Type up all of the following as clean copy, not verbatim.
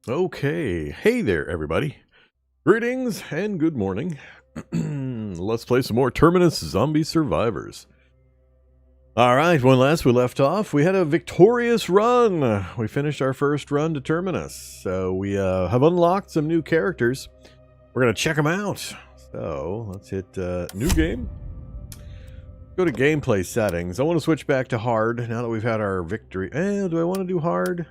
Okay, hey there, everybody. Greetings and good morning. Let's play some more Terminus Zombie Survivors. Alright, when last we left off, we had a victorious run. We finished our first run to Terminus. So we have unlocked some new characters. We're going to check them out. So let's hit new game. Go to gameplay settings. I want to switch back to hard now that we've had our victory. Do I want to do hard?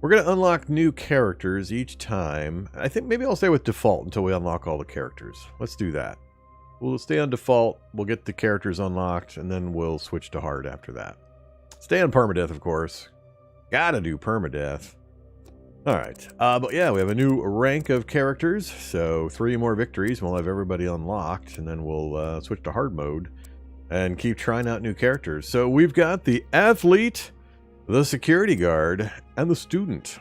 We're going to unlock new characters each time. I think maybe I'll stay with default until we unlock all the characters. Let's do that. We'll stay on default. We'll get the characters unlocked, and then we'll switch to hard after that. Stay on permadeath, of course. Gotta do permadeath. Alright. But yeah, we have a new rank of characters. So 3 more victories. We'll have everybody unlocked, and then we'll switch to hard mode and keep trying out new characters. So we've got the athlete, the security guard, and the student.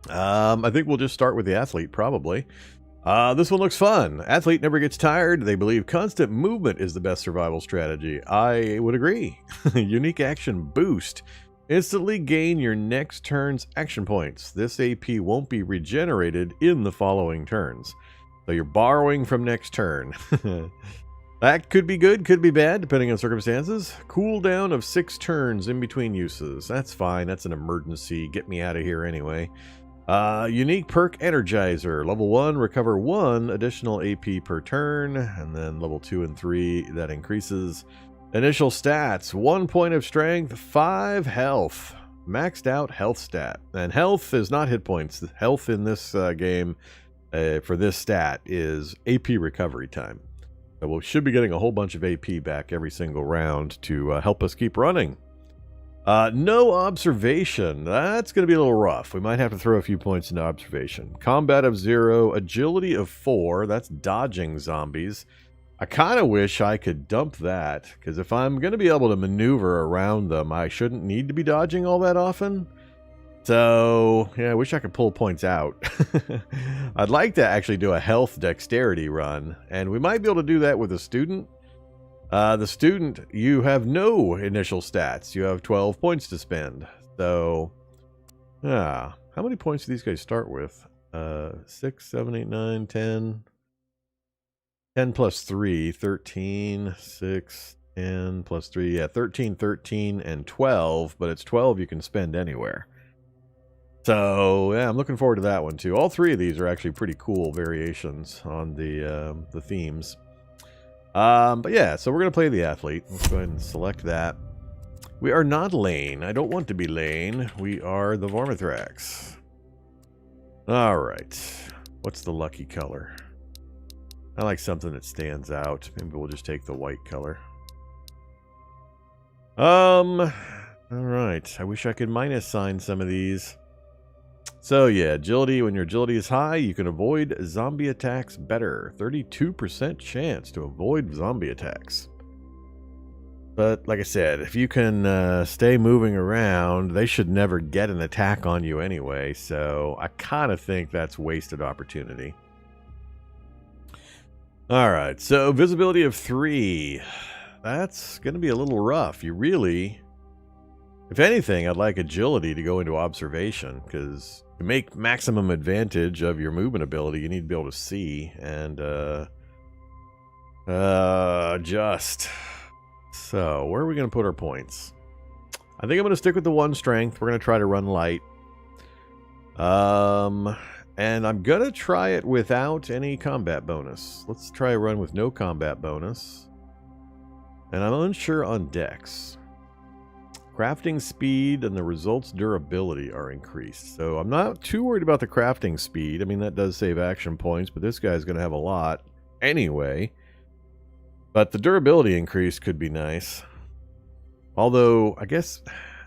I think we'll just start with the athlete, probably. This one looks fun. Athlete never gets tired. They believe constant movement is the best survival strategy. I would agree. Unique action boost. Instantly gain your next turn's action points. This AP won't be regenerated in the following turns. So you're borrowing from next turn. That could be good, could be bad, depending on circumstances. Cooldown of 6 turns in between uses. That's fine. That's an emergency. Get me out of here anyway. Unique perk Energizer. Level 1, recover 1 additional AP per turn. And then level 2 and 3, that increases. Initial stats. 1 point of strength, 5 health. Maxed out health stat. And health is not hit points. Health in this game for this stat is AP recovery time. So we should be getting a whole bunch of AP back every single round to help us keep running. No observation. That's going to be a little rough. We might have to throw a few points into observation. Combat of 0, agility of 4. That's dodging zombies. I kind of wish I could dump that, because if I'm going to be able to maneuver around them, I shouldn't need to be dodging all that often. So, yeah, I wish I could pull points out. I'd like to actually do a health dexterity run, and we might be able to do that with a student. The student, you have no initial stats. You have 12 points to spend. So, how many points do these guys start with? 6, 7, 8, 9, 10. 10 plus 3, 13, 6, 10 plus 3. Yeah, 13, 13, and 12. But it's 12 you can spend anywhere. So, yeah, I'm looking forward to that one, too. All 3 of these are actually pretty cool variations on the themes. But yeah, so we're going to play the athlete. Let's go ahead and select that. We are not Lane. I don't want to be Lane. We are the Vormithrax. Alright. What's the lucky color? I like something that stands out. Maybe we'll just take the white color. Alright. I wish I could minus sign some of these. So yeah, agility. When your agility is high, you can avoid zombie attacks better. 32% chance to avoid zombie attacks. But like I said, if you can stay moving around, they should never get an attack on you anyway. So I kind of think that's wasted opportunity. Alright, so visibility of 3. That's going to be a little rough. You really... If anything, I'd like agility to go into observation, because to make maximum advantage of your movement ability, you need to be able to see and adjust. So, where are we going to put our points? I think I'm going to stick with the 1 strength. We're going to try to run light. And I'm going to try it without any combat bonus. Let's try a run with no combat bonus. And I'm unsure on dex. Crafting speed and the results durability are increased. So I'm not too worried about the crafting speed. I mean, that does save action points, but this guy's going to have a lot anyway. But the durability increase could be nice. Although, I guess,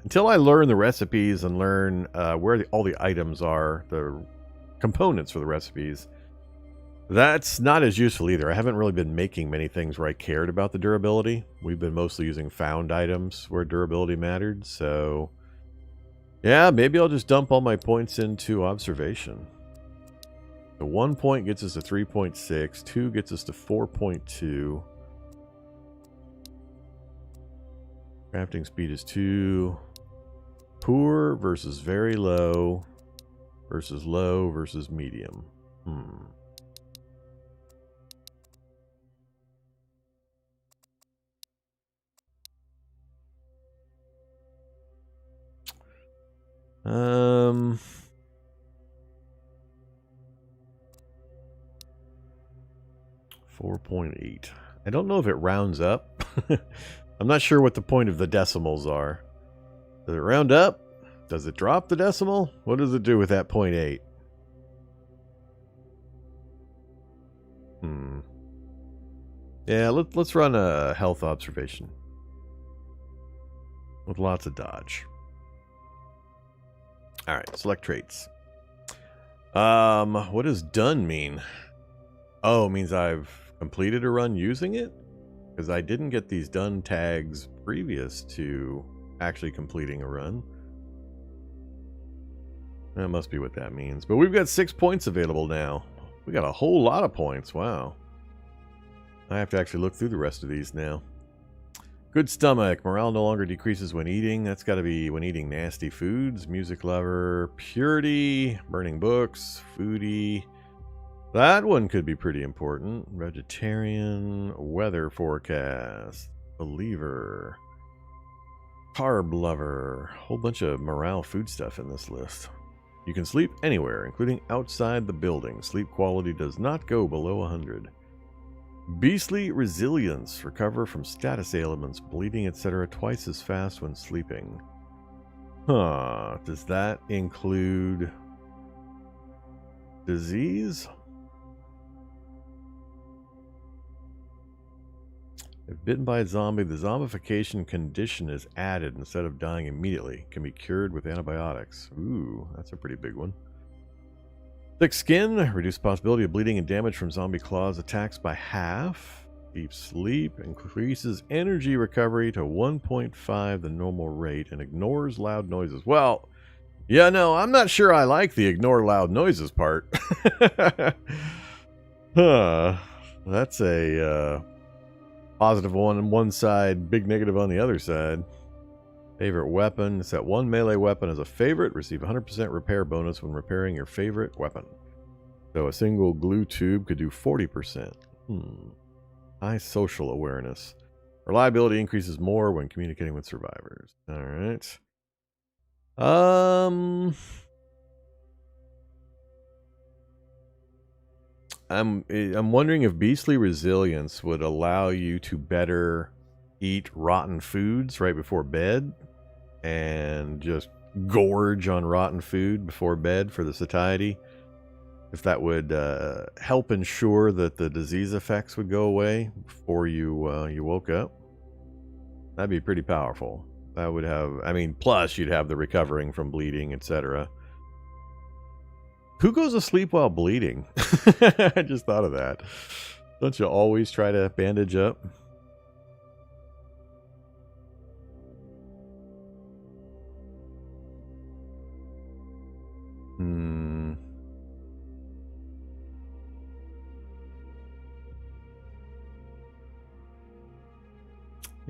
until I learn the recipes and learn where all the items are, the components for the recipes, that's not as useful either. I haven't really been making many things where I cared about the durability. We've been mostly using found items where durability mattered. So, yeah, maybe I'll just dump all my points into observation. The 1 point gets us to 3.6. 2 gets us to 4.2. Crafting speed is 2. Poor versus very low. versus low versus medium. Um, 4.8. I don't know if it rounds up. I'm not sure what the point of the decimals are. Does it round up? Does it drop the decimal? What does it do with that 0.8? Yeah, let's run a health observation with lots of dodge. All right, select traits. What does done mean? Oh, it means I've completed a run using it? Because I didn't get these done tags previous to actually completing a run. That must be what that means. But we've got 6 points available now. We got a whole lot of points. Wow. I have to actually look through the rest of these now. Good stomach. Morale no longer decreases when eating. That's got to be when eating nasty foods. Music lover. Purity. Burning books. Foodie. That one could be pretty important. Vegetarian. Weather forecast. Believer. Carb lover. Whole bunch of morale food stuff in this list. You can sleep anywhere, including outside the building. Sleep quality does not go below 100. Beastly resilience. Recover from status ailments, bleeding, etc. twice as fast when sleeping. Huh. Does that include disease? If bitten by a zombie, the zombification condition is added instead of dying immediately. Can be cured with antibiotics. Ooh, that's a pretty big one. Thick skin. Reduced possibility of bleeding and damage from zombie claws attacks by half. Deep sleep. Increases energy recovery to 1.5 the normal rate and ignores loud noises. Well, yeah, no, I'm not sure I like the ignore loud noises part. That's a positive one on one side, big negative on the other side. Favorite weapon. Set one melee weapon as a favorite. Receive 100% repair bonus when repairing your favorite weapon. So a single glue tube could do 40%. High social awareness. Reliability increases more when communicating with survivors. All right. I'm wondering if beastly resilience would allow you to better eat rotten foods right before bed and just gorge on rotten food before bed for the satiety. If that would help ensure that the disease effects would go away before you woke up, that'd be pretty powerful. That would have, I mean, plus you'd have the recovering from bleeding, etc. Who goes to sleep while bleeding? I just thought of that. Don't you always try to bandage up?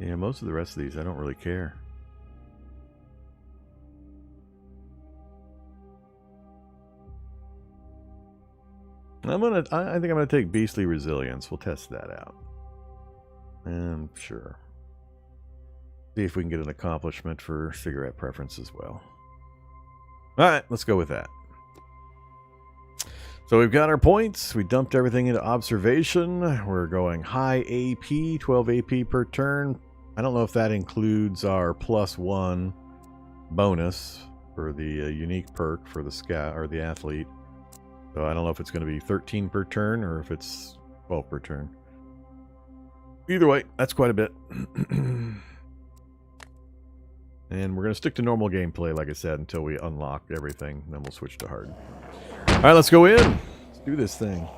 Yeah, most of the rest of these I don't really care. I think I'm gonna take beastly resilience. We'll test that out. And sure. See if we can get an accomplishment for cigarette preference as well. Alright, let's go with that. So we've got our points. We dumped everything into observation. We're going high AP, 12 AP per turn. I don't know if that includes our +1 bonus for the unique perk for the scout or the athlete. So I don't know if it's going to be 13 per turn or if it's 12 per turn. Either way, that's quite a bit. And we're going to stick to normal gameplay, like I said, until we unlock everything. Then we'll switch to hard. All right, let's go in. Let's do this thing.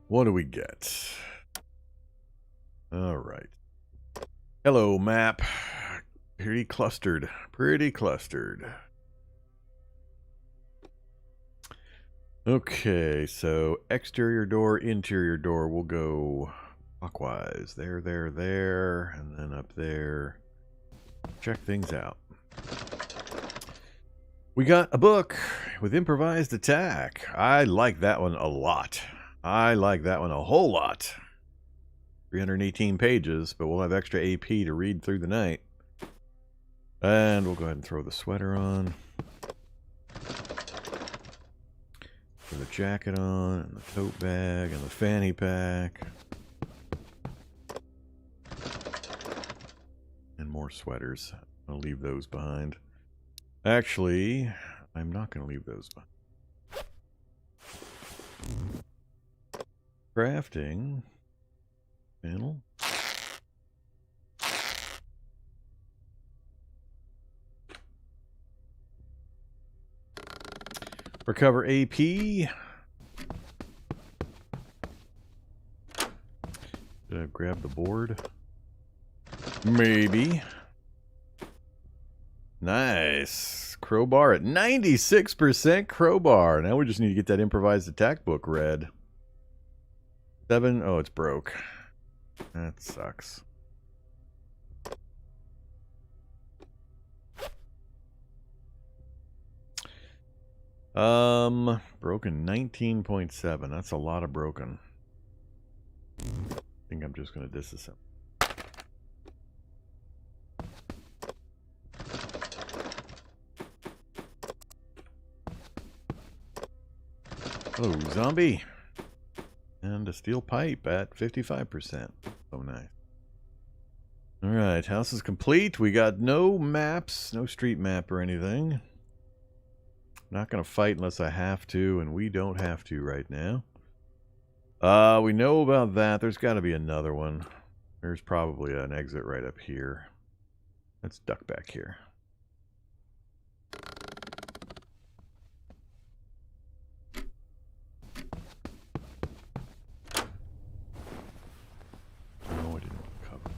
What do we get? All right. Hello, map. Pretty clustered. Pretty clustered. Okay, so exterior door, interior door. We'll go clockwise. There, and then up there. Check things out. We got a book with improvised attack. I like that one a lot. I like that one a whole lot. 318 pages, but we'll have extra AP to read through the night. And we'll go ahead and throw the sweater on. Throw the jacket on, and the tote bag, and the fanny pack. And more sweaters. I'll leave those behind. Actually, I'm not going to leave those behind. Crafting. Panel. Recover AP. Did I grab the board? Maybe. Nice. Crowbar at 96% crowbar. Now we just need to get that improvised attack book read. 7. Oh, it's broke. That sucks. Broken 19.7. That's a lot of broken. I think I'm just going to disassemble. Oh, zombie. And a steel pipe at 55%. So nice. Alright, house is complete. We got no maps, no street map or anything. Not going to fight unless I have to, and we don't have to right now. We know about that. There's got to be another one. There's probably an exit right up here. Let's duck back here. Oh, I didn't want to cover.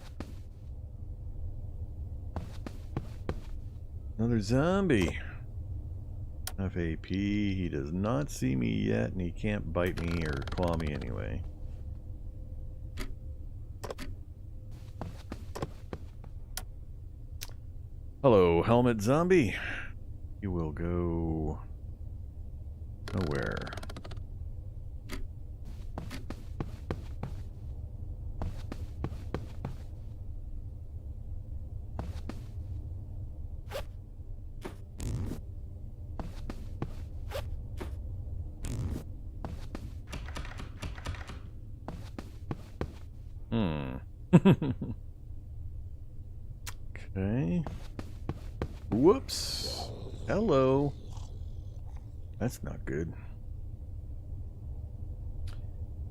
Another zombie. Enough AP. He does not see me yet, and he can't bite me or claw me anyway. Hello, helmet zombie. You will go nowhere. Okay. Whoops. Hello. That's not good.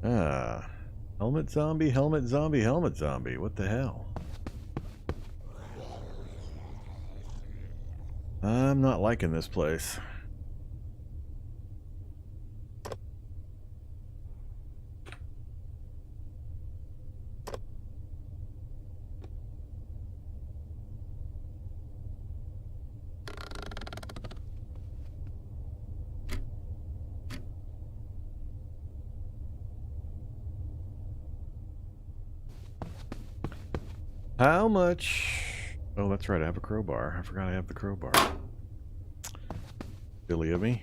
Helmet zombie, helmet zombie, helmet zombie. What the hell? I'm not liking this place. How much? Oh, that's right. I have a crowbar. I forgot I have the crowbar. Silly of me.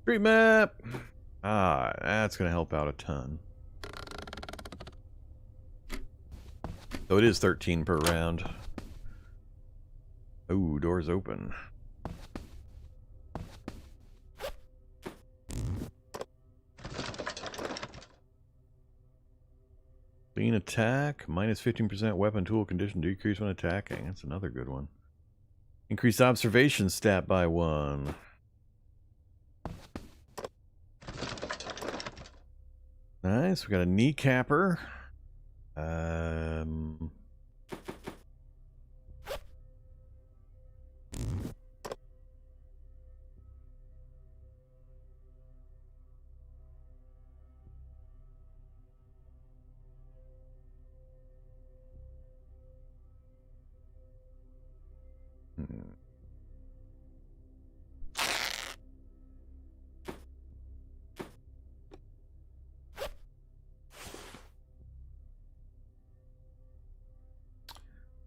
Street map. Ah, that's going to help out a ton. So it is 13 per round. Oh, doors open. Clean attack, minus 15% weapon tool condition decrease when attacking. That's another good one. Increase observation stat by 1. Nice, we got a kneecapper.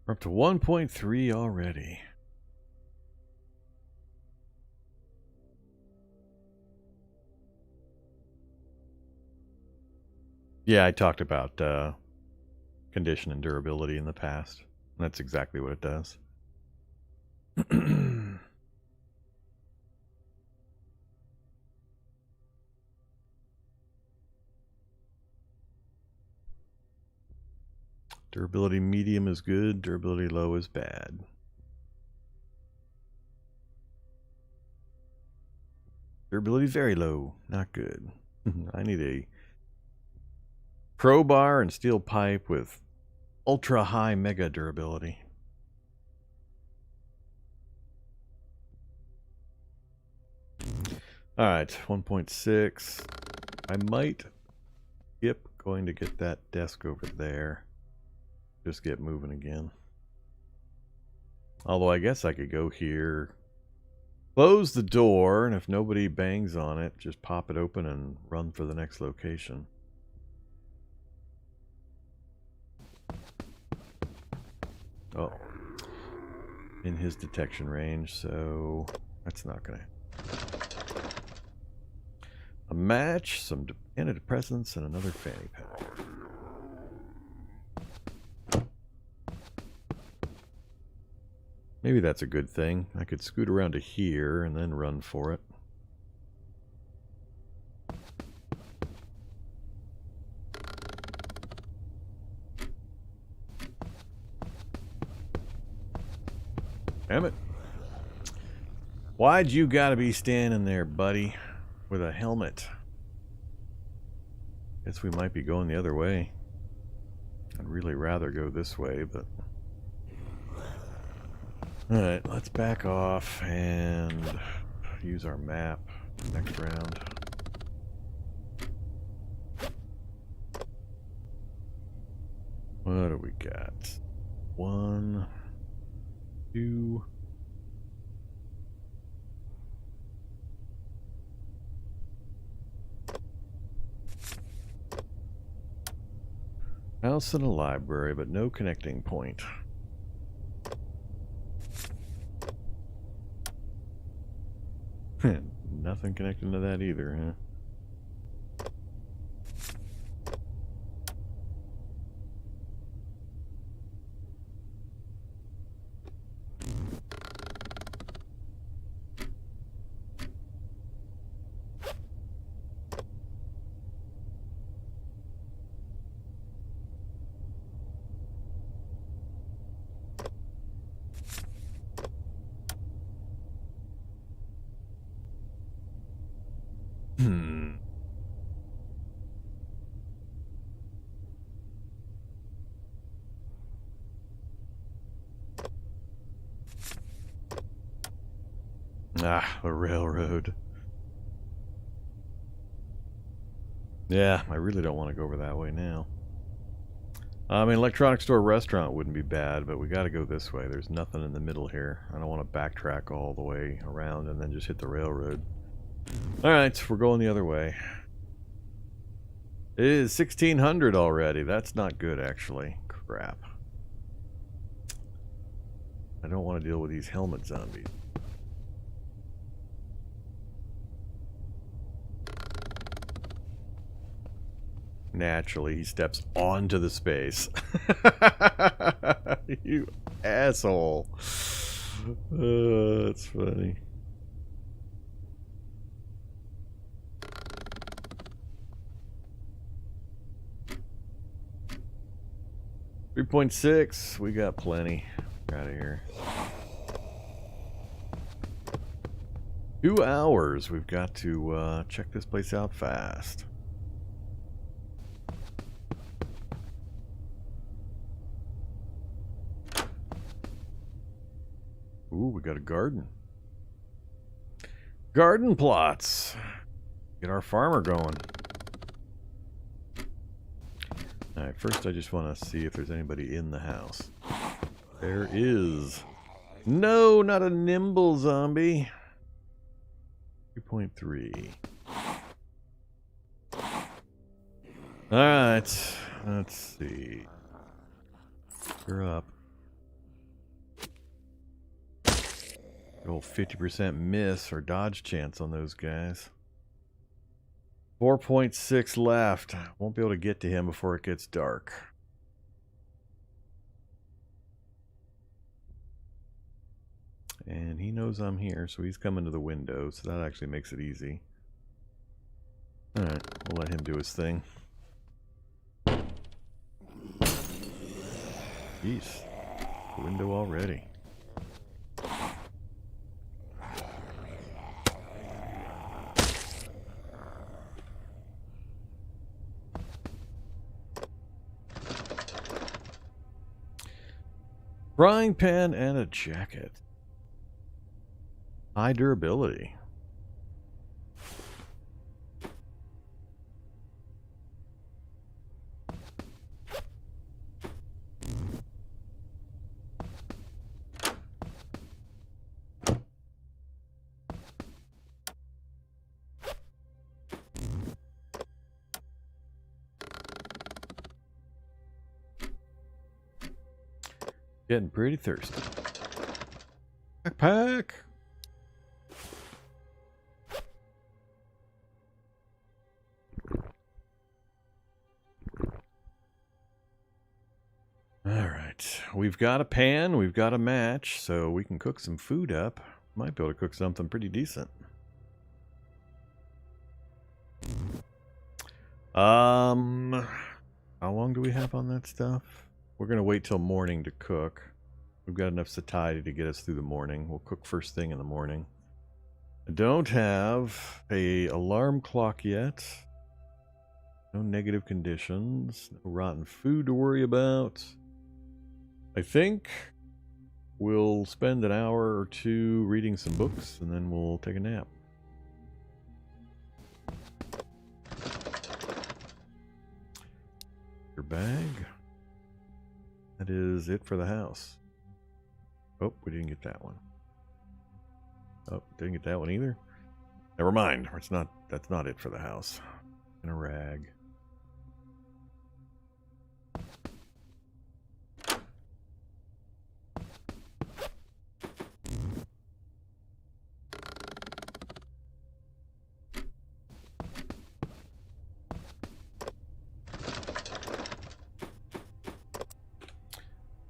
We're up to 1.3 already. Yeah, I talked about condition and durability in the past. That's exactly what it does. Durability medium is good, durability low is bad. Durability very low, not good. I need a crowbar and steel pipe with ultra high mega durability. Alright, 1.6. I might skip going to get that desk over there. Just get moving again. Although I guess I could go here, close the door, and if nobody bangs on it, just pop it open and run for the next location. Oh. In his detection range, so that's not gonna. A match, some antidepressants, and another fanny pack. Maybe that's a good thing. I could scoot around to here and then run for it. Damn it. Why'd you gotta be standing there, buddy, with a helmet? Guess we might be going the other way. I'd really rather go this way, but... Alright, let's back off and use our map next round. What do we got? 1, 2... House and a library, but no connecting point. Nothing connecting to that either, huh? Ah, the railroad. Yeah, I really don't want to go over that way now. I mean, electronic store restaurant wouldn't be bad, but we got to go this way. There's nothing in the middle here. I don't want to backtrack all the way around and then just hit the railroad. Alright, we're going the other way. It is 1600 already. That's not good, actually. Crap. I don't want to deal with these helmet zombies. Naturally, he steps onto the space. You asshole. That's funny. .6, we got plenty. Out of here. 2 hours. We've got to check this place out fast. Ooh, we got a garden. Garden plots. Get our farmer going. Alright, first I just want to see if there's anybody in the house. There is. No, not a nimble zombie. 3.3. Alright. Let's see. You're up. Good old 50% miss or dodge chance on those guys. 4.6 left. Won't be able to get to him before it gets dark. And he knows I'm here, so he's coming to the window, so that actually makes it easy. Alright, we'll let him do his thing. Jeez. The window already. Frying pan and a jacket. High durability. Getting pretty thirsty. Backpack. Alright, we've got a pan, we've got a match, so we can cook some food up. Might be able to cook something pretty decent. How long do we have on that stuff? We're going to wait till morning to cook. We've got enough satiety to get us through the morning. We'll cook first thing in the morning. I don't have a alarm clock yet. No negative conditions. No rotten food to worry about. I think we'll spend an hour or two reading some books, and then we'll take a nap. Your bag. That is it for the house. Oh, we didn't get that one. Oh, didn't get that one either. Never mind. It's not. That's not it for the house. And a rag.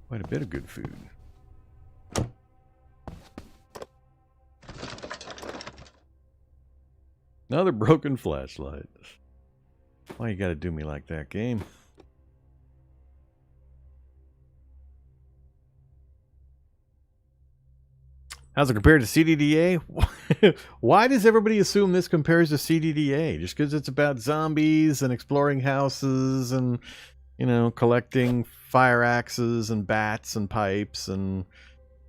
Quite a bit of good food. Another broken flashlight. Why you gotta do me like that, game? How's it compared to CDDA? Why does everybody assume this compares to CDDA? Just because it's about zombies and exploring houses and, you know, collecting fire axes and bats and pipes and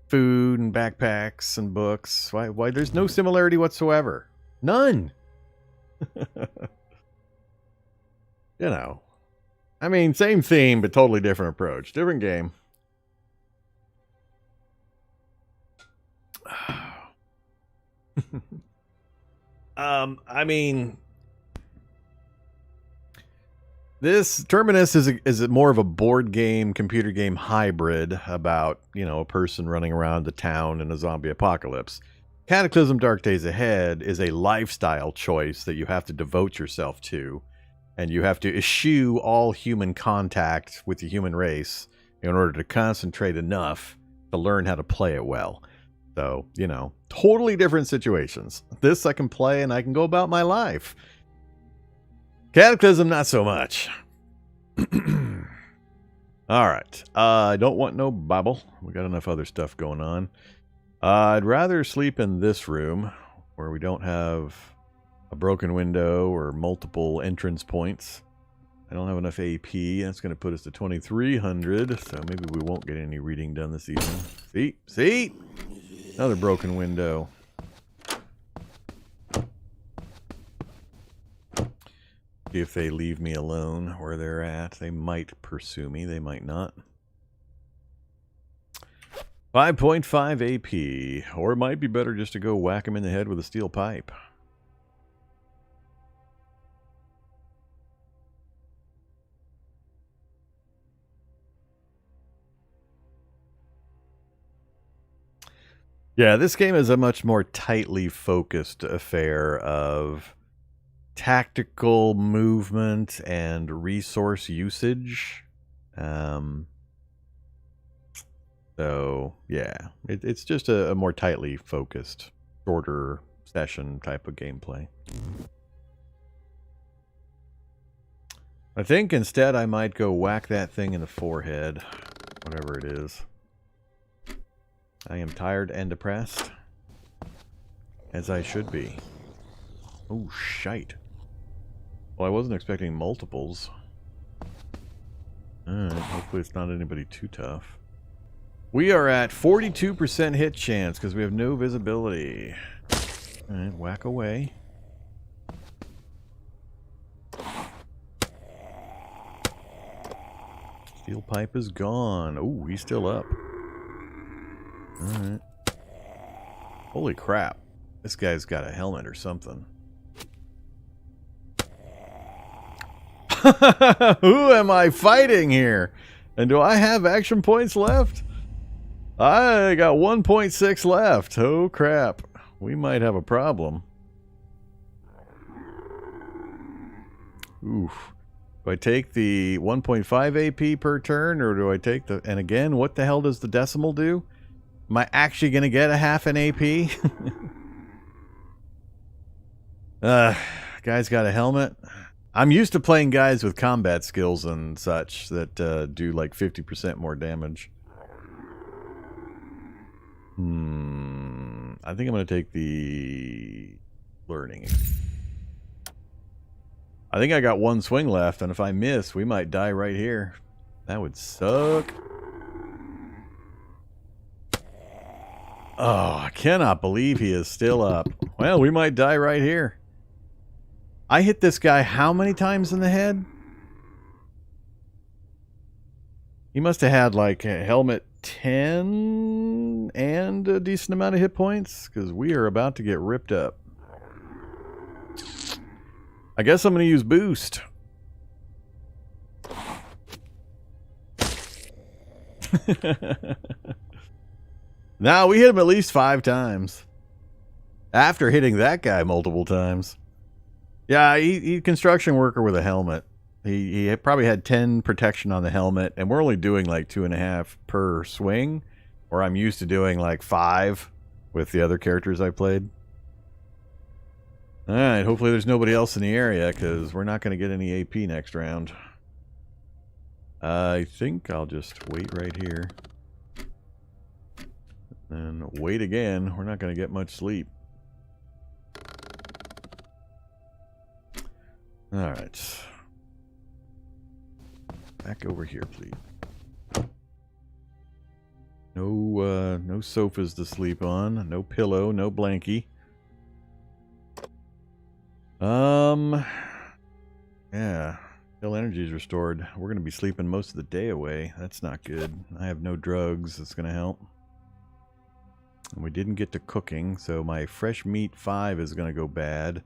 food and backpacks and books. Why there's no similarity whatsoever. None. You know. I mean, same theme, but totally different approach. Different game. I mean, this Terminus is more of a board game, computer game hybrid about, you know, a person running around the town in a zombie apocalypse. Cataclysm Dark Days Ahead is a lifestyle choice that you have to devote yourself to, and you have to eschew all human contact with the human race in order to concentrate enough to learn how to play it well. So, you know, totally different situations. This I can play and I can go about my life. Cataclysm, not so much. Alright. I don't want no Bible. We got enough other stuff going on. I'd rather sleep in this room where we don't have a broken window or multiple entrance points. I don't have enough AP. That's going to put us to 2,300. So maybe we won't get any reading done this evening. See? See? Another broken window. See if they leave me alone where they're at. They might pursue me. They might not. 5.5 AP. Or it might be better just to go whack him in the head with a steel pipe. Yeah, this game is a much more tightly focused affair of tactical movement and resource usage. So, yeah, it's just a more tightly focused, shorter session type of gameplay. I think instead I might go whack that thing in the forehead, whatever it is. I am tired and depressed, as I should be. Oh, shite. Well, I wasn't expecting multiples. Hopefully it's not anybody too tough. We are at 42% hit chance because we have no visibility. Alright, whack away. Steel pipe is gone. Oh, he's still up. Alright. Holy crap. This guy's got a helmet or something. Who am I fighting here? And do I have action points left? I got 1.6 left. Oh crap. We might have a problem. Oof. Do I take the 1.5 AP per turn, or do I take the... And again, what the hell does the decimal do? Am I actually going to get a half an AP? Guy's got a helmet. I'm used to playing guys with combat skills and such that do like 50% more damage. I think I'm going to take the learning. I think I got one swing left, and if I miss, we might die right here. That would suck. Oh, I cannot believe he is still up. Well, we might die right here. I hit this guy how many times in the head? He must have had like a helmet 10 and a decent amount of hit points, because we are about to get ripped up. I guess I'm going to use boost. Now we hit him at least 5 times. After hitting that guy multiple times. Yeah, he construction worker with a helmet. He probably had 10 protection on the helmet, and we're only doing like 2.5 per swing, or I'm used to doing like 5 with the other characters I played. Alright, hopefully there's nobody else in the area, because we're not going to get any AP next round. I think I'll just wait right here. And wait again. We're not going to get much sleep. Alright. Back over here, please. No sofas to sleep on. No pillow, no blankie. Yeah. Still energy is restored. We're going to be sleeping most of the day away. That's not good. I have no drugs that's going to help. And we didn't get to cooking, so my fresh meat 5 is going to go bad.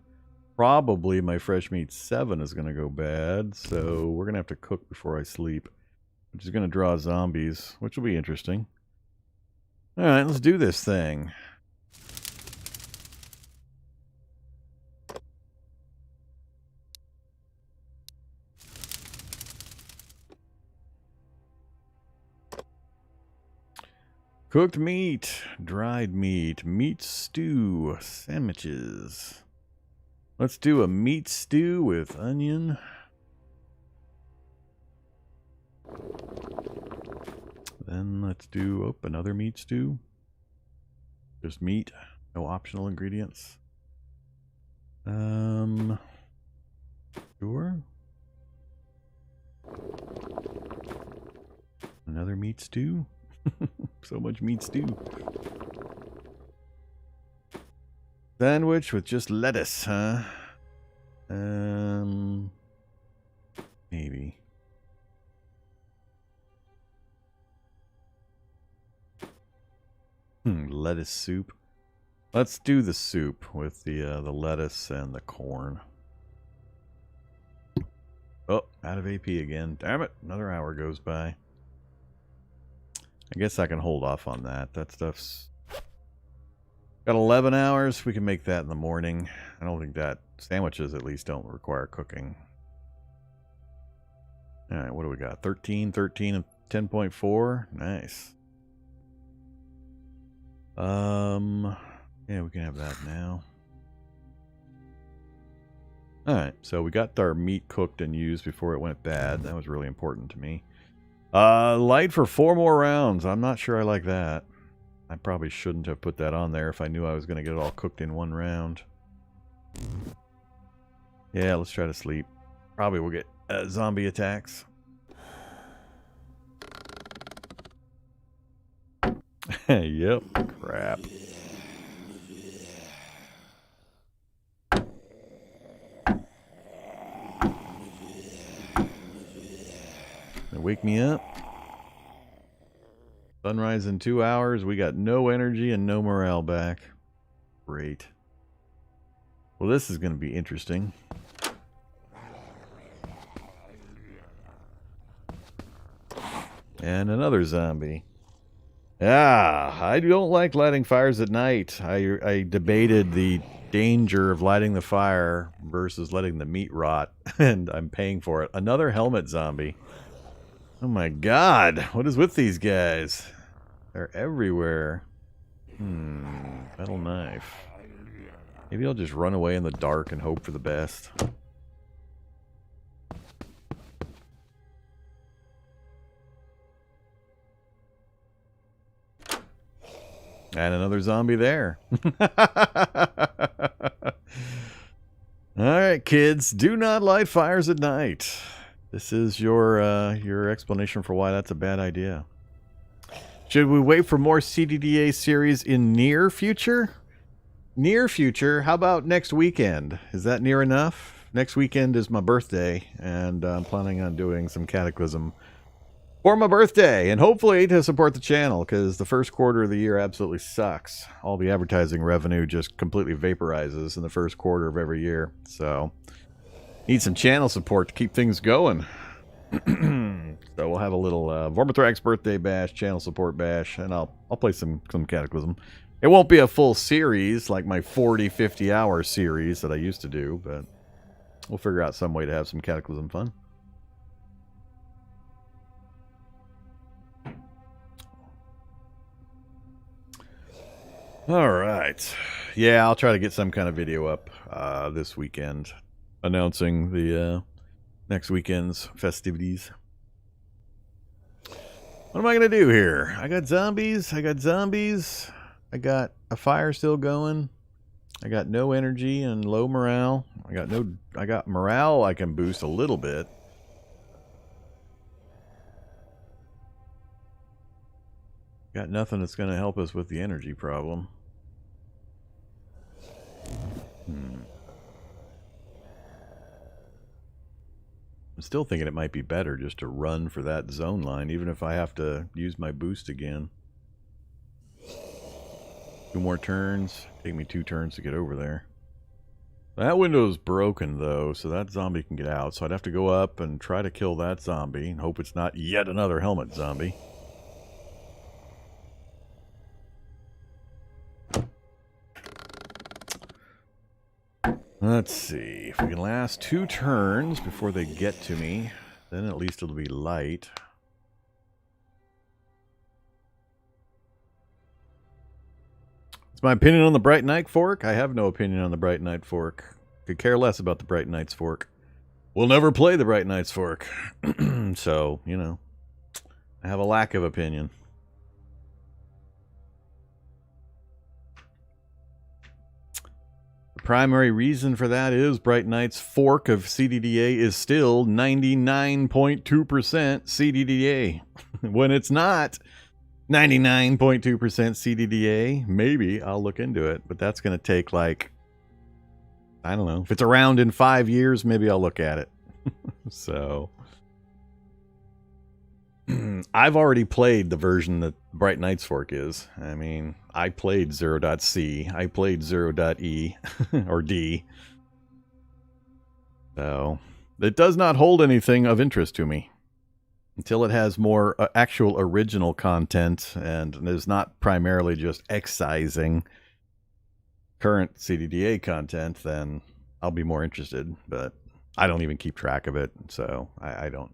Probably my fresh meat 7 is going to go bad, so we're going to have to cook before I sleep. Which is going to draw zombies, which will be interesting. Alright, let's do this thing. Cooked meat, dried meat, meat stew, sandwiches. Let's do a meat stew with onion. Then let's do another meat stew. Just meat, no optional ingredients. Sure. Another meat stew. So much meat stew. Sandwich with just lettuce, huh? Maybe. Lettuce soup. Let's do the soup with the lettuce and the corn. Oh, out of AP again. Damn it. Another hour goes by. I guess I can hold off on that. That stuff's got 11 hours. We can make that in the morning. I don't think that sandwiches at least don't require cooking. All right, what do we got? 13, 13, and 10.4. Nice. Yeah, we can have that now. All right, so we got our meat cooked and used before it went bad. That was really important to me. Light for 4 more rounds. I'm not sure I like that. I probably shouldn't have put that on there if I knew I was going to get it all cooked in 1 round. Yeah, let's try to sleep. Probably we'll get zombie attacks. Yep, crap. Wake me up. Sunrise in 2 hours. We got no energy and no morale back. Great. Well, this is going to be interesting. And another zombie. Ah, I don't like lighting fires at night. I debated the danger of lighting the fire versus letting the meat rot, and I'm paying for it. Another helmet zombie. Oh my god, what is with these guys? They're everywhere. Metal knife. Maybe I'll just run away in the dark and hope for the best. And another zombie there. Alright, kids, do not light fires at night. This is your explanation for why that's a bad idea. Should we wait for more CDDA series in near future? Near future? How about next weekend? Is that near enough? Next weekend is my birthday, and I'm planning on doing some Cataclysm for my birthday, and hopefully to support the channel, because the first quarter of the year absolutely sucks. All the advertising revenue just completely vaporizes in the first quarter of every year, so need some channel support to keep things going. So we'll have a little Vormithrax birthday bash, channel support bash, and I'll play some Cataclysm. It won't be a full series like my 40-50 hour series that I used to do, but we'll figure out some way to have some Cataclysm fun. All right. Yeah, I'll try to get some kind of video up this weekend announcing the next weekend's festivities. What am I going to do here? I got zombies. I got a fire still going. I got no energy and low morale. I got morale I can boost a little bit. Got nothing that's going to help us with the energy problem. I'm still thinking it might be better just to run for that zone line, even if I have to use my boost again. 2 more turns. Take me 2 turns to get over there. That window's broken, though, so that zombie can get out. So I'd have to go up and try to kill that zombie and hope it's not yet another helmet zombie. Let's see. If we can last 2 turns before they get to me, then at least it'll be light. It's my opinion on the Bright Knight fork. I have no opinion on the Bright Knight fork. Could care less about the Bright Knight's fork. We'll never play the Bright Knight's fork. So, you know, I have a lack of opinion. The primary reason for that is Bright Knight's fork of CDDA is still 99.2% CDDA. When it's not 99.2% CDDA, maybe I'll look into it, but that's going to take, like, I don't know. If it's around in 5 years, maybe I'll look at it. So, I've already played the version that Bright Knight's Fork is. I mean, I played 0.c. I played 0.e or D. So, it does not hold anything of interest to me until it has more actual original content and is not primarily just excising current CDDA content. Then I'll be more interested. But I don't even keep track of it, so I don't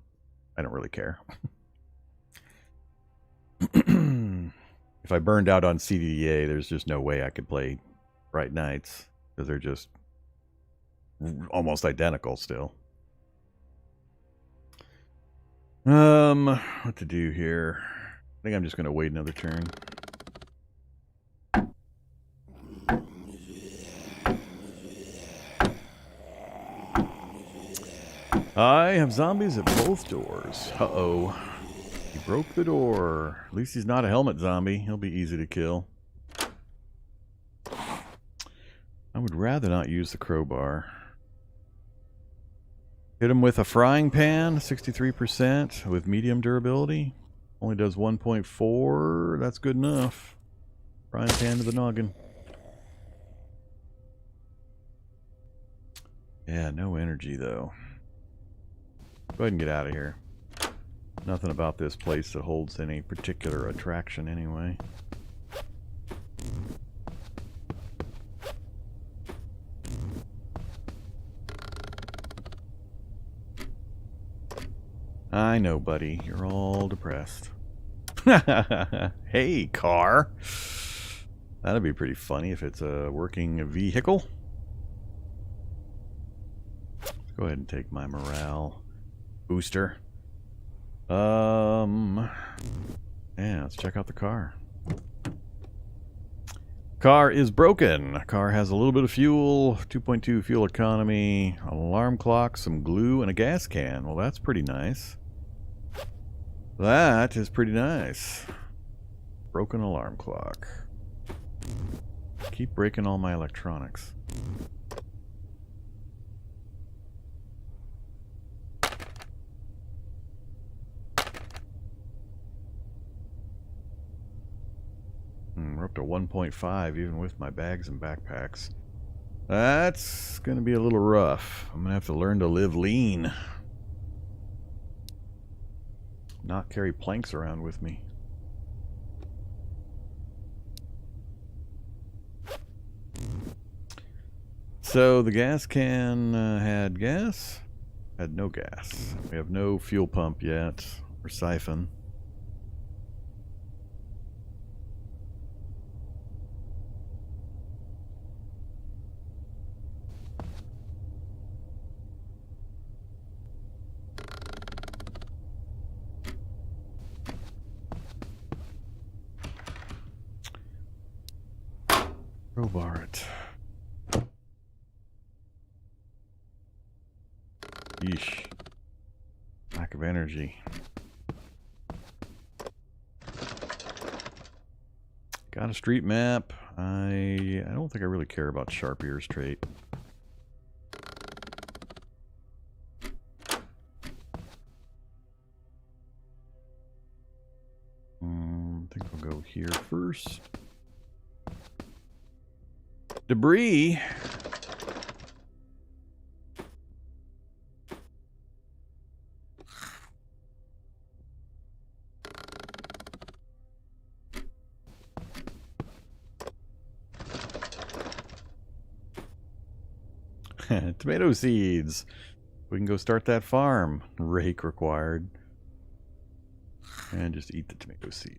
really care. If I burned out on CDDA, there's just no way I could play Bright Knights because they're just almost identical still. What to do here? I think I'm just going to wait another turn. I have zombies at both doors. Uh-oh. He broke the door. At least he's not a helmet zombie. He'll be easy to kill. I would rather not use the crowbar. Hit him with a frying pan, 63% with medium durability. Only does 1.4. That's good enough. Frying pan to the noggin. Yeah, no energy though. Go ahead and get out of here. Nothing about this place that holds any particular attraction anyway. I know, buddy. You're all depressed. Hey, car. That'd be pretty funny if it's a working vehicle. Let's go ahead and take my morale booster. Yeah, let's check out the car. Car is broken. Car has a little bit of fuel, 2.2 fuel economy, an alarm clock, some glue, and a gas can. Well, that's pretty nice. That is pretty nice. Broken alarm clock. Keep breaking all my electronics. We're up to 1.5 even with my bags and backpacks. That's going to be a little rough. I'm going to have to learn to live lean. Not carry planks around with me. So the gas can had gas, had no gas. We have no fuel pump yet, or siphon. Crowbar it. Yeesh. Lack of energy. Got a street map. I don't think I really care about Sharp Ears trait. I think I'll go here first. Debris. Tomato seeds. We can go start that farm. Rake required. And just eat the tomato seed.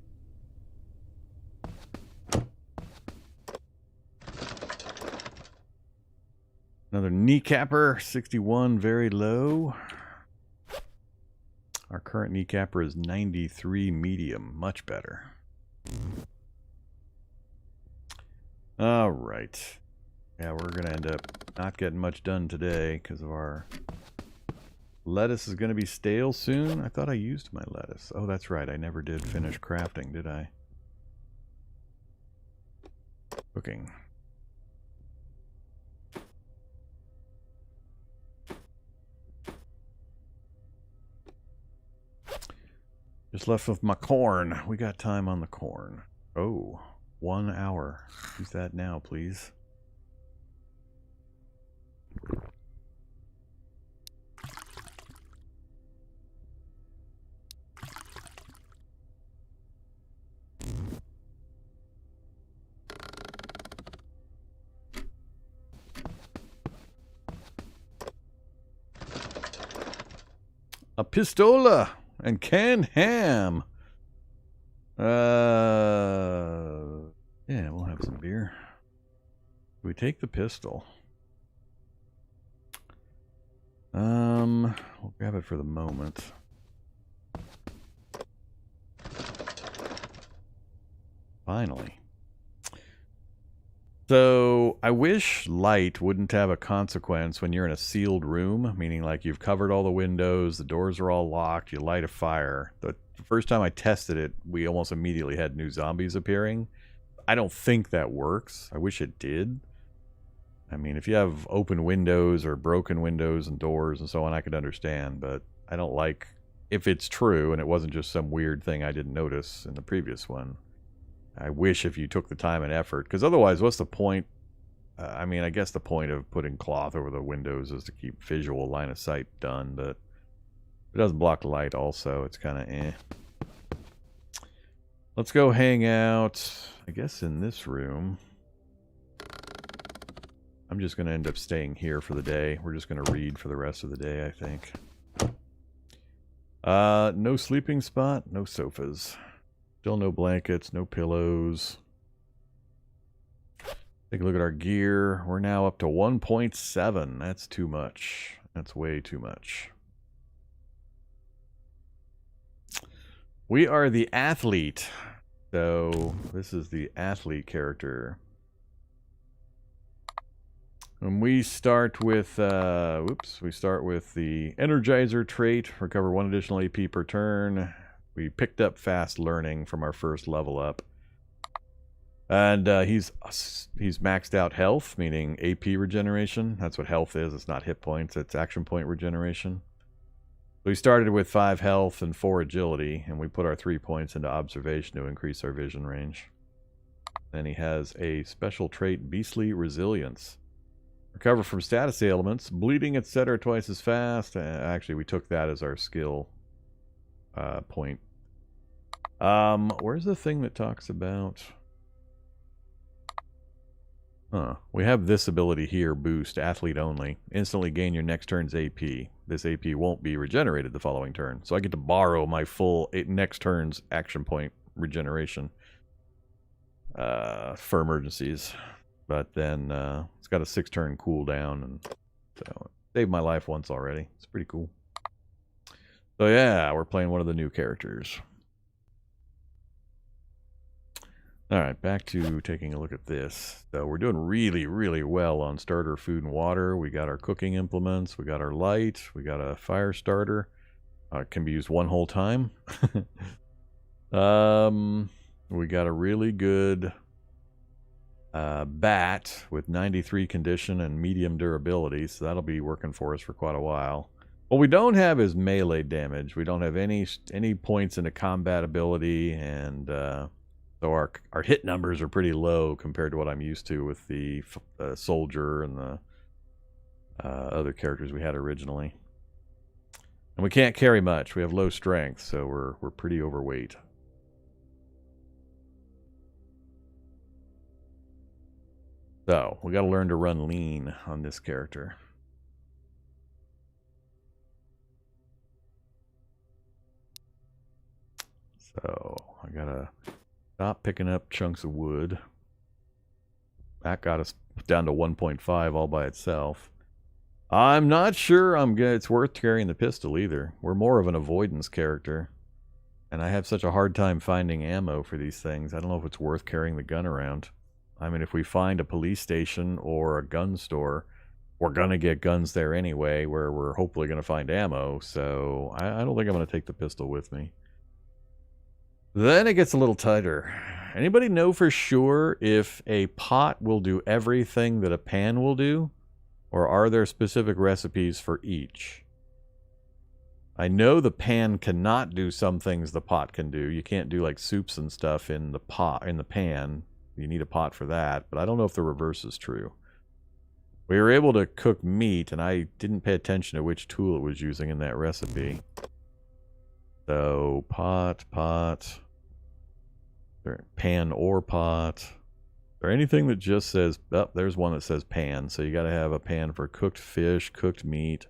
Another kneecapper, 61, very low. Our current kneecapper is 93 medium, much better. All right. Yeah, we're going to end up not getting much done today because of our lettuce is going to be stale soon. I thought I used my lettuce. Oh, that's right. I never did finish crafting, did I? Cooking. Just left with my corn. We got time on the corn. Oh, 1 hour. Use that now, please. A pistola and canned ham. Yeah, we'll have some beer. We take the pistol. We'll grab it for the moment. Finally. So, I wish light wouldn't have a consequence when you're in a sealed room, meaning like you've covered all the windows, the doors are all locked, you light a fire. The first time I tested it, we almost immediately had new zombies appearing. I don't think that works. I wish it did. I mean, if you have open windows or broken windows and doors and so on, I could understand, but I don't like, if it's true and it wasn't just some weird thing I didn't notice in the previous one, I wish if you took the time and effort, because otherwise, what's the point? I mean, I guess the point of putting cloth over the windows is to keep visual line of sight done, but it doesn't block light also. It's kind of eh. Let's go hang out, I guess, in this room. I'm just going to end up staying here for the day. We're just going to read for the rest of the day, I think. No sleeping spot, no sofas. Still no blankets, no pillows. Take a look at our gear. We're now up to 1.7. That's too much. That's way too much. We are the athlete. So this is the athlete character. And we start with, we start with the Energizer trait. Recover 1 additional AP per turn. We picked up fast learning from our first level up. And he's maxed out health, meaning AP regeneration. That's what health is. It's not hit points. It's action point regeneration. So we started with 5 health and 4 agility, and we put our 3 points into observation to increase our vision range. Then he has a special trait, Beastly Resilience. Recover from status ailments, bleeding, etc. twice as fast. Actually, we took that as our skill point. Where's the thing that talks about... We have this ability here, boost, athlete only. Instantly gain your next turn's AP. This AP won't be regenerated the following turn. So I get to borrow my full next turn's action point regeneration for emergencies. But then it's got a 6-turn cooldown, and so it saved my life once already. It's pretty cool. So yeah, we're playing one of the new characters. Alright, back to taking a look at this. So we're doing really, really well on starter food and water. We got our cooking implements, we got our light, we got a fire starter. It can be used one whole time. We got a really good bat with 93 condition and medium durability, so that'll be working for us for quite a while. What we don't have is melee damage. We don't have any points into combat ability, and so our hit numbers are pretty low compared to what I'm used to with the soldier and the other characters we had originally. And we can't carry much. We have low strength, so we're pretty overweight. So we got to learn to run lean on this character. So I gotta stop picking up chunks of wood. That got us down to 1.5 all by itself. I'm not sure it's worth carrying the pistol either. We're more of an avoidance character. And I have such a hard time finding ammo for these things. I don't know if it's worth carrying the gun around. I mean, if we find a police station or a gun store, we're going to get guns there anyway, where we're hopefully going to find ammo. So I don't think I'm going to take the pistol with me. Then it gets a little tighter. Anybody know for sure if a pot will do everything that a pan will do? Or are there specific recipes for each? I know the pan cannot do some things the pot can do. You can't do like soups and stuff in the pan. You need a pot for that, but I don't know if the reverse is true. We were able to cook meat, and I didn't pay attention to which tool it was using in that recipe. So, pot, pan or pot. Is there anything that just says, oh, there's one that says pan, so you got to have a pan for cooked fish, cooked meat.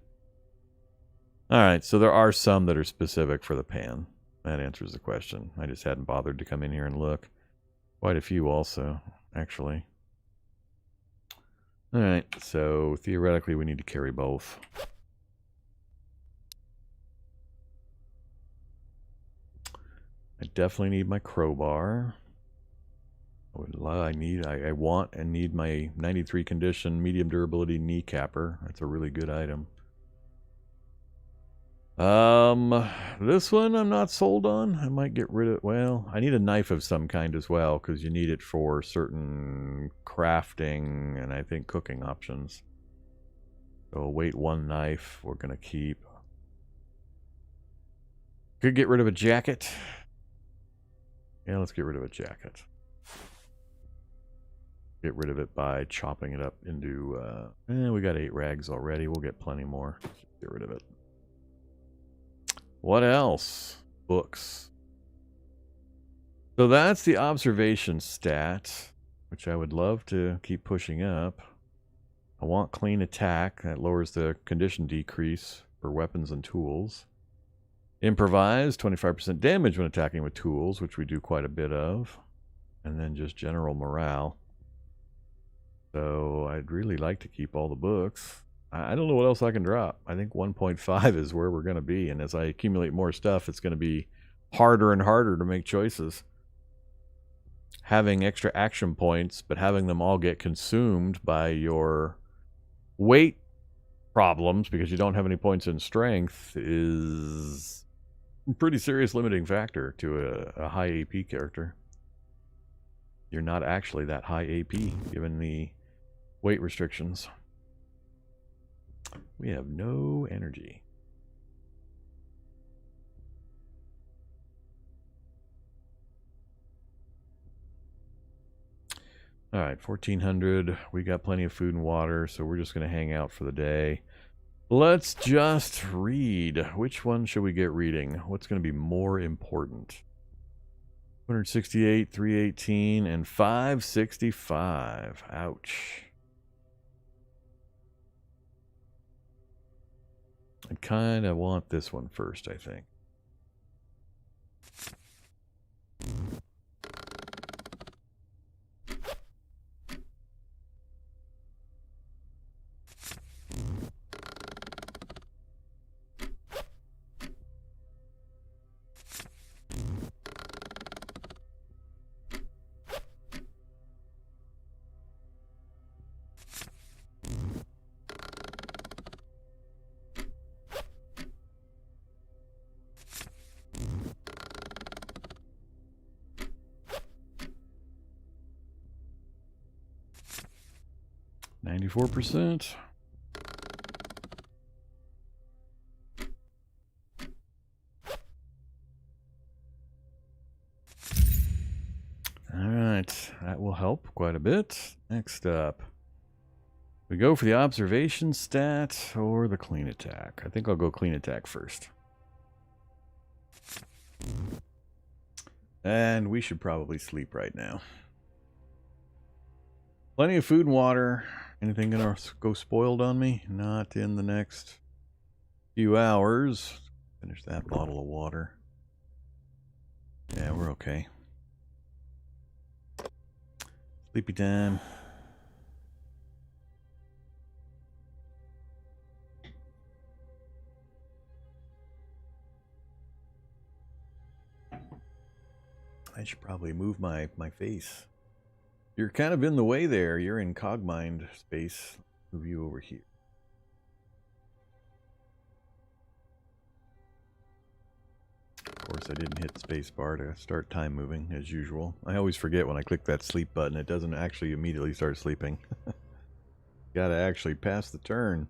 Alright, so there are some that are specific for the pan. That answers the question. I just hadn't bothered to come in here and look. Quite a few also, actually. Alright, so theoretically we need to carry both. I definitely need my crowbar. I want and need my 93 condition medium durability kneecapper. That's a really good item. This one I'm not sold on. I might get rid of, well, I need a knife of some kind as well, because you need it for certain crafting and I think cooking options. So wait, one knife we're gonna keep. Could get rid of a jacket. Yeah, let's get rid of a jacket. Get rid of it by chopping it up into, we got 8 rags already. We'll get plenty more. Get rid of it. What else? Books. So that's the observation stat, which I would love to keep pushing up. I want clean attack. That lowers the condition decrease for weapons and tools. Improvise, 25% damage when attacking with tools, which we do quite a bit of. And then just general morale. So I'd really like to keep all the books. I don't know what else I can drop. I think 1.5 is where we're going to be. And as I accumulate more stuff, it's going to be harder and harder to make choices. Having extra action points, but having them all get consumed by your weight problems because you don't have any points in strength is a pretty serious limiting factor to a high AP character. You're not actually that high AP given the weight restrictions. We have no energy. All right, 1400. We got plenty of food and water, so we're just going to hang out for the day. Let's just read. Which one should we get reading? What's going to be more important? 268, 318, and 565. Ouch. I kind of want this one first, I think. %. All right, that will help quite a bit. Next up, we go for the observation stat or the clean attack. I think I'll go clean attack first. And we should probably sleep right now. Plenty of food and water. Anything gonna go spoiled on me? Not in the next few hours. Finish that bottle of water. Yeah, we're okay. Sleepy time. I should probably move my face. You're kind of in the way there. You're in Cogmind space. Move you over here. Of course, I didn't hit space bar to start time moving, as usual. I always forget when I click that sleep button. It doesn't actually immediately start sleeping. Gotta actually pass the turn.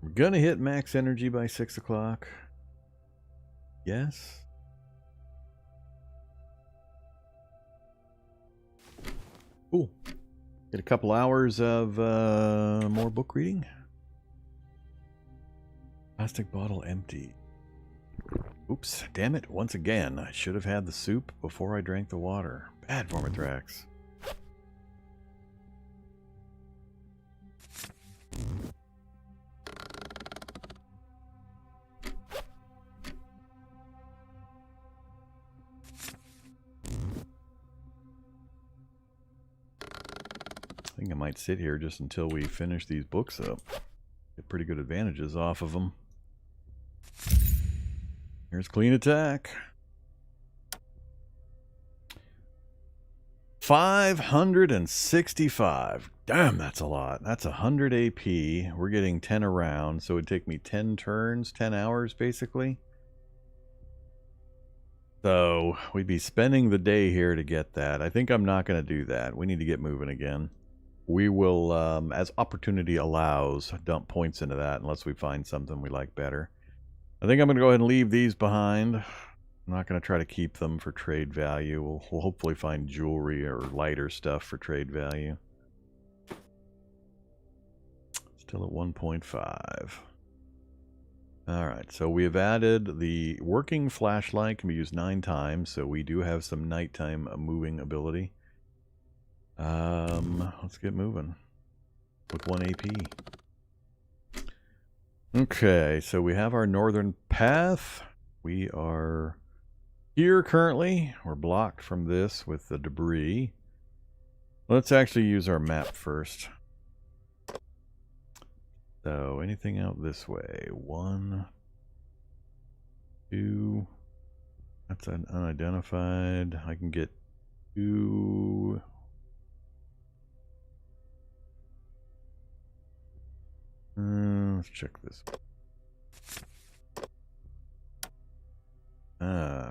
We're gonna hit max energy by 6 o'clock. Yes. Cool. Get a couple hours of more book reading. Plastic bottle empty. Oops, damn it, once again. I should have had the soup before I drank the water. Bad Vormithrax. I think I might sit here just until we finish these books up. Get pretty good advantages off of them. Here's clean attack. 565. Damn, that's a lot. That's 100 AP. We're getting 10 around, so it would take me 10 turns, 10 hours basically. So we'd be spending the day here to get that. I think I'm not going to do that. We need to get moving again. We will, as opportunity allows, dump points into that unless we find something we like better. I think I'm going to go ahead and leave these behind. I'm not going to try to keep them for trade value. We'll hopefully find jewelry or lighter stuff for trade value. Still at 1.5. Alright, so we have added the working flashlight, can be used 9 times, so we do have some nighttime moving ability. Let's get moving with 1 AP. Okay, so we have our northern path. We are here currently. We're blocked from this with the debris. Let's actually use our map first. So anything out this way? 1, 2. That's an unidentified. I can get 2. Let's check this.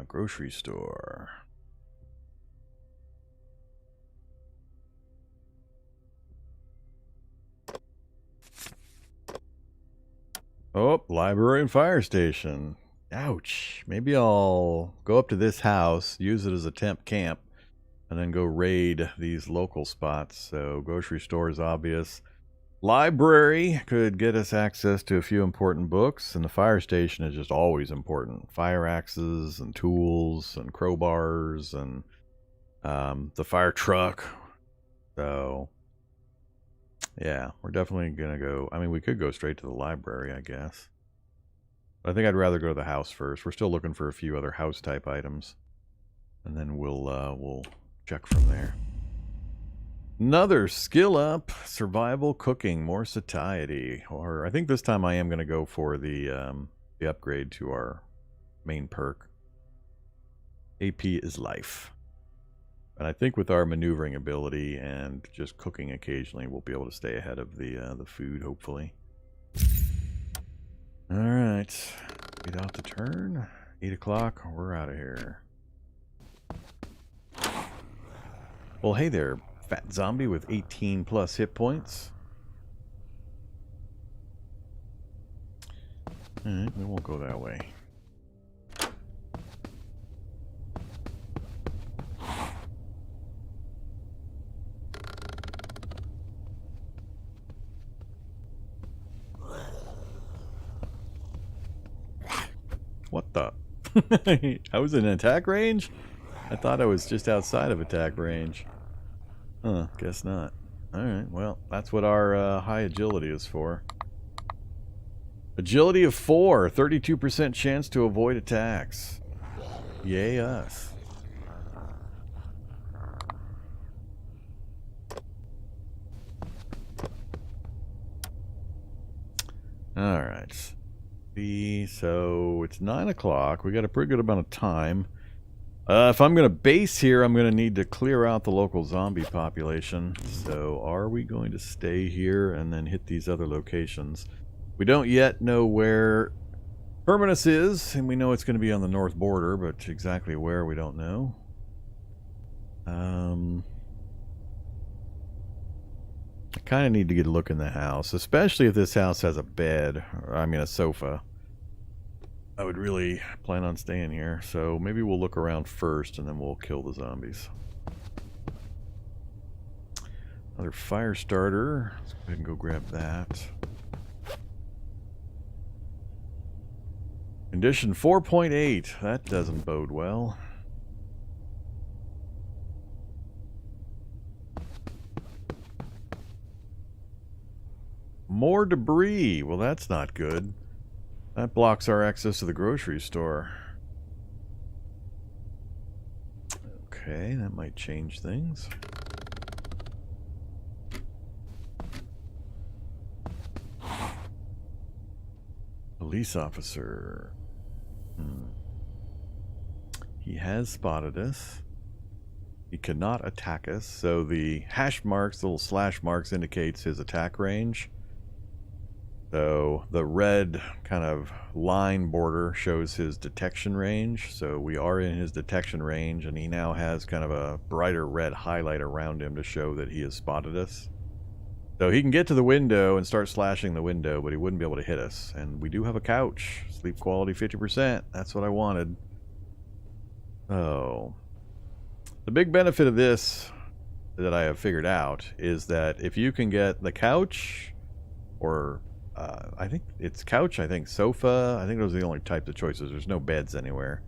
Grocery store. Oh, library and fire station. Ouch. Maybe I'll go up to this house, use it as a temp camp, and then go raid these local spots. So grocery store is obvious. Library could get us access to a few important books, and the fire station is just always important. Fire axes and tools and crowbars and the fire truck. So yeah, we're definitely gonna go. I mean, we could go straight to the library, I guess. But I think I'd rather go to the house first. We're still looking for a few other house type items, and then we'll check from there. Another skill up, survival cooking, more satiety. Or I think this time I am going to go for the upgrade to our main perk. AP is life. And I think with our maneuvering ability and just cooking occasionally, we'll be able to stay ahead of the food, hopefully. All right, get out the turn. 8 o'clock, we're out of here. Well, hey there. Fat zombie with 18 plus hit points. Alright, we won't go that way. What the? I was in attack range? I thought I was just outside of attack range. Huh, guess not. Alright, well, that's what our high agility is for. Agility of 4, 32% chance to avoid attacks. Yay us. Alright. So it's 9 o'clock. We got a pretty good amount of time. If I'm going to base here, I'm going to need to clear out the local zombie population. So are we going to stay here and then hit these other locations? We don't yet know where Terminus is, and we know it's going to be on the north border, but exactly where we don't know. I kind of need to get a look in the house, especially if this house has a bed, or I mean a sofa. I would really plan on staying here, so maybe we'll look around first and then we'll kill the zombies. Another fire starter. Let's go ahead and go grab that. Condition 4.8. That doesn't bode well. More debris. Well, that's not good. That blocks our access to the grocery store. Okay, that might change things. Police officer. He has spotted us. He cannot attack us, so the hash marks, the little slash marks, indicates his attack range. So the red kind of line border shows his detection range. So we are in his detection range, and he now has kind of a brighter red highlight around him to show that he has spotted us. So he can get to the window and start slashing the window, but he wouldn't be able to hit us. And we do have a couch. Sleep quality 50%. That's what I wanted. Oh. The big benefit of this that I have figured out is that if you can get the couch, or I think it's couch, I think sofa, I think those are the only types of choices. There's no beds anywhere.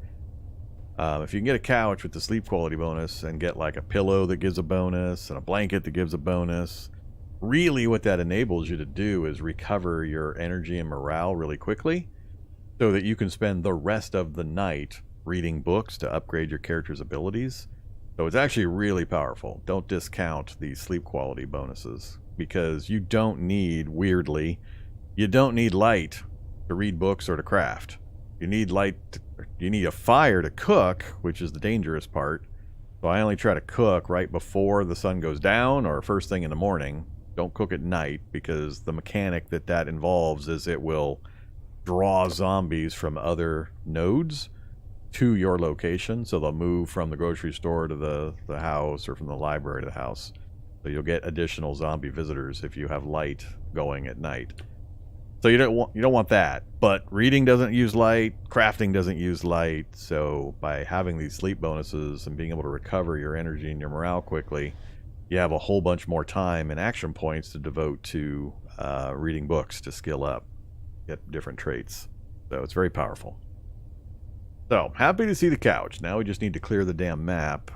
If you can get a couch with the sleep quality bonus and get like a pillow that gives a bonus and a blanket that gives a bonus, really what that enables you to do is recover your energy and morale really quickly so that you can spend the rest of the night reading books to upgrade your character's abilities. So it's actually really powerful. Don't discount these sleep quality bonuses, because you don't need, weirdly, you don't need light to read books or to craft. You need light, you need a fire to cook, which is the dangerous part. So I only try to cook right before the sun goes down or first thing in the morning. Don't cook at night, because the mechanic that involves is it will draw zombies from other nodes to your location. So they'll move from the grocery store to the house, or from the library to the house. So you'll get additional zombie visitors if you have light going at night. So you don't want that. But reading doesn't use light, crafting doesn't use light. So by having these sleep bonuses and being able to recover your energy and your morale quickly, you have a whole bunch more time and action points to devote to reading books to skill up, get different traits. So it's very powerful. So, happy to see the couch. Now we just need to clear the damn map.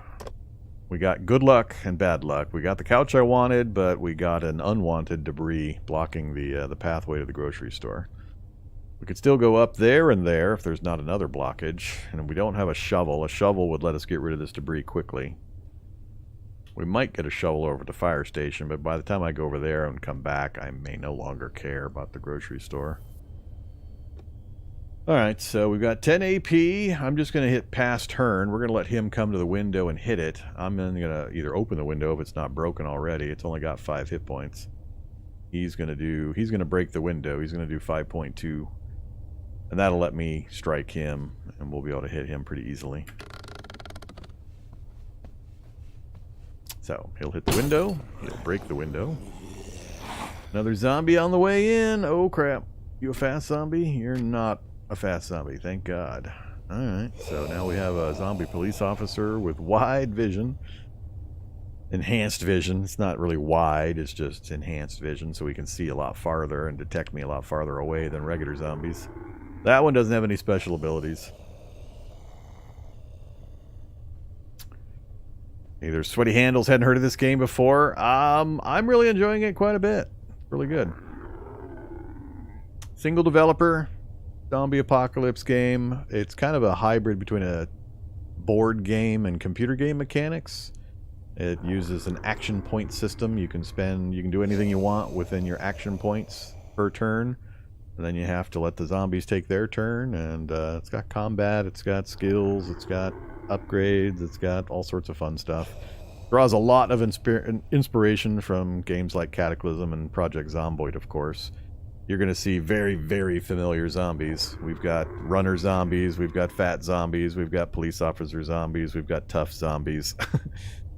We got good luck and bad luck. We got the couch I wanted, but we got an unwanted debris blocking the pathway to the grocery store. We could still go up there and there if there's not another blockage. And we don't have a shovel. A shovel would let us get rid of this debris quickly. We might get a shovel over at the fire station, but by the time I go over there and come back, I may no longer care about the grocery store. Alright, so we've got 10 AP. I'm just going to hit pass turn. We're going to let him come to the window and hit it. I'm then going to either open the window if it's not broken already. It's only got 5 hit points. He's going to break the window. He's going to do 5.2. And that'll let me strike him, and we'll be able to hit him pretty easily. So, he'll hit the window. He'll break the window. Another zombie on the way in. Oh, crap. You a fast zombie? You're not a fast zombie, thank God. Alright, so now we have a zombie police officer with wide vision. Enhanced vision. It's not really wide, it's just enhanced vision, so we can see a lot farther and detect me a lot farther away than regular zombies. That one doesn't have any special abilities. Either sweaty handles, hadn't heard of this game before. I'm really enjoying it quite a bit. Really good. Single developer zombie apocalypse game. It's kind of a hybrid between a board game and computer game mechanics. It uses an action point system. You can do anything you want within your action points per turn, and then you have to let the zombies take their turn. And it's got combat, it's got skills, it's got upgrades, it's got all sorts of fun stuff. Draws a lot of inspiration from games like Cataclysm and Project Zomboid, of course. You're going to see very, very familiar zombies. We've got runner zombies, we've got fat zombies, we've got police officer zombies, we've got tough zombies.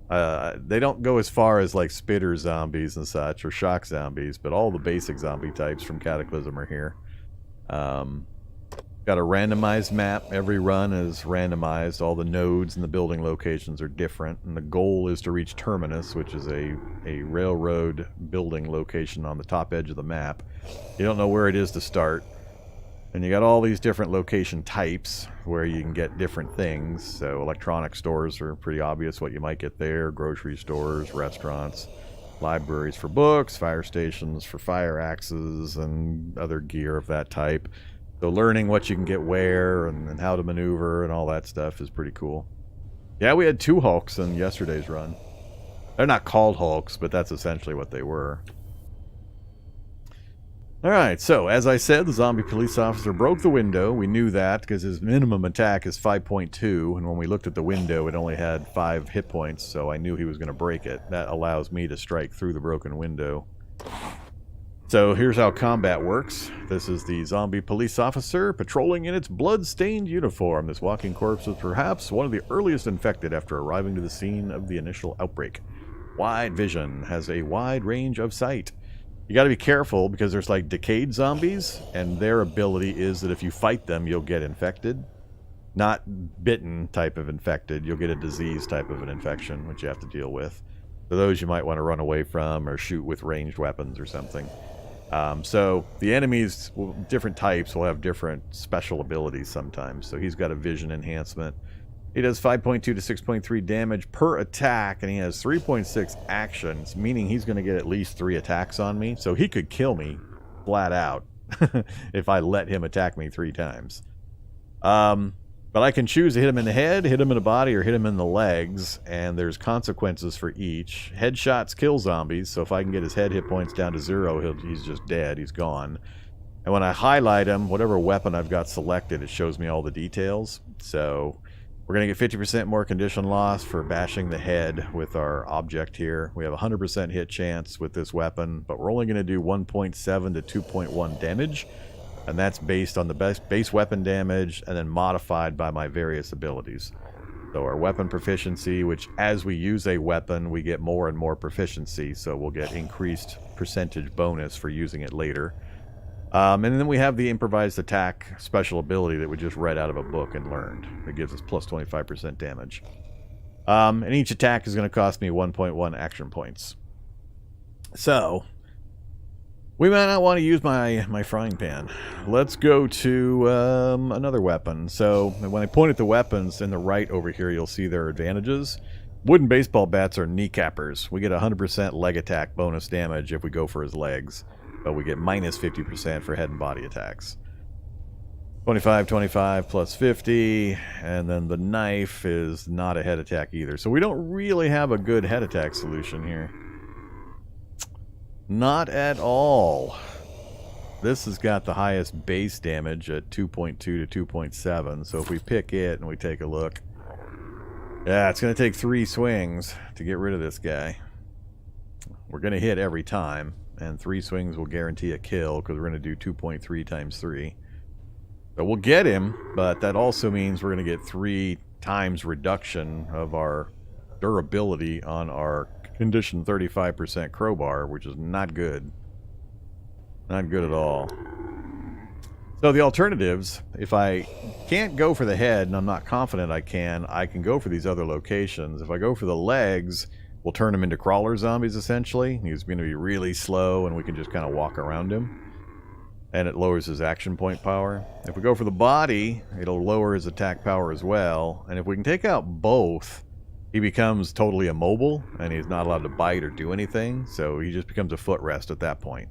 They don't go as far as like spitter zombies and such, or shock zombies, but all the basic zombie types from Cataclysm are here. Got a randomized map. Every run is randomized. All the nodes and the building locations are different, and the goal is to reach Terminus, which is a railroad building location on the top edge of the map. You don't know where it is to start. And you got all these different location types where you can get different things. So electronic stores are pretty obvious what you might get there. Grocery stores, restaurants, libraries for books, fire stations for fire axes, and other gear of that type. So learning what you can get where and how to maneuver and all that stuff is pretty cool. Yeah, we had 2 Hulks in yesterday's run. They're not called Hulks, but that's essentially what they were. Alright, so as I said, the zombie police officer broke the window. We knew that because his minimum attack is 5.2, and when we looked at the window it only had 5 hit points, so I knew he was going to break it. That allows me to strike through the broken window. So here's how combat works. This is the zombie police officer patrolling in its blood-stained uniform. This walking corpse was perhaps one of the earliest infected after arriving to the scene of the initial outbreak. Wide vision, has a wide range of sight. You got to be careful because there's like decayed zombies, and their ability is that if you fight them, you'll get infected. Not bitten type of infected. You'll get a disease type of an infection, which you have to deal with. So those you might want to run away from or shoot with ranged weapons or something. So the enemies, different types, will have different special abilities sometimes. So he's got a vision enhancement. He does 5.2 to 6.3 damage per attack, and he has 3.6 actions, meaning he's going to get at least 3 attacks on me. So he could kill me flat out if I let him attack me 3 times. But I can choose to hit him in the head, hit him in the body, or hit him in the legs, and there's consequences for each. Headshots kill zombies, so if I can get his head hit points down to 0, he's just dead, he's gone. And when I highlight him, whatever weapon I've got selected, it shows me all the details. So we're going to get 50% more condition loss for bashing the head with our object here. We have a 100% hit chance with this weapon, but we're only going to do 1.7 to 2.1 damage. And that's based on the base weapon damage and then modified by my various abilities. So our weapon proficiency, which as we use a weapon, we get more and more proficiency. So we'll get increased percentage bonus for using it later. And then we have the improvised attack special ability that we just read out of a book and learned. It gives us plus 25% damage. And each attack is going to cost me 1.1 action points. So we might not want to use my frying pan. Let's go to another weapon. So when I point at the weapons in the right over here, you'll see their advantages. Wooden baseball bats are kneecappers. We get 100% leg attack bonus damage if we go for his legs. But we get minus 50% for head and body attacks. 25, 25 plus 50. And then the knife is not a head attack either. So we don't really have a good head attack solution here. Not at all. This has got the highest base damage at 2.2 to 2.7. So if we pick it and we take a look. Yeah, it's going to take 3 swings to get rid of this guy. We're going to hit every time. And 3 swings will guarantee a kill because we're going to do 2.3 times 3. So we'll get him, but that also means we're going to get 3 times reduction of our durability on our condition 35% crowbar, which is not good. Not good at all. So the alternatives, if I can't go for the head, and I'm not confident I can go for these other locations. If I go for the legs, we'll turn him into crawler zombies, essentially. He's going to be really slow, and we can just kind of walk around him. And it lowers his action point power. If we go for the body, it'll lower his attack power as well. And if we can take out both, he becomes totally immobile, and he's not allowed to bite or do anything. So he just becomes a footrest at that point.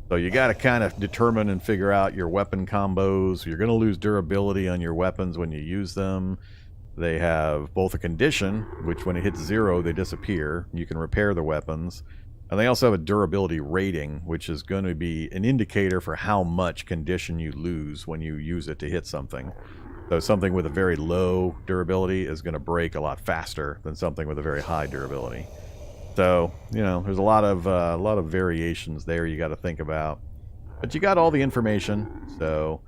So you got to kind of determine and figure out your weapon combos. You're going to lose durability on your weapons when you use them. They have both a condition, which when it hits 0, they disappear. You can repair the weapons. And they also have a durability rating, which is going to be an indicator for how much condition you lose when you use it to hit something. So something with a very low durability is going to break a lot faster than something with a very high durability. So, you know, there's a lot of variations there you got to think about. But you got all the information, so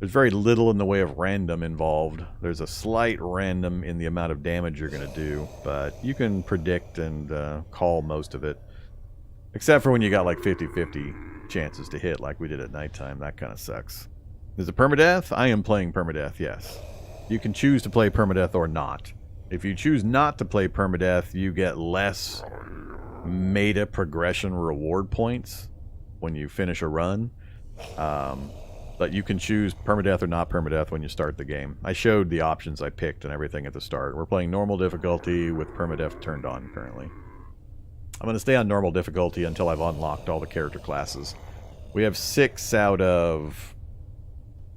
There's very little in the way of random involved. There's a slight random in the amount of damage you're going to do, but you can predict and call most of it. Except for when you got like 50-50 chances to hit like we did at nighttime. That kind of sucks. Is it permadeath? I am playing permadeath, yes. You can choose to play permadeath or not. If you choose not to play permadeath, you get less meta progression reward points when you finish a run. But you can choose permadeath or not permadeath when you start the game. I showed the options I picked and everything at the start. We're playing normal difficulty with permadeath turned on currently. I'm going to stay on normal difficulty until I've unlocked all the character classes. We have 6 out of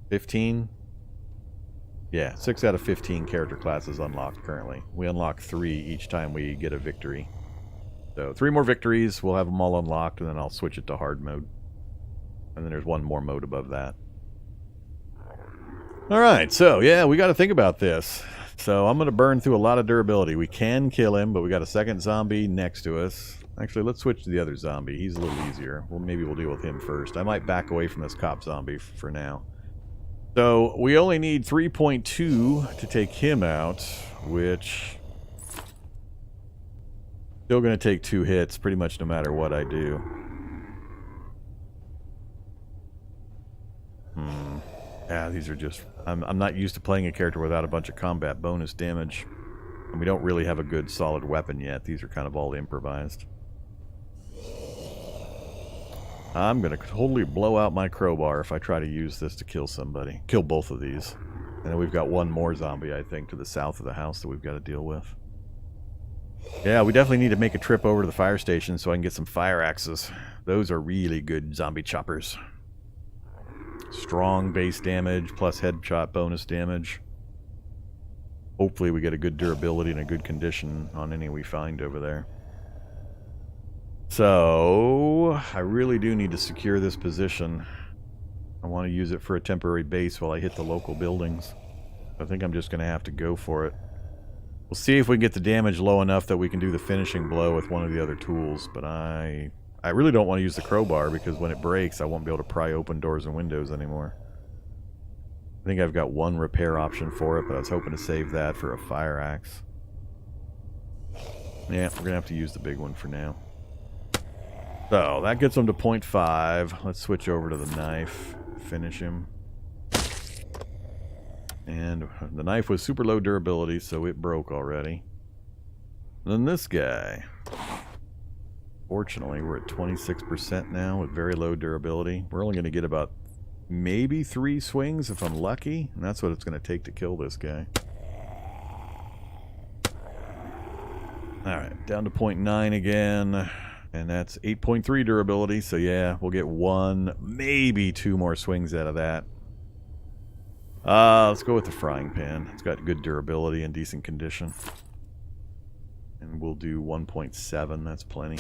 15. Yeah, 6 out of 15 character classes unlocked currently. We unlock 3 each time we get a victory. So 3 more victories, we'll have them all unlocked, and then I'll switch it to hard mode. And then there's one more mode above that. Alright, so yeah, we got to think about this. So I'm going to burn through a lot of durability. We can kill him, but we got a second zombie next to us. Actually, let's switch to the other zombie. He's a little easier. Well, maybe we'll deal with him first. I might back away from this cop zombie for now. So we only need 3.2 to take him out, which... still going to take 2 hits pretty much no matter what I do. Yeah, these are just... I'm not used to playing a character without a bunch of combat bonus damage. And we don't really have a good solid weapon yet. These are kind of all improvised. I'm going to totally blow out my crowbar if I try to use this to kill somebody. Kill both of these. And then we've got one more zombie, I think, to the south of the house that we've got to deal with. Yeah, we definitely need to make a trip over to the fire station so I can get some fire axes. Those are really good zombie choppers. Strong base damage plus headshot bonus damage. Hopefully we get a good durability and a good condition on any we find over there. So, I really do need to secure this position. I want to use it for a temporary base while I hit the local buildings. I think I'm just going to have to go for it. We'll see if we can get the damage low enough that we can do the finishing blow with one of the other tools, but I really don't want to use the crowbar because when it breaks, I won't be able to pry open doors and windows anymore. I think I've got one repair option for it, but I was hoping to save that for a fire axe. Yeah, we're going to have to use the big one for now. So, that gets him to 0.5. Let's switch over to the knife. Finish him. And the knife was super low durability, so it broke already. And then this guy. Fortunately, we're at 26% now with very low durability. We're only going to get about maybe 3 swings if I'm lucky. And that's what it's going to take to kill this guy. Alright, down to 0.9 again. And that's 8.3 durability. So yeah, we'll get 1, maybe 2 more swings out of that. Let's go with the frying pan. It's got good durability and decent condition. And we'll do 1.7. That's plenty.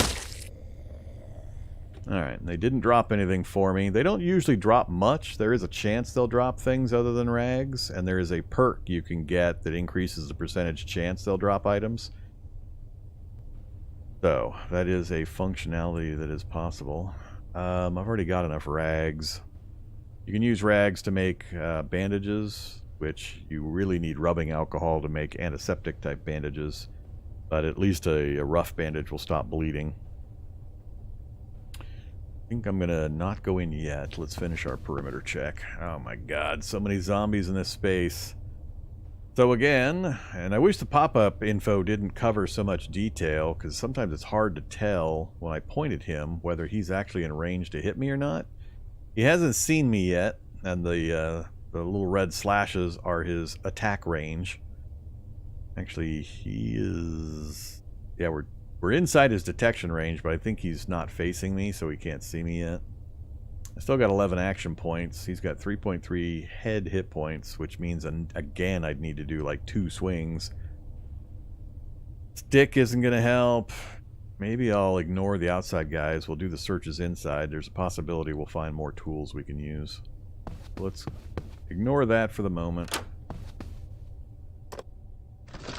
Alright, they didn't drop anything for me. They don't usually drop much. There is a chance they'll drop things other than rags. And there is a perk you can get that increases the percentage chance they'll drop items. So, that is a functionality that is possible. I've already got enough rags. You can use rags to make bandages, which you really need rubbing alcohol to make antiseptic type bandages. But at least a rough bandage will stop bleeding. I think I'm going to not go in yet. Let's finish our perimeter check. Oh my god, so many zombies in this space. So again, and I wish the pop-up info didn't cover so much detail, because sometimes it's hard to tell when I point at him whether he's actually in range to hit me or not. He hasn't seen me yet, and the little red slashes are his attack range. Actually, he is... yeah, we're inside his detection range, but I think he's not facing me, so he can't see me yet. I still got 11 action points. He's got 3.3 head hit points, which means, again, I'd need to do like 2 swings. Stick isn't going to help. Maybe I'll ignore the outside guys. We'll do the searches inside. There's a possibility we'll find more tools we can use. Let's ignore that for the moment.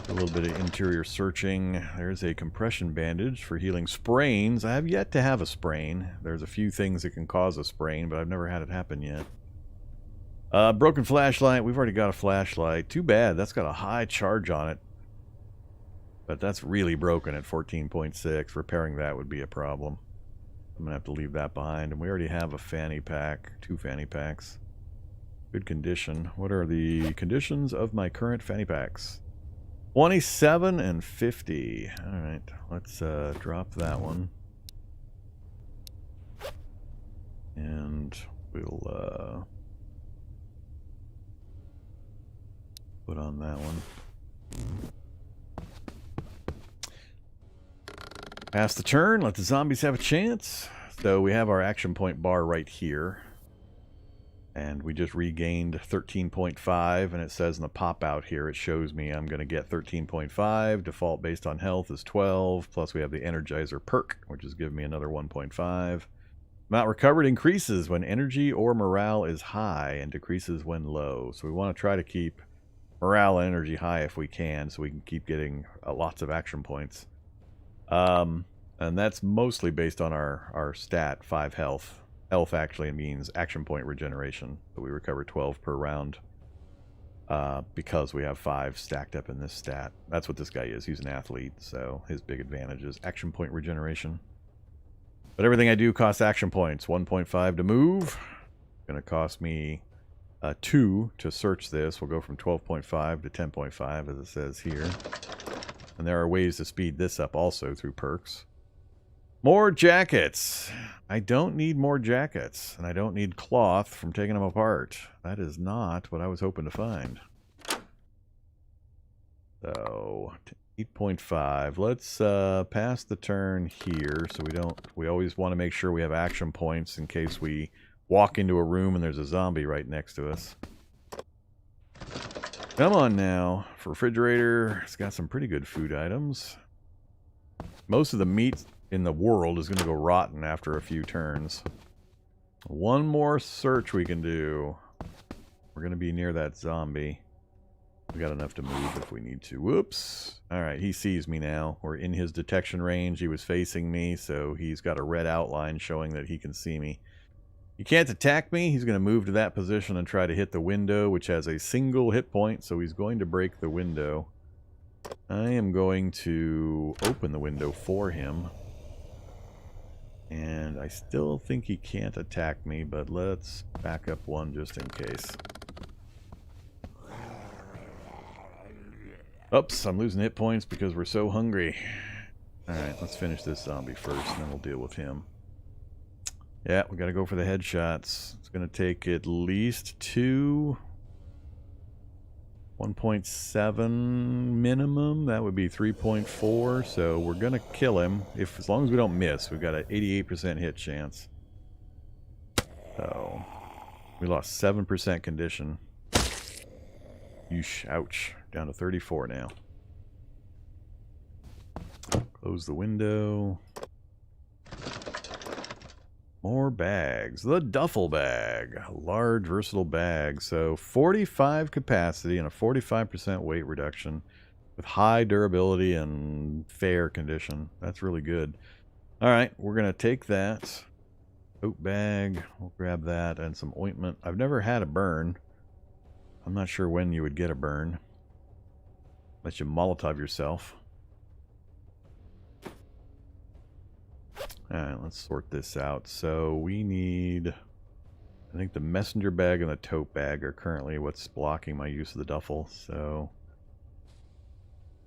A little bit of interior searching. There's a compression bandage for healing sprains. I have yet to have a sprain. There's a few things that can cause a sprain, but I've never had it happen yet. Broken flashlight. We've already got a flashlight. Too bad. That's got a high charge on it. But that's really broken at 14.6. Repairing that would be a problem. I'm going to have to leave that behind. And we already have a fanny pack. 2 fanny packs. Good condition. What are the conditions of my current fanny packs? 27 and 50. Alright, let's drop that one. And we'll put on that one. Pass the turn, let the zombies have a chance. So we have our action point bar right here. And we just regained 13.5, and it says in the pop out here, it shows me I'm going to get 13.5. Default based on health is 12, plus we have the Energizer perk, which is giving me another 1.5. Amount recovered increases when energy or morale is high and decreases when low. So we want to try to keep morale and energy high if we can, so we can keep getting lots of action points. And that's mostly based on our stat, 5 health. Health actually means action point regeneration, but we recover 12 per round because we have 5 stacked up in this stat. That's what this guy is. He's an athlete, so his big advantage is action point regeneration. But everything I do costs action points. 1.5 to move. Going to cost me 2 to search this. We'll go from 12.5 to 10.5 as it says here. And there are ways to speed this up also through perks. More jackets. I don't need more jackets, and I don't need cloth from taking them apart. That is not what I was hoping to find. So, 8.5. Let's pass the turn here, so we always want to make sure we have action points in case we walk into a room and there's a zombie right next to us. Come on now. Refrigerator. It's got some pretty good food items. Most of the meat in the world is going to go rotten after a few turns. One more search we can do. We're going to be near that zombie. We got enough to move if we need to. Whoops. Alright, he sees me now. We're in his detection range. He was facing me, so he's got a red outline showing that he can see me. He can't attack me. He's going to move to that position and try to hit the window, which has a single hit point, so he's going to break the window. I am going to open the window for him. And I still think he can't attack me, but let's back up one just in case. Oops, I'm losing hit points because we're so hungry. Alright, let's finish this zombie first, and then we'll deal with him. Yeah, we gotta go for the headshots. It's gonna take at least 2... 1.7 minimum. That would be 3.4. So we're gonna kill him as long as we don't miss. We've got an 88% hit chance. So we lost 7% condition. Yeesh, ouch. Down to 34 now. Close the window. More bags. The duffel bag. A large, versatile bag. So 45 capacity and a 45% weight reduction with high durability and fair condition. That's really good. Alright, we're going to take that. Oat bag. We'll grab that and some ointment. I've never had a burn. I'm not sure when you would get a burn. Let you Molotov yourself. Alright, let's sort this out. So we need... I think the messenger bag and the tote bag are currently what's blocking my use of the duffel. So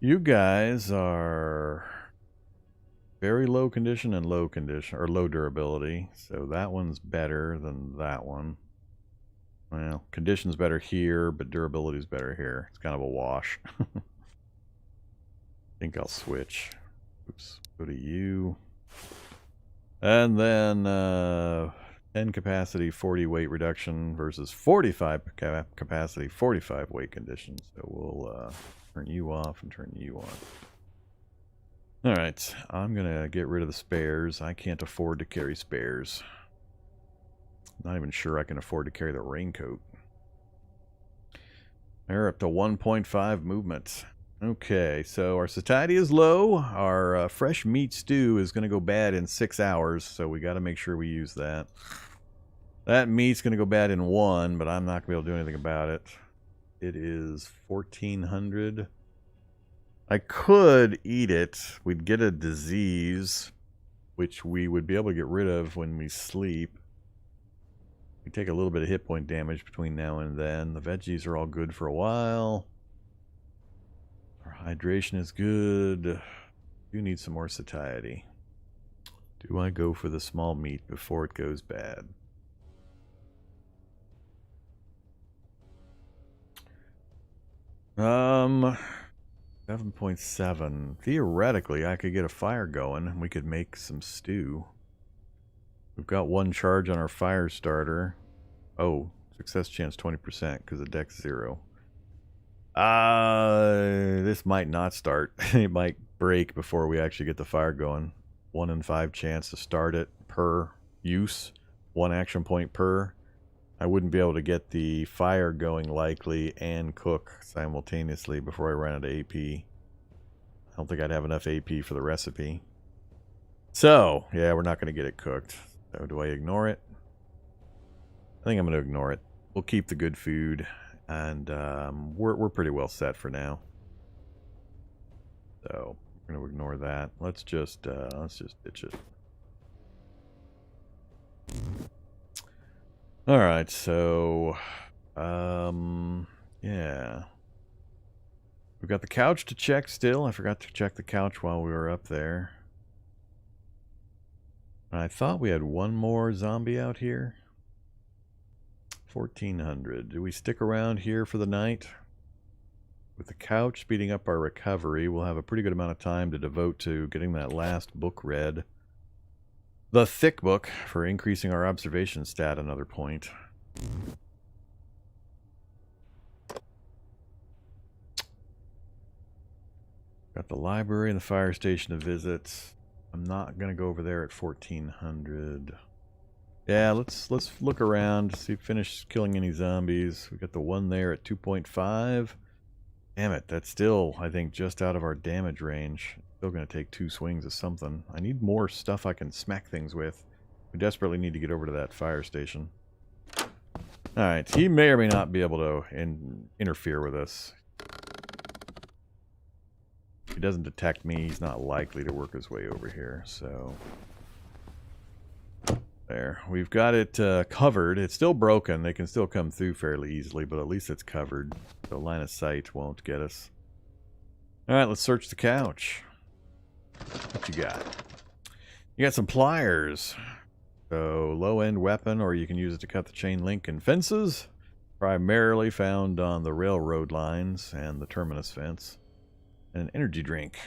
you guys are very low condition and low condition, or low durability. So that one's better than that one. Well, condition's better here, but durability's better here. It's kind of a wash. I think I'll switch. Oops, go to you. And then 10 capacity, 40 weight reduction versus 45 capacity, 45 weight condition. So we'll turn you off and turn you on. Alright, I'm going to get rid of the spares. I can't afford to carry spares. Not even sure I can afford to carry the raincoat. They're up to 1.5 movement. Okay, so our satiety is low. Our fresh meat stew is going to go bad in 6 hours, so we got to make sure we use that. That meat's going to go bad in 1, but I'm not going to be able to do anything about it. It is 1400. I could eat it. We'd get a disease, which we would be able to get rid of when we sleep. We take a little bit of hit point damage between now and then. The veggies are all good for a while. Our hydration is good. Do need some more satiety. Do I go for the small meat before it goes bad? Um, 7.7. Theoretically, I could get a fire going and we could make some stew. We've got 1 charge on our fire starter. Oh, success chance 20% because the deck's 0. This might not start. It might break before we actually get the fire going. 1 in 5 chance to start it per use. 1 action point per. I wouldn't be able to get the fire going likely and cook simultaneously before I run out of AP. I don't think I'd have enough AP for the recipe. So, yeah, we're not going to get it cooked. So do I ignore it? I think I'm going to ignore it. We'll keep the good food, and we're pretty well set for now. So we're going to ignore that. Let's just ditch it. All right, so yeah, we've got the couch to check still. I forgot to check the couch while we were up there. I thought we had 1 more zombie out here. 1400. Do we stick around here for the night? With the couch speeding up our recovery, we'll have a pretty good amount of time to devote to getting that last book read. The thick book for increasing our observation stat another point. Got the library and the fire station to visit. I'm not going to go over there at 1400. Yeah, let's look around, see if finish killing any zombies. We got the 1 there at 2.5. Damn it, that's still, I think, just out of our damage range. Still going to take 2 swings of something. I need more stuff I can smack things with. We desperately need to get over to that fire station. Alright, he may or may not be able to interfere with us. If he doesn't detect me, he's not likely to work his way over here, so... There. We've got it covered. It's still broken. They can still come through fairly easily, but at least it's covered. The line of sight won't get us. Alright, let's search the couch. What you got? You got some pliers. So, low-end weapon, or you can use it to cut the chain link in fences. Primarily found on the railroad lines and the Terminus fence. And an energy drink.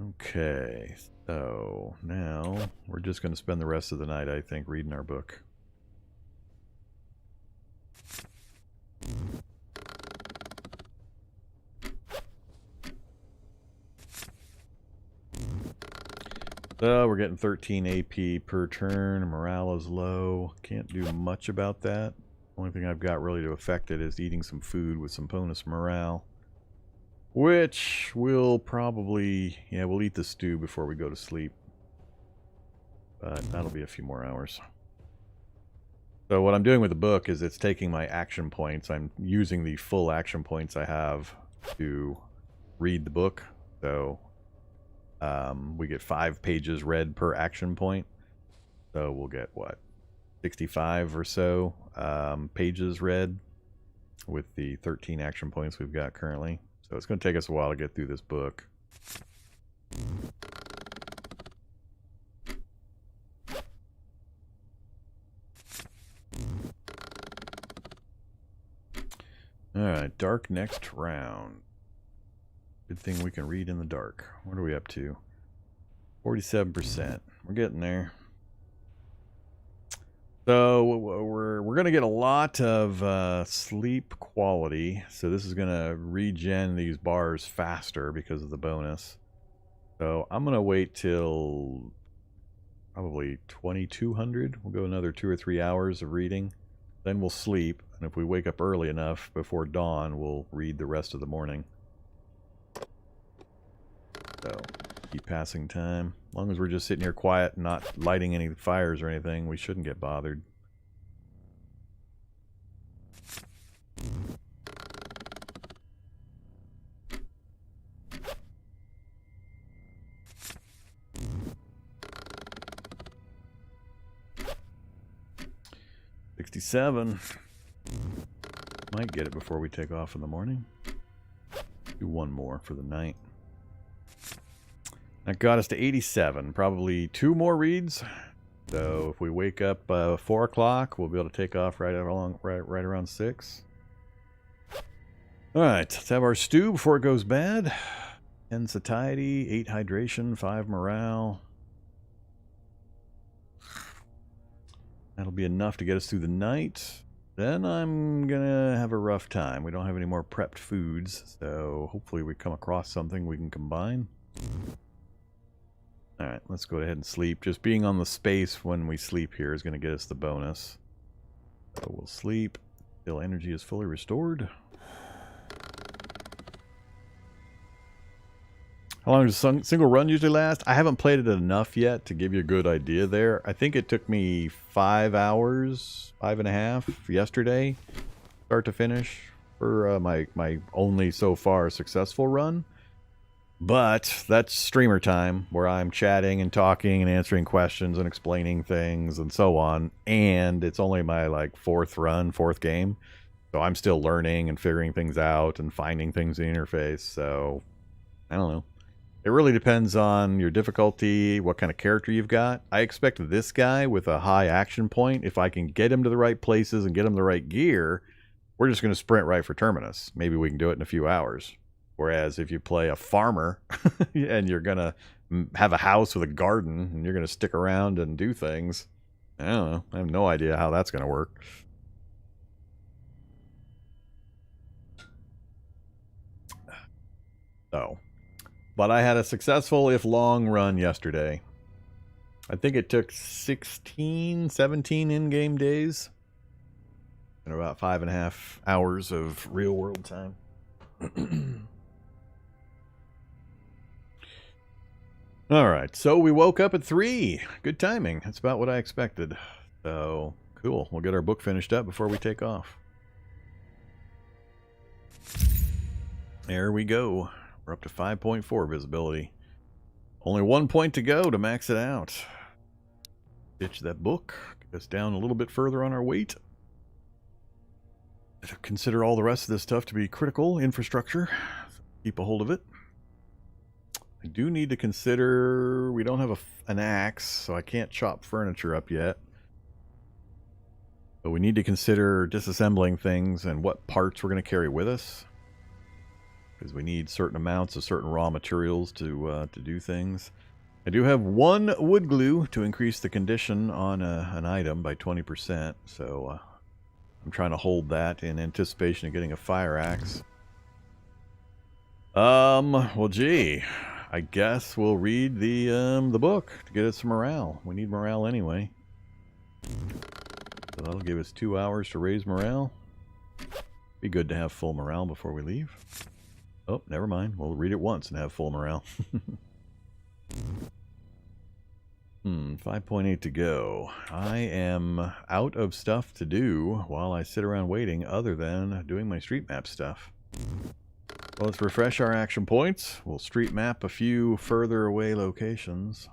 Okay, so now we're just going to spend the rest of the night, I think, reading our book. So we're getting 13 AP per turn. Morale is low. Can't do much about that. Only thing I've got really to affect it is eating some food with some bonus morale. Which we'll probably... Yeah, we'll eat the stew before we go to sleep. But that'll be a few more hours. So what I'm doing with the book is it's taking my action points. I'm using the full action points I have to read the book. So... we get 5 pages read per action point. So we'll get, what, 65 or so pages read with the 13 action points we've got currently. So it's going to take us a while to get through this book. Alright, dark next round. Good thing we can read in the dark. What are we up to? 47%. We're getting there. So we're going to get a lot of sleep quality. So this is going to regen these bars faster because of the bonus. So I'm going to wait till probably 2200. We'll go another 2 or 3 hours of reading. Then we'll sleep. And if we wake up early enough before dawn, we'll read the rest of the morning. So Keep passing time. As long as we're just sitting here quiet and not lighting any fires or anything, we shouldn't get bothered. $67. Might get it before we take off in the morning. Do one more for the night. That got us to 87. Probably 2 more reads. So if we wake up 4 o'clock, we'll be able to take off right around 6. All right, let's have our stew before it goes bad. 10 satiety, 8 hydration, 5 morale. That'll be enough to get us through the night. Then I'm gonna have a rough time. We don't have any more prepped foods, so hopefully we come across something we can combine. Alright, let's go ahead and sleep. Just being on the space when we sleep here is going to get us the bonus. So we'll sleep till energy is fully restored. How long does a single run usually last? I haven't played it enough yet to give you a good idea there. I think it took me 5 hours, 5.5 yesterday, start to finish, for my only so far successful run. But that's streamer time, where I'm chatting and talking and answering questions and explaining things and so on. And it's only my like 4th game. So I'm still learning and figuring things out and finding things in the interface. So I don't know. It really depends on your difficulty, what kind of character you've got. I expect this guy with a high action point, if I can get him to the right places and get him the right gear, we're just going to sprint right for Terminus. Maybe we can do it in a few hours. Whereas if you play a farmer and you're going to have a house with a garden and you're going to stick around and do things, I don't know. I have no idea how that's going to work. So, but I had a successful, if long, run yesterday. I think it took 16, 17 in-game days. And about 5.5 hours of real-world time. Alright, so we woke up at 3. Good timing. That's about what I expected. So, cool. We'll get our book finished up before we take off. There we go. We're up to 5.4 visibility. Only 1 point to go to max it out. Ditch that book. Get us down a little bit further on our weight. Consider all the rest of this stuff to be critical infrastructure. Keep a hold of it. I do need to consider, we don't have an axe, so I can't chop furniture up yet. But we need to consider disassembling things and what parts we're going to carry with us. Because we need certain amounts of certain raw materials to do things. I do have 1 wood glue to increase the condition on an item by 20%, so I'm trying to hold that in anticipation of getting a fire axe. Well, gee, I guess we'll read the book to get us some morale. We need morale anyway. So that'll give us 2 hours to raise morale. Be good to have full morale before we leave. Oh, never mind. We'll read it once and have full morale. 5.8 to go. I am out of stuff to do while I sit around waiting other than doing my street map stuff. Well, let's refresh our action points. We'll street map a few further away locations.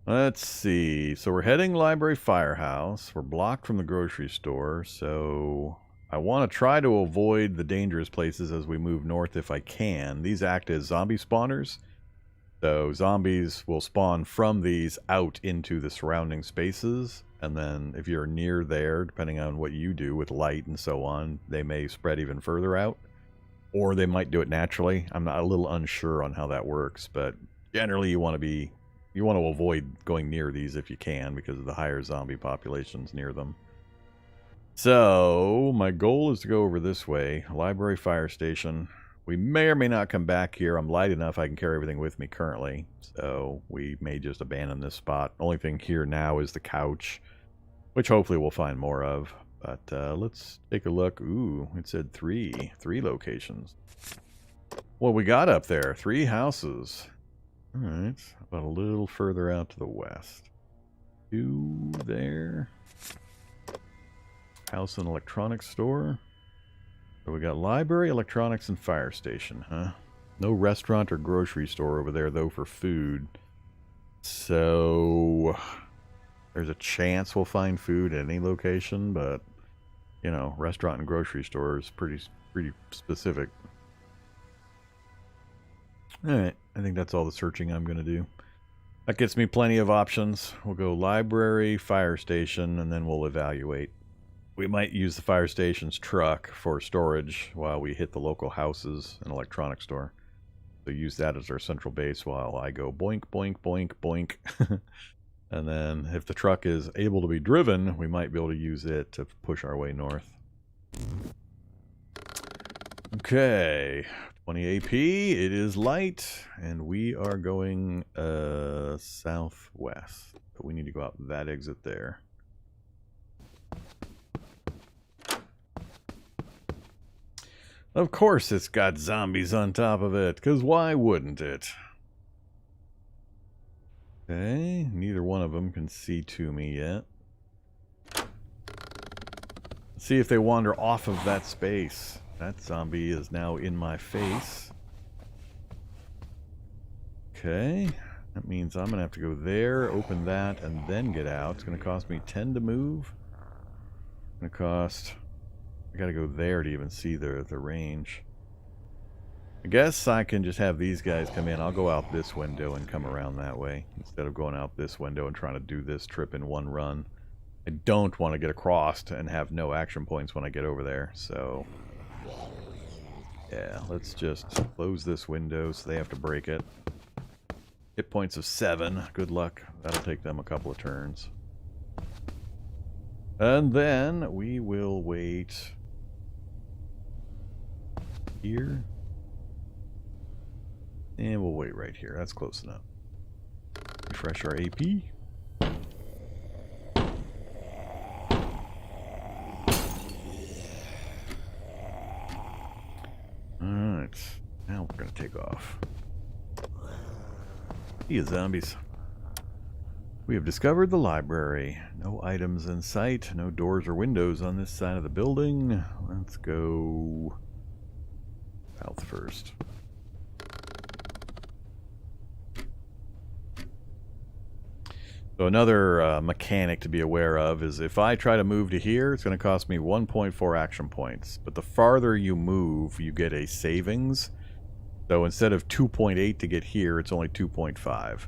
Let's see. So we're heading Library Firehouse. We're blocked from the grocery store, so I want to try to avoid the dangerous places as we move north if I can. These act as zombie spawners. So zombies will spawn from these out into the surrounding spaces. And then if you're near there, depending on what you do with light and so on, they may spread even further out. Or they might do it naturally. I'm not a little unsure on how that works. But generally you want to avoid going near these if you can because of the higher zombie populations near them. So my goal is to go over this way. Library Fire Station. We may or may not come back here. I'm light enough I can carry everything with me currently. So we may just abandon this spot. Only thing here now is the couch, which hopefully we'll find more of. But let's take a look. Ooh, it said three locations. What we got up there? 3 houses. Alright, about a little further out to the west. 2 there. House and electronics store. So we got library, electronics, and fire station, huh? No restaurant or grocery store over there, though, for food. So there's a chance we'll find food at any location, but, you know, restaurant and grocery store is pretty specific. Alright, I think that's all the searching I'm going to do. That gets me plenty of options. We'll go library, fire station, and then we'll evaluate. We might use the fire station's truck for storage while we hit the local houses and electronics store. So use that as our central base while I go boink, boink, boink, boink. And then if the truck is able to be driven, we might be able to use it to push our way north. Okay, 20 AP, it is light, and we are going southwest. But we need to go out that exit there. Of course it's got zombies on top of it, because why wouldn't it? Okay, neither one of them can see to me yet. Let's see if they wander off of that space. That zombie is now in my face. Okay, that means I'm going to have to go there, open that, and then get out. It's going to cost me 10 to move. It's going to cost... I gotta go there to even see the range. I guess I can just have these guys come in. I'll go out this window and come around that way instead of going out this window and trying to do this trip in one run. I don't want to get across and have no action points when I get over there, so yeah, let's just close this window so they have to break it. Hit points of 7. Good luck. That'll take them a couple of turns. And then we will wait here. And we'll wait right here. That's close enough. Refresh our AP. Alright. Now we're going to take off. See you, zombies. We have discovered the library. No items in sight. No doors or windows on this side of the building. Let's go south first. So another mechanic to be aware of is if I try to move to here, it's going to cost me 1.4 action points. But the farther you move, you get a savings. So instead of 2.8 to get here, it's only 2.5.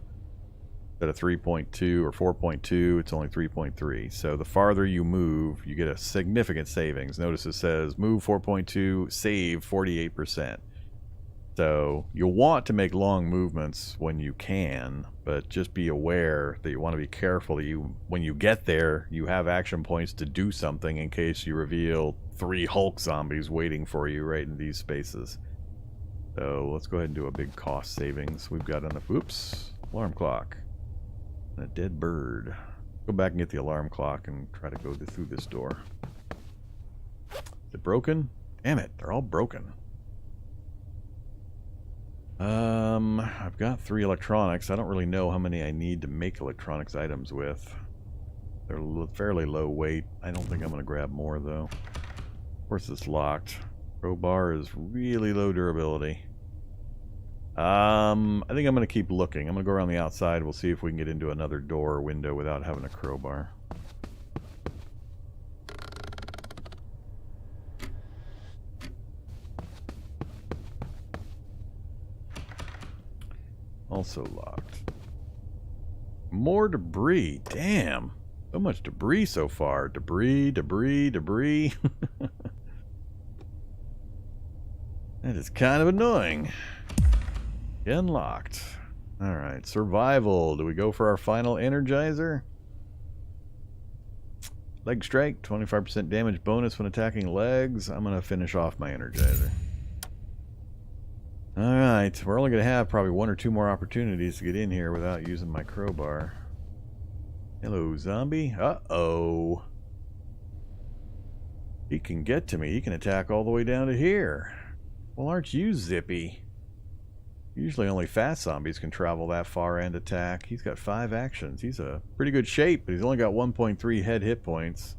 Instead of 3.2 or 4.2, it's only 3.3. So the farther you move, you get a significant savings. Notice it says move 4.2, save 48%. So you'll want to make long movements when you can, but just be aware that you want to be careful that when you get there, you have action points to do something in case you reveal 3 Hulk zombies waiting for you right in these spaces. So let's go ahead and do a big cost savings. We've got enough. Oops, alarm clock. And a dead bird. Go back and get the alarm clock and try to go through this door. Is it broken? Damn it, they're all broken. I've got 3 electronics. I don't really know how many I need to make electronics items with. They're fairly low weight. I don't think I'm going to grab more, though. Of course, it's locked. Crowbar is really low durability. I think I'm going to keep looking. I'm going to go around the outside. We'll see if we can get into another door or window without having a crowbar. Also locked. More debris. Damn. So much debris so far. Debris, debris, debris. That is kind of annoying. Unlocked. Alright, survival. Do we go for our final energizer? Leg strike, 25% damage bonus when attacking legs. I'm going to finish off my energizer. Alright, we're only going to have probably 1 or 2 more opportunities to get in here without using my crowbar. Hello, zombie. Uh-oh. He can get to me. He can attack all the way down to here. Well, aren't you zippy? Usually only fast zombies can travel that far and attack. He's got 5 actions. He's a pretty good shape, but he's only got 1.3 head hit points.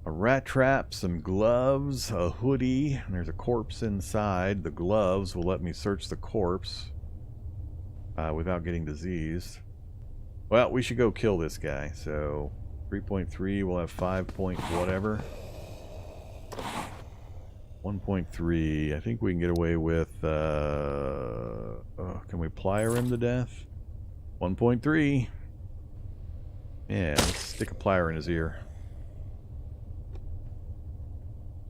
A rat trap, some gloves, a hoodie, and there's a corpse inside. The gloves will let me search the corpse without getting diseased. Well, we should go kill this guy. So 3.3, we'll have 5 point whatever. 1.3, I think we can get away with, can we plier him to death? 1.3. Yeah, let's stick a plier in his ear.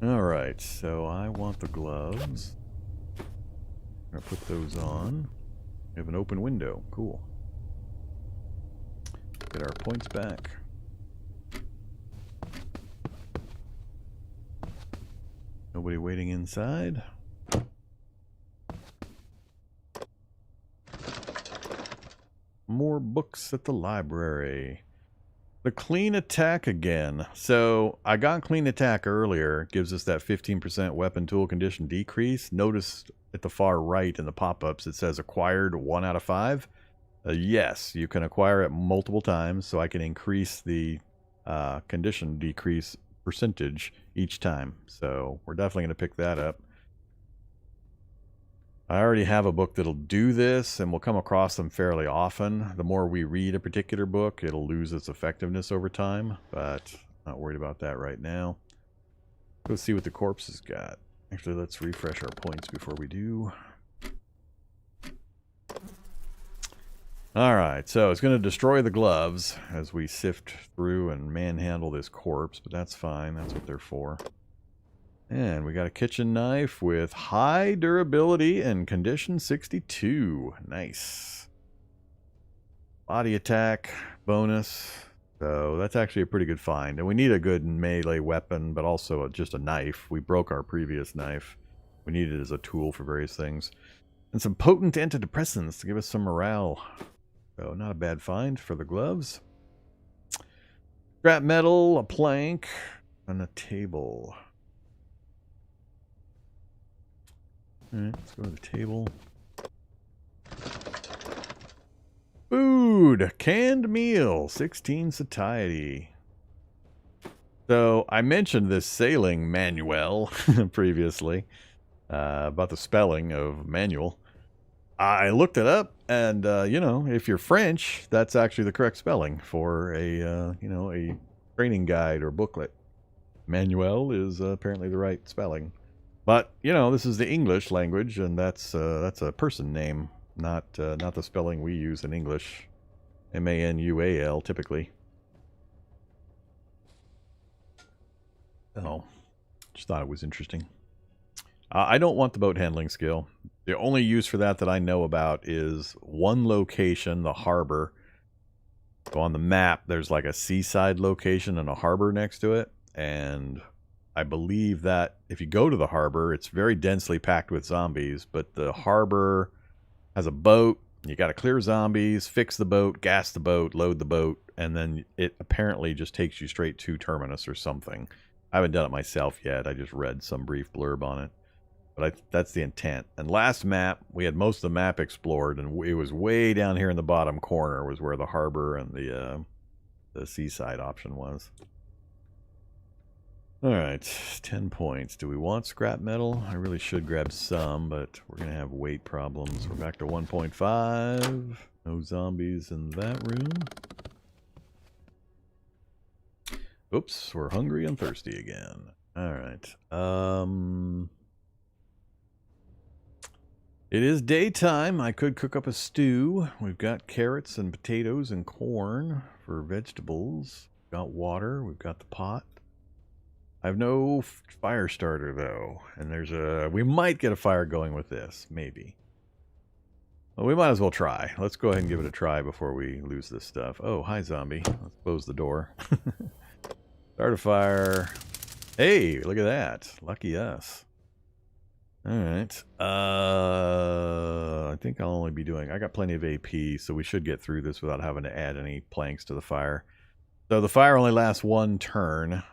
Alright, so I want the gloves. I'm going to put those on. We have an open window. Cool. Get our points back. Nobody waiting inside. More books at the library. The clean attack again. So I got clean attack earlier. It gives us that 15% weapon tool condition decrease. Notice at the far right in the pop-ups it says acquired 1 out of 5. Yes, you can acquire it multiple times, so I can increase the condition decrease percentage each time. So we're definitely going to pick that up. I already have a book that'll do this, and we'll come across them fairly often. The more we read a particular book, it'll lose its effectiveness over time, but not worried about that right now. Let's see what the corpse has got. Actually, let's refresh our points before we do. Alright, so it's going to destroy the gloves as we sift through and manhandle this corpse, but that's fine. That's what they're for. And we got a kitchen knife with high durability and condition 62. Nice. Body attack bonus. So that's actually a pretty good find. And we need a good melee weapon, but also just a knife. We broke our previous knife. We need it as a tool for various things. And some potent antidepressants to give us some morale. So not a bad find for the gloves. Scrap metal, a plank, and a table. Alright, let's go to the table. Food! Canned meal, 16 satiety. So, I mentioned this sailing manual previously, about the spelling of manual. I looked it up, and, you know, if you're French, that's actually the correct spelling for a, you know, a training guide or booklet. Manuel is apparently the right spelling. But, you know, this is the English language, and that's a person name, not the spelling we use in English. M-A-N-U-A-L, typically. Oh, just thought it was interesting. I don't want the boat handling skill. The only use for that I know about is one location, the harbor. So on the map, there's like a seaside location and a harbor next to it. And I believe that if you go to the harbor, it's very densely packed with zombies. But the harbor has a boat. You got to clear zombies, fix the boat, gas the boat, load the boat. And then it apparently just takes you straight to Terminus or something. I haven't done it myself yet. I just read some brief blurb on it. But that's the intent. And last map, we had most of the map explored, and it was way down here in the bottom corner was where the harbor and the seaside option was. All right, 10 points. Do we want scrap metal? I really should grab some, but we're going to have weight problems. We're back to 1.5. No zombies in that room. Oops, we're hungry and thirsty again. All right. It is daytime. I could cook up a stew. We've got carrots and potatoes and corn for vegetables. We've got water. We've got the pot. I have no fire starter, though. And there's a... We might get a fire going with this. Maybe. Well, we might as well try. Let's go ahead and give it a try before we lose this stuff. Oh, hi, zombie. Let's close the door. Start a fire. Hey, look at that. Lucky us. Alright, I think I'll only be doing... I got plenty of AP, so we should get through this without having to add any planks to the fire. So the fire only lasts one turn.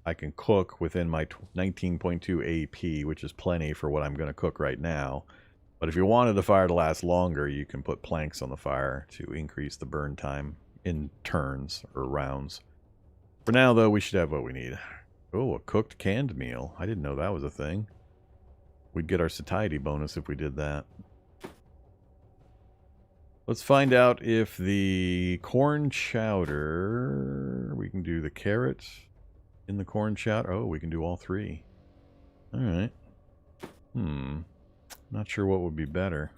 I can cook within my 19.2 AP, which is plenty for what I'm going to cook right now. But if you wanted the fire to last longer, you can put planks on the fire to increase the burn time in turns or rounds. For now, though, we should have what we need. Oh, a cooked canned meal. I didn't know that was a thing. We'd get our satiety bonus if we did that. Let's find out if the corn chowder... We can do the carrots in the corn chowder. Oh, we can do all three. Alright. Not sure what would be better.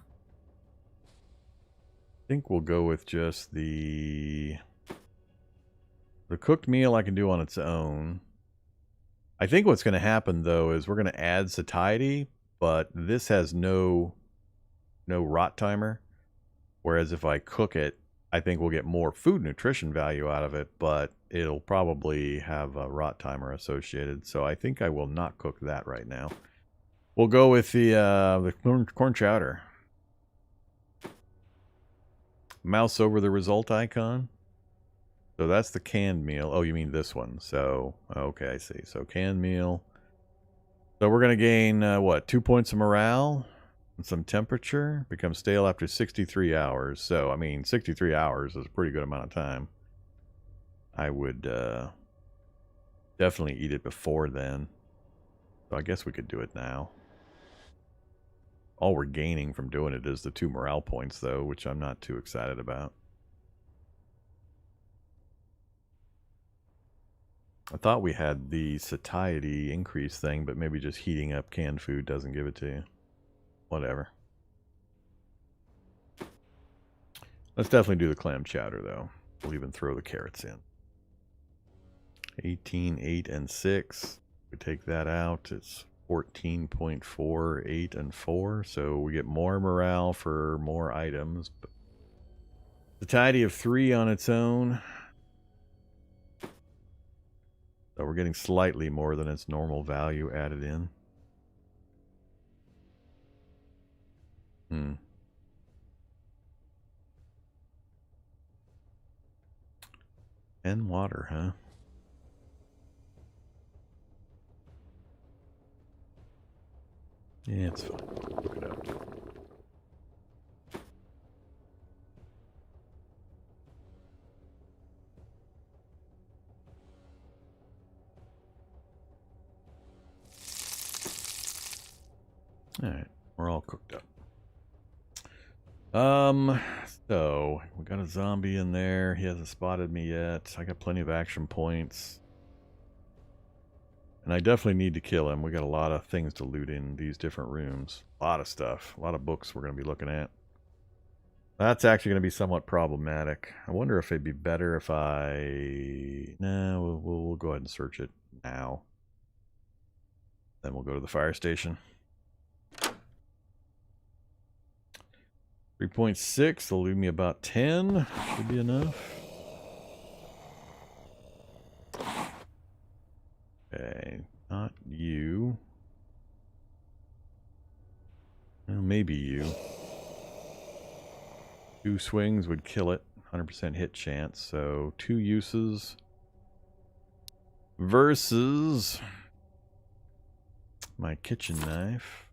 I think we'll go with just the cooked meal I can do on its own. I think what's going to happen, though, is we're going to add satiety, but this has no rot timer. Whereas if I cook it, I think we'll get more food nutrition value out of it, but it'll probably have a rot timer associated. So I think I will not cook that right now. We'll go with the corn chowder. Mouse over the result icon. So that's the canned meal. Oh, you mean this one. So, okay, I see. So canned meal. So we're going to gain, what, 2 points of morale and some temperature. Becomes stale after 63 hours. So, I mean, 63 hours is a pretty good amount of time. I would definitely eat it before then. So I guess we could do it now. All we're gaining from doing it is the 2 morale points, though, which I'm not too excited about. I thought we had the satiety increase thing, but maybe just heating up canned food doesn't give it to you. Whatever. Let's definitely do the clam chowder, though. We'll even throw the carrots in. 18, 8, and 6. We take that out. It's 14.4, 8, and 4. So we get more morale for more items. But satiety of 3 on its own. So we're getting slightly more than its normal value added in. And water, huh? Yeah, it's fine. Look it up. Alright, we're all cooked up. So we got a zombie in there. He hasn't spotted me yet. I got plenty of action points. And I definitely need to kill him. We got a lot of things to loot in these different rooms. A lot of stuff. A lot of books we're going to be looking at. That's actually going to be somewhat problematic. I wonder if it'd be better if I... No, we'll go ahead and search it now. Then we'll go to the fire station. 3.6, they'll leave me about 10. Should be enough. Okay, not you. Well, maybe you. 2 swings would kill it. 100% hit chance. So 2 uses versus my kitchen knife.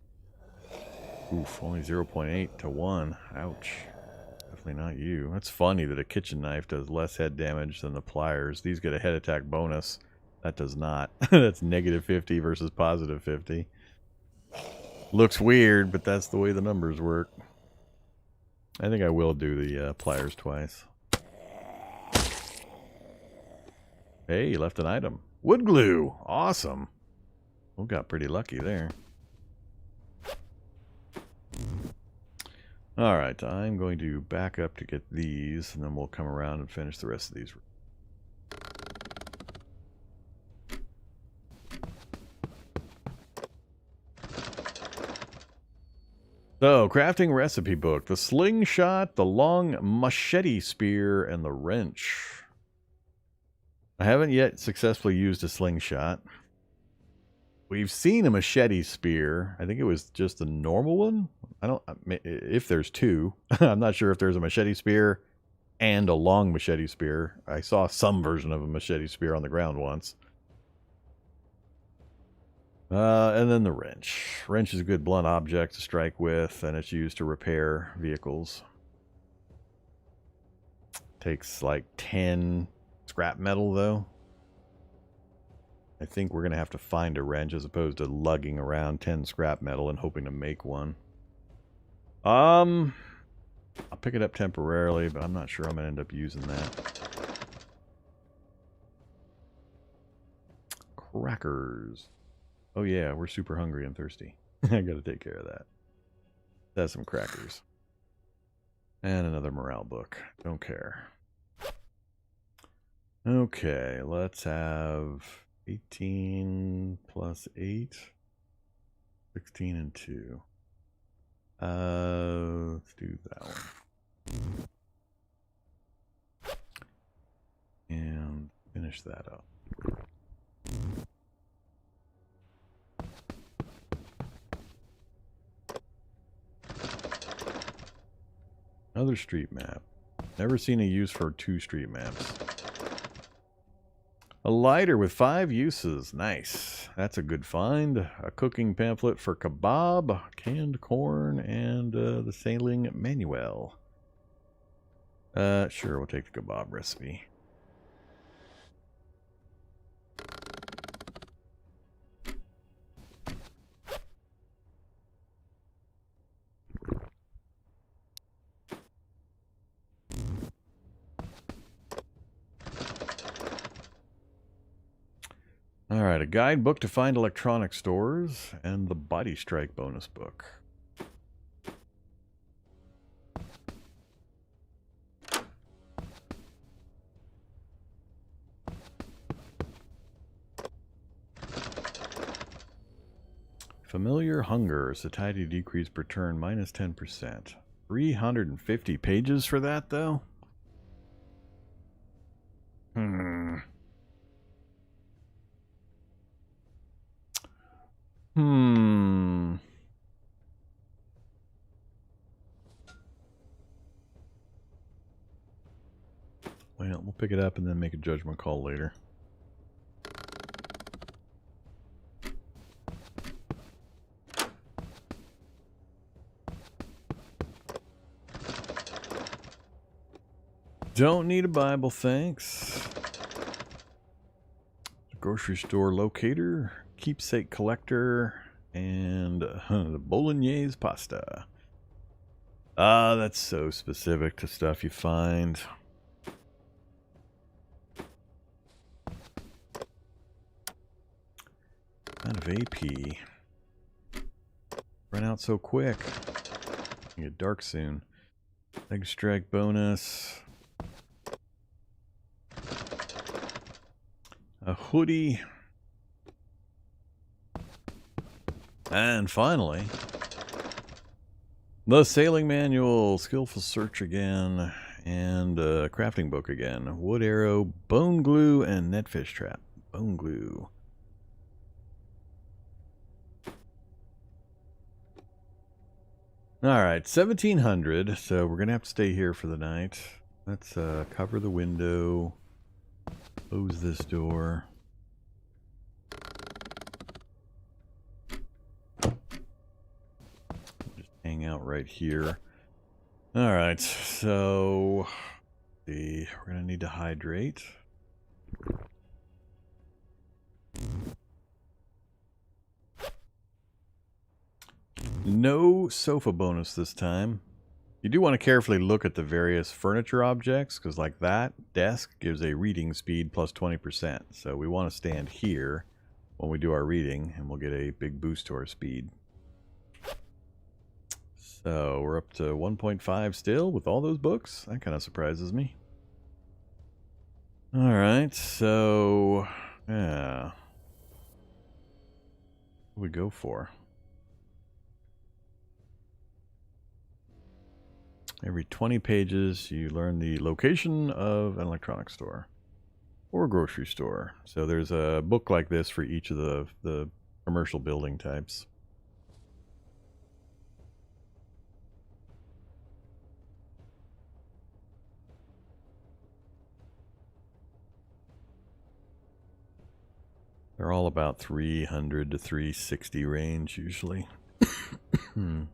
Oof, only 0.8 to 1. Ouch. Definitely not you. That's funny that a kitchen knife does less head damage than the pliers. These get a head attack bonus. That does not. That's negative 50 versus positive 50. Looks weird, but that's the way the numbers work. I think I will do the pliers twice. Hey, you left an item. Wood glue. Awesome. We got pretty lucky there. Alright, I'm going to back up to get these, and then we'll come around and finish the rest of these. So, crafting recipe book. The slingshot, the long machete spear, and the wrench. I haven't yet successfully used a slingshot. We've seen a machete spear. I think it was just the normal one. I don't... If there's 2. I'm not sure if there's a machete spear and a long machete spear. I saw some version of a machete spear on the ground once. And then the wrench. Wrench is a good blunt object to strike with, and it's used to repair vehicles. Takes like 10 scrap metal, though. I think we're going to have to find a wrench as opposed to lugging around 10 scrap metal and hoping to make one. I'll pick it up temporarily, but I'm not sure I'm going to end up using that. Crackers. Oh yeah, we're super hungry and thirsty. I gotta take care of that. That's some crackers. And another morale book. Don't care. Okay, let's have 18 plus 8. 16 and 2. Let's do that one. And finish that up. Another street map. Never seen a use for 2 street maps. A lighter with 5 uses. Nice. That's a good find. A cooking pamphlet for kebab, canned corn, and the sailing manual. Sure, we'll take the kebab recipe. Alright, a guidebook to find electronic stores, and the body strike bonus book. Familiar hunger, satiety decrease per turn, minus 10%. 350 pages for that, though? Well, we'll pick it up and then make a judgment call later. Don't need a Bible, thanks. Grocery store locator, keepsake collector, and the bolognese pasta. Ah, that's so specific to stuff you find. Out of AP. Run out so quick. You get dark soon. Leg strike bonus. A hoodie. And finally, the sailing manual, skillful search again, and a crafting book again. Wood arrow, bone glue, and netfish trap. Bone glue. Alright, 1700, so we're going to have to stay here for the night. Let's cover the window, close this door. Just hang out right here. Alright, so we're going to need to hydrate. No sofa bonus this time. You do want to carefully look at the various furniture objects, because like that desk gives a reading speed plus 20%. So we want to stand here when we do our reading, and we'll get a big boost to our speed. So we're up to 1.5 still with all those books. That kind of surprises me. Alright, so yeah. What do we go for? Every 20 pages, you learn the location of an electronics store or grocery store. So there's a book like this for each of the commercial building types. They're all about 300 to 360 range usually. My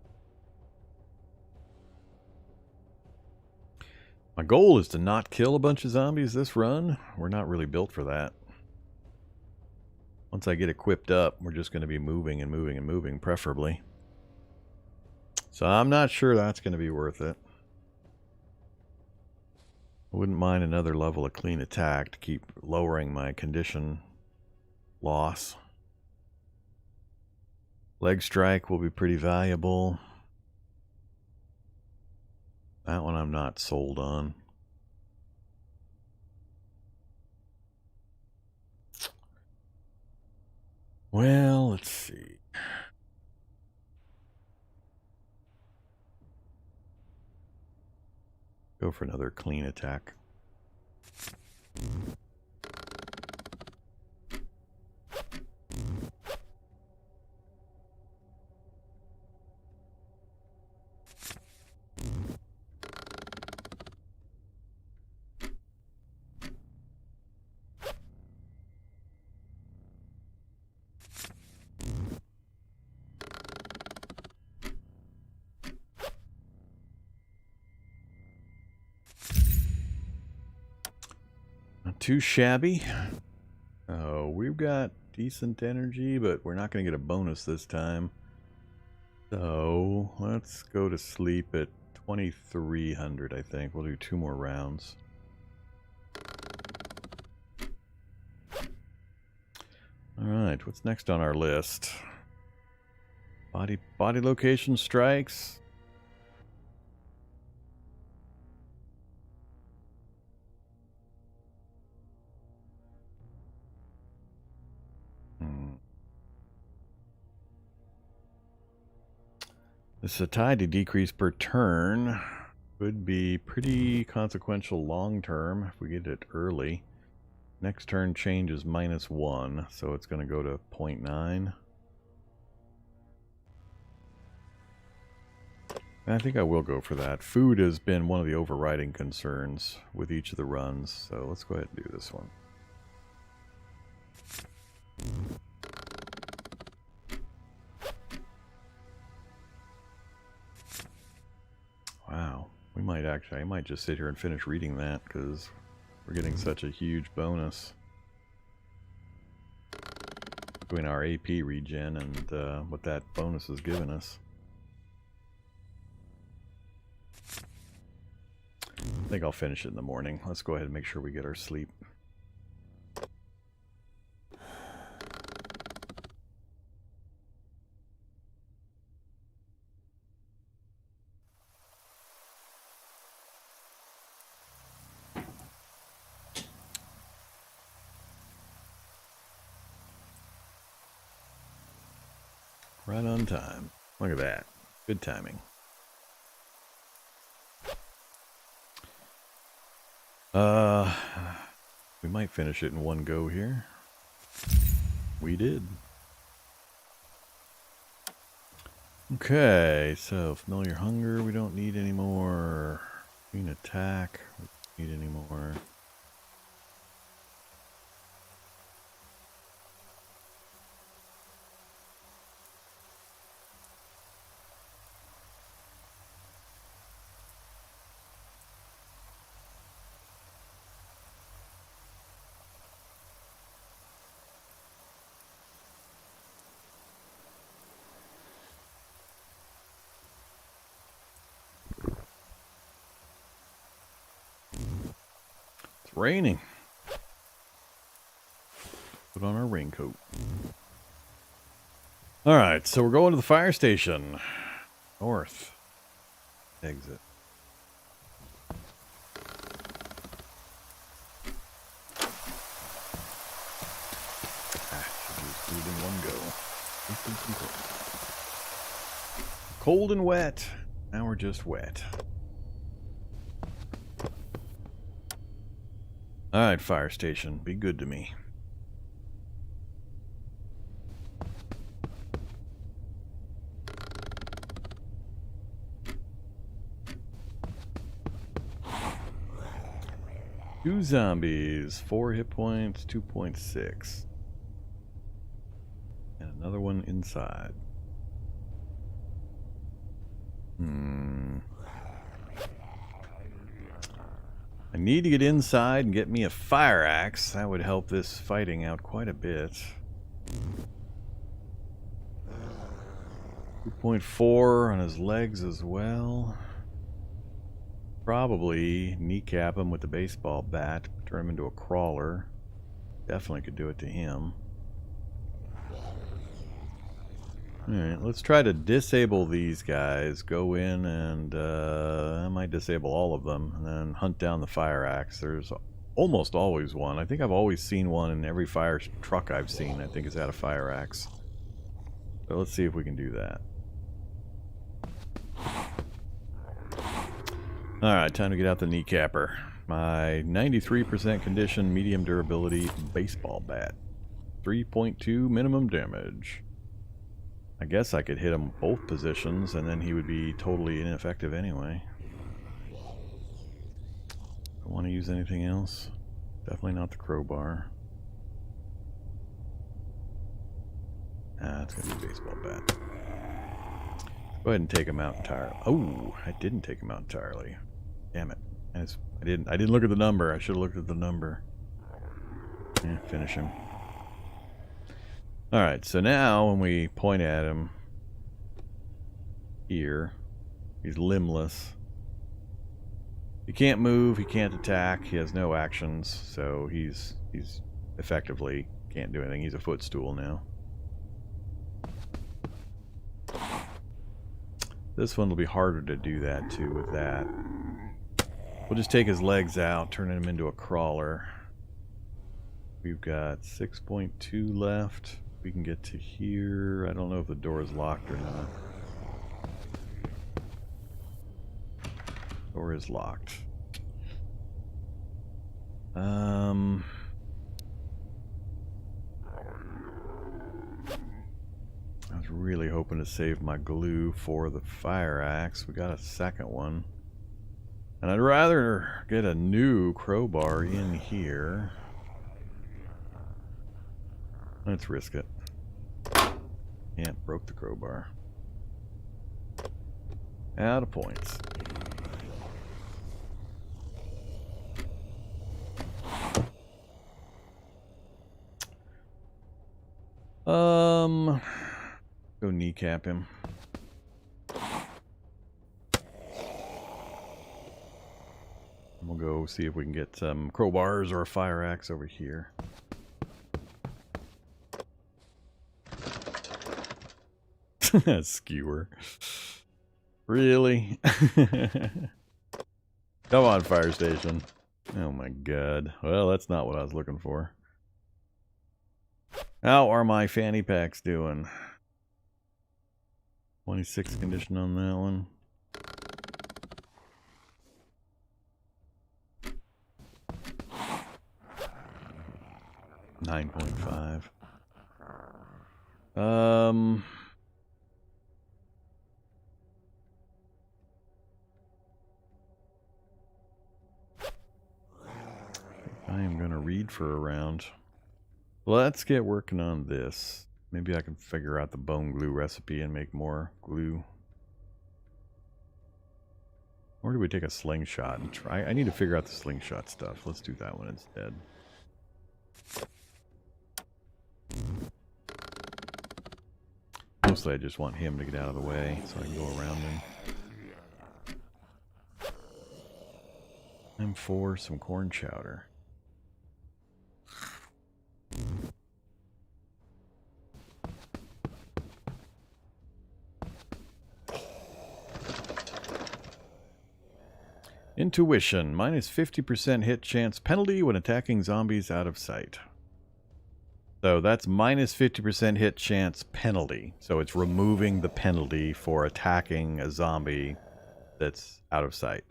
goal is to not kill a bunch of zombies this run. We're not really built for that. Once I get equipped up, we're just going to be moving and moving and moving, preferably. So I'm not sure that's going to be worth it. I wouldn't mind another level of clean attack to keep lowering my condition loss. Leg strike will be pretty valuable. That one I'm not sold on. Well, let's see. Go for another clean attack. Not too shabby. Oh, we've got decent energy, but we're not going to get a bonus this time. So let's go to sleep at 2300, I think. We'll do 2 more rounds. Alright, what's next on our list? Body location strikes. The satiety decrease per turn could be pretty consequential long term if we get it early. Next turn change is -1, so it's going to go to 0.9. I think I will go for that. Food has been one of the overriding concerns with each of the runs, so let's go ahead and do this one. Wow, we might actually, I might just sit here and finish reading that because we're getting such a huge bonus between our AP regen and what that bonus has given us. I think I'll finish it in the morning. Let's go ahead and make sure we get our sleep. Right on time. Look at that. Good timing. We might finish it in one go here. We did. Okay, so familiar hunger we don't need anymore. Green attack we don't need anymore. Raining. Put on our raincoat. Alright, so we're going to the fire station. North. Exit. Should do it in one go. Cold and wet. Now we're just wet. Alright, fire station. Be good to me. Two zombies. 4 hit points. 2.6. Another one inside. I need to get inside and get me a fire axe. That would help this fighting out quite a bit. 2.4 on his legs as well. Probably kneecap him with the baseball bat, turn him into a crawler. Definitely could do it to him. Alright, let's try to disable these guys. Go in and I might disable all of them and then hunt down the fire axe. There's almost always one. I think I've always seen one in every fire truck I've seen. I think it's had a fire axe. So let's see if we can do that. Alright, time to get out the kneecapper. My 93% condition, medium durability baseball bat. 3.2 minimum damage. I guess I could hit him both positions and then he would be totally ineffective anyway. Don't want to use anything else. Definitely not the crowbar. It's going to be a baseball bat. Go ahead and take him out entirely. Oh, I didn't take him out entirely. Damn it. I didn't look at the number. I should have looked at the number. Yeah, finish him. Alright, so now when we point at him here, he's limbless. He can't move, he can't attack, he has no actions, so he's effectively can't do anything. He's a footstool now. This one will be harder to do that too with that. We'll just take his legs out, turn him into a crawler. We've got 6.2 left. We can get to here. I don't know if the door is locked or not. Door is locked. I was really hoping to save my glue for the fire axe. We got a second one. And I'd rather get a new crowbar in here. Let's risk it. Yeah, broke the crowbar. Out of points. Go kneecap him. We'll go see if we can get some crowbars or a fire axe over here. Skewer. Really? Come on, fire station. Oh my god. Well, that's not what I was looking for. How are my fanny packs doing? 26 condition on that one. $9.5. I am going to read for a round. Let's get working on this. Maybe I can figure out the bone glue recipe and make more glue. Or do we take a slingshot and try? I need to figure out the slingshot stuff. Let's do that one instead. Mostly I just want him to get out of the way so I can go around him. I'm for some corn chowder. Intuition, minus 50% hit chance penalty when attacking zombies out of sight. So that's minus 50% hit chance penalty. So it's removing the penalty for attacking a zombie that's out of sight.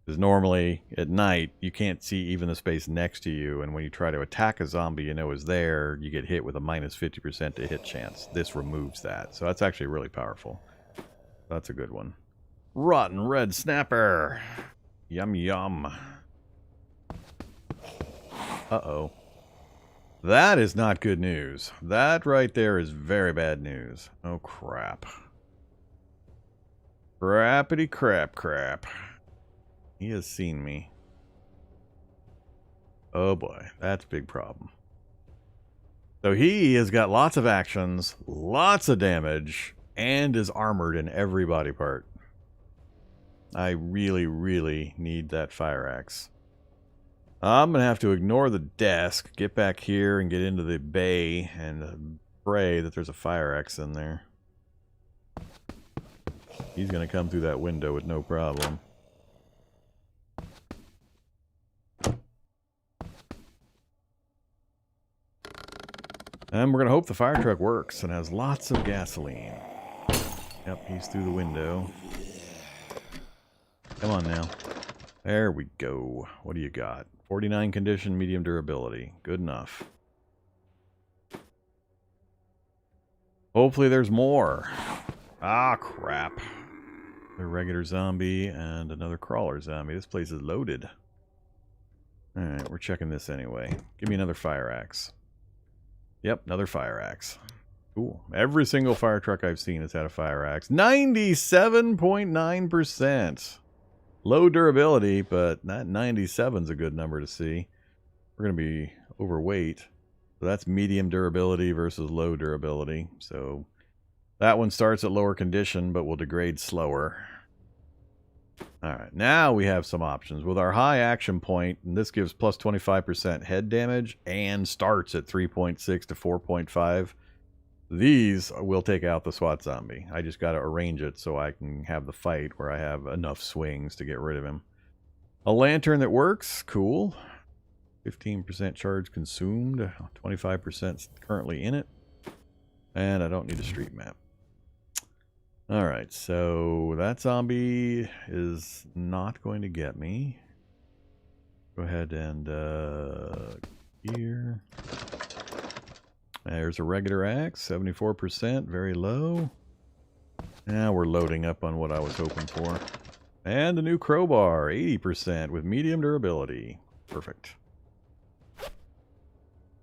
Because normally at night you can't see even the space next to you, and when you try to attack a zombie you know is there, you get hit with a minus 50% to hit chance. This removes that. So that's actually really powerful. That's a good one. Rotten red snapper. Yum yum. Uh-oh. That is not good news. That right there is very bad news. Oh, crap. Crappity crap crap. He has seen me. Oh boy, that's a big problem. So he has got lots of actions, lots of damage, and is armored in every body part. I really, really need that fire axe. I'm going to have to ignore the desk, get back here and get into the bay and pray that there's a fire axe in there. He's going to come through that window with no problem. And we're going to hope the fire truck works and has lots of gasoline. Yep, he's through the window. Come on now. There we go. What do you got? 49 condition, medium durability. Good enough. Hopefully there's more. Ah, crap. A regular zombie and another crawler zombie. This place is loaded. Alright, we're checking this anyway. Give me another fire axe. Yep, another fire axe. Cool. Every single fire truck I've seen has had a fire axe. 97.9%. Low durability, but that 97's a good number to see. We're going to be overweight. So that's medium durability versus low durability. So that one starts at lower condition, but will degrade slower. Alright, now we have some options. With our high action point, and this gives plus 25% head damage, and starts at 3.6 to 4.5. These will take out the SWAT zombie. I just got to arrange it so I can have the fight where I have enough swings to get rid of him. A lantern that works, cool. 15% charge consumed, 25% currently in it. And I don't need a street map. Alright, so that zombie is not going to get me. Go ahead and here. There's a regular axe, 74%, very low. Now we're loading up on what I was hoping for. And a new crowbar, 80% with medium durability. Perfect.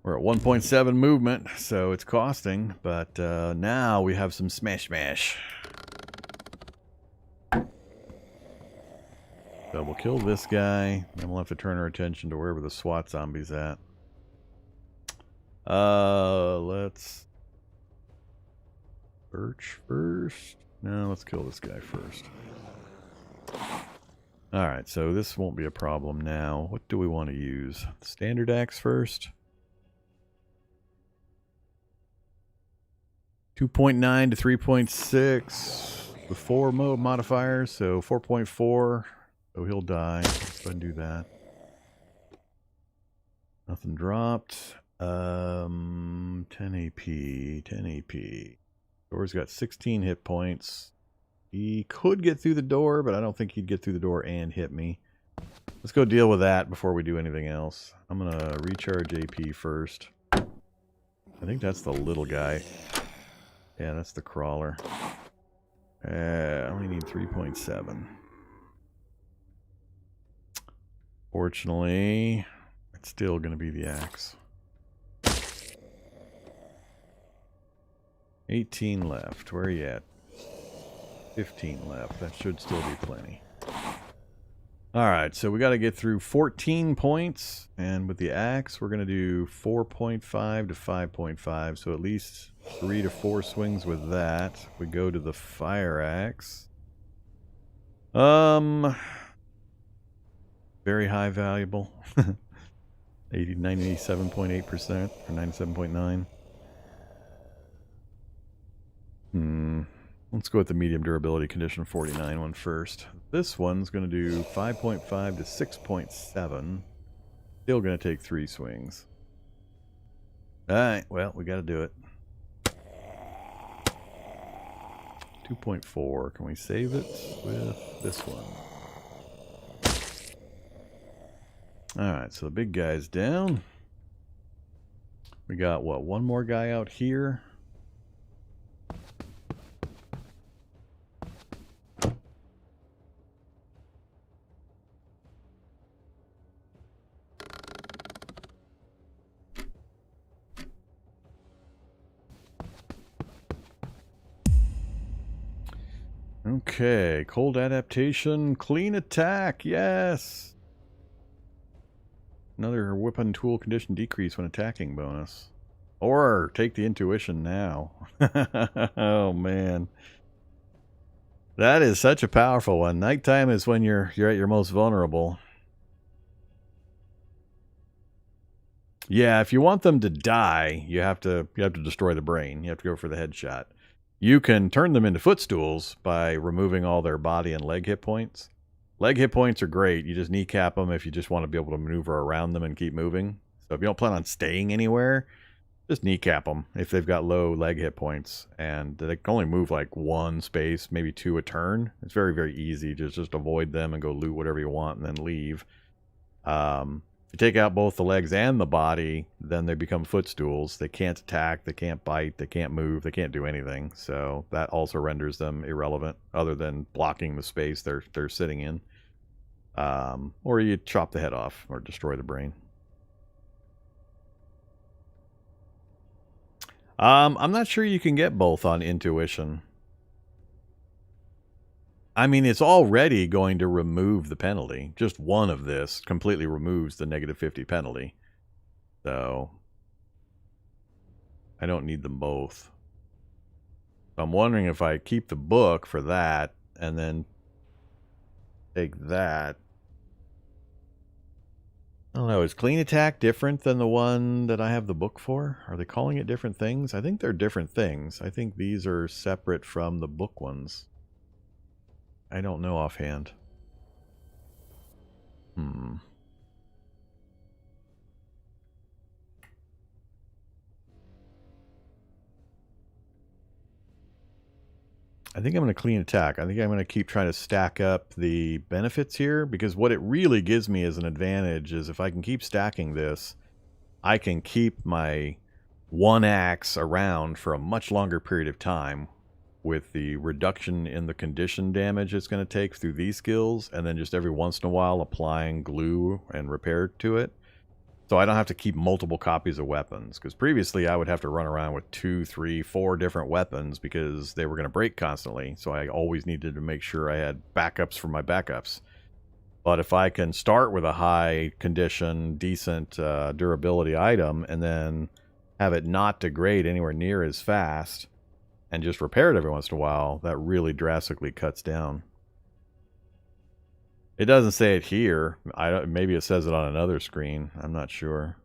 We're at 1.7 movement, so it's costing, but now we have some smash. So we'll kill this guy, then we'll have to turn our attention to wherever the SWAT zombie's at. Let's search first. No, let's kill this guy first. Alright, so this won't be a problem now. What do we want to use? Standard axe first. 2.9 to 3.6 with 4 modifiers, so 4.4. So he'll die. Let's go ahead and do that. Nothing dropped. 10 AP. 10 AP. Door's got 16 hit points. He could get through the door, but I don't think he'd get through the door and hit me. Let's go deal with that before we do anything else. I'm going to recharge AP first. I think that's the little guy. Yeah, that's the crawler. I only need 3.7. Fortunately, it's still going to be the axe. 18 left. Where are you at? 15 left. That should still be plenty. Alright, so we got to get through 14 points. And with the axe, we're going to do 4.5 to 5.5. So at least 3 to 4 swings with that. We go to the fire axe. Very high valuable. 97.8% or 97.9. Let's go with the medium durability condition 49 one first. This one's going to do 5.5 to 6.7. Still going to take 3 swings. Alright, well, we got to do it. 2.4. Can we save it with this one? Alright, so the big guy's down. We got, what, one more guy out here? Okay, cold adaptation, clean attack, yes! Another weapon tool condition decrease when attacking bonus. Or take the intuition now. Oh man. That is such a powerful one. Nighttime is when you're at your most vulnerable. Yeah, if you want them to die, you have to destroy the brain. You have to go for the headshot. You can turn them into footstools by removing all their body and leg hit points. Leg hit points are great. You just kneecap them if you just want to be able to maneuver around them and keep moving. So if you don't plan on staying anywhere, just kneecap them if they've got low leg hit points. And they can only move like one space, maybe two a turn. It's very, very easy. Just avoid them and go loot whatever you want and then leave. If you take out both the legs and the body, then they become footstools. They can't attack, they can't bite, they can't move, they can't do anything. So that also renders them irrelevant, other than blocking the space they're sitting in. Or you chop the head off or destroy the brain. I'm not sure you can get both on intuition. I mean, it's already going to remove the penalty. Just one of this completely removes the -50 penalty. So I don't need them both. So I'm wondering if I keep the book for that and then take that. I don't know, is clean attack different than the one that I have the book for? Are they calling it different things? I think they're different things. I think these are separate from the book ones. I don't know offhand. I think I'm going to clean attack. I think I'm going to keep trying to stack up the benefits here, because what it really gives me as an advantage is if I can keep stacking this, I can keep my one axe around for a much longer period of time with the reduction in the condition damage it's going to take through these skills, and then just every once in a while applying glue and repair to it. So I don't have to keep multiple copies of weapons, because previously I would have to run around with 2, 3, 4 different weapons because they were going to break constantly. So I always needed to make sure I had backups for my backups. But if I can start with a high condition, decent durability item and then have it not degrade anywhere near as fast and just repair it every once in a while, that really drastically cuts down. It doesn't say it here. Maybe it says it on another screen. I'm not sure.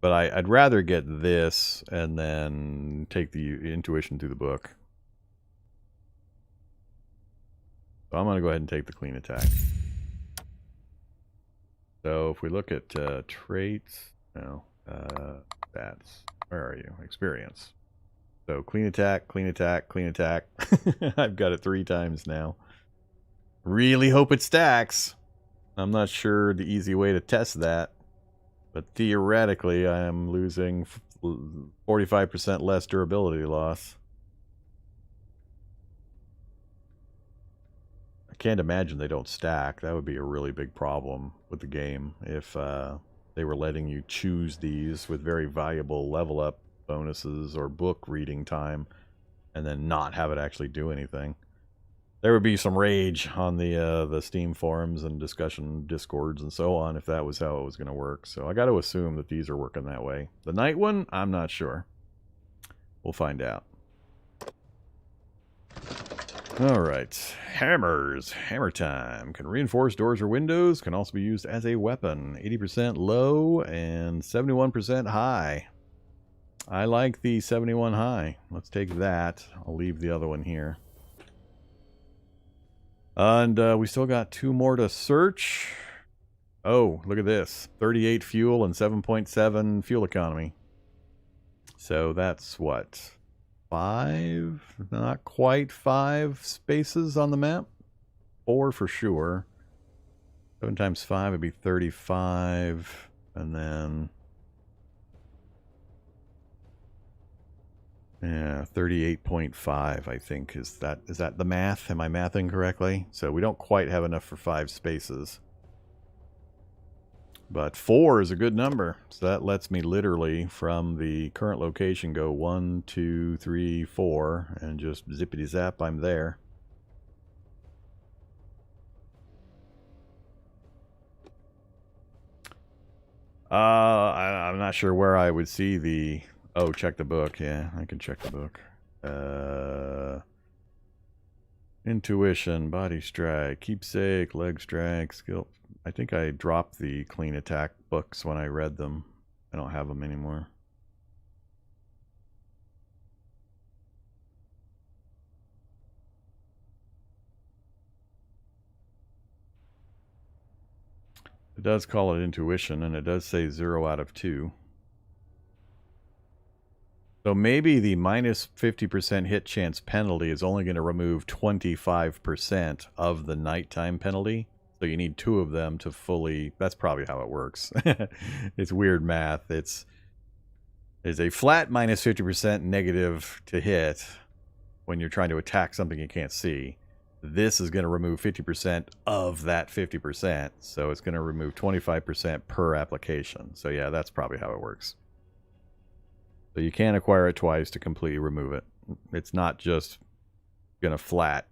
But I'd rather get this and then take the intuition through the book. So I'm going to go ahead and take the clean attack. So if we look at traits, no, stats. Where are you? Experience. So clean attack, clean attack, clean attack. I've got it 3 times now. Really hope it stacks. I'm not sure the easy way to test that, but theoretically I am losing 45% less durability loss. I can't imagine they don't stack. That would be a really big problem with the game if they were letting you choose these with very valuable level up bonuses or book reading time and then not have it actually do anything. There would be some rage on the Steam forums and discussion discords and so on if that was how it was going to work. So I got to assume that these are working that way. The night one, I'm not sure. We'll find out. All right. Hammers. Hammer time. Can reinforce doors or windows. Can also be used as a weapon. 80% low and 71% high. I like the 71 high. Let's take that. I'll leave the other one here. And we still got 2 more to search. Oh, look at this. 38 fuel and 7.7 fuel economy. So that's what? 5? Not quite 5 spaces on the map. 4 for sure. 7 times 5 would be 35. And then... yeah, 38.5, I think. Is that the math? Am I mathing correctly? So we don't quite have enough for 5 spaces. But 4 is a good number. So that lets me literally from the current location go 1, 2, 3, 4 and just zippity zap, I'm there. I'm not sure where I would see the... Oh, check the book. Yeah, I can check the book. Intuition, body strike, keepsake, leg strike, skill. I think I dropped the clean attack books when I read them. I don't have them anymore. It does call it intuition, and it does say 0 out of 2. So maybe the minus 50% hit chance penalty is only going to remove 25% of the nighttime penalty. So you need 2 of them to fully... That's probably how it works. It's weird math. It's a flat minus 50% negative to hit when you're trying to attack something you can't see. This is going to remove 50% of that 50%. So it's going to remove 25% per application. So yeah, that's probably how it works. So you can acquire it twice to completely remove it. It's not just going to flat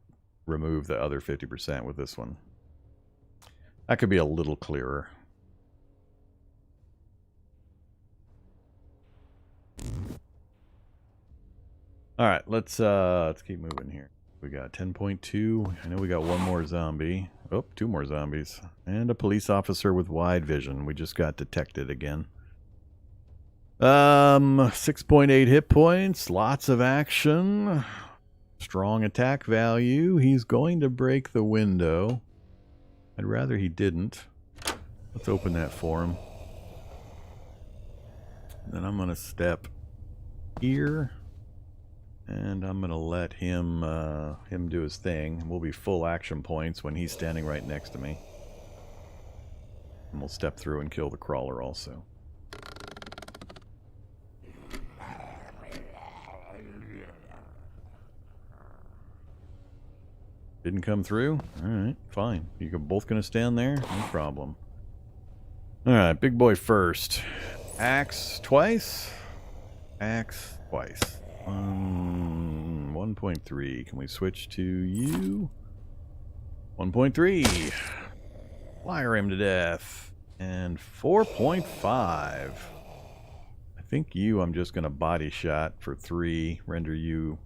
remove the other 50% with this one. That could be a little clearer. All right, let's keep moving here. We got 10.2. I know we got one more zombie. Oh, 2 more zombies. And a police officer with wide vision. We just got detected again. 6.8 hit points. Lots of action. Strong attack value. He's going to break the window. I'd rather he didn't. Let's open that for him. Then I'm going to step here. And I'm going to let him do his thing. We'll be full action points when he's standing right next to me. And we'll step through and kill the crawler also. Didn't come through? Alright, fine. You're both going to stand there? No problem. Alright, big boy first. Axe twice. Axe twice. 1.3. Can we switch to you? 1.3. Fire him to death. And 4.5. I think you I'm just going to body shot for 3. Render you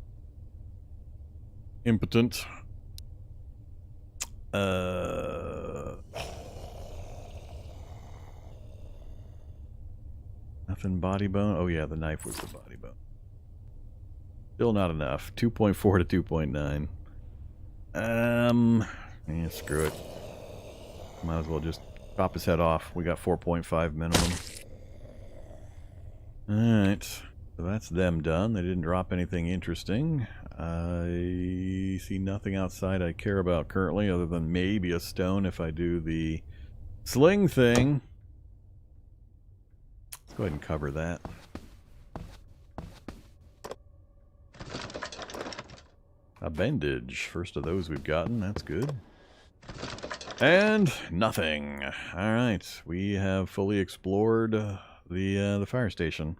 impotent. Nothing body bone. Oh yeah, the knife was the body bone. Still not enough. 2.4 to 2.9. Yeah, screw it. Might as well just chop his head off. We got 4.5 minimum. Alright. So that's them done. They didn't drop anything interesting. I see nothing outside I care about currently other than maybe a stone if I do the sling thing. Let's go ahead and cover that. A bandage. First of those we've gotten. That's good. And nothing. Alright. We have fully explored the fire station.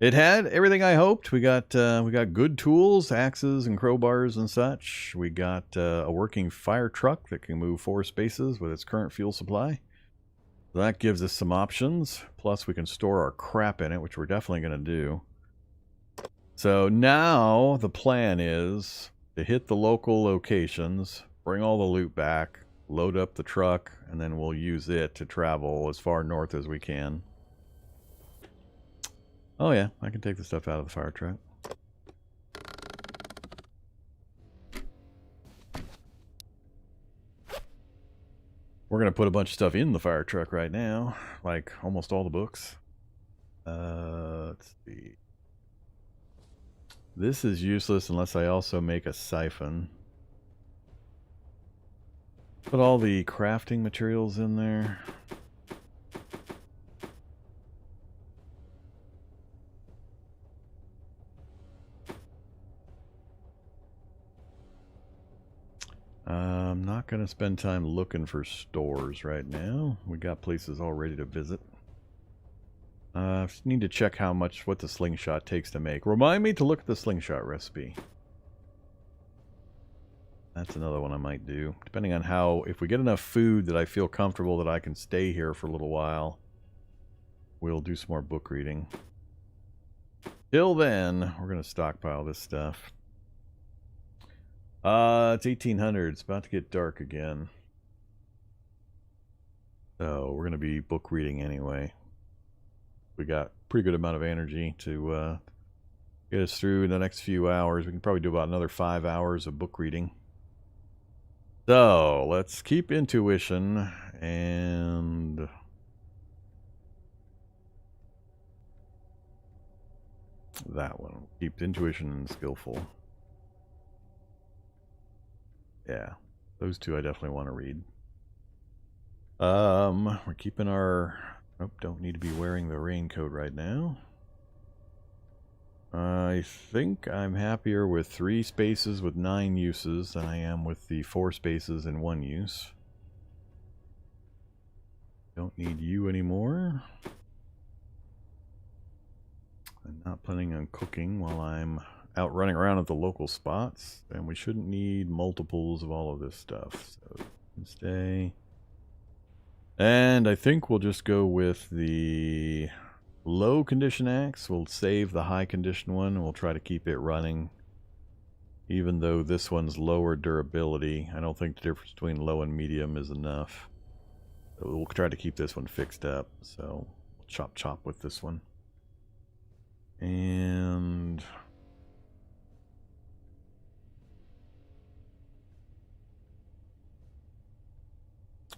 It had everything I hoped. We got good tools, axes and crowbars and such. We got a working fire truck that can move 4 spaces with its current fuel supply. So that gives us some options. Plus we can store our crap in it, which we're definitely going to do. So now the plan is to hit the local locations, bring all the loot back, load up the truck, and then we'll use it to travel as far north as we can. Oh yeah, I can take the stuff out of the fire truck. We're going to put a bunch of stuff in the fire truck right now, like almost all the books. Let's see. This is useless unless I also make a siphon. Put all the crafting materials in there. I'm not going to spend time looking for stores right now. We got places all ready to visit. Need to check what the slingshot takes to make. Remind me to look at the slingshot recipe. That's another one I might do. Depending on if we get enough food that I feel comfortable that I can stay here for a little while, we'll do some more book reading. Till then, we're going to stockpile this stuff. It's 1800. It's about to get dark again. So we're going to be book reading anyway. We got a pretty good amount of energy to get us through the next few hours. We can probably do about another 5 hours of book reading. So let's keep intuition and that one. Keep intuition and skillful. Yeah, those two I definitely want to read. We're keeping our... Oh, don't need to be wearing the raincoat right now. I think I'm happier with 3 spaces with 9 uses than I am with the 4 spaces in 1 use. Don't need you anymore. I'm not planning on cooking while I'm out running around at the local spots, and we shouldn't need multiples of all of this stuff. So stay. And I think we'll just go with the low condition axe. We'll save the high condition one, and we'll try to keep it running. Even though this one's lower durability, I don't think the difference between low and medium is enough. So we'll try to keep this one fixed up. So we'll chop with this one. And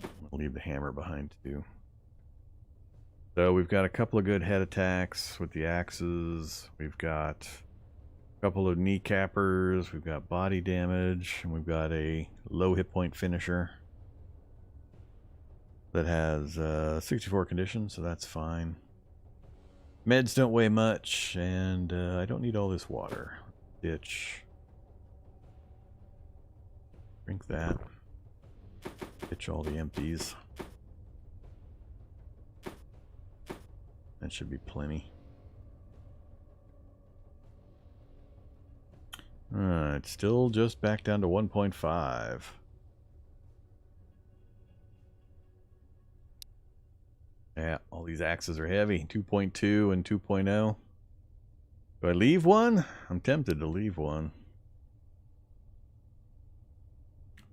I'll leave the hammer behind too. So we've got a couple of good head attacks with the axes. We've got a couple of kneecappers. We've got body damage. And we've got a low hit point finisher that has 64 condition, so that's fine. Meds don't weigh much, and I don't need all this water. Ditch. Drink that. Ditch all the empties. That should be plenty. Alright, still just back down to 1.5. Yeah, all these axes are heavy. 2.2 and 2.0. Do I leave one? I'm tempted to leave one.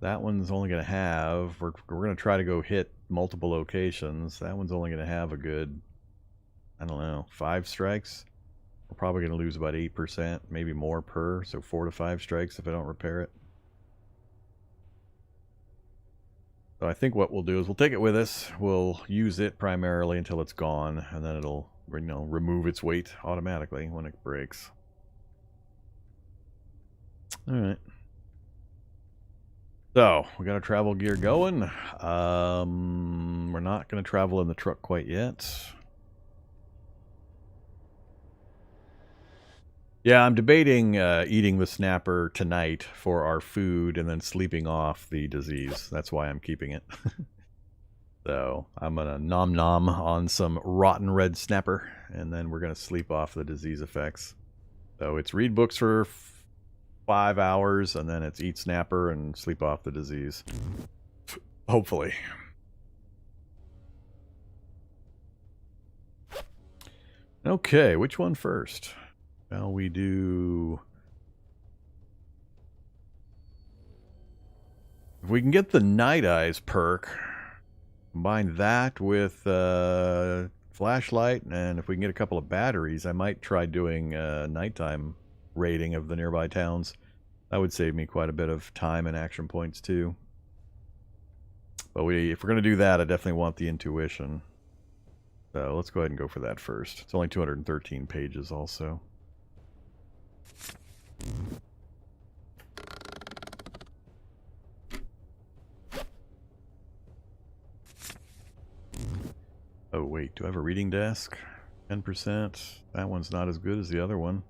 That one's only going to have... We're going to try to go hit multiple locations. That one's only going to have a good... I don't know, 5 strikes. We're probably going to lose about 8%, maybe more per. So 4 to 5 strikes if I don't repair it. So I think what we'll do is we'll take it with us. We'll use it primarily until it's gone, and then it'll, you know, remove its weight automatically when it breaks. All right. So we got our travel gear going. We're not going to travel in the truck quite yet. Yeah, I'm debating eating the snapper tonight for our food and then sleeping off the disease. That's why I'm keeping it. So I'm going to nom on some rotten red snapper, and then we're going to sleep off the disease effects. So it's read books for 5 hours, and then it's eat snapper and sleep off the disease. Hopefully. Okay, which one first? Well, we do... If we can get the Night Eyes perk, combine that with flashlight, and if we can get a couple of batteries, I might try doing nighttime raiding of the nearby towns. That would save me quite a bit of time and action points too. But if we're going to do that, I definitely want the intuition. So let's go ahead and go for that first. It's only 213 pages also. Oh wait, do I have a reading desk? 10%. That one's not as good as the other one.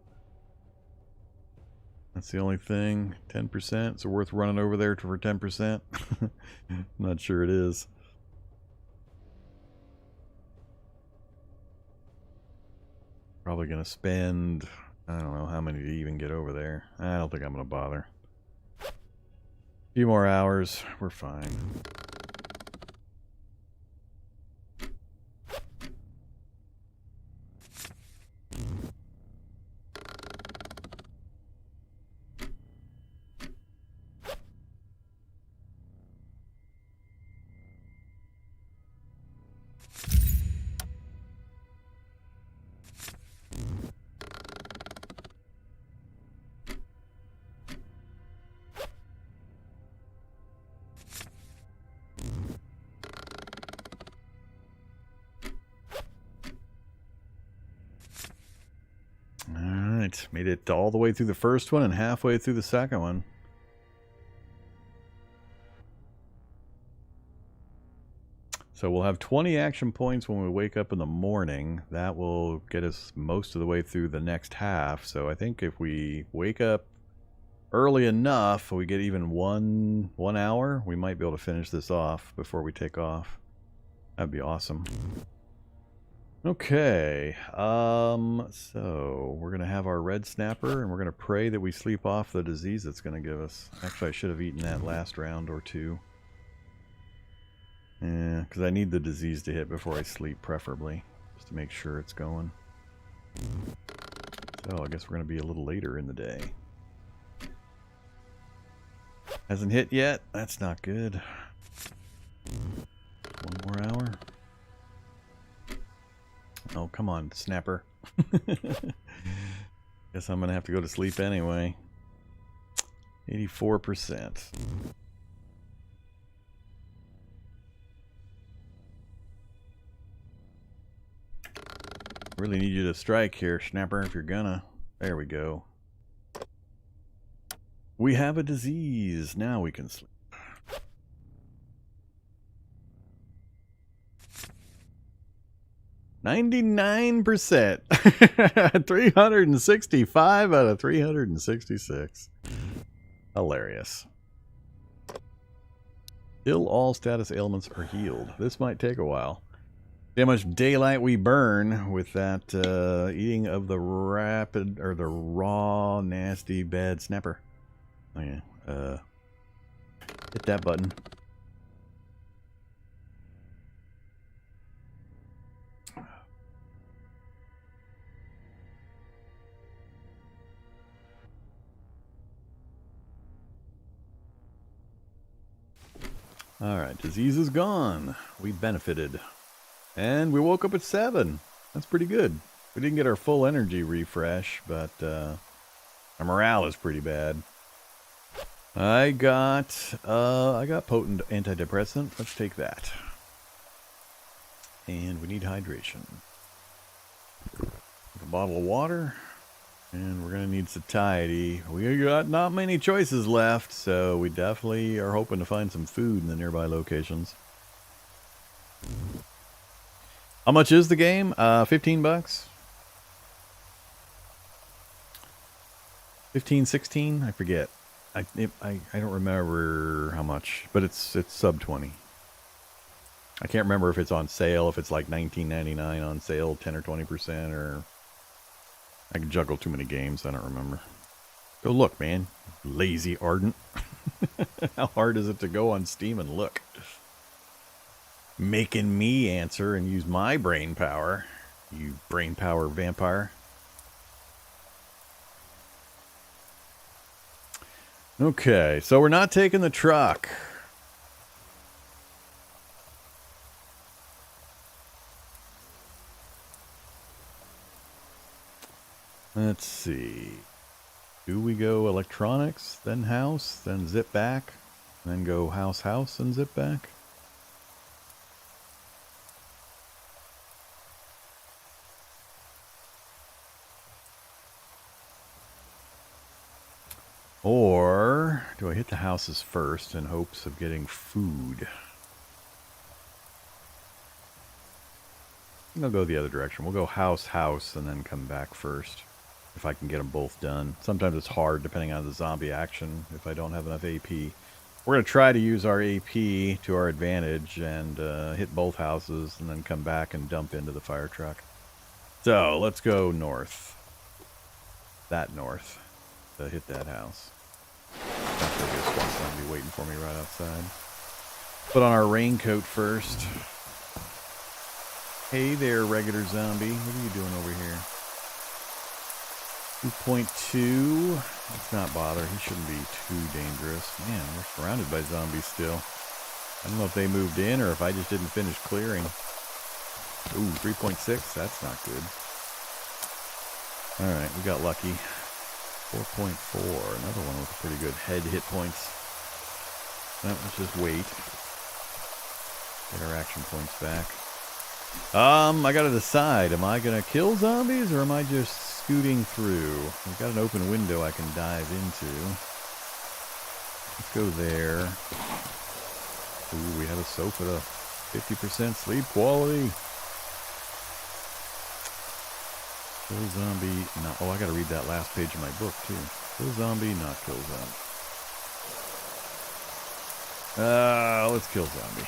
That's the only thing. 10%. So worth running over there for 10%. I'm not sure it is. Probably going to spend, I don't know how many to even get over there. I don't think I'm going to bother. A few more hours. We're fine. Alright, made it all the way through the first one and halfway through the second one. So we'll have 20 action points when we wake up in the morning. That will get us most of the way through the next half. So I think if we wake up early enough, we get even one hour, we might be able to finish this off before we take off. That'd be awesome. Okay, so we're gonna have our red snapper, and we're gonna pray that we sleep off the disease it's gonna give us. Actually, I should have eaten that last round or two. Yeah, because I need the disease to hit before I sleep, preferably, just to make sure it's going. So I guess we're gonna be a little later in the day. Hasn't hit yet. That's not good. One more hour. Oh, come on, snapper. Guess I'm going to have to go to sleep anyway. 84%. Really need you to strike here, snapper, if you're gonna. There we go. We have a disease. Now we can sleep. 99%. 365 out of 366. Hilarious. Still all status ailments are healed. This might take a while. See how much daylight we burn with that eating of the rapid, or the raw, nasty, bad snapper. Oh yeah. Hit that button. Alright, disease is gone. We benefited. And we woke up at 7. That's pretty good. We didn't get our full energy refresh, but our morale is pretty bad. I got potent antidepressant. Let's take that. And we need hydration. A bottle of water. And we're going to need satiety. We got not many choices left, so we definitely are hoping to find some food in the nearby locations. How much is the game? 15 bucks? 15, 16? I forget. I don't remember how much, but it's sub 20. I can't remember if it's on sale, if it's like $19.99 on sale, 10 or 20%, or... I can juggle too many games, I don't remember. Go look, man. Lazy Ardent. How hard is it to go on Steam and look? Making me answer and use my brain power. You brain power vampire. Okay, so we're not taking the truck. Let's see. Do we go electronics, then house, then zip back, then go house, house, and zip back? Or do I hit the houses first in hopes of getting food? I'll go the other direction. We'll go house, house, and then come back first. if I can get them both done. Sometimes it's hard depending on the zombie action if I don't have enough AP. We're going to try to use our AP to our advantage and hit both houses and then come back and dump into the fire truck. So let's go north. That north to hit that house. There'll be a swamp zombie waiting for me right outside. Put on our raincoat first. Hey there, regular zombie. What are you doing over here? 2.2. Let's not bother. He shouldn't be too dangerous. Man, we're surrounded by zombies still. I don't know if they moved in or if I just didn't finish clearing. Ooh, 3.6. That's not good. Alright, we got lucky. 4.4. Another one with pretty good head hit points. Well, let's just wait. Get our action points back. I gotta decide. Am I gonna kill zombies or am I just scooting through? We've got an open window I can dive into. Let's go there. Ooh, we have a sofa. 50% sleep quality. Kill zombie, not. Oh, I gotta read that last page of my book too. Kill zombie, not kill zombie. Let's kill zombie.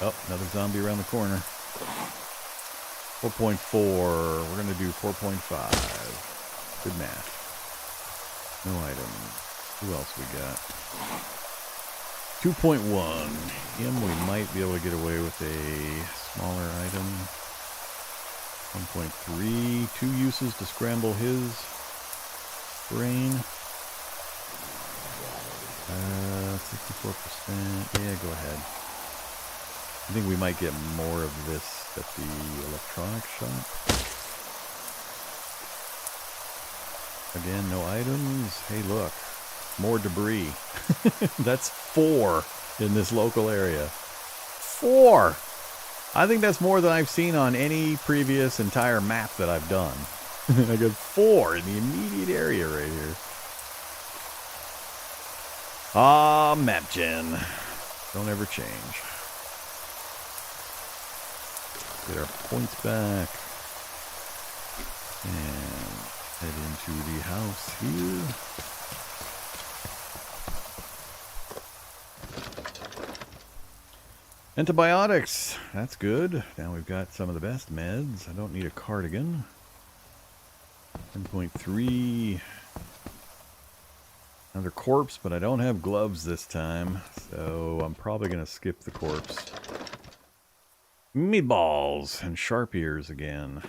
Oh, another zombie around the corner. 4.4. We're going to do 4.5. Good math. No items. Who else we got? 2.1. Him, we might be able to get away with a smaller item. 1.3. 2 uses to scramble his brain. 64%. Yeah, go ahead. I think we might get more of this at the electronics shop. Again, no items. Hey, look. More debris. That's 4 in this local area. 4! I think that's more than I've seen on any previous entire map that I've done. I got 4 in the immediate area right here. Ah, map gen. Don't ever change. Get our points back. And head into the house here. Antibiotics. That's good. Now we've got some of the best meds. I don't need a cardigan. 10.3. Another corpse, but I don't have gloves this time. So I'm probably going to skip the corpse. Meatballs and sharp ears again.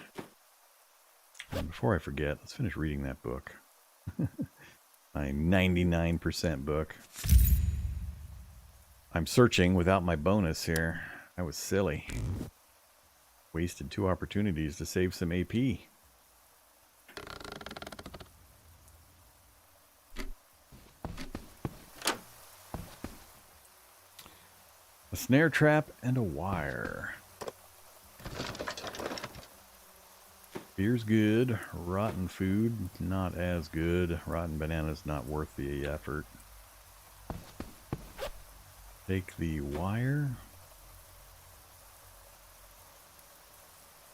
And before I forget, let's finish reading that book. My 99% book. I'm searching without my bonus here. That was silly. Wasted 2 opportunities to save some AP. A snare trap and a wire. Beer's good. Rotten food, not as good. Rotten bananas, not worth the effort. Take the wire.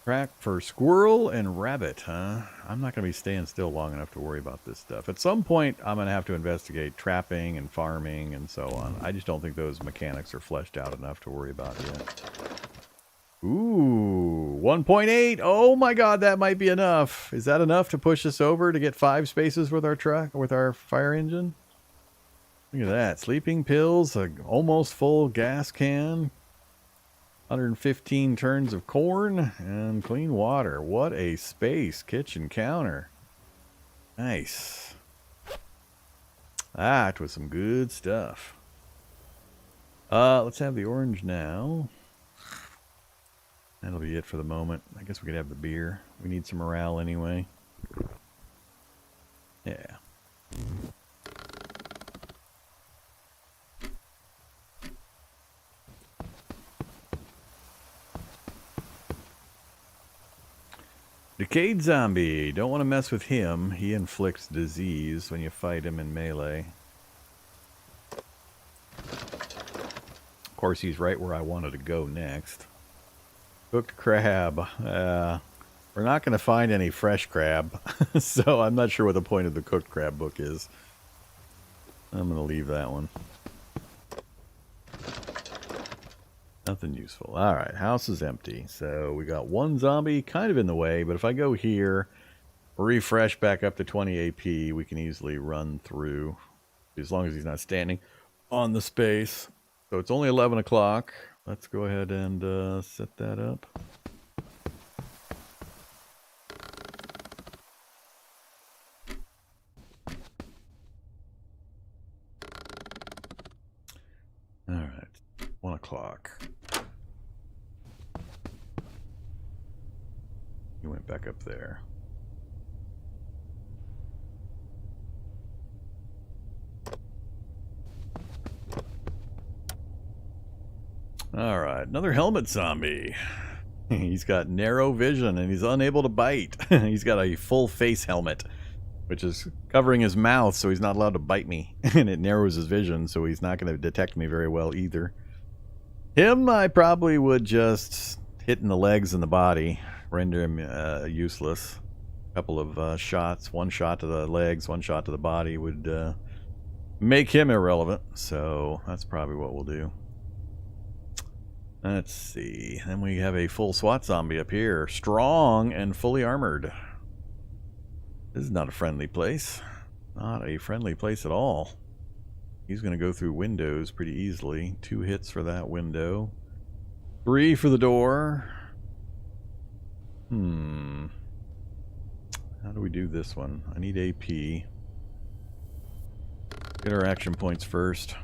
Track for squirrel and rabbit, huh? I'm not going to be staying still long enough to worry about this stuff. At some point, I'm going to have to investigate trapping and farming and so on. I just don't think those mechanics are fleshed out enough to worry about yet. Ooh, 1.8. Oh my god, that might be enough. Is that enough to push us over to get 5 spaces with our truck, with our fire engine? Look at that. Sleeping pills, a almost full gas can, 115 turns of corn, and clean water. What a space. Kitchen counter. Nice. That was some good stuff. Let's have the orange now. That'll be it for the moment. I guess we could have the beer. We need some morale anyway. Yeah. Decayed zombie. Don't want to mess with him. He inflicts disease when you fight him in melee. Of course, he's right where I wanted to go next. Cooked crab. We're not going to find any fresh crab, so I'm not sure what the point of the cooked crab book is. I'm going to leave that one. Nothing useful. Alright, house is empty. So we got one zombie kind of in the way, but if I go here, refresh back up to 20 AP, we can easily run through, as long as he's not standing on the space. So it's only 11 o'clock. Let's go ahead and set that up. Alright, 1 o'clock. He went back up there. Alright, another helmet zombie. He's got narrow vision and he's unable to bite. He's got a full face helmet, which is covering his mouth so he's not allowed to bite me. And it narrows his vision, so he's not going to detect me very well either. Him, I probably would just hit in the legs and the body, render him useless. A couple of shots, one shot to the legs, one shot to the body would make him irrelevant. So that's probably what we'll do. Let's see. Then we have a full SWAT zombie up here. Strong and fully armored. This is not a friendly place. Not a friendly place at all. He's going to go through windows pretty easily. 2 hits for that window. 3 for the door. How do we do this one? I need AP. Get our action points first.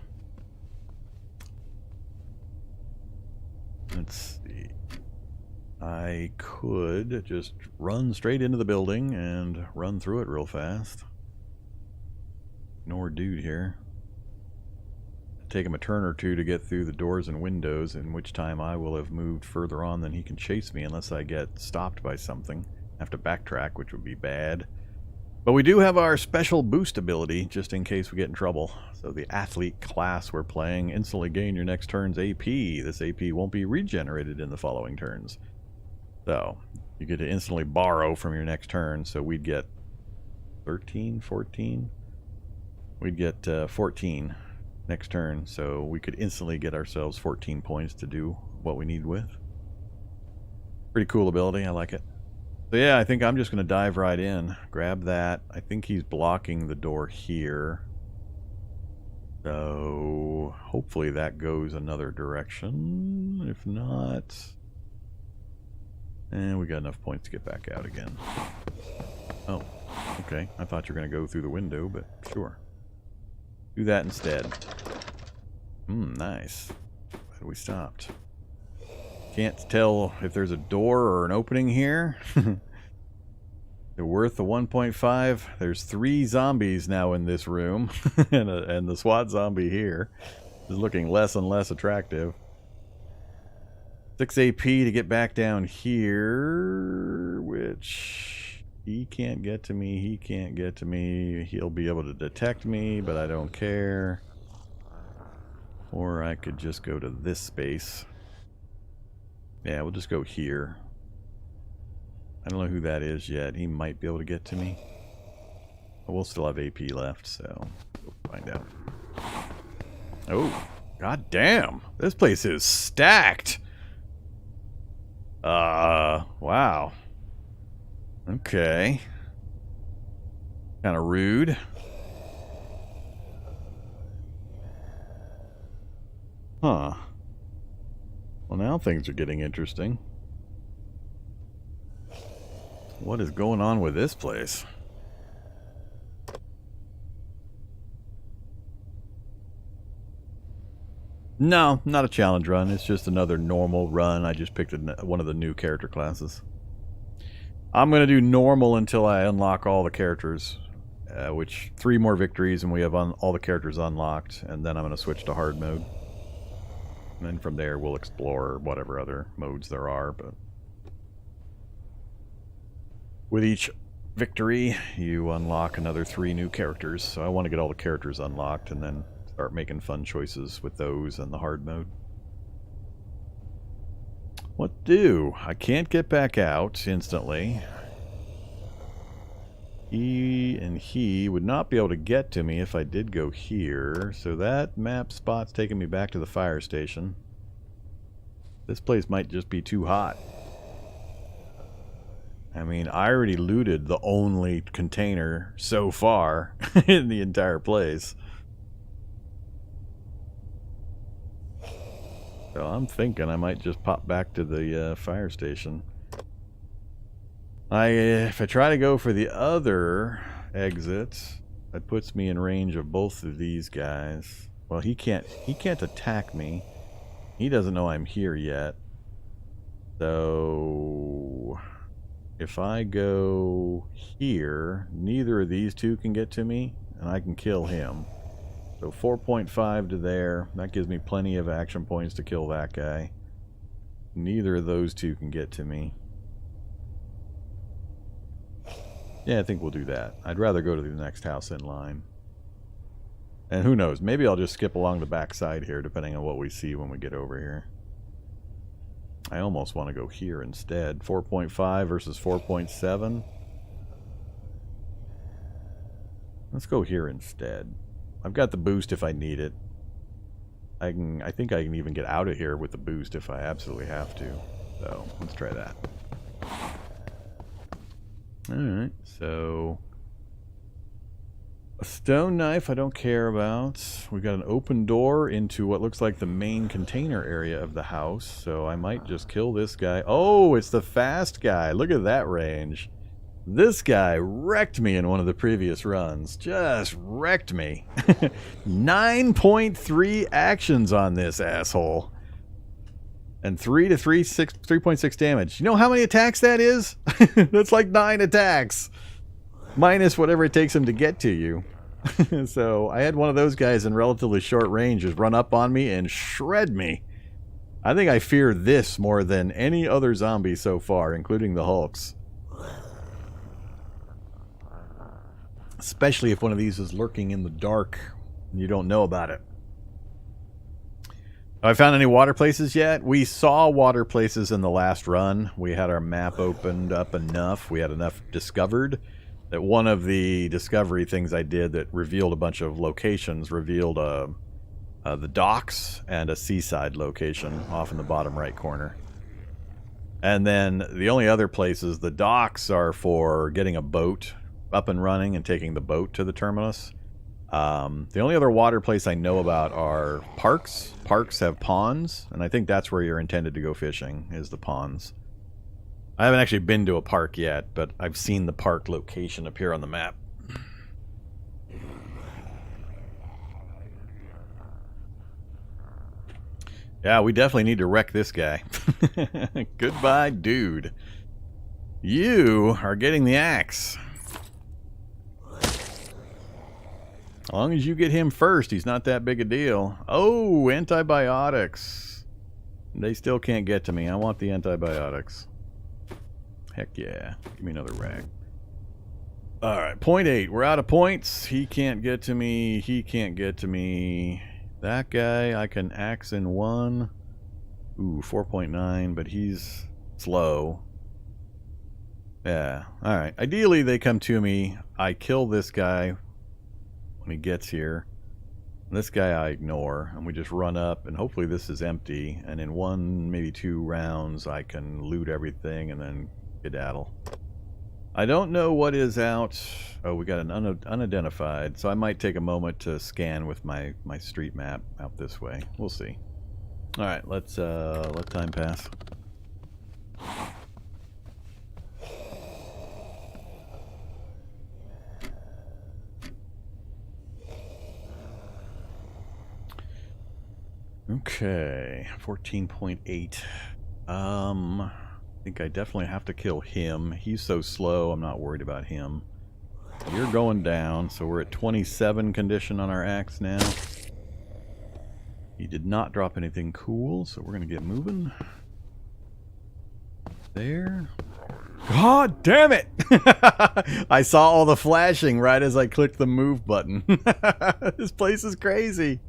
Let's see. I could just run straight into the building and run through it real fast. Ignore dude here. Take him a turn or two to get through the doors and windows, in which time I will have moved further on than he can chase me unless I get stopped by something. I have to backtrack, which would be bad. But we do have our special boost ability, just in case we get in trouble. So the athlete class we're playing, instantly gain your next turn's AP. This AP won't be regenerated in the following turns. So, you get to instantly borrow from your next turn, so we'd get 13, 14? We'd get 14 next turn, so we could instantly get ourselves 14 points to do what we need with. Pretty cool ability, I like it. So yeah, I think I'm just going to dive right in. Grab that. I think he's blocking the door here. So hopefully that goes another direction. If not... And we got enough points to get back out again. Oh, okay. I thought you were going to go through the window, but sure. Do that instead. Nice. Glad we stopped. Can't tell if there's a door or an opening here. They're worth the 1.5. There's 3 zombies now in this room. and the SWAT zombie here is looking less and less attractive. 6 AP to get back down here, which he can't get to me. He can't get to me. He'll be able to detect me, but I don't care. Or I could just go to this space. Yeah, we'll just go here. I don't know who that is yet. He might be able to get to me. But we'll still have AP left, so we'll find out. Oh, god damn. This place is stacked. Wow. Okay. Kind of rude. Huh. Well, now things are getting interesting. What is going on with this place? No, not a challenge run. It's just another normal run. I just picked one of the new character classes. I'm going to do normal until I unlock all the characters, which 3 more victories and we have all the characters unlocked, and then I'm going to switch to hard mode. And then from there we'll explore whatever other modes there are, but with each victory you unlock another 3 new characters, so I want to get all the characters unlocked and then start making fun choices with those and the hard mode. What do? I can't get back out instantly. He would not be able to get to me if I did go here. So that map spot's taking me back to the fire station. This place might just be too hot. I mean, I already looted the only container so far in the entire place. So I'm thinking I might just pop back to the fire station. If I try to go for the other exit, that puts me in range of both of these guys. Well, he can't attack me. He doesn't know I'm here yet. So if I go here, neither of these two can get to me, and I can kill him. So 4.5 to there. That gives me plenty of action points to kill that guy. Neither of those two can get to me. Yeah, I think we'll do that. I'd rather go to the next house in line. And who knows, maybe I'll just skip along the back side here, depending on what we see when we get over here. I almost want to go here instead. 4.5 versus 4.7. Let's go here instead. I've got the boost if I need it. I think I can even get out of here with the boost if I absolutely have to. So, let's try that. Alright, so a stone knife I don't care about. We've got an open door into what looks like the main container area of the house, so I might just kill this guy. Oh, it's the fast guy. Look at that range. This guy wrecked me in one of the previous runs. Just wrecked me. 9.3 actions on this asshole. And 3.6 damage. You know how many attacks that is? That's like 9 attacks. Minus whatever it takes him to get to you. So I had one of those guys in relatively short range just run up on me and shred me. I think I fear this more than any other zombie so far, including the Hulks. Especially if one of these is lurking in the dark and you don't know about it. Have I found any water places yet? We saw water places in the last run. We had our map opened up enough. We had enough discovered that one of the discovery things I did that revealed a bunch of locations revealed the docks and a seaside location off in the bottom right corner. And then the only other places, the docks are for getting a boat up and running and taking the boat to the terminus. The only other water place I know about are parks. Parks have ponds, and I think that's where you're intended to go fishing, is the ponds. I haven't actually been to a park yet, but I've seen the park location appear on the map. Yeah, we definitely need to wreck this guy. Goodbye, dude. You are getting the axe. As long as you get him first, he's not that big a deal. Oh, antibiotics. They still can't get to me. I want the antibiotics. Heck yeah. Give me another rag. Alright, 0.8. We're out of points. He can't get to me. He can't get to me. That guy I can axe in one. Ooh, 4.9, but he's slow. Yeah, alright. Ideally, they come to me. I kill this guy when he gets here. This guy I ignore, and we just run up, and hopefully this is empty, and in 1, maybe 2 rounds I can loot everything and then skedaddle. I don't know what is out. Oh, we got an unidentified, so I might take a moment to scan with my street map out this way. We'll see. Alright, let's let time pass. Okay, 14.8. I think I definitely have to kill him. He's so slow, I'm not worried about him. You're going down, so we're at 27 condition on our axe now. He did not drop anything cool, so we're going to get moving. There. God damn it! I saw all the flashing right as I clicked the move button. This place is crazy.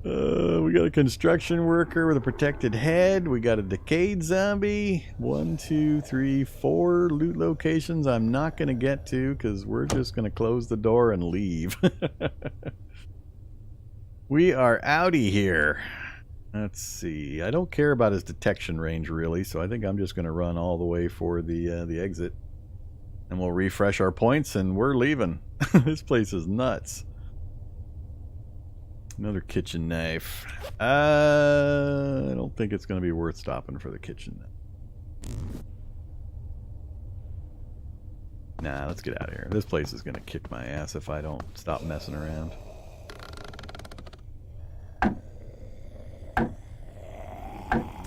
We got a construction worker with a protected head. We got a decayed zombie. 1, 2, 3, 4 loot locations I'm not going to get to because we're just going to close the door and leave. We are outie here. Let's see. I don't care about his detection range really, so I think I'm just going to run all the way for the exit. And we'll refresh our points and we're leaving. This place is nuts. Another kitchen knife. I don't think it's going to be worth stopping for the kitchen knife. Nah, let's get out of here. This place is going to kick my ass if I don't stop messing around.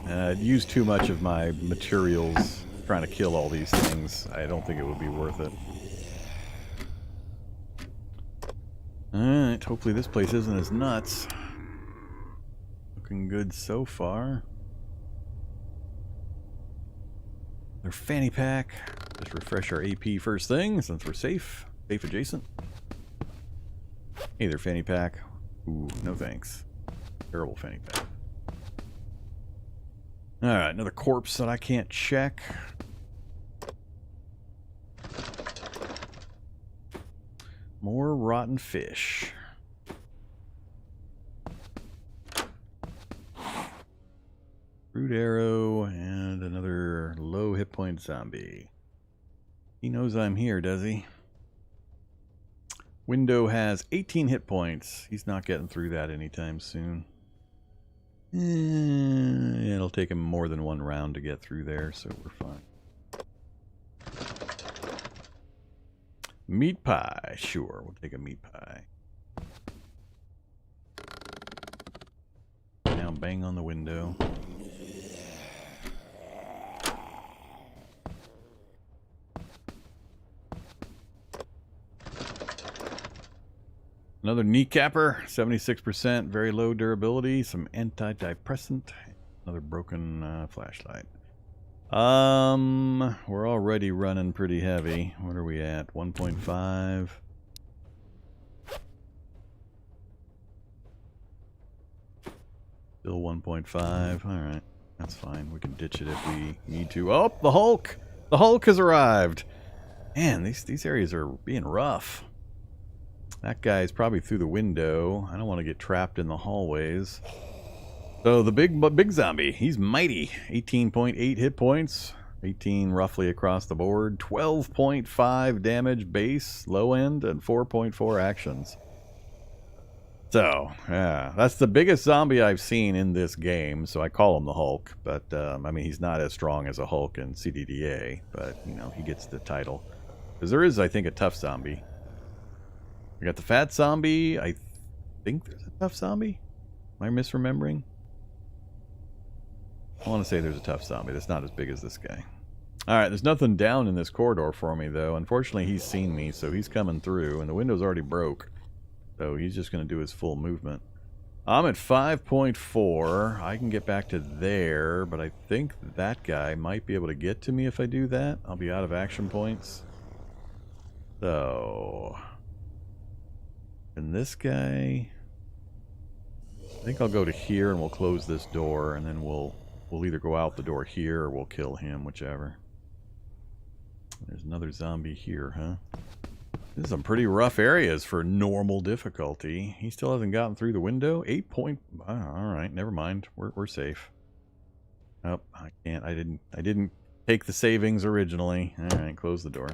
I'd used too much of my materials trying to kill all these things. I don't think it would be worth it. Alright, hopefully this place isn't as nuts. Looking good so far. Another fanny pack. Just refresh our AP first thing since we're safe. Safe adjacent. Hey there, fanny pack. Ooh, no thanks. Terrible fanny pack. Alright, another corpse that I can't check. More rotten fish. Root arrow and another low hit point zombie. He knows I'm here, does he? Window has 18 hit points. He's not getting through that anytime soon. It'll take him more than one round to get through there, so we're fine. Meat pie. Sure, we'll take a meat pie. Now bang on the window. Another kneecapper, 76%, very low durability, some antidepressant, another broken flashlight. We're already running pretty heavy. What are we at? 1.5. Still 1.5. Alright, that's fine. We can ditch it if we need to. Oh, the Hulk! The Hulk has arrived! Man, these areas are being rough. That guy's probably through the window. I don't want to get trapped in the hallways. So the big zombie, he's mighty. 18.8 hit points. 18 roughly across the board. 12.5 damage base, low end, and 4.4 actions. So, yeah, that's the biggest zombie I've seen in this game, so I call him the Hulk. But, I mean, he's not as strong as a Hulk in CDDA, but, you know, he gets the title. Because there is, I think, a tough zombie. We got the fat zombie. I think there's a tough zombie. Am I misremembering? I want to say there's a tough zombie that's not as big as this guy. Alright, there's nothing down in this corridor for me, though. Unfortunately, he's seen me, so he's coming through, and the window's already broke. So he's just going to do his full movement. I'm at 5.4. I can get back to there, but I think that guy might be able to get to me if I do that. I'll be out of action points. So... and this guy... I think I'll go to here and we'll close this door, and then we'll either go out the door here or we'll kill him, whichever. There's another zombie here, huh? This is some pretty rough areas for normal difficulty. He still hasn't gotten through the window. 8 point... oh, alright, never mind. We're safe. Oh, I can't. I didn't take the savings originally. Alright, close the door.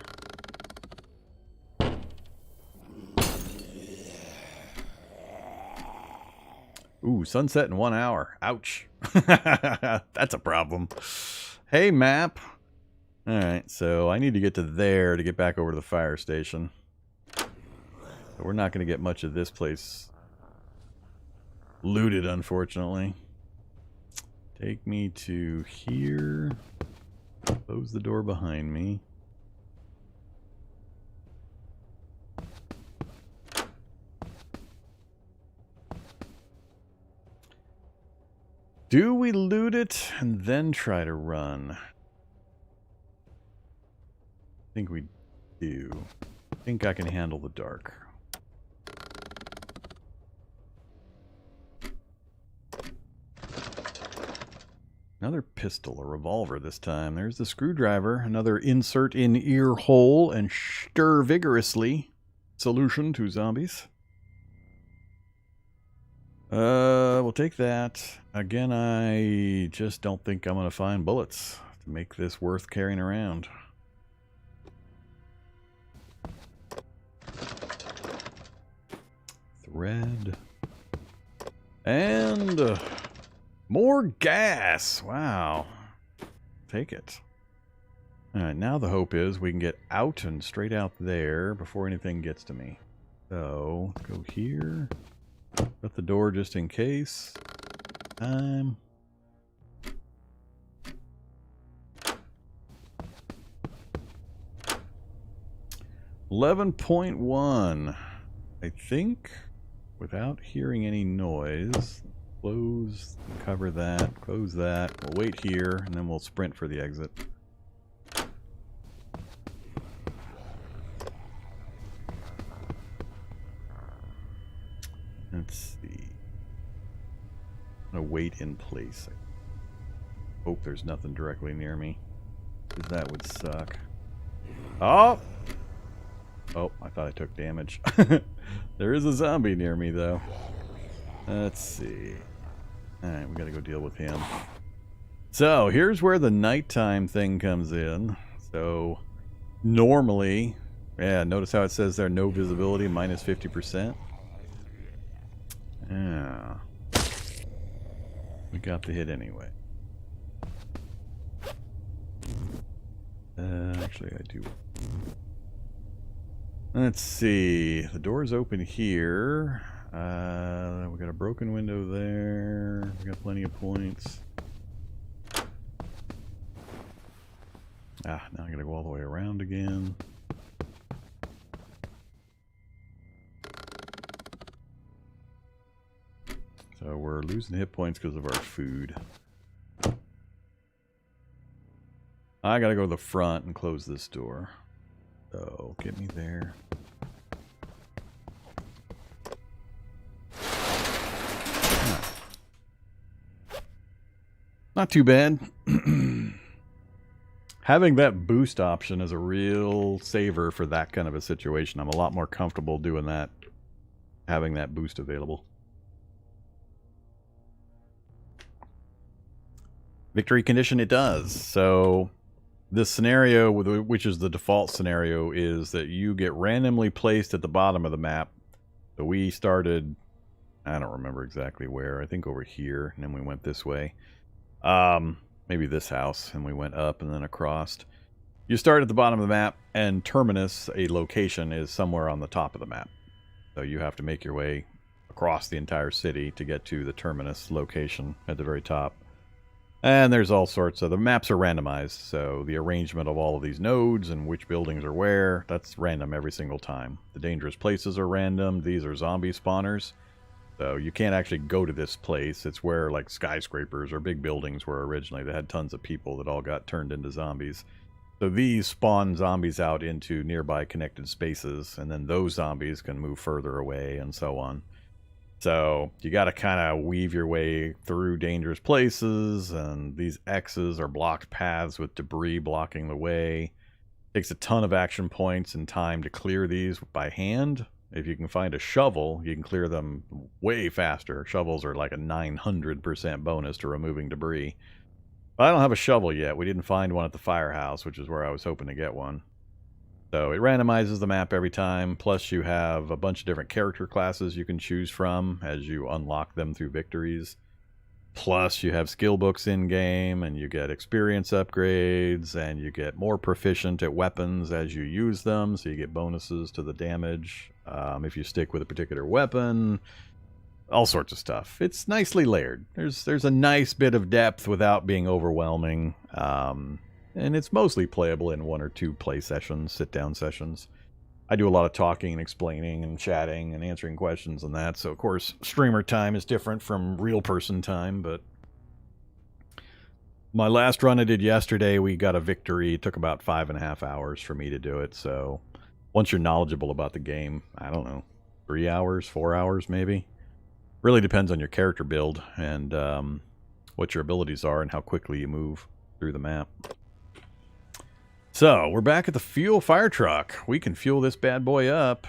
Ooh, sunset in 1 hour. Ouch. That's a problem. Hey, map. Alright, so I need to get to there to get back over to the fire station. So we're not going to get much of this place looted, unfortunately. Take me to here. Close the door behind me. Do we loot it and then try to run? I think we do. I think I can handle the dark. Another pistol, a revolver this time. There's the screwdriver. Another insert in ear hole and stir vigorously. Solution to zombies. We'll take that. Again, I just don't think I'm going to find bullets to make this worth carrying around. Thread. And more gas. Wow. Take it. Alright, now the hope is we can get out and straight out there before anything gets to me. So, let's go here. Shut the door just in case. 11.1. I think, without hearing any noise, close, cover that, close that. We'll wait here, and then we'll sprint for the exit. Let's see. I'm gonna wait in place. Hope there's nothing directly near me, because that would suck. Oh! Oh, I thought I took damage. There is a zombie near me, though. Let's see. Alright, we gotta go deal with him. So, here's where the nighttime thing comes in. So, normally... Yeah, notice how it says there, no visibility, minus 50%. Yeah. We got the hit anyway. Actually, I do. Let's see. The door's open here. We got a broken window there. We got plenty of points. Ah, now I gotta go all the way around again. So we're losing hit points because of our food. I gotta go to the front and close this door. So, get me there. Not too bad. Having that boost option is a real saver for that kind of a situation. I'm a lot more comfortable doing that, having that boost available. Victory condition it does. So this scenario, which is the default scenario, is that you get randomly placed at the bottom of the map. So we started, I don't remember exactly where, I think over here, and then we went this way. Maybe this house, and we went up and then across. You start at the bottom of the map, and Terminus, a location, is somewhere on the top of the map. So you have to make your way across the entire city to get to the Terminus location at the very top. And there's all sorts of... The maps are randomized, so the arrangement of all of these nodes and which buildings are where, that's random every single time. The dangerous places are random. These are zombie spawners. So you can't actually go to this place. It's where like skyscrapers or big buildings were originally. They had tons of people that all got turned into zombies. So these spawn zombies out into nearby connected spaces, and then those zombies can move further away and so on. So you got to kind of weave your way through dangerous places, and these X's are blocked paths with debris blocking the way. Takes a ton of action points and time to clear these by hand. If you can find a shovel, you can clear them way faster. Shovels are like a 900% bonus to removing debris. But I don't have a shovel yet. We didn't find one at the firehouse, which is where I was hoping to get one. So it randomizes the map every time, plus you have a bunch of different character classes you can choose from as you unlock them through victories. Plus you have skill books in-game, and you get experience upgrades, and you get more proficient at weapons as you use them, so you get bonuses to the damage if you stick with a particular weapon. All sorts of stuff. It's nicely layered. There's a nice bit of depth without being overwhelming. And it's mostly playable in 1 or 2 play sessions, sit-down sessions. I do a lot of talking and explaining and chatting and answering questions and that, so of course streamer time is different from real person time, but my last run I did yesterday, we got a victory. It took about 5.5 hours for me to do it, so once you're knowledgeable about the game, I don't know, 3 hours, 4 hours maybe? Really depends on your character build, and what your abilities are and how quickly you move through the map. So, we're back at the fuel fire truck. We can fuel this bad boy up,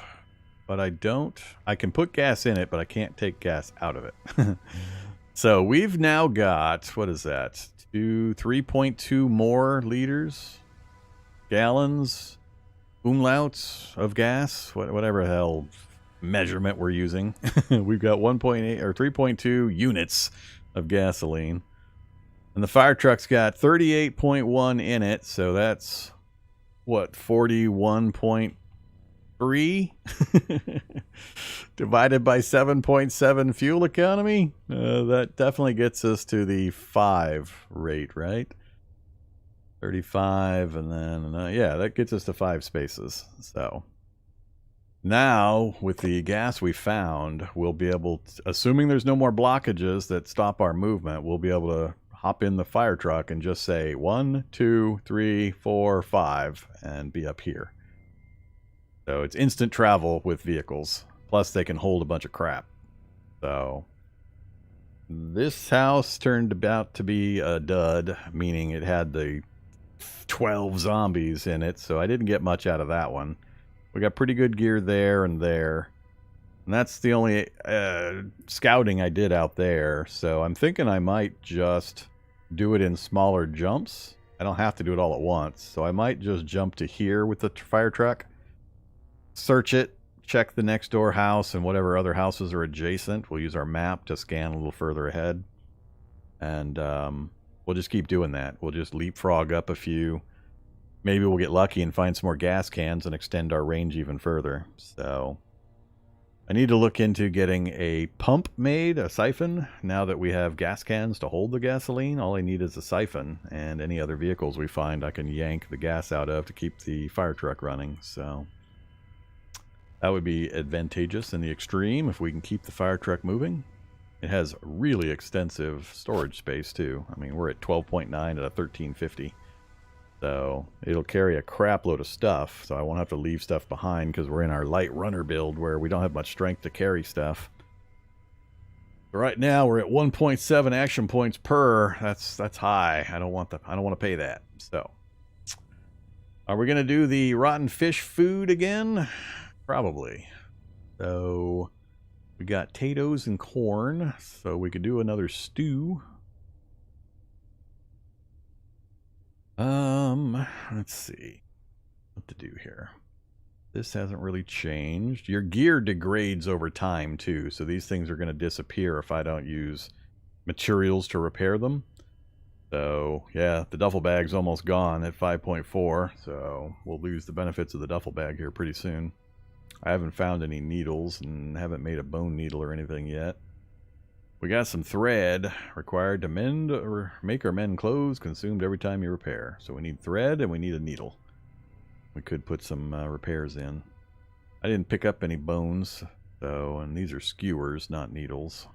but I can put gas in it, but I can't take gas out of it. So, we've now got, what is that? 3.2 more liters, gallons, umlauts of gas, whatever the hell measurement we're using. We've got 1.8 or 3.2 units of gasoline. And the fire truck's got 38.1 in it, so that's what, 41.3 divided by 7.7 fuel economy. That definitely gets us to the 5 rate, right? 35, and then yeah, that gets us to 5 spaces. So now with the gas we found, we'll be able to, assuming there's no more blockages that stop our movement, we'll be able to hop in the fire truck and just say 1, 2, 3, 4, 5 and be up here. So it's instant travel with vehicles. Plus they can hold a bunch of crap. So this house turned out to be a dud, meaning it had the 12 zombies in it, so I didn't get much out of that one. We got pretty good gear there and there. And that's the only scouting I did out there. So I'm thinking I might just do it in smaller jumps. I don't have to do it all at once. So I might just jump to here with the fire truck, search it, check the next door house and whatever other houses are adjacent. We'll use our map to scan a little further ahead. And we'll just keep doing that. We'll just leapfrog up a few. Maybe we'll get lucky and find some more gas cans and extend our range even further. So I need to look into getting a pump made, a siphon. Now that we have gas cans to hold the gasoline, all I need is a siphon. And any other vehicles we find, I can yank the gas out of to keep the fire truck running. So that would be advantageous in the extreme if we can keep the fire truck moving. It has really extensive storage space too. I mean, we're at 12.9 at a 1350. So it'll carry a crap load of stuff. So I won't have to leave stuff behind because we're in our light runner build where we don't have much strength to carry stuff. But right now we're at 1.7 action points per. That's high. I don't want to pay that. So are we going to do the rotten fish food again? Probably. So we got potatoes and corn, so we could do another stew. Let's see what to do here. This hasn't really changed. Your gear degrades over time too, so these things are going to disappear if I don't use materials to repair them. So yeah, the duffel bag's almost gone at 5.4, so we'll lose the benefits of the duffel bag here pretty soon. I haven't found any needles and haven't made a bone needle or anything yet. We got some thread required to mend or make or mend clothes consumed every time you repair. So we need thread and we need a needle. We could put some repairs in. I didn't pick up any bones, so, and these are skewers, not needles.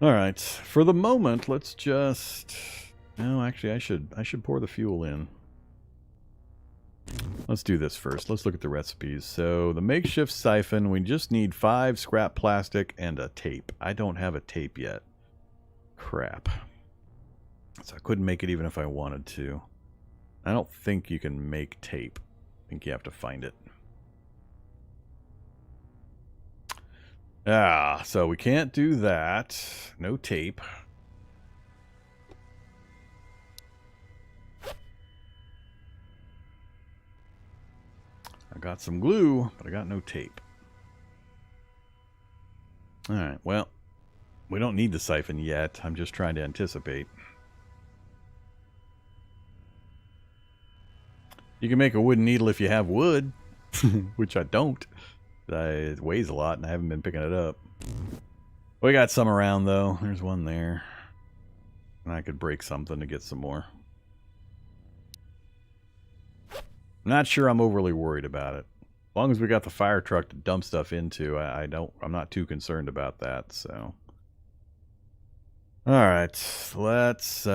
All right, for the moment, let's just. No, actually, I should pour the fuel in. Let's do this first. Let's look at the recipes. So the makeshift siphon, we just need 5 scrap plastic and a tape. I don't have a tape yet. Crap. So I couldn't make it even if I wanted to. I don't think you can make tape. I think you have to find it. So we can't do that. No tape. I got some glue, but I got no tape. Alright, well, we don't need the siphon yet. I'm just trying to anticipate. You can make a wooden needle if you have wood, which I don't. It weighs a lot and I haven't been picking it up. We got some around though. There's one there. And I could break something to get some more. Not sure I'm overly worried about it. As long as we got the fire truck to dump stuff into, I'm not too concerned about that, so. Alright, let's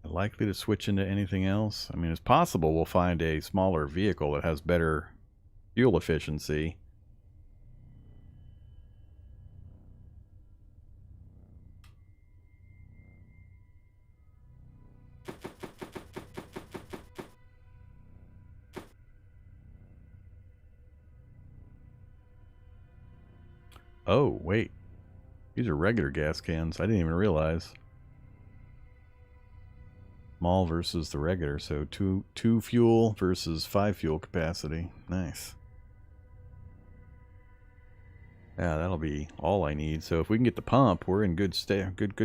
likely to switch into anything else. I mean, it's possible we'll find a smaller vehicle that has better fuel efficiency. Oh, wait. These are regular gas cans. I didn't even realize. Small versus the regular, so two fuel versus 5 fuel capacity. Nice. Yeah, that'll be all I need. So if we can get the pump, we're in good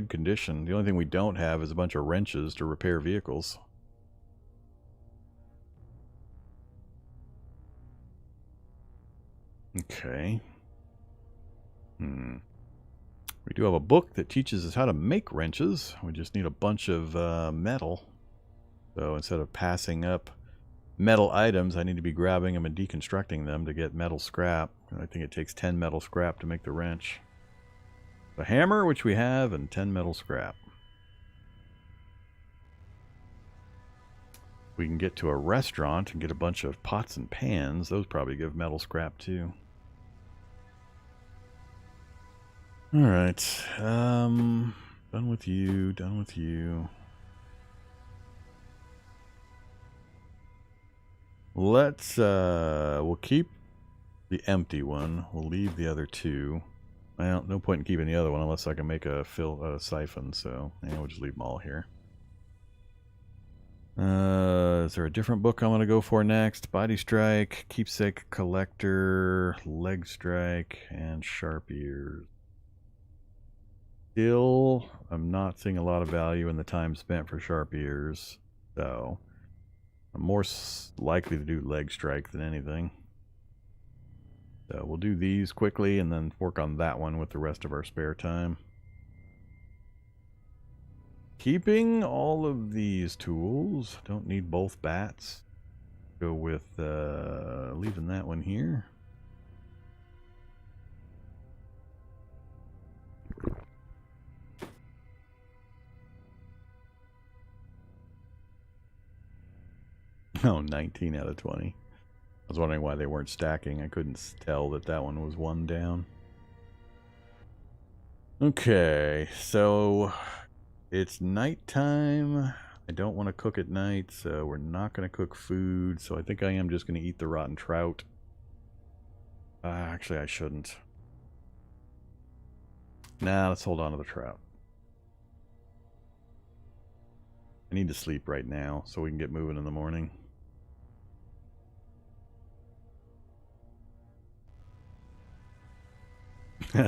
condition. The only thing we don't have is a bunch of wrenches to repair vehicles. Okay. We do have a book that teaches us how to make wrenches. We just need a bunch of metal. So instead of passing up metal items, I need to be grabbing them and deconstructing them to get metal scrap. I think it takes 10 metal scrap to make the wrench. The hammer, which we have, and 10 metal scrap. We can get to a restaurant and get a bunch of pots and pans. Those probably give metal scrap too. Alright. Done with you. Done with you. Let's, we'll keep the empty one. We'll leave the other two. Well, no point in keeping the other one unless I can make a siphon, so yeah, we'll just leave them all here. Is there a different book I'm going to go for next? Body Strike, Keepsake Collector, Leg Strike, and Sharp Ears. Still, I'm not seeing a lot of value in the time spent for Sharp Ears, so I'm more likely to do Leg Strike than anything. So we'll do these quickly and then work on that one with the rest of our spare time. Keeping all of these tools. Don't need both bats. Go with leaving that one here. Oh, 19 out of 20. I was wondering why they weren't stacking. I couldn't tell that that one was one down. Okay, so it's nighttime. I don't want to cook at night, so we're not going to cook food. So I think I am just going to eat the rotten trout. Actually, I shouldn't. Nah, let's hold on to the trout. I need to sleep right now so we can get moving in the morning.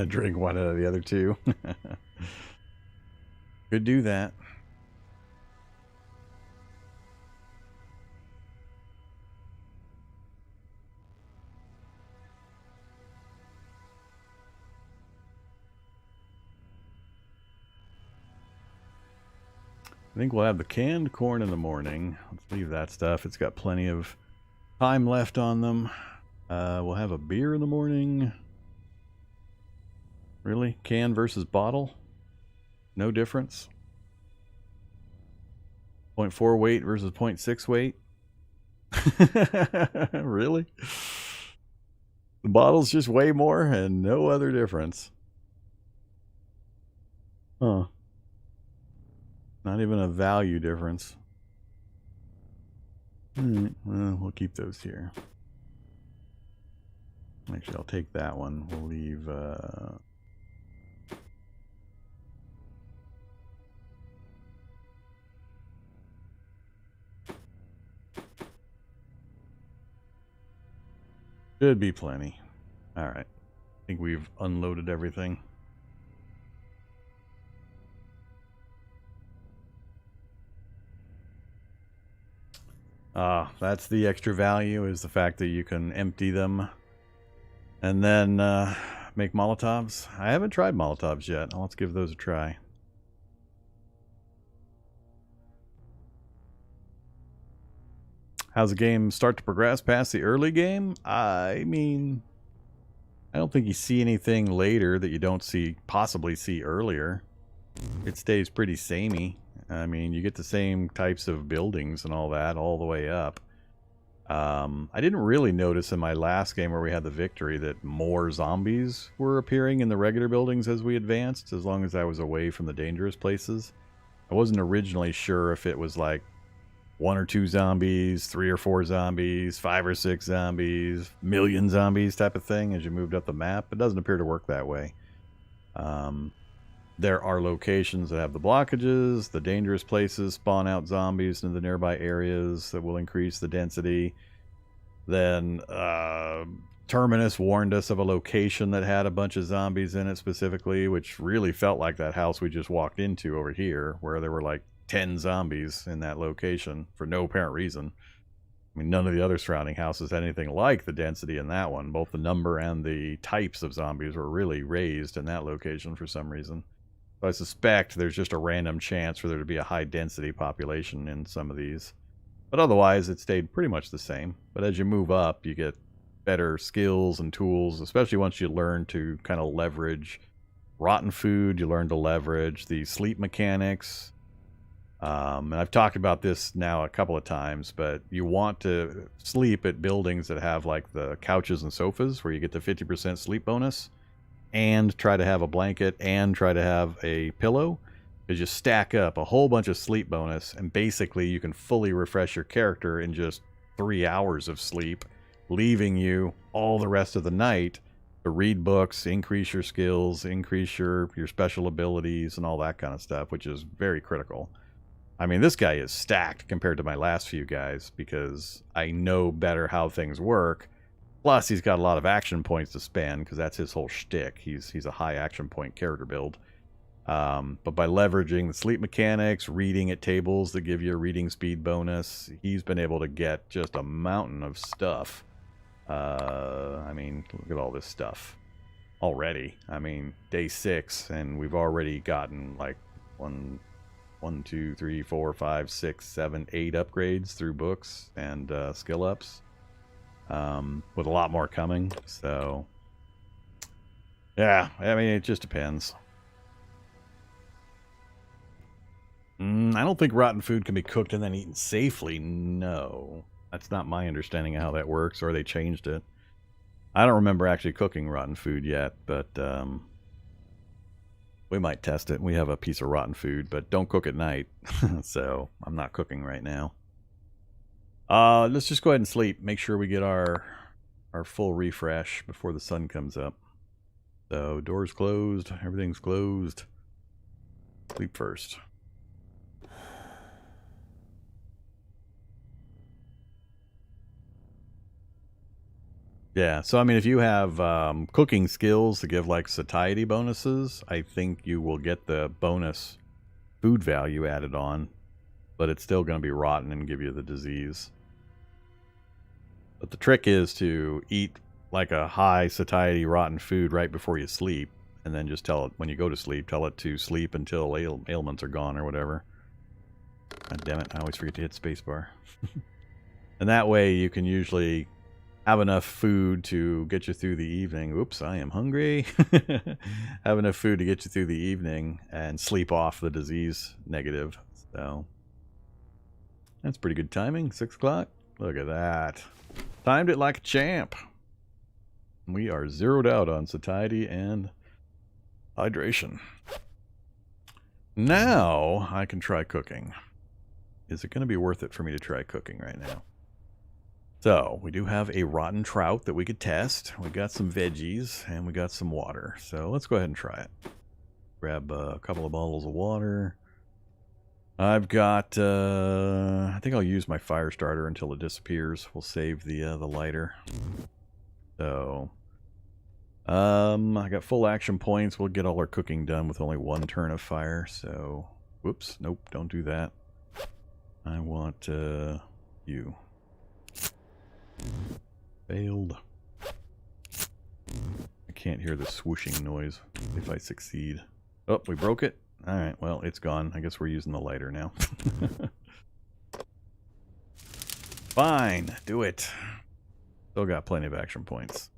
Drink one out of the other two. Could do that. I think we'll have the canned corn in the morning. Let's leave that stuff. It's got plenty of time left on them. We'll have a beer in the morning. Really? Can versus bottle? No difference? 0.4 weight versus 0.6 weight? Really? The bottle's just way more and no other difference. Huh. Not even a value difference. Alright, well, we'll keep those here. Actually, I'll take that one. We'll leave... Should be plenty. Alright. I think we've unloaded everything. That's the extra value, is the fact that you can empty them and then make Molotovs. I haven't tried Molotovs yet. Let's give those a try. How's the game start to progress past the early game? I mean, I don't think you see anything later that you don't possibly see earlier. It stays pretty samey. I mean, you get the same types of buildings and all that all the way up. I didn't really notice in my last game where we had the victory that more zombies were appearing in the regular buildings as we advanced, as long as I was away from the dangerous places. I wasn't originally sure if it was like 1 or 2 zombies, 3 or 4 zombies, 5 or 6 zombies, million zombies type of thing as you moved up the map. It doesn't appear to work that way. There are locations that have the blockages, the dangerous places spawn out zombies in the nearby areas that will increase the density. Then Terminus warned us of a location that had a bunch of zombies in it specifically, which really felt like that house we just walked into over here, where there were like 10 zombies in that location for no apparent reason. I mean, none of the other surrounding houses had anything like the density in that one. Both the number and the types of zombies were really raised in that location for some reason. So I suspect there's just a random chance for there to be a high density population in some of these. But otherwise, it stayed pretty much the same. But as you move up, you get better skills and tools, especially once you learn to kind of leverage rotten food. You learn to leverage the sleep mechanics. And I've talked about this now a couple of times, but you want to sleep at buildings that have like the couches and sofas where you get the 50% sleep bonus, and try to have a blanket and try to have a pillow, because you stack up a whole bunch of sleep bonus, and basically you can fully refresh your character in just 3 hours of sleep, leaving you all the rest of the night to read books, increase your skills, increase your special abilities, and all that kind of stuff, which is very critical. I mean, this guy is stacked compared to my last few guys because I know better how things work. Plus, he's got a lot of action points to spend because that's his whole shtick. He's a high action point character build. But by leveraging the sleep mechanics, reading at tables that give you a reading speed bonus, he's been able to get just a mountain of stuff. I mean, look at all this stuff already. I mean, day 6, and we've already gotten like 1, 2, 3, 4, 5, 6, 7, 8 upgrades through books and skill ups. With a lot more coming. So, yeah, I mean, it just depends. I don't think rotten food can be cooked and then eaten safely. No. That's not my understanding of how that works, or they changed it. I don't remember actually cooking rotten food yet, but we might test it. We have a piece of rotten food, but don't cook at night. So I'm not cooking right now. Let's just go ahead and sleep. Make sure we get our full refresh before the sun comes up. So doors closed. Everything's closed. Sleep first. Yeah, so I mean, if you have cooking skills to give like satiety bonuses, I think you will get the bonus food value added on, but it's still going to be rotten and give you the disease. But the trick is to eat like a high satiety rotten food right before you sleep, and then just tell it, when you go to sleep, tell it to sleep until ailments are gone or whatever. God damn it, I always forget to hit spacebar. And that way you can usually have enough food to get you through the evening. Oops, I am hungry. Have enough food to get you through the evening and sleep off the disease negative. So that's pretty good timing. 6 o'clock. Look at that. Timed it like a champ. We are zeroed out on satiety and hydration. Now I can try cooking. Is it going to be worth it for me to try cooking right now? So, we do have a rotten trout that we could test. We got some veggies, and we got some water. So, let's go ahead and try it. Grab a couple of bottles of water. I've got, I think I'll use my fire starter until it disappears. We'll save the lighter. So, I got full action points. We'll get all our cooking done with only 1 turn of fire. So, whoops, nope, don't do that. I want, you. Failed. I can't hear the swooshing noise if I succeed. Oh, we broke it? Alright, well, it's gone. I guess we're using the lighter now. Fine, do it. Still got plenty of action points.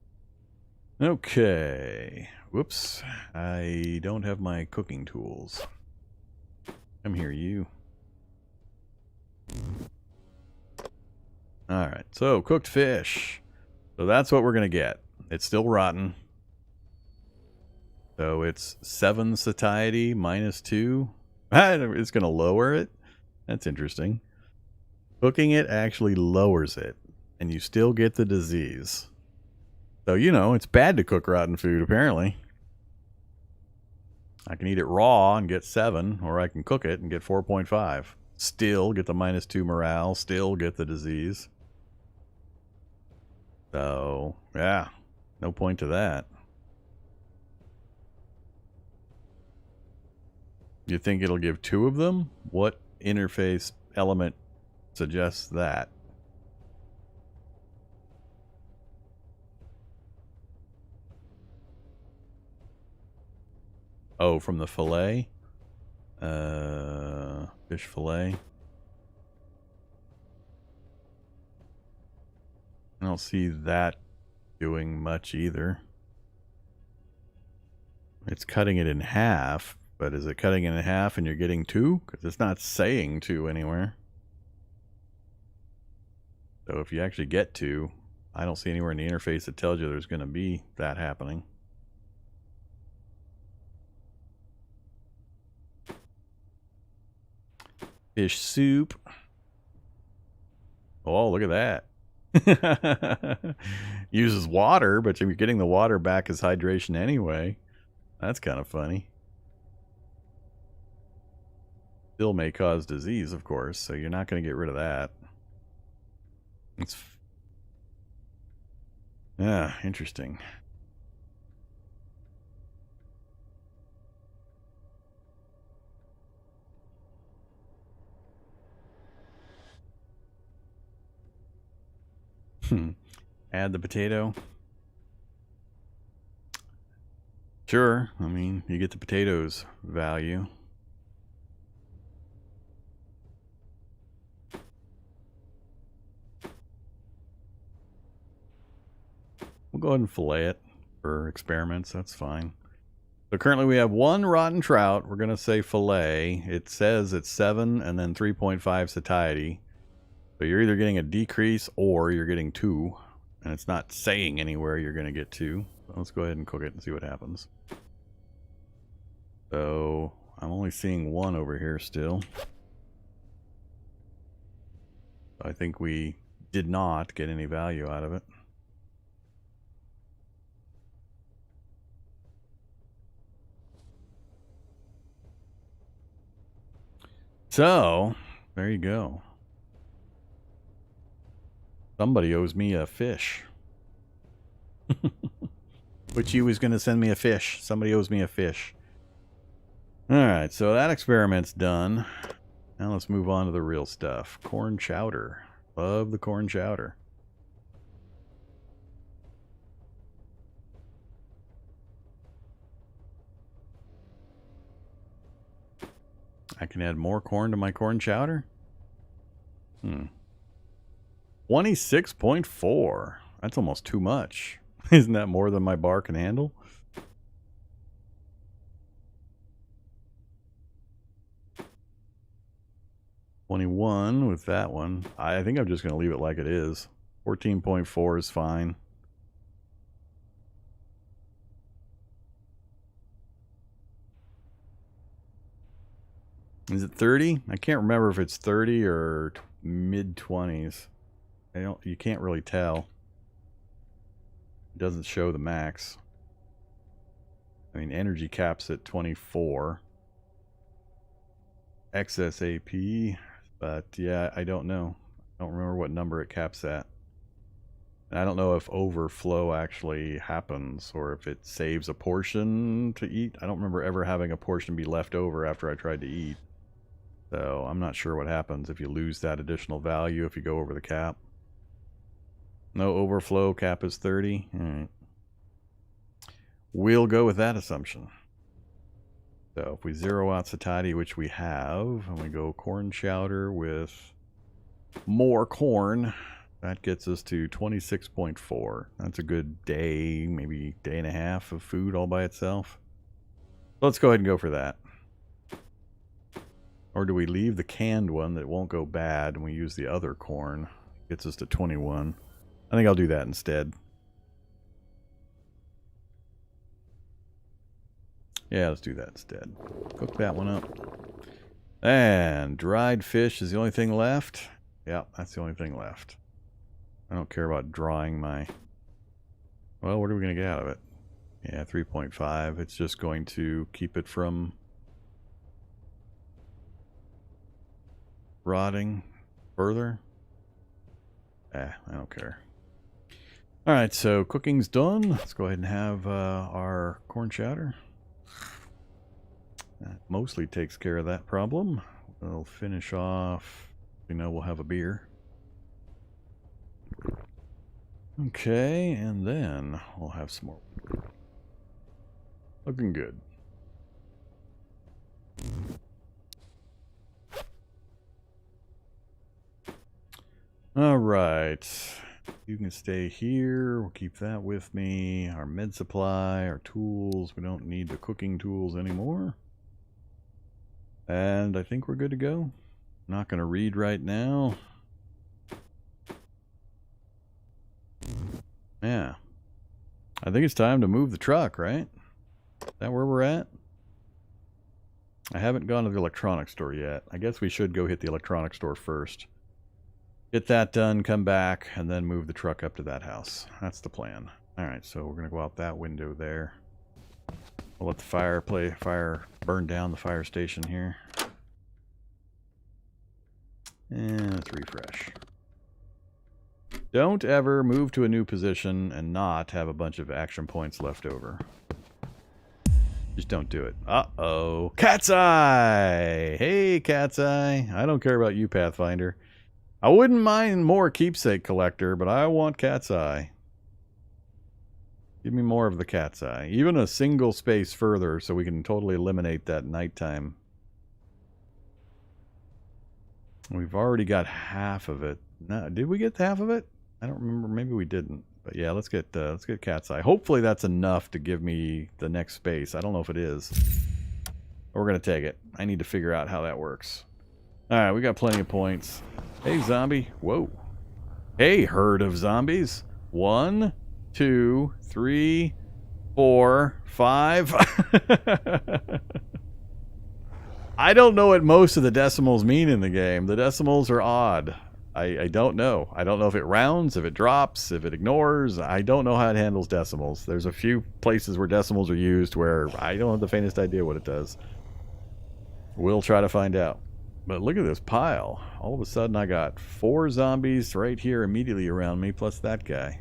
Okay. Whoops. I don't have my cooking tools. Come here, you. Alright, so cooked fish. So that's what we're going to get. It's still rotten. So it's 7 satiety minus 2. It's going to lower it. That's interesting. Cooking it actually lowers it, and you still get the disease. So, you know, it's bad to cook rotten food, apparently. I can eat it raw and get 7, or I can cook it and get 4.5. Still get the -2 morale, still get the disease. So, yeah, no point to that. You think it'll give 2 of them? What interface element suggests that? Oh, from the fillet? Fish fillet. I don't see that doing much either. It's cutting it in half, but is it cutting it in half and you're getting 2? Because it's not saying 2 anywhere. So if you actually get 2, I don't see anywhere in the interface that tells you there's going to be that happening. Fish soup. Oh, look at that. Uses water, but you're getting the water back as hydration anyway. That's kind of funny. Still may cause disease, of course, so you're not going to get rid of that. It's... yeah, interesting. Add the potato. Sure, I mean, you get the potatoes value. We'll go ahead and fillet it for experiments, that's fine. So currently we have 1 rotten trout. We're going to say fillet. It says it's 7 and then 3.5 satiety. So you're either getting a decrease or you're getting 2. And it's not saying anywhere you're going to get 2. So let's go ahead and cook it and see what happens. So I'm only seeing 1 over here still. I think we did not get any value out of it. So, there you go. Somebody owes me a fish. Which you was going to send me a fish. Somebody owes me a fish. Alright, so that experiment's done. Now let's move on to the real stuff. Corn chowder. Love the corn chowder. I can add more corn to my corn chowder? 26.4. That's almost too much. Isn't that more than my bar can handle? $21 with that one. I think I'm just going to leave it like it is. 14.4 is fine. Is it 30? I can't remember if it's 30 or mid-20s. You can't really tell. It doesn't show the max. I mean, energy caps at 24. Excess AP, but yeah, I don't know. I don't remember what number it caps at. And I don't know if overflow actually happens or if it saves a portion to eat. I don't remember ever having a portion be left over after I tried to eat. So I'm not sure what happens if you lose that additional value if you go over the cap. No overflow, cap is 30. All right. We'll go with that assumption. So if we zero out satiety, which we have, and we go corn chowder with more corn, that gets us to 26.4. That's a good day, maybe day and a half of food all by itself. Let's go ahead and go for that. Or do we leave the canned one that won't go bad and we use the other corn? Gets us to 21. I think I'll do that instead. Yeah, let's do that instead. Cook that one up. And dried fish is the only thing left. Yeah, that's the only thing left. I don't care about drawing my... Well, what are we going to get out of it? Yeah, 3.5. It's just going to keep it from rotting further. I don't care. Alright, so cooking's done. Let's go ahead and have our corn chowder. That mostly takes care of that problem. We'll finish off. We know we'll have a beer. Okay, and then we'll have some more. Looking good. Alright. You can stay here. We'll keep that with me. Our med supply, our tools. We don't need the cooking tools anymore. And I think we're good to go. Not going to read right now. Yeah. I think it's time to move the truck, right? Is that where we're at? I haven't gone to the electronics store yet. I guess we should go hit the electronics store first. Get that done, come back, and then move the truck up to that house. That's the plan. Alright, so we're going to go out that window there. We'll let the fire burn down the fire station here. And let's refresh. Don't ever move to a new position and not have a bunch of action points left over. Just don't do it. Uh-oh. Cat's Eye! Hey, Cat's Eye. I don't care about you, Pathfinder. I wouldn't mind more Keepsake Collector, but I want Cat's Eye. Give me more of the Cat's Eye. Even a single space further so we can totally eliminate that nighttime. We've already got half of it. No, did we get half of it? I don't remember. Maybe we didn't. But yeah, let's get Cat's Eye. Hopefully that's enough to give me the next space. I don't know if it is. But we're going to take it. I need to figure out how that works. Alright, we got plenty of points. Hey, zombie. Whoa. Hey, herd of zombies. 1, 2, 3, 4, 5. I don't know what most of the decimals mean in the game. The decimals are odd. I don't know. I don't know if it rounds, if it drops, if it ignores. I don't know how it handles decimals. There's a few places where decimals are used where I don't have the faintest idea what it does. We'll try to find out. But look at this pile. All of a sudden I got 4 zombies right here immediately around me, plus that guy.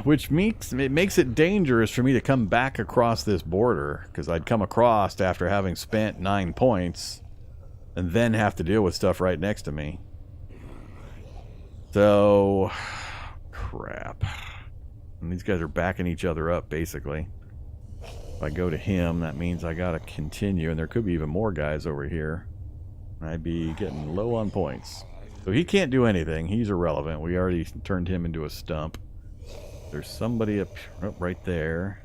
Which makes it dangerous for me to come back across this border, because I'd come across after having spent 9 points, and then have to deal with stuff right next to me. So, crap. And these guys are backing each other up, basically. If I go to him, that means I gotta continue, and there could be even more guys over here. I'd be getting low on points. So he can't do anything. He's irrelevant. We already turned him into a stump. There's somebody up right there.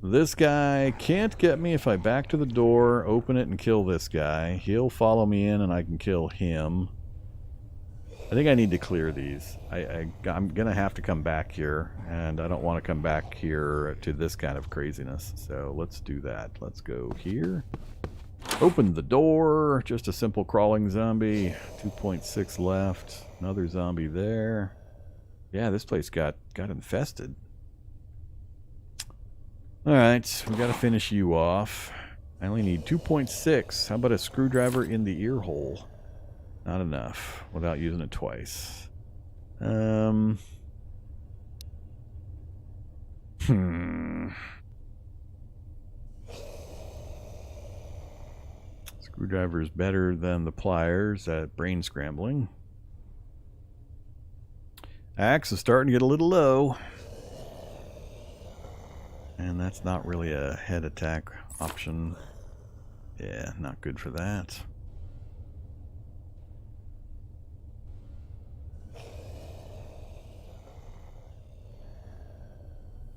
This guy can't get me if I back to the door, open it, and kill this guy. He'll follow me in, and I can kill him. I think I need to clear these. I'm going to have to come back here, and I don't want to come back here to this kind of craziness. So let's do that. Let's go here. Open the door. Just a simple crawling zombie. 2.6 left. Another zombie there. Yeah, this place got infested. Alright, we got to finish you off. I only need 2.6. How about a screwdriver in the ear hole? Not enough without using it twice. Screwdriver is better than the pliers at brain scrambling. Axe is starting to get a little low. And that's not really a head attack option. Yeah, not good for that.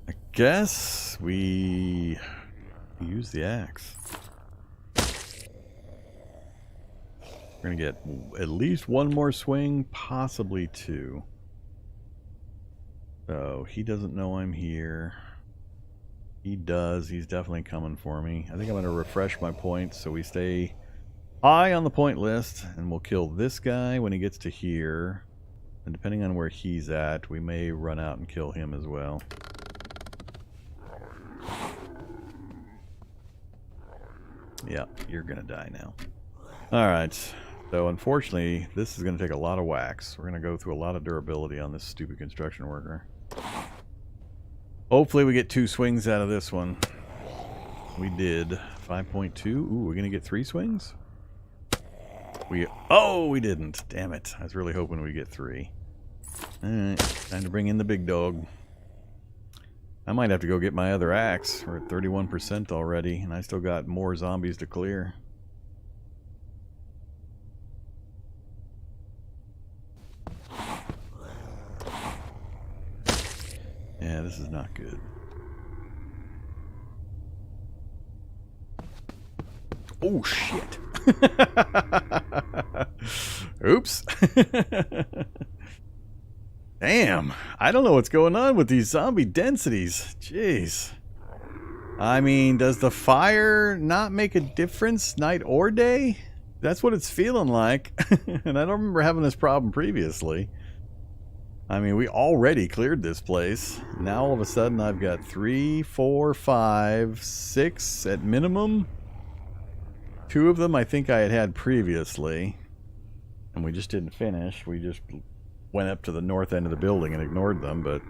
I guess we use the axe. We're gonna get at least 1 more swing, possibly 2. So he doesn't know I'm here. He does. He's definitely coming for me. I think I'm going to refresh my points so we stay high on the point list. And we'll kill this guy when he gets to here. And depending on where he's at, we may run out and kill him as well. Yeah, you're going to die now. Alright. So unfortunately, this is going to take a lot of wax. We're going to go through a lot of durability on this stupid construction worker. Hopefully we get 2 swings out of this one. We did. 5.2. Ooh, we're going to get 3 swings? Oh, we didn't. Damn it. I was really hoping we'd get 3. Alright, time to bring in the big dog. I might have to go get my other axe. We're at 31% already, and I still got more zombies to clear. Yeah, this is not good. Oh, shit. Oops. Damn. I don't know what's going on with these zombie densities. Jeez. I mean, does the fire not make a difference night or day? That's what it's feeling like. And I don't remember having this problem previously. I mean, we already cleared this place. Now all of a sudden I've got 3, 4, 5, 6 at minimum. 2 of them I think I had previously. And we just didn't finish. We just went up to the north end of the building and ignored them, but...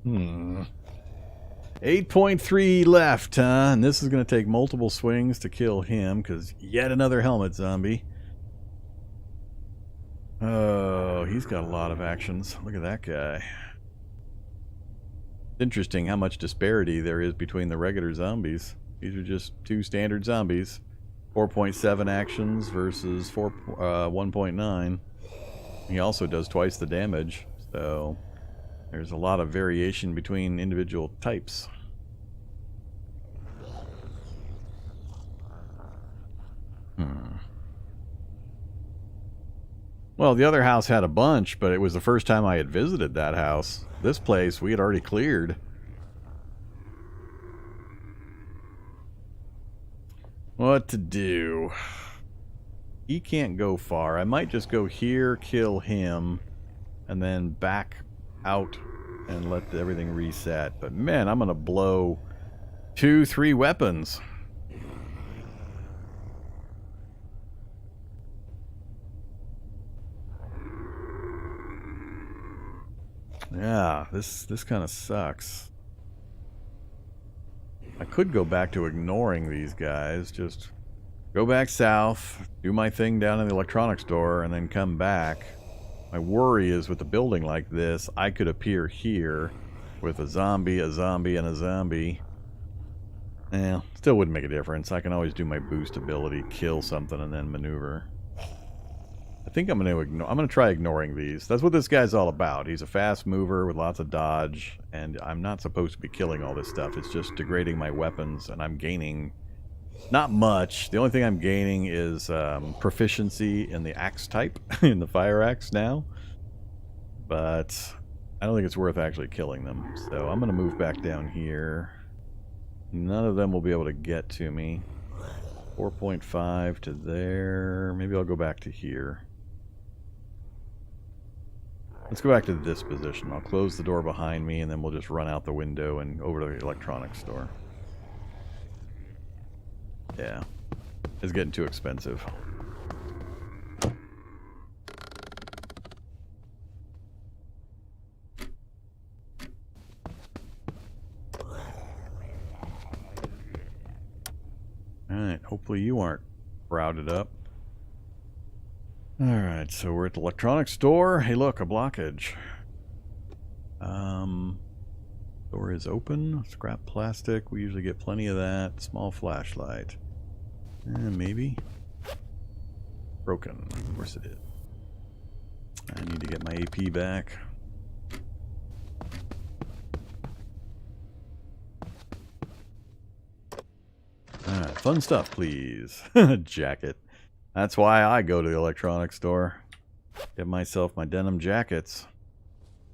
8.3 left, huh? And this is going to take multiple swings to kill him, because yet another helmet zombie. Oh, he's got a lot of actions. Look at that guy. Interesting how much disparity there is between the regular zombies. These are just 2 standard zombies. 4.7 actions versus 1.9. He also does twice the damage, so there's a lot of variation between individual types. Well, the other house had a bunch, but it was the first time I had visited that house. This place we had already cleared. What to do? He can't go far. I might just go here, kill him, and then back out and let everything reset. But man, I'm going to blow 2, 3 weapons. Yeah, this kind of sucks. I could go back to ignoring these guys, just go back south, do my thing down in the electronics store, and then come back. My worry is with a building like this, I could appear here with a zombie, and a zombie. Still wouldn't make a difference. I can always do my boost ability, kill something, and then maneuver. I think I'm going to try ignoring these. That's what this guy's all about. He's a fast mover with lots of dodge, and I'm not supposed to be killing all this stuff. It's just degrading my weapons, and I'm gaining not much. The only thing I'm gaining is proficiency in the axe type, in the fire axe now. But I don't think it's worth actually killing them. So I'm going to move back down here. None of them will be able to get to me. 4.5 to there. Maybe I'll go back to here. Let's go back to this position. I'll close the door behind me, and then we'll just run out the window and over to the electronics store. Yeah. It's getting too expensive. Alright, hopefully you aren't crowded up. Alright, so we're at the electronics store. Hey look, a blockage. Door is open. Scrap plastic. We usually get plenty of that. Small flashlight. Maybe. Broken. Of course it is. I need to get my AP back. Alright, fun stuff, please. Jacket. That's why I go to the electronics store. Get myself my denim jackets.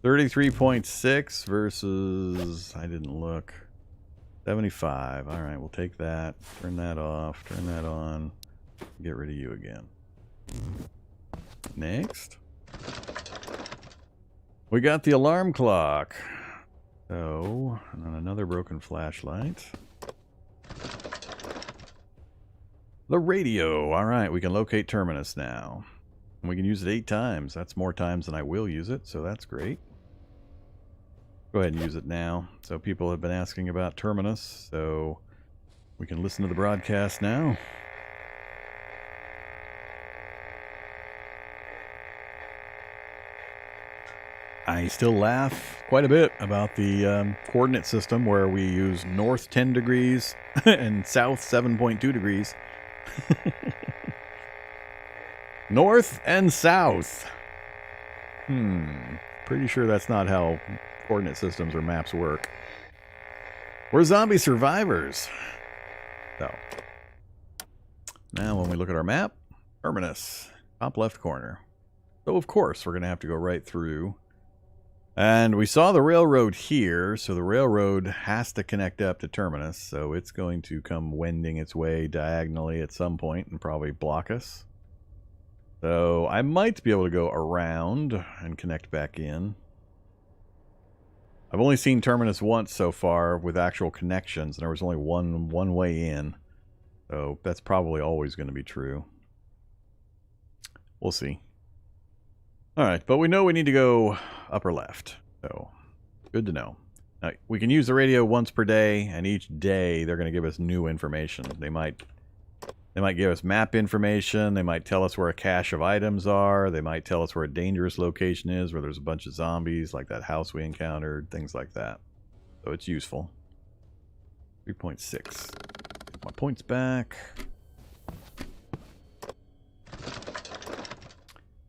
33.6 versus... I didn't look. 75. All right, we'll take that. Turn that off. Turn that on. Get rid of you again. Next. We got the alarm clock. So, and then another broken flashlight. The radio. All right, we can locate Terminus now. And we can use it 8 times. That's more times than I will use it, so that's great. Go ahead and use it now. So people have been asking about Terminus, so we can listen to the broadcast now. I still laugh quite a bit about the coordinate system where we use north 10 degrees and south 7.2 degrees. North and south. Pretty sure that's not how coordinate systems or maps work. We're zombie survivors. So, now when we look at our map, Terminus, top left corner. So of course we're going to have to go right through. And we saw the railroad here, so the railroad has to connect up to Terminus, so it's going to come wending its way diagonally at some point and probably block us. So I might be able to go around and connect back in. I've only seen Terminus once so far with actual connections, and there was only one way in. So that's probably always going to be true. We'll see. Alright, but we know we need to go upper left. So, good to know. Now, we can use the radio once per day, and each day they're going to give us new information. They might give us map information, they might tell us where a cache of items are, they might tell us where a dangerous location is, where there's a bunch of zombies, like that house we encountered, things like that. So it's useful. 3.6. My points back.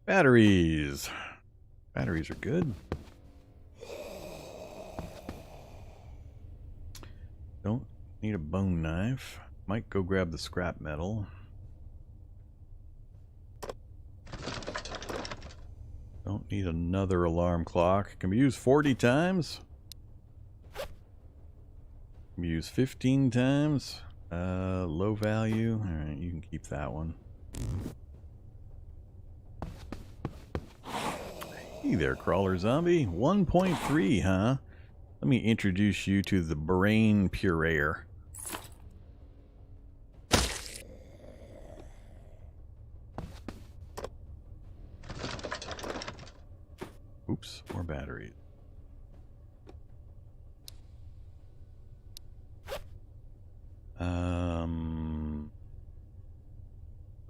Batteries. Batteries are good. Don't need a bone knife. Might go grab the scrap metal. Don't need another alarm clock. Can be used 40 times. Can be used 15 times. Low value. Alright, you can keep that one. Hey there, crawler zombie. 1.3, huh? Let me introduce you to the brain pureer. Oops, more batteries.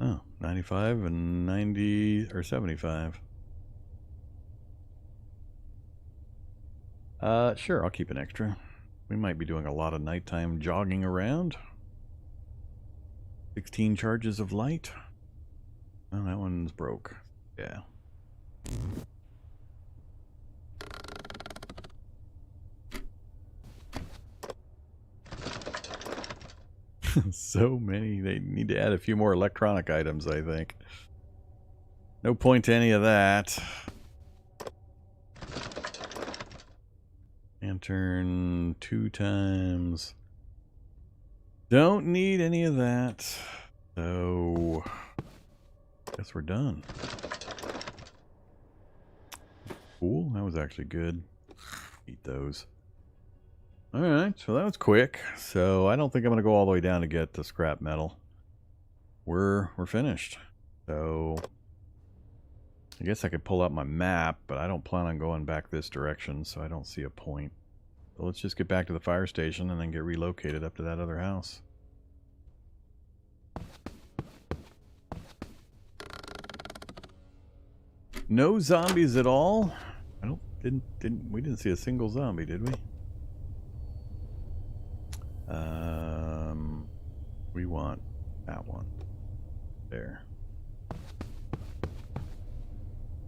Oh, 95 and 90 or 75. Sure, I'll keep an extra. We might be doing a lot of nighttime jogging around. 16 charges of light. Oh, that one's broke. Yeah. So many. They need to add a few more electronic items, I think. No point to any of that. Lantern 2 times. Don't need any of that. So, guess we're done. Cool. That was actually good. Eat those. Alright, so that was quick. So I don't think I'm going to go all the way down to get the scrap metal. We're finished. So I guess I could pull out my map, but I don't plan on going back this direction, so I don't see a point. So let's just get back to the fire station and then get relocated up to that other house. No zombies at all? We didn't see a single zombie, did we? We want that one. There.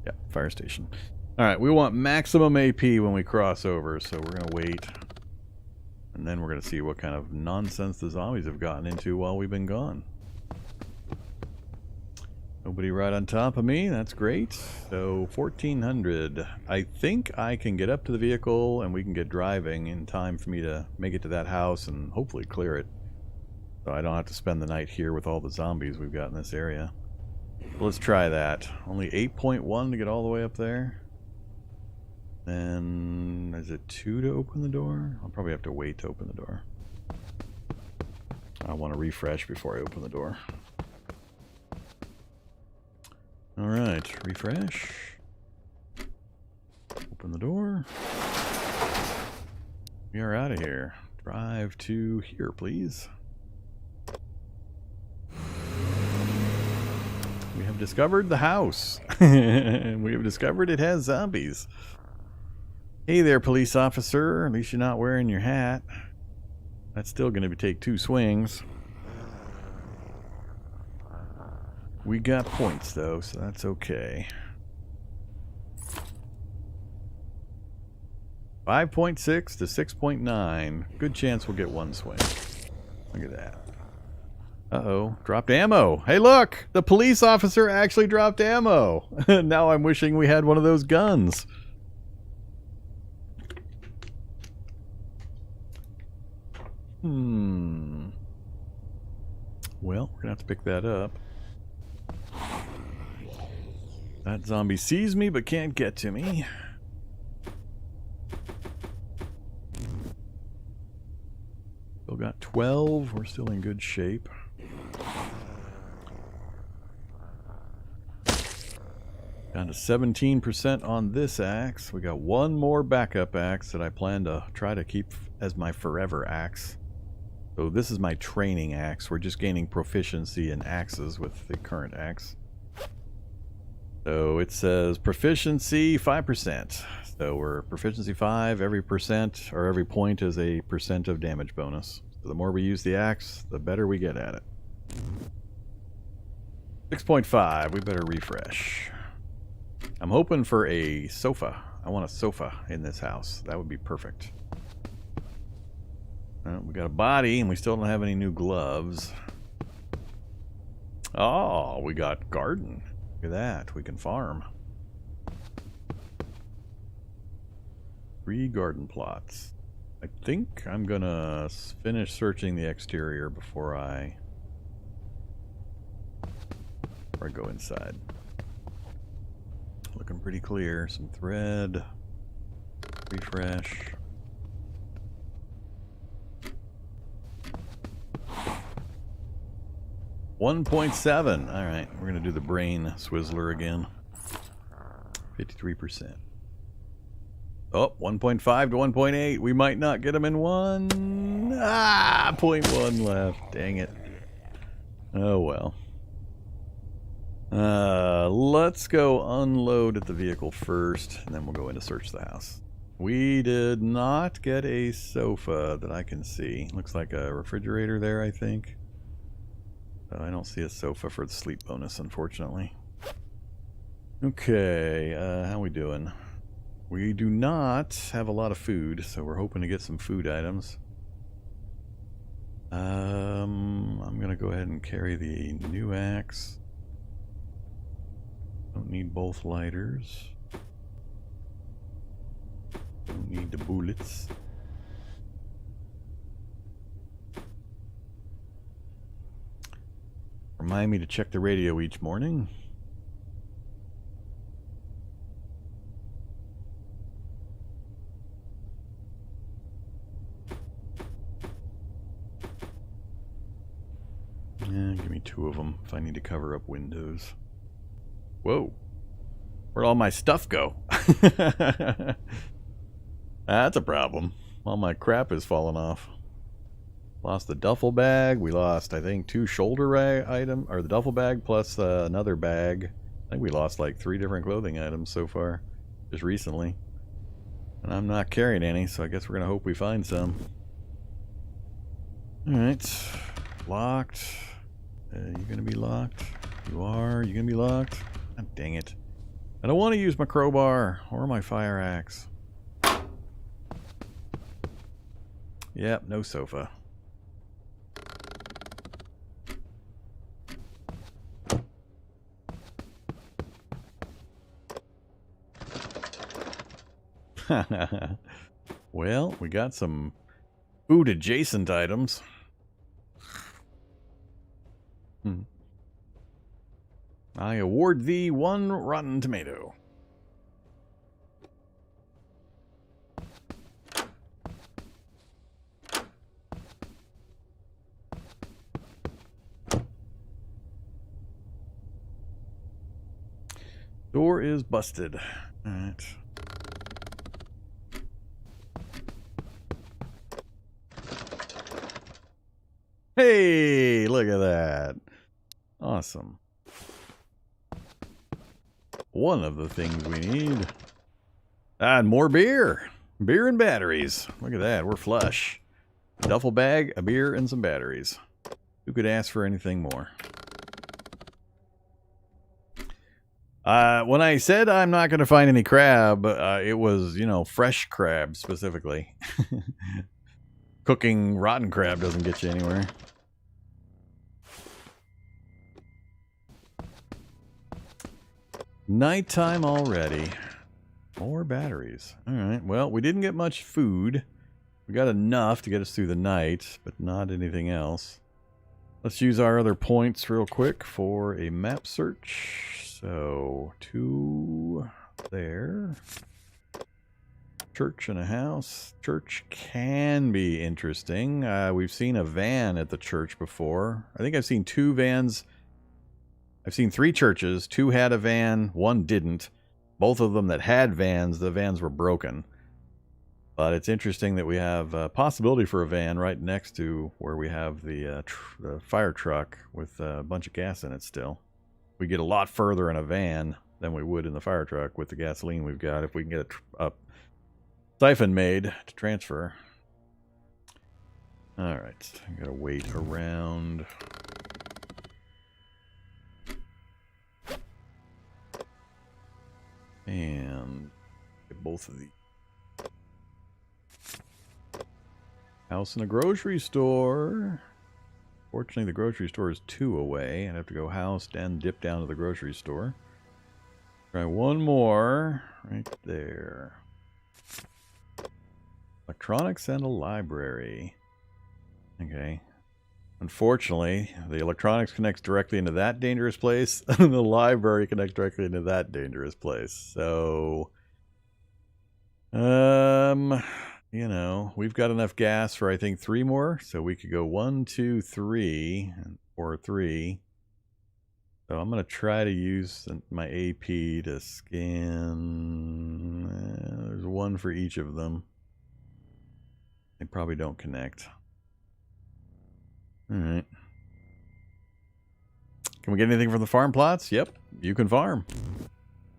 Yeah, fire station. Alright, we want maximum AP when we cross over, so we're going to wait. And then we're going to see what kind of nonsense the zombies have gotten into while we've been gone. Nobody right on top of me. That's great. So 1400. I think I can get up to the vehicle and we can get driving in time for me to make it to that house and hopefully clear it. So I don't have to spend the night here with all the zombies we've got in this area. Let's try that. Only 8.1 to get all the way up there. Then is it 2 to open the door? I'll probably have to wait to open the door. I want to refresh before I open the door. Alright, refresh. Open the door. We are out of here. Drive to here, please. We have discovered the house. We have discovered it has zombies. Hey there, police officer. At least you're not wearing your hat. That's still going to take 2 swings. We got points, though, so that's okay. 5.6 to 6.9. Good chance we'll get 1 swing. Look at that. Uh-oh. Dropped ammo. Hey, look! The police officer actually dropped ammo. Now I'm wishing we had one of those guns. Well, we're gonna have to pick that up. That zombie sees me but can't get to me. Still got 12. We're still in good shape. Down to 17% on this axe. We got 1 more backup axe that I plan to try to keep as my forever axe. So this is my training axe. We're just gaining proficiency in axes with the current axe. So it says proficiency 5%. So we're proficiency 5. Every percent or every point is a % of damage bonus. So the more we use the axe, the better we get at it. 6.5. We better refresh. I'm hoping for a sofa. I want a sofa in this house. That would be perfect. We got a body, and we still don't have any new gloves. Oh, we got garden. Look at that. We can farm. 3 garden plots. I think I'm going to finish searching the exterior before I go inside. Looking pretty clear. Some thread. Refresh. $1.7. All right, we're gonna do the brain swizzler again. 53%. Oh, 1.5 to 1.8. We might not get them in 1. Ah, 0.1 left. Dang it. Oh well. Let's go unload at the vehicle first, and then we'll go in to search the house. We did not get a sofa that I can see. Looks like a refrigerator there, I think. I don't see a sofa for the sleep bonus, unfortunately. Okay, how we doing? We do not have a lot of food, so we're hoping to get some food items. I'm gonna go ahead and carry the new axe. Don't need both lighters. Don't need the bullets. Remind me to check the radio each morning. Yeah, give me 2 of them if I need to cover up windows. Whoa. Where'd all my stuff go? That's a problem. All my crap is falling off. Lost the duffel bag. We lost, I think, 2 shoulder items, or the duffel bag plus another bag. I think we lost like 3 different clothing items so far, just recently. And I'm not carrying any, so I guess we're gonna hope we find some. All right, locked. You gonna be locked? You are. You gonna be locked? God dang it! I don't want to use my crowbar or my fire axe. Yep, no sofa. Well, we got some food adjacent items. I award thee 1 rotten tomato. Door is busted. All right. Hey, look at that. Awesome. One of the things we need. And more beer. Beer and batteries. Look at that. We're flush. A duffel bag, a beer, and some batteries. Who could ask for anything more? When I said I'm not going to find any crab, it was, you know, fresh crab specifically. Cooking rotten crab doesn't get you anywhere. Nighttime already. More batteries. Alright, well, we didn't get much food. We got enough to get us through the night, but not anything else. Let's use our other points real quick for a map search. So, 2 there. Church and a house. Church can be interesting. We've seen a van at the church before. I think I've seen 2 vans. I've seen 3 churches. 2 had a van, 1 didn't. Both of them that had vans, the vans were broken. But it's interesting that we have a possibility for a van right next to where we have the fire truck with a bunch of gas in it still. We get a lot further in a van than we would in the fire truck with the gasoline we've got if we can get a siphon made to transfer. Alright, I gotta wait around. And get both of these. House and a grocery store. Fortunately, the grocery store is 2 away. I'd have to go house and dip down to the grocery store. Try one more right there. Electronics and a library. Okay. Unfortunately, the electronics connects directly into that dangerous place, and the library connects directly into that dangerous place. So, you know, we've got enough gas for, I think, 3 more. So we could go 1, 2, 3, or 3. So I'm going to try to use my AP to scan. There's 1 for each of them. They probably don't connect. Alright. Can we get anything from the farm plots? Yep, you can farm.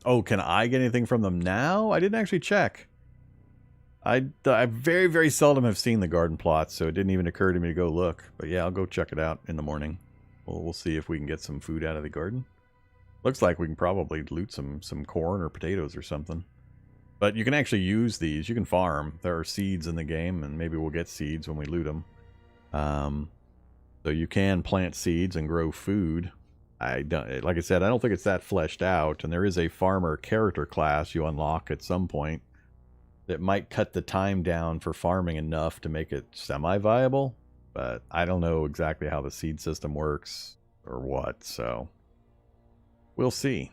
Oh, can I get anything from them now? I didn't actually check. I very, very seldom have seen the garden plots, so it didn't even occur to me to go look. But yeah, I'll go check it out in the morning. We'll see if we can get some food out of the garden. Looks like we can probably loot some corn or potatoes or something. But you can actually use these. You can farm. There are seeds in the game, and maybe we'll get seeds when we loot them. So you can plant seeds and grow food. Like I said, I don't think it's that fleshed out, and there is a farmer character class you unlock at some point that might cut the time down for farming enough to make it semi-viable, but I don't know exactly how the seed system works or what, so we'll see.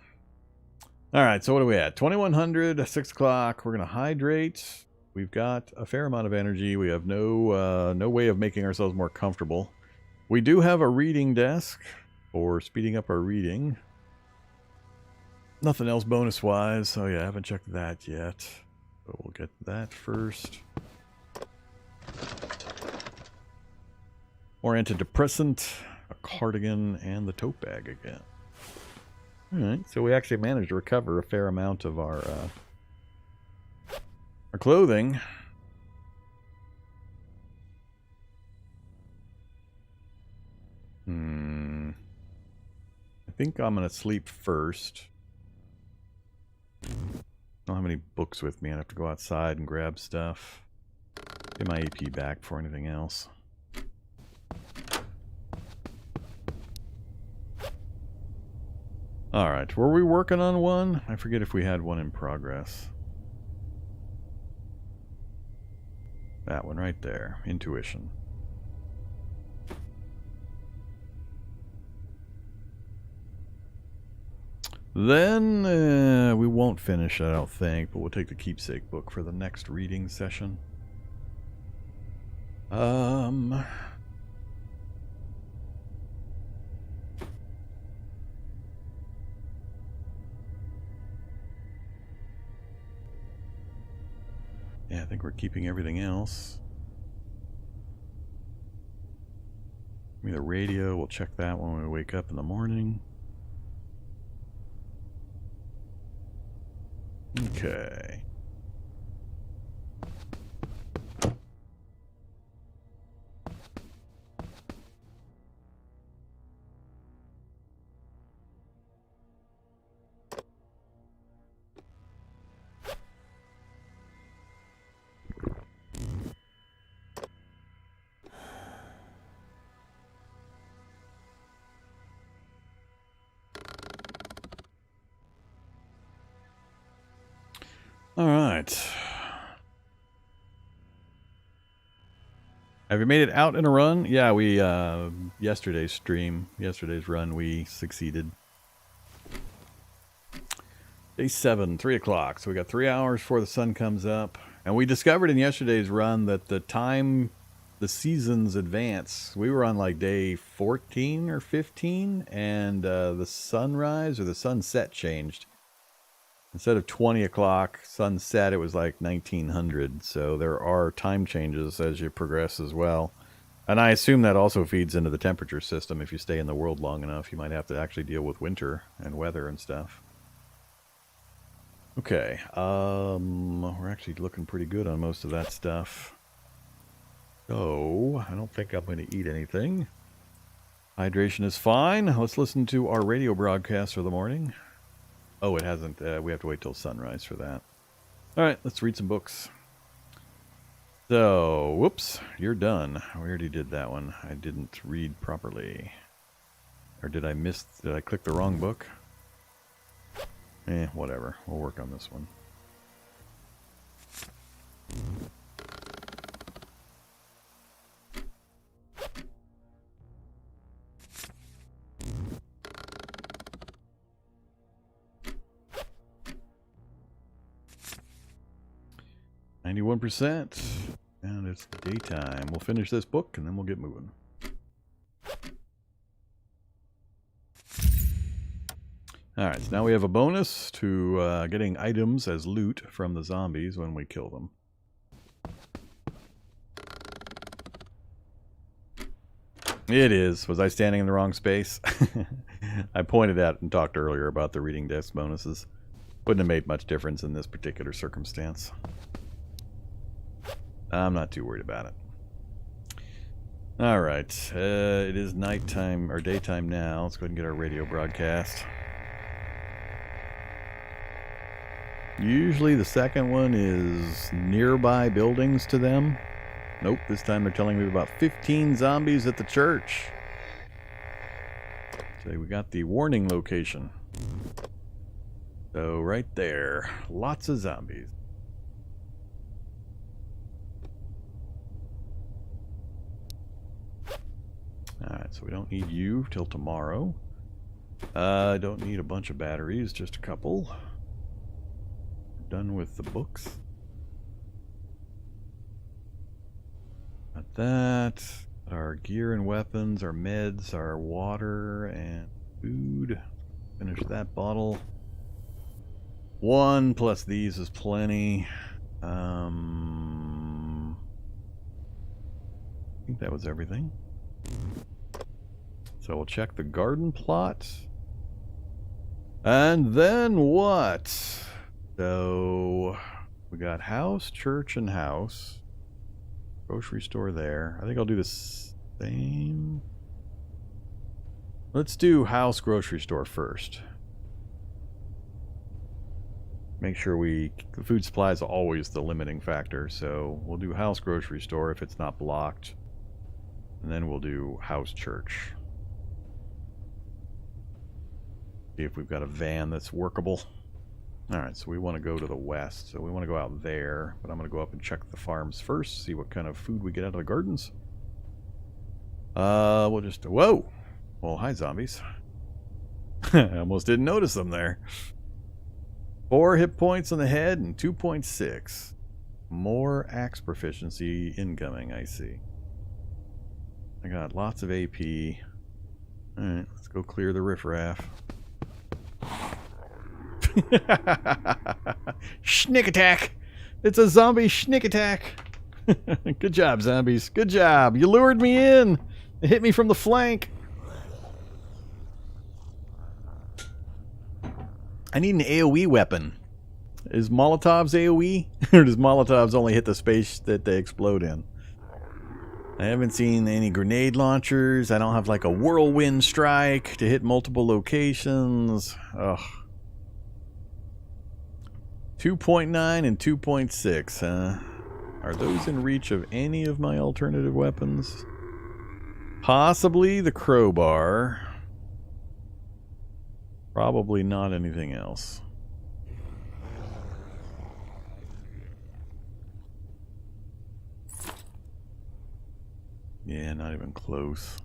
Alright, so what are we at? 2100, 6 o'clock. We're going to hydrate. We've got a fair amount of energy. We have no way of making ourselves more comfortable. We do have a reading desk for speeding up our reading. Nothing else bonus-wise. Oh yeah, I haven't checked that yet. So we'll get that first. More antidepressant, a cardigan, and the tote bag again. Alright, so we actually managed to recover a fair amount of our clothing. I think I'm going to sleep first. I don't have any books with me. I'd have to go outside and grab stuff. Get my AP back for anything else. Alright, were we working on one? I forget if we had one in progress. That one right there. Intuition. Then we won't finish it, I don't think, but we'll take the keepsake book for the next reading session. Yeah, I think we're keeping everything else. Give me the radio. We'll check that when we wake up in the morning. Okay. All right. Have you made it out in a run? Yeah, we, yesterday's run, we succeeded. Day 7, 3 o'clock. So we got 3 hours before the sun comes up. And we discovered in yesterday's run that the time the seasons advance, we were on like day 14 or 15, and the sunrise or the sunset changed. Instead of 20 o'clock sunset, it was like 1900. So there are time changes as you progress as well. And I assume that also feeds into the temperature system. If you stay in the world long enough, you might have to actually deal with winter and weather and stuff. Okay, we're actually looking pretty good on most of that stuff. So, I don't think I'm going to eat anything. Hydration is fine. Let's listen to our radio broadcast for the morning. Oh, it hasn't. We have to wait till sunrise for that. All right, let's read some books. So, whoops, you're done. We already did that one. I didn't read properly. Or did I click the wrong book? Whatever. We'll work on this one. %, and it's daytime. We'll finish this book and then we'll get moving. Alright, so now we have a bonus to getting items as loot from the zombies when we kill them. It is. Was I standing in the wrong space? I pointed out and talked earlier about the reading desk bonuses. Wouldn't have made much difference in this particular circumstance. I'm not too worried about it. Alright, it is nighttime, or daytime now. Let's go ahead and get our radio broadcast. Usually the second one is nearby buildings to them. Nope, this time they're telling me about 15 zombies at the church. So we got the warning location. So right there, lots of zombies. Alright, so we don't need you till tomorrow. I don't need a bunch of batteries, just a couple. Done with the books. Got that. Our gear and weapons, our meds, our water and food. Finish that bottle. 1 plus these is plenty. I think that was everything. So we'll check the garden plot. And then what? So we got house, church, and house. Grocery store there. I think I'll do the same. Let's do house, grocery store first. Make sure the food supply is always the limiting factor. So we'll do house, grocery store if it's not blocked. And then we'll do house, church. See if we've got a van that's workable. Alright, so we want to go to the west. So we want to go out there. But I'm going to go up and check the farms first. See what kind of food we get out of the gardens. We'll just... Whoa! Well, hi, zombies. I almost didn't notice them there. 4 hit points on the head and 2.6. More axe proficiency incoming, I see. I got lots of AP. Alright, let's go clear the riffraff. Schnick attack! It's a zombie schnick attack! Good job, zombies. Good job. You lured me in. It hit me from the flank. I need an AoE weapon. Is Molotovs AoE? Or does Molotovs only hit the space that they explode in? I haven't seen any grenade launchers. I don't have like a whirlwind strike to hit multiple locations. Ugh. 2.9 and 2.6. Are those in reach of any of my alternative weapons? Possibly the crowbar. Probably not anything else. Yeah, not even close.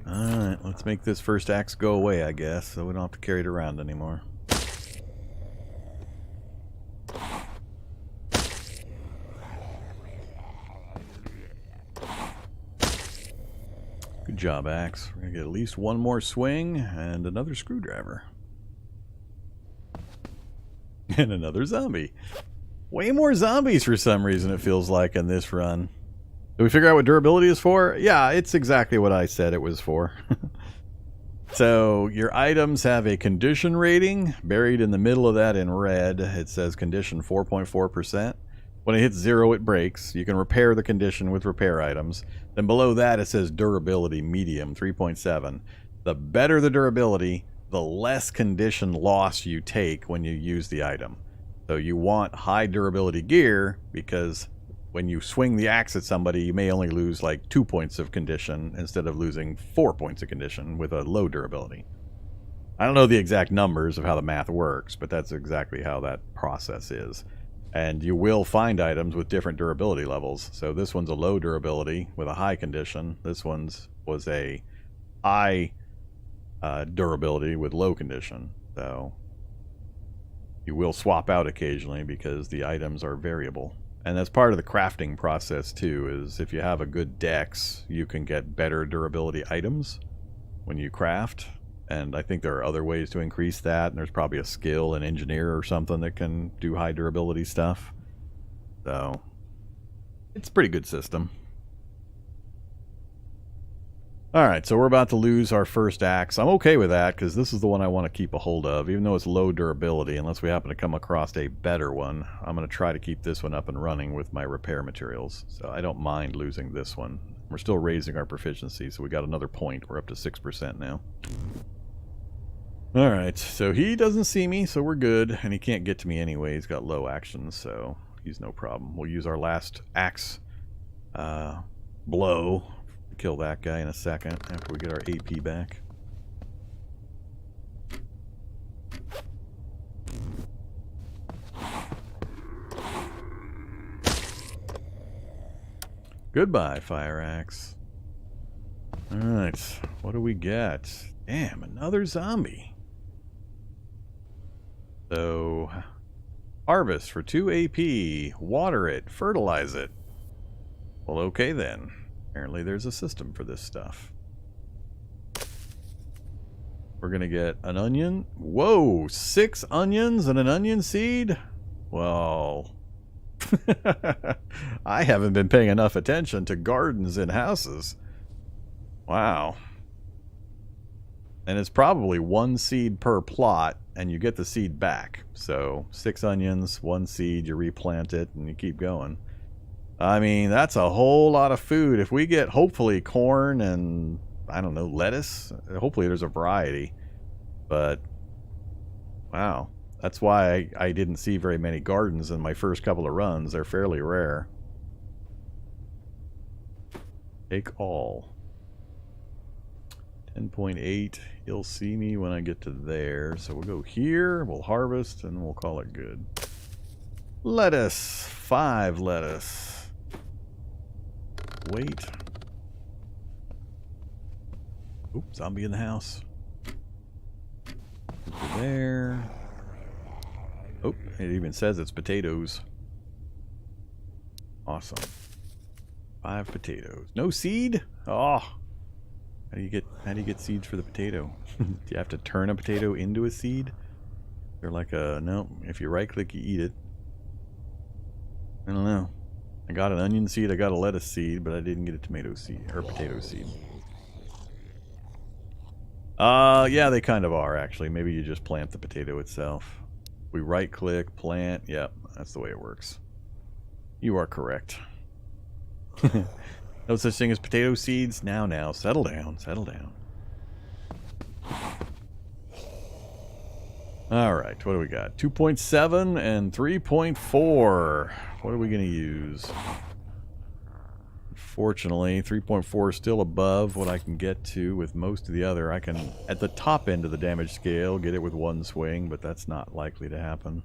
Alright, let's make this first axe go away, I guess, so we don't have to carry it around anymore. Good job, axe. We're going to get at least one more swing and another screwdriver. And another zombie. Way more zombies for some reason, it feels like, in this run. Did we figure out what durability is for? Yeah, it's exactly what I said it was for. So, your items have a condition rating. Buried in the middle of that in red, it says condition 4.4%. When it hits 0, it breaks. You can repair the condition with repair items. Then below that, it says durability medium, 3.7. The better the durability, the less condition loss you take when you use the item. So you want high durability gear because when you swing the axe at somebody, you may only lose like 2 points of condition instead of losing 4 points of condition with a low durability. I don't know the exact numbers of how the math works, but that's exactly how that process is. And you will find items with different durability levels. So this one's a low durability with a high condition. This one's was a high durability with low condition. So you will swap out occasionally because the items are variable. And that's part of the crafting process too, is if you have a good dex, you can get better durability items when you craft. And I think there are other ways to increase that, and there's probably a skill, an engineer or something that can do high durability stuff. So it's a pretty good system. Alright, so we're about to lose our first axe. I'm okay with that, because this is the one I want to keep a hold of, even though it's low durability, unless we happen to come across a better one. I'm going to try to keep this one up and running with my repair materials. So I don't mind losing this one. We're still raising our proficiency, so we got another point. We're up to 6% now. Alright, so he doesn't see me, so we're good. And he can't get to me anyway. He's got low actions, so he's no problem. We'll use our last axe blow. Kill that guy in a second after we get our AP back. Goodbye, fire axe. Alright, what do we get? Damn, another zombie. So, harvest for 2 AP. Water it, fertilize it. Well, okay then. Apparently there's a system for this stuff. We're going to get an onion. Whoa, 6 onions and an onion seed? Well, I haven't been paying enough attention to gardens in houses. Wow. And it's probably 1 seed per plot, and you get the seed back. So 6 onions, 1 seed, you replant it, and you keep going. I mean, that's a whole lot of food. If we get, hopefully, corn and, I don't know, lettuce, hopefully there's a variety. But, wow. That's why I didn't see very many gardens in my first couple of runs. They're fairly rare. Take all. 10.8. He'll see me when I get to there. So we'll go here, we'll harvest, and we'll call it good. Lettuce. 5 lettuce. Wait. Oop, zombie in the house. Over there. Oh, it even says it's potatoes. Awesome. 5 potatoes. No seed? Oh. How do you get seeds for the potato? Do you have to turn a potato into a seed? They're like a no, if you right click you eat it. I don't know. I got an onion seed, I got a lettuce seed, but I didn't get a tomato seed or potato seed. Yeah, they kind of are actually. Maybe you just plant the potato itself. We right click, plant. Yep, that's the way it works. You are correct. No such thing as potato seeds. Now, settle down, settle down. Alright, what do we got? 2.7 and 3.4. What are we going to use? Fortunately, 3.4 is still above what I can get to with most of the other. I can, at the top end of the damage scale, get it with 1 swing, but that's not likely to happen.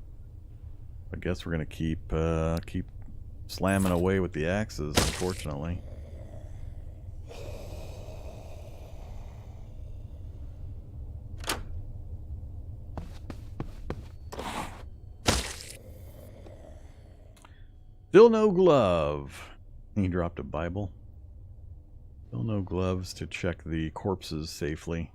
I guess we're going to keep slamming away with the axes, unfortunately. Still no glove. He dropped a Bible. Still no gloves to check the corpses safely.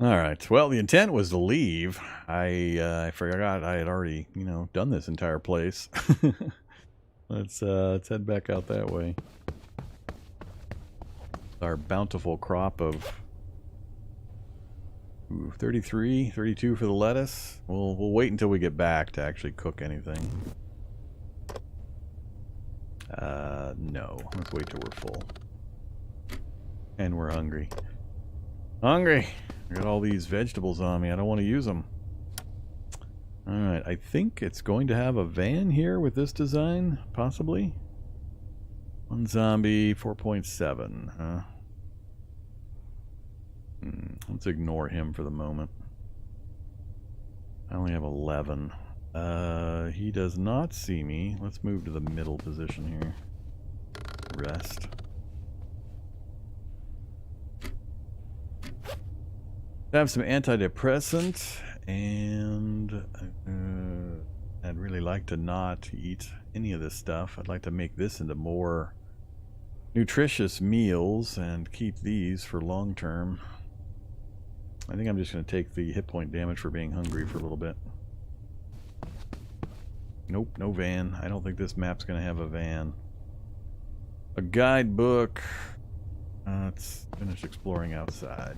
Alright, well, the intent was to leave. I forgot I had already, done this entire place. Let's head back out that way. Our bountiful crop of 33, 32 for the lettuce. We'll wait until we get back to actually cook anything. No. Let's wait till we're full. And we're hungry. Hungry! I got all these vegetables on me. I don't want to use them. Alright, I think it's going to have a van here with this design, possibly. 1 zombie, 4.7, huh? Let's ignore him for the moment. I only have 11. He does not see me. Let's move to the middle position here. Rest. I have some antidepressant, and I'd really like to not eat any of this stuff. I'd like to make this into more nutritious meals and keep these for long term. I think I'm just going to take the hit point damage for being hungry for a little bit. Nope, no van. I don't think this map's going to have a van. A guidebook. Let's finish exploring outside.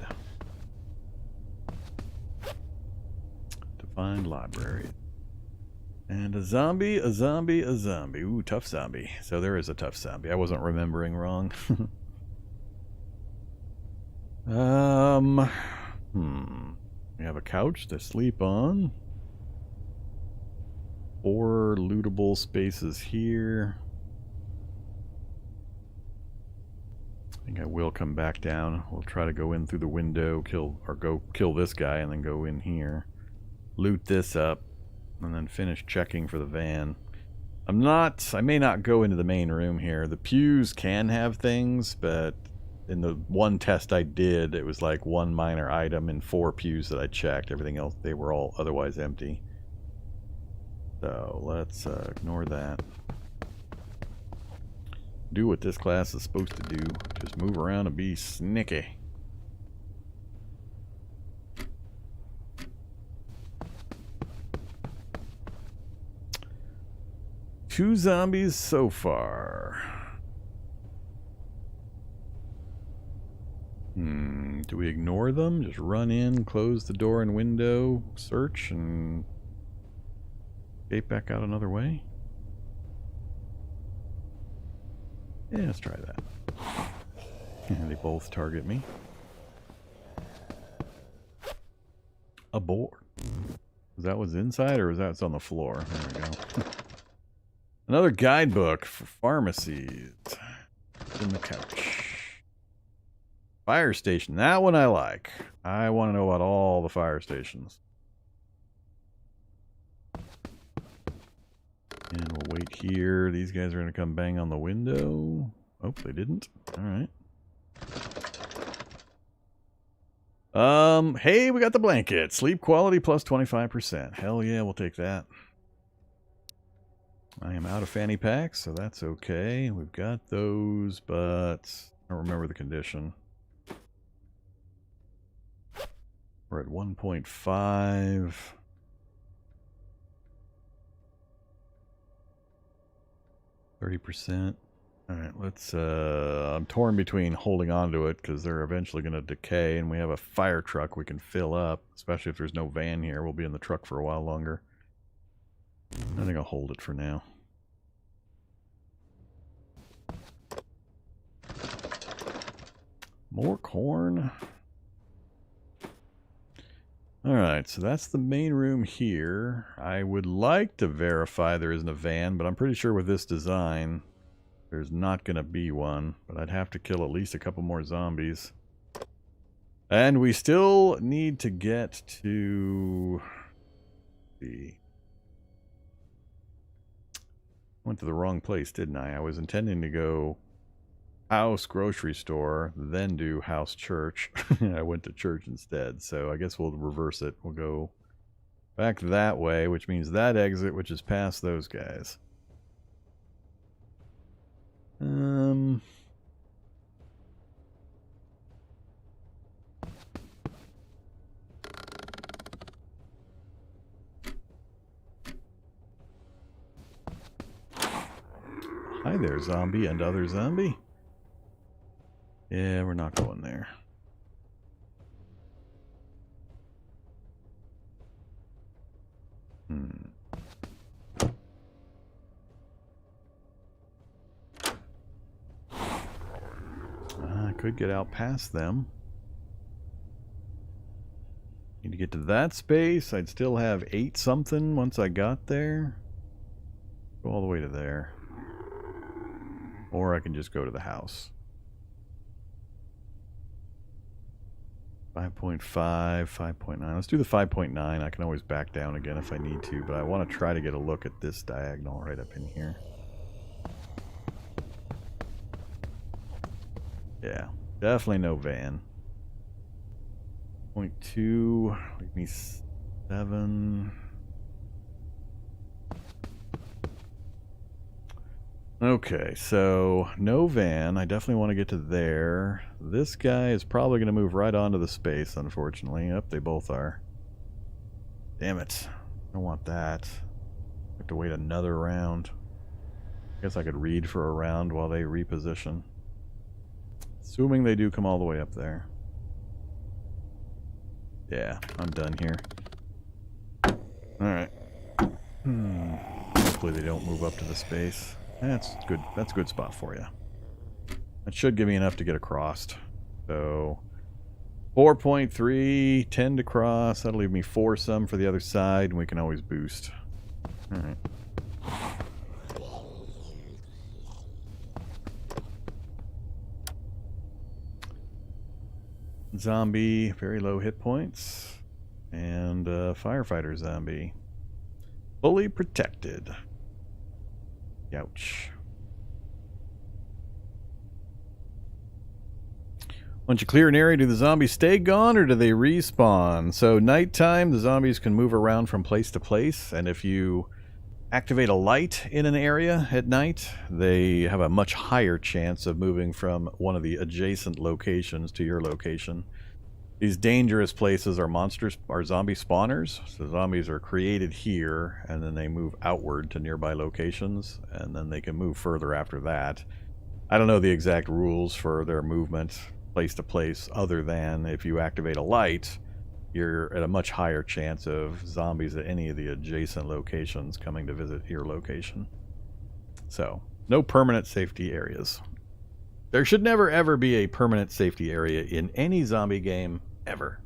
To find library. And a zombie, a zombie, a zombie. Ooh, tough zombie. So there is a tough zombie. I wasn't remembering wrong. We have a couch to sleep on. 4 lootable spaces here. I think I will come back down. We'll try to go in through the window, go kill this guy, and then go in here. Loot this up. And then finish checking for the van. I may not go into the main room here. The pews can have things, but in the one test I did, it was like 1 minor item in 4 pews that I checked. Everything else, they were all otherwise empty. So let's ignore that. Do what this class is supposed to do. Just move around and be sneaky. Two zombies so far. Do we ignore them? Just run in, close the door and window, search, and escape back out another way? Yeah, let's try that. Yeah, they both target me. Abort. Is that what's inside, or is that what's on the floor? There we go. Another guidebook for pharmacies. In the couch. Fire station. That one I like. I want to know about all the fire stations. And we'll wait here. These guys are going to come bang on the window. Oh, they didn't. All right. Hey, we got the blanket. Sleep quality plus 25%. Hell yeah, we'll take that. I am out of fanny packs, so that's okay. We've got those, but I don't remember the condition. We're at 1.5. 30%. All right, let's, I'm torn between holding on to it because they're eventually going to decay, and we have a fire truck we can fill up, especially if there's no van here. We'll be in the truck for a while longer. I think I'll hold it for now. More corn. Alright, so that's the main room here. I would like to verify there isn't a van, but I'm pretty sure with this design, there's not going to be one. But I'd have to kill at least a couple more zombies. And we still need to get to... Went to the wrong place, didn't I? I was intending to go house, grocery store, then do house, church. I went to church instead, so I guess we'll reverse it. We'll go back that way, which means that exit, which is past those guys. Hi there, zombie and other zombie. Yeah, we're not going there. I could get out past them. Need to get to that space. I'd still have 8 something once I got there. Go all the way to there. Or I can just go to the house. 5.5, 5.9. Let's do the 5.9. I can always back down again if I need to, but I want to try to get a look at this diagonal right up in here. Yeah, definitely no van. 0.2, leave me 7. Okay, so no van. I definitely want to get to there. This guy is probably going to move right onto the space, unfortunately. Yep, they both are. Damn it. I don't want that. I have to wait another round. I guess I could read for a round while they reposition. Assuming they do come all the way up there. Yeah, I'm done here. Alright. Hopefully they don't move up to the space. That's good. That's a good spot for you. That should give me enough to get across. So 4.3, 10 to cross. That'll leave me 4 some for the other side, and we can always boost. Alright. Zombie, very low hit points. And firefighter zombie. Fully protected. Ouch. Once you clear an area, do the zombies stay gone or do they respawn? So nighttime, the zombies can move around from place to place, and if you activate a light in an area at night, they have a much higher chance of moving from one of the adjacent locations to your location. These dangerous places are zombie spawners. So zombies are created here, and then they move outward to nearby locations, and then they can move further after that. I don't know the exact rules for their movement place to place, other than if you activate a light, you're at a much higher chance of zombies at any of the adjacent locations coming to visit your location. So, no permanent safety areas. There should never ever be a permanent safety area in any zombie game, ever.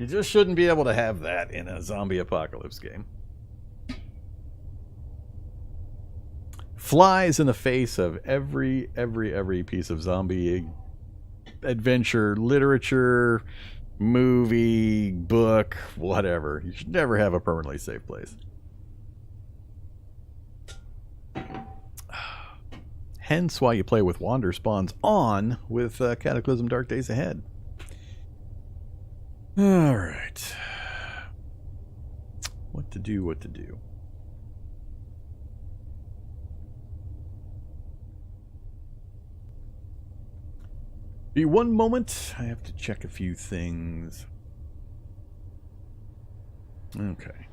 You just shouldn't be able to have that in a zombie apocalypse game. Flies in the face of every piece of zombie adventure, literature, movie, book, whatever. You should never have a permanently safe place. Hence why you play with Wander Spawns on with Cataclysm Dark Days Ahead. Alright. What to do, what to do. Be one moment. I have to check a few things. Okay.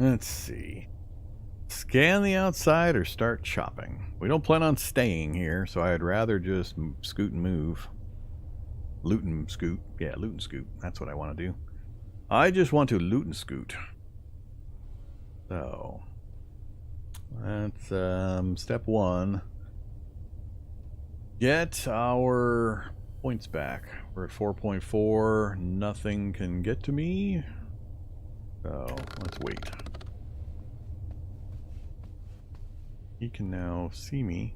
Let's see. Scan the outside or start chopping. We don't plan on staying here, so I'd rather just scoot and move. Loot and scoot. Yeah, loot and scoot. That's what I want to do. I just want to loot and scoot. So, that's step one. Get our points back. We're at 4.4. Nothing can get to me. So, let's wait. He can now see me,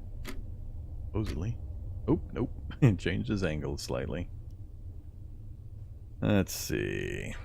supposedly. Oh, nope. It changed his angle slightly. Let's see.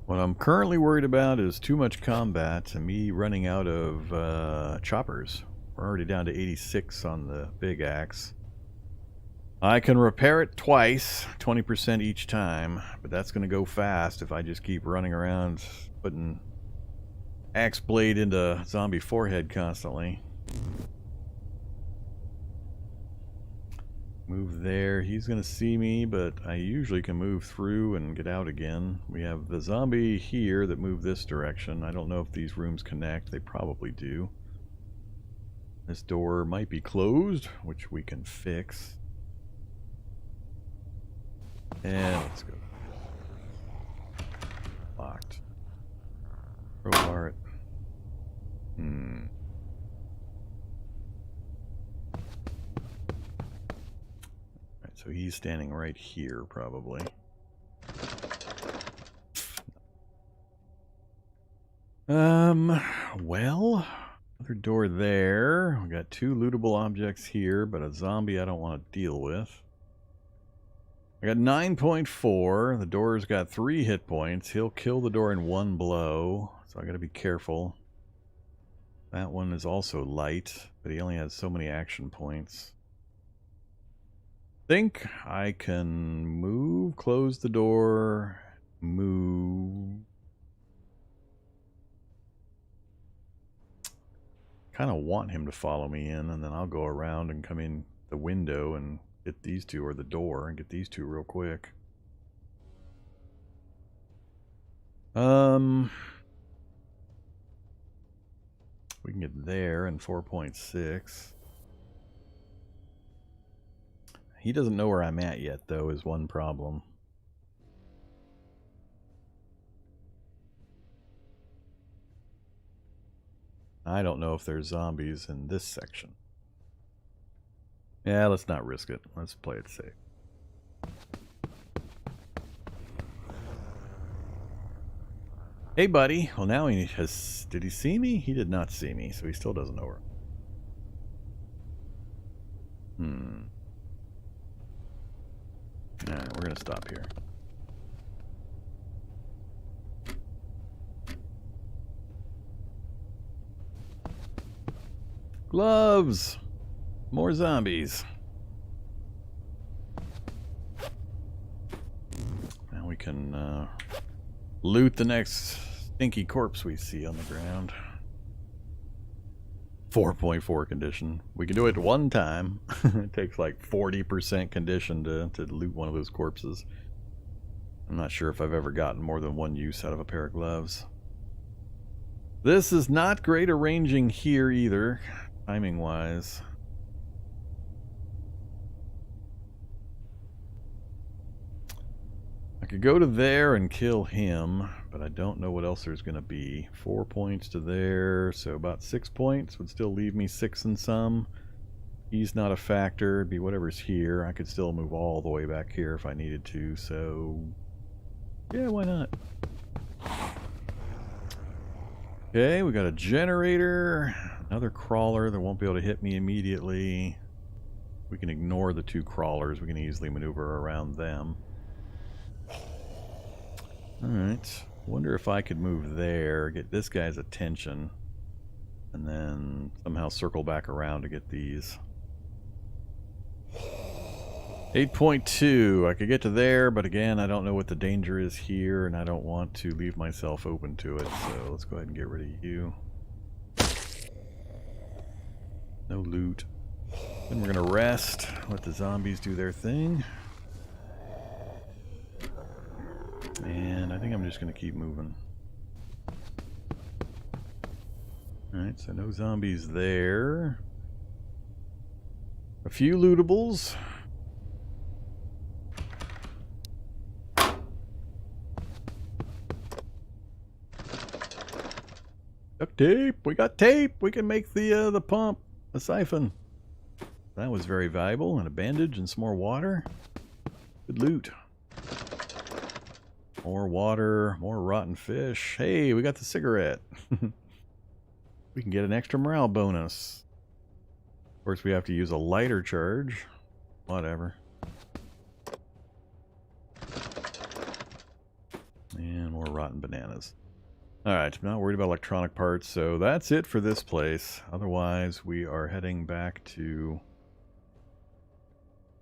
What I'm currently worried about is too much combat and me running out of choppers. We're already down to 86 on the big axe. I can repair it twice, 20% each time, but that's going to go fast if I just keep running around putting axe blade into zombie forehead constantly. Move there. He's going to see me, but I usually can move through and get out again. We have the zombie here that moved this direction. I don't know if these rooms connect. They probably do. This door might be closed, which we can fix. And let's go. Locked. Crowbar it. So he's standing right here, probably. Well, another door there. We got two lootable objects here, but a zombie I don't want to deal with. I got 9.4. The door's got 3 hit points. He'll kill the door in one blow, so I gotta be careful. That one is also light, but he only has so many action points. Think I can move, close the door, move. Kind of want him to follow me in, and then I'll go around and come in the window and get these two, or the door, and get these two real quick. We can get there in 4.6. He doesn't know where I'm at yet, though, is one problem. I don't know if there's zombies in this section. Yeah, let's not risk it. Let's play it safe. Hey, buddy. Well, now he has... Did he see me? He did not see me, so he still doesn't know where. Alright, we're going to stop here. Gloves! More zombies. Now we can loot the next stinky corpse we see on the ground. 4.4 condition. We can do it one time. It takes like 40% condition to loot one of those corpses. I'm not sure if I've ever gotten more than one use out of a pair of gloves. This is not great arranging here either, timing-wise. I could go to there and kill him, but I don't know what else there's going to be. 4 points to there, so about 6 points would still leave me 6 and some. He's not a factor. It'd be whatever's here. I could still move all the way back here if I needed to, so yeah, why not? Okay, we got a generator, another crawler that won't be able to hit me immediately. We can ignore the 2 crawlers. We can easily maneuver around them. Alright, wonder if I could move there, get this guy's attention, and then somehow circle back around to get these. 8.2, I could get to there, but again, I don't know what the danger is here, and I don't want to leave myself open to it, so let's go ahead and get rid of you. No loot. Then we're gonna rest, let the zombies do their thing. And I think I'm just gonna keep moving. Alright, so no zombies there. A few lootables. Duct tape! We got tape! We can make the pump, the siphon. That was very valuable. And a bandage and some more water. Good loot. More water, more rotten fish. Hey, we got the cigarette. We can get an extra morale bonus. Of course, we have to use a lighter charge. Whatever. And more rotten bananas. Alright, I'm not worried about electronic parts, so that's it for this place. Otherwise, we are heading back to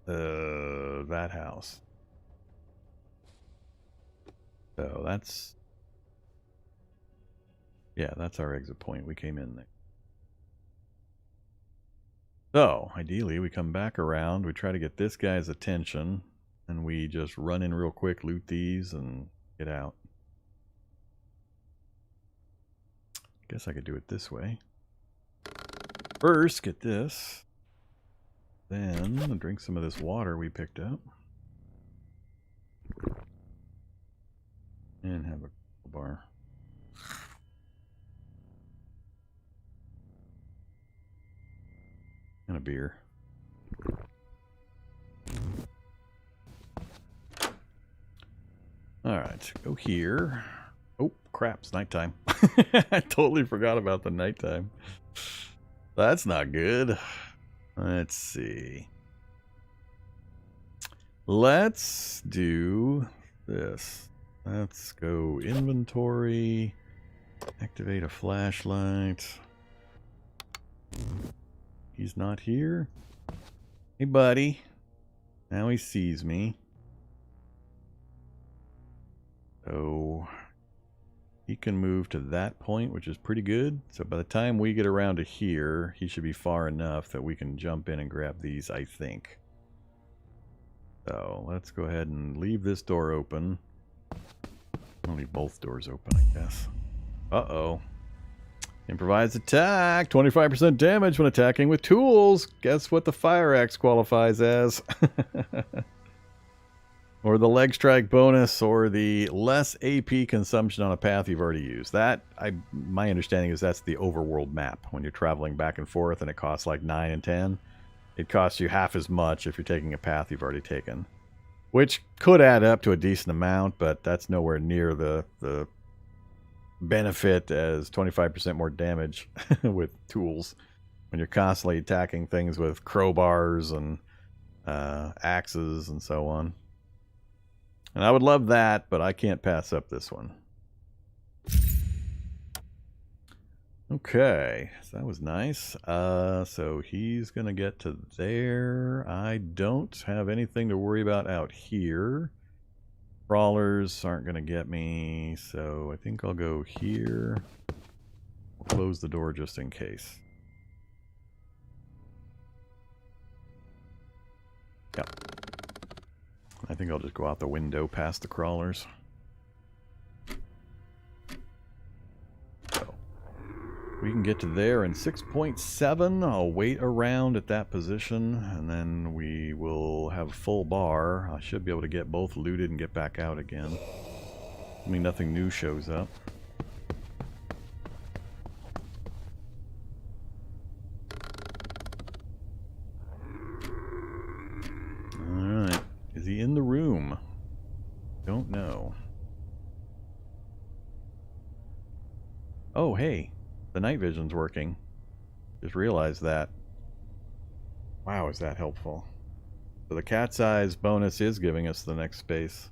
that house. So that's... yeah, that's our exit point. We came in there. So, ideally, we come back around, we try to get this guy's attention, and we just run in real quick, loot these, and get out. Guess I could do it this way. First, get this. Then, drink some of this water we picked up. And have a bar. And a beer. Alright, go here. Oh, crap, it's nighttime. I totally forgot about the nighttime. That's not good. Let's see. Let's do this. Let's go inventory. Activate a flashlight. He's not here. Hey, buddy. Now he sees me. So he can move to that point, which is pretty good. So by the time we get around to here, he should be far enough that we can jump in and grab these, I think. So let's go ahead and leave this door open. I'll leave both doors open, I guess. Uh-oh. Improvised attack. 25% damage when attacking with tools. Guess what the fire axe qualifies as? Or the leg strike bonus, or the less AP consumption on a path you've already used. That, my understanding is that's the overworld map. When you're traveling back and forth and it costs like 9 and 10, it costs you half as much if you're taking a path you've already taken. Which could add up to a decent amount, but that's nowhere near the benefit as 25% more damage with tools. When you're constantly attacking things with crowbars and axes and so on. And I would love that, but I can't pass up this one. Okay, so that was nice. So he's going to get to there. I don't have anything to worry about out here. Crawlers aren't going to get me, so I think I'll go here. I'll close the door just in case. Yep. I think I'll just go out the window past the crawlers. So, We can get to there in 6.7. I'll wait around at that position, and then we will have a full bar. I should be able to get both looted and get back out again. I mean, nothing new shows up. Alright. Is he in the room? Don't know. Oh, hey. The night vision's working. Just realized that. Wow, is that helpful? So the cat's eyes bonus is giving us the next space.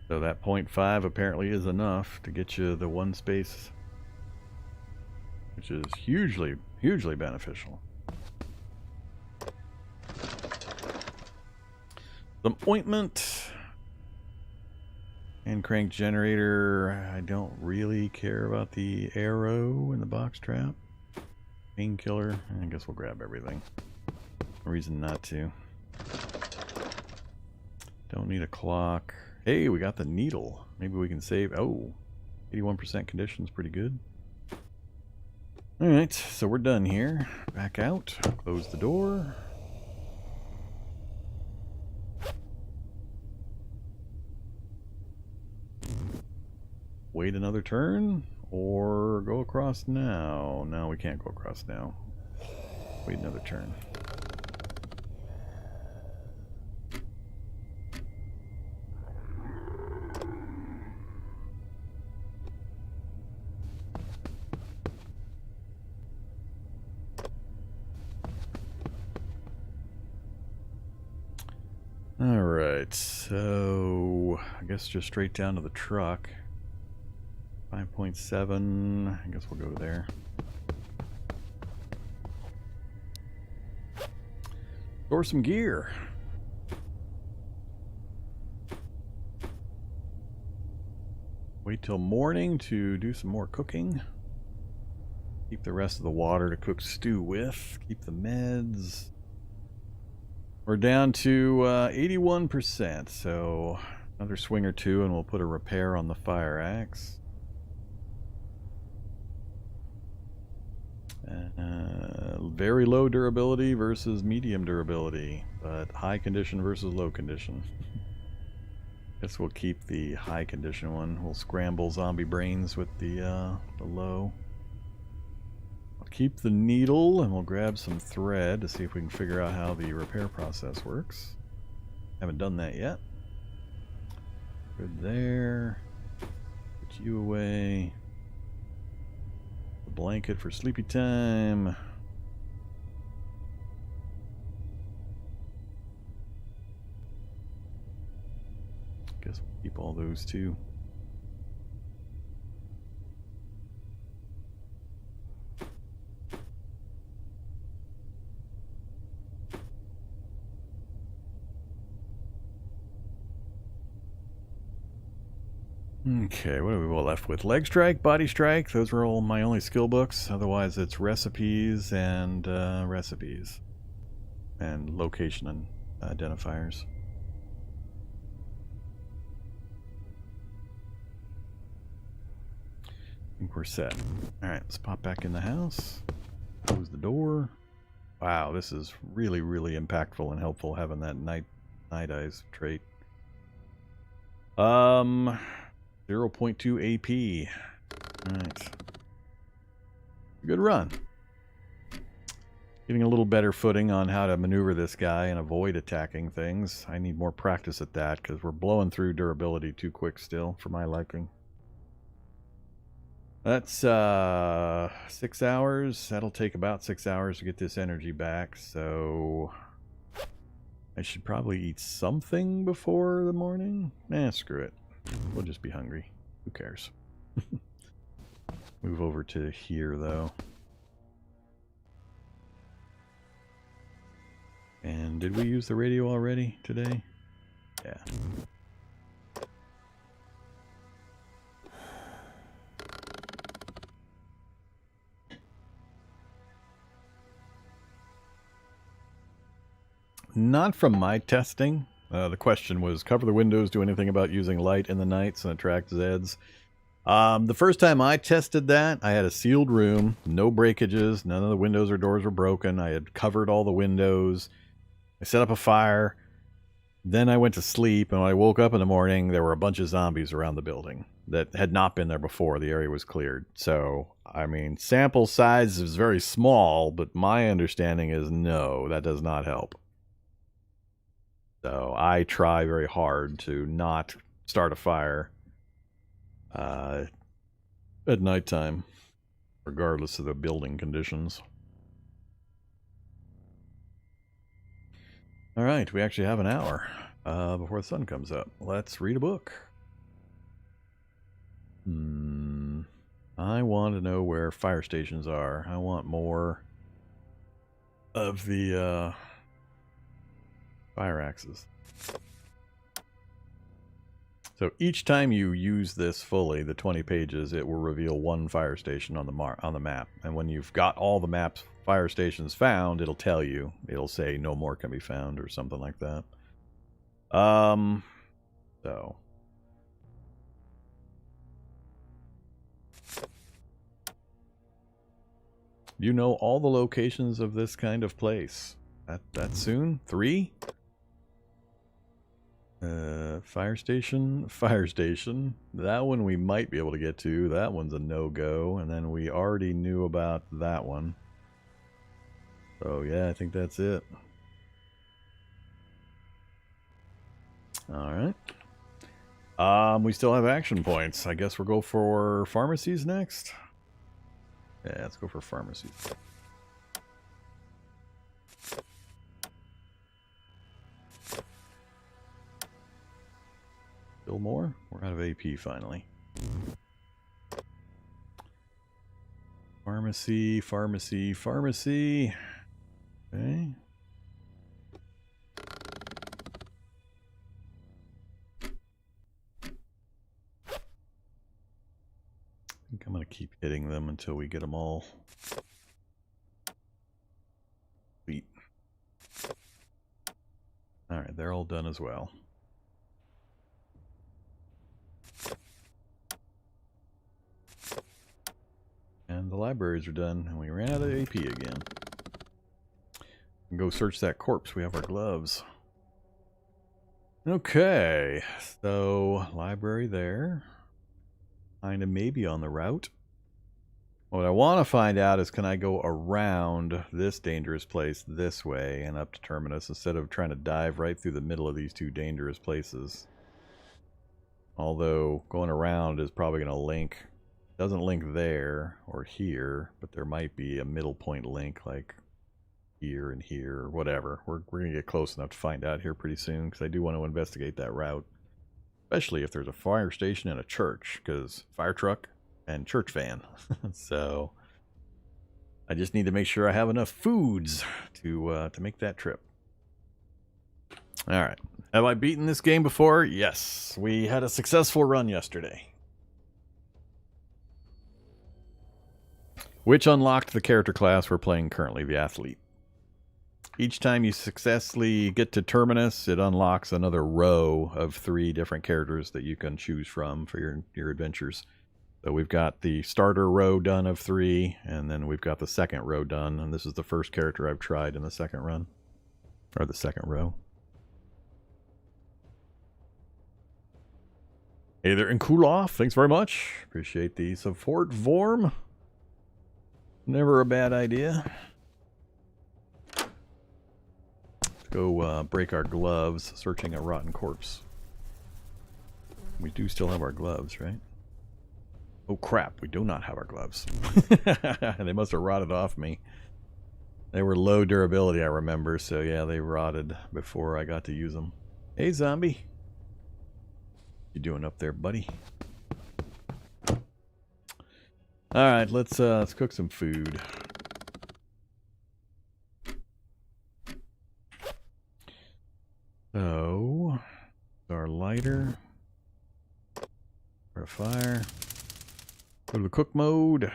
So that 0.5 apparently is enough to get you the one space, which is hugely, hugely beneficial. Some ointment and crank generator. I don't really care about the arrow and the box trap. Painkiller. I guess we'll grab everything. No reason not to. Don't need a clock. Hey, we got the needle. Maybe we can save. Oh, 81% condition's pretty good. Alright, so we're done here. Back out. Close the door. Wait another turn, or go across now. No, we can't go across now. Wait another turn. Alright, so I guess just straight down to the truck. 5.7, I guess we'll go there. Store some gear. Wait till morning to do some more cooking. Keep the rest of the water to cook stew with. Keep the meds. We're down to 81%, so another swing or two and we'll put a repair on the fire axe. Very low durability versus medium durability, but high condition versus low condition. Guess we'll keep the high condition one. We'll scramble zombie brains with the low. I'll keep the needle and we'll grab some thread to see if we can figure out how the repair process works. Haven't done that yet. Good there. Put you away. Blanket for sleepy time. Guess we'll keep all those too. Okay, what are we all left with? Leg strike, body strike, those are all my only skill books. Otherwise it's recipes and location and identifiers. I think we're set. Alright, let's pop back in the house. Close the door. Wow, this is really, really impactful and helpful having that night eyes trait. 0.2 AP. Alright. Good run. Getting a little better footing on how to maneuver this guy and avoid attacking things. I need more practice at that because we're blowing through durability too quick still for my liking. That's 6 hours. That'll take about 6 hours to get this energy back, so I should probably eat something before the morning. Screw it. We'll just be hungry. Who cares? Move over to here, though. And did we use the radio already today? Yeah. Not from my testing. The question was, cover the windows, do anything about using light in the nights and attract Zeds. The first time I tested that, I had a sealed room, no breakages, none of the windows or doors were broken. I had covered all the windows. I set up a fire. Then I went to sleep, and when I woke up in the morning, there were a bunch of zombies around the building that had not been there before. The area was cleared. So, I mean, sample size is very small, but my understanding is no, that does not help. So I try very hard to not start a fire at nighttime, regardless of the building conditions. All right, we actually have an hour before the sun comes up. Let's read a book. I want to know where fire stations are. I want more of the fire axes. So each time you use this fully, the 20 pages, it will reveal one fire station on the map. And when you've got all the map's fire stations found, it'll tell you. It'll say no more can be found or something like that. So you know all the locations of this kind of place. That soon? 3? Fire station. That one we might be able to get to. That one's a no-go. And then we already knew about that one. So yeah, I think that's it. Alright. We still have action points. I guess we'll go for pharmacies next. Yeah, let's go for pharmacies. Still more? We're out of AP finally. Pharmacy. Okay. I think I'm going to keep hitting them until we get them all. Sweet. Alright, they're all done as well. And the libraries are done, and we ran out of AP again. Go search that corpse. We have our gloves. Okay, so library there. Kind of maybe on the route. What I want to find out is, can I go around this dangerous place this way and up to Terminus instead of trying to dive right through the middle of these two dangerous places? Although going around is probably going to link. Doesn't link there or here, but there might be a middle point link like here and here or whatever. We're going to get close enough to find out here pretty soon, because I do want to investigate that route. Especially if there's a fire station and a church, because fire truck and church van. So I just need to make sure I have enough foods to make that trip. Alright. Have I beaten this game before? Yes. We had a successful run yesterday. Which unlocked the character class we're playing currently, the athlete. Each time you successfully get to Terminus, it unlocks another row of 3 different characters that you can choose from for your adventures. So we've got the starter row done of 3, and then we've got the second row done, and this is the first character I've tried in the second run. Or the second row. Hey there, and cool off. Thanks very much. Appreciate the support, Vorm. Never a bad idea. Let's go break our gloves, searching a rotten corpse. We do still have our gloves, right? Oh crap, we do not have our gloves. They must have rotted off me. They were low durability, I remember, so yeah, they rotted before I got to use them. Hey, zombie. You doing up there, buddy? Alright, let's cook some food. So, our lighter. For a fire. Go to the cook mode.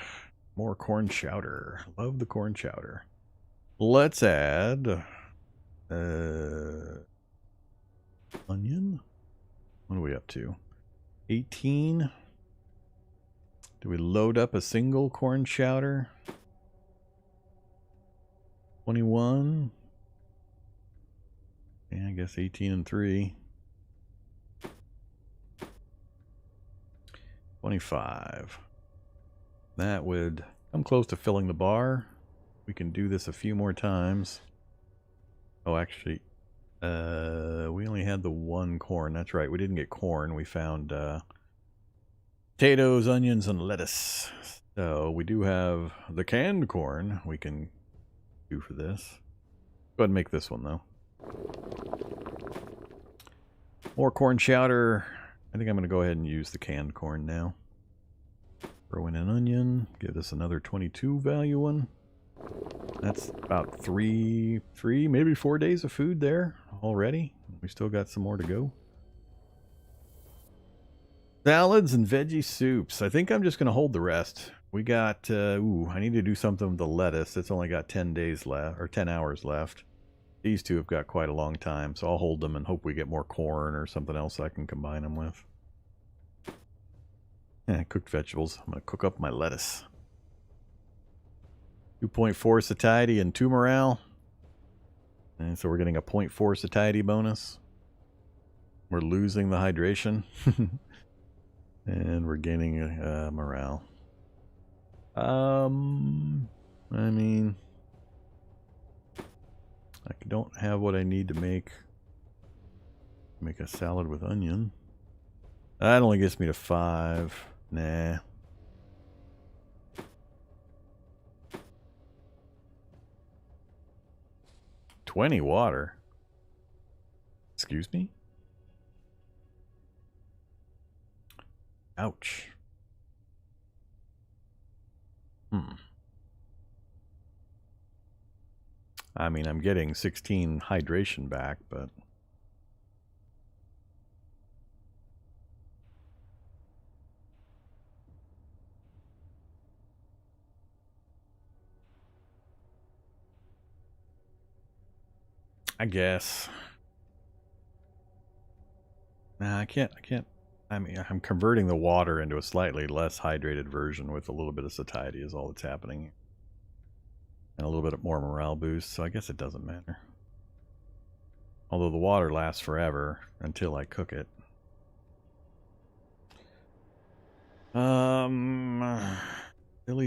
More corn chowder. Love the corn chowder. Let's add onion. What are we up to? 18. Do we load up a single corn chowder? 21. Yeah, I guess 18 and 3. 25. That would come close to filling the bar. We can do this a few more times. Oh, actually, we only had the one corn. That's right. We didn't get corn. We found potatoes, onions, and lettuce. So we do have the canned corn we can do for this. Go ahead and make this one, though. More corn chowder. I think I'm going to go ahead and use the canned corn now. Throw in an onion. Give us another 22 value one. That's about three, maybe 4 days of food there already. We still got some more to go. Salads and veggie soups. I think I'm just going to hold the rest. We got, I need to do something with the lettuce. It's only got 10 days left, or 10 hours left. These two have got quite a long time, so I'll hold them and hope we get more corn or something else I can combine them with. Yeah, cooked vegetables. I'm going to cook up my lettuce. 2.4 satiety and 2 morale. And so we're getting a 0.4 satiety bonus. We're losing the hydration. And we're gaining morale. I mean, I don't have what I need to make a salad with onion. That only gets me to 5. Nah. $20 water. Excuse me? Ouch. I mean, I'm getting 16 hydration back, but... I guess. Nah, I can't. I mean, I'm converting the water into a slightly less hydrated version with a little bit of satiety is all that's happening. And a little bit more morale boost, so I guess it doesn't matter. Although the water lasts forever until I cook it.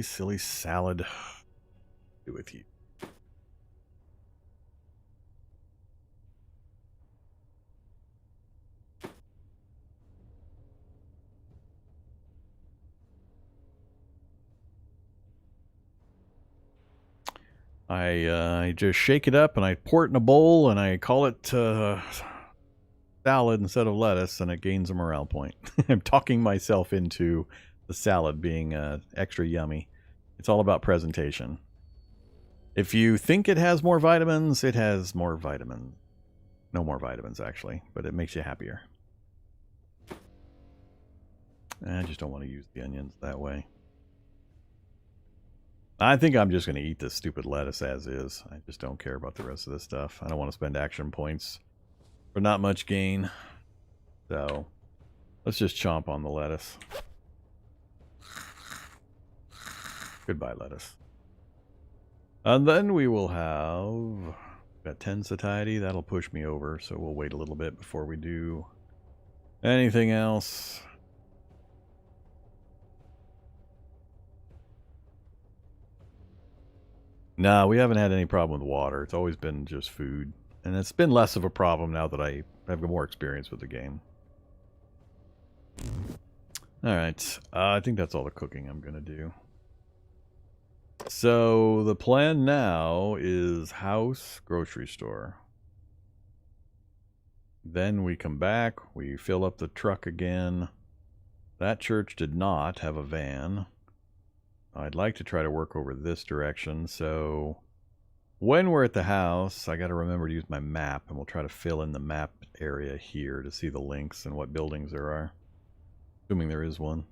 Silly salad. Do with you. I just shake it up and I pour it in a bowl and I call it salad instead of lettuce, and it gains a morale point. I'm talking myself into the salad being extra yummy. It's all about presentation. If you think it has more vitamins, it has more vitamins. No more vitamins, actually, but it makes you happier. I just don't want to use the onions that way. I think I'm just going to eat this stupid lettuce as is. I just don't care about the rest of this stuff. I don't want to spend action points for not much gain. So, let's just chomp on the lettuce. Goodbye, lettuce. And then we will have... Got 10 satiety. That'll push me over, so we'll wait a little bit before we do anything else. No, we haven't had any problem with water. It's always been just food. And it's been less of a problem now that I have more experience with the game. Alright, I think that's all the cooking I'm going to do. So, the plan now is house, grocery store. Then we come back, we fill up the truck again. That church did not have a van. I'd like to try to work over this direction, so when we're at the house, I got to remember to use my map, and we'll try to fill in the map area here to see the links and what buildings there are, assuming there is one.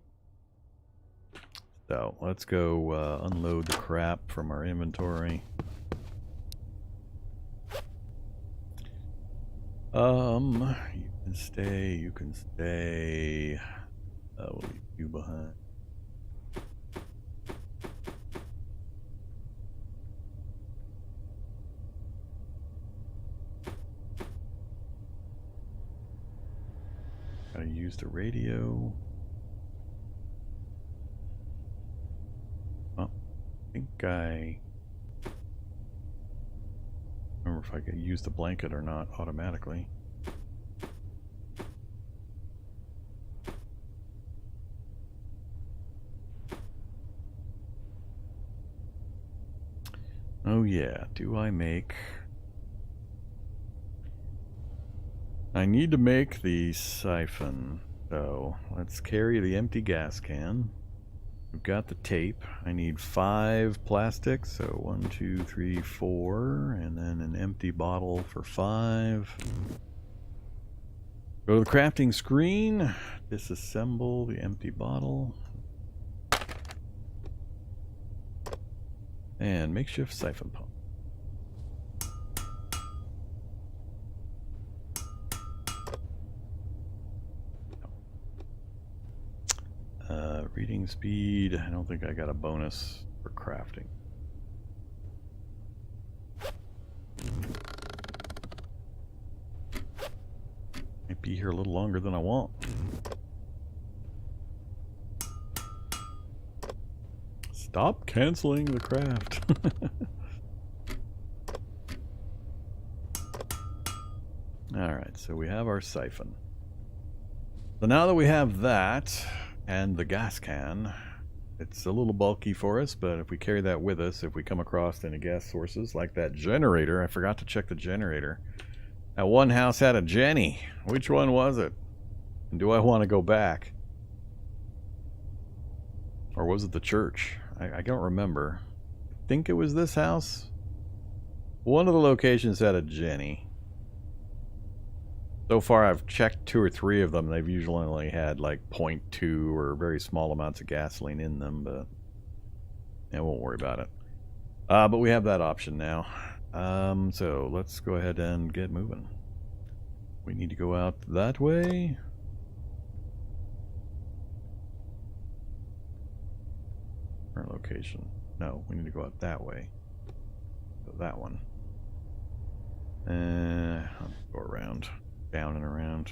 So let's go unload the crap from our inventory. You can stay, you can stay. We'll leave you behind. Gotta use the radio. Oh, I think I remember if I could use the blanket or not automatically. Oh yeah, do I make... I need to make the siphon, so let's carry the empty gas can. We've got the tape. I need 5 plastics, so 1, 2, 3, 4, and then an empty bottle for 5. Go to the crafting screen, disassemble the empty bottle, and makeshift siphon pump. Reading speed, I don't think I got a bonus for crafting. Might be here a little longer than I want. Stop canceling the craft. Alright, so we have our siphon. So now that we have that, and the gas can, it's a little bulky for us, but if we carry that with us, if we come across any gas sources, like that generator, I forgot to check the generator. That one house had a Jenny. Which one was it? And do I want to go back? Or was it the church? I don't remember. I think it was this house. One of the locations had a Jenny. So far I've checked 2 or 3 of them. They've usually only had like 0.2 or very small amounts of gasoline in them, but I won't worry about it. But we have that option now. So let's go ahead and get moving. We need to go out that way. Our location. No, we need to go out that way. So that one. I'll go around. Down and around.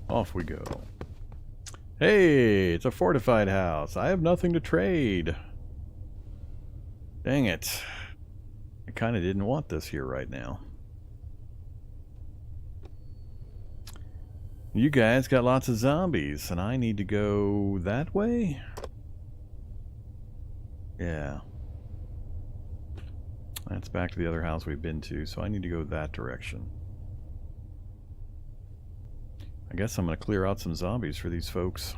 Off we go. Hey, it's a fortified house. I have nothing to trade. Dang it. I kind of didn't want this here right now. You guys got lots of zombies, and I need to go that way? Yeah. That's back to the other house we've been to, so I need to go that direction. I guess I'm going to clear out some zombies for these folks.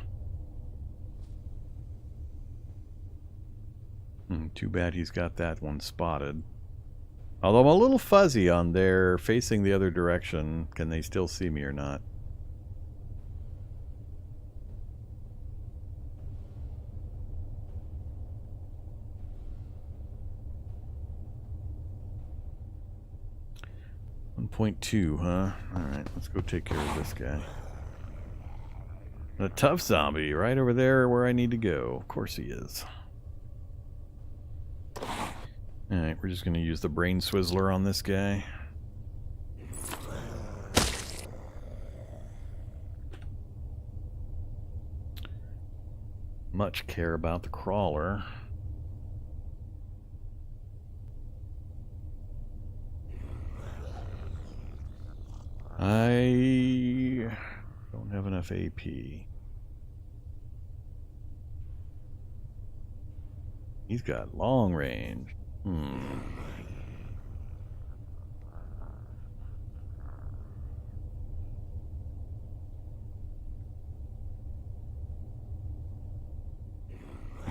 Too bad he's got that one spotted. Although I'm a little fuzzy on their facing the other direction. Can they still see me or not? .2, huh? Alright, let's go take care of this guy. A tough zombie right over there where I need to go. Of course he is. Alright, we're just going to use the brain swizzler on this guy. Much care about the crawler. I don't have enough AP. He's got long range. He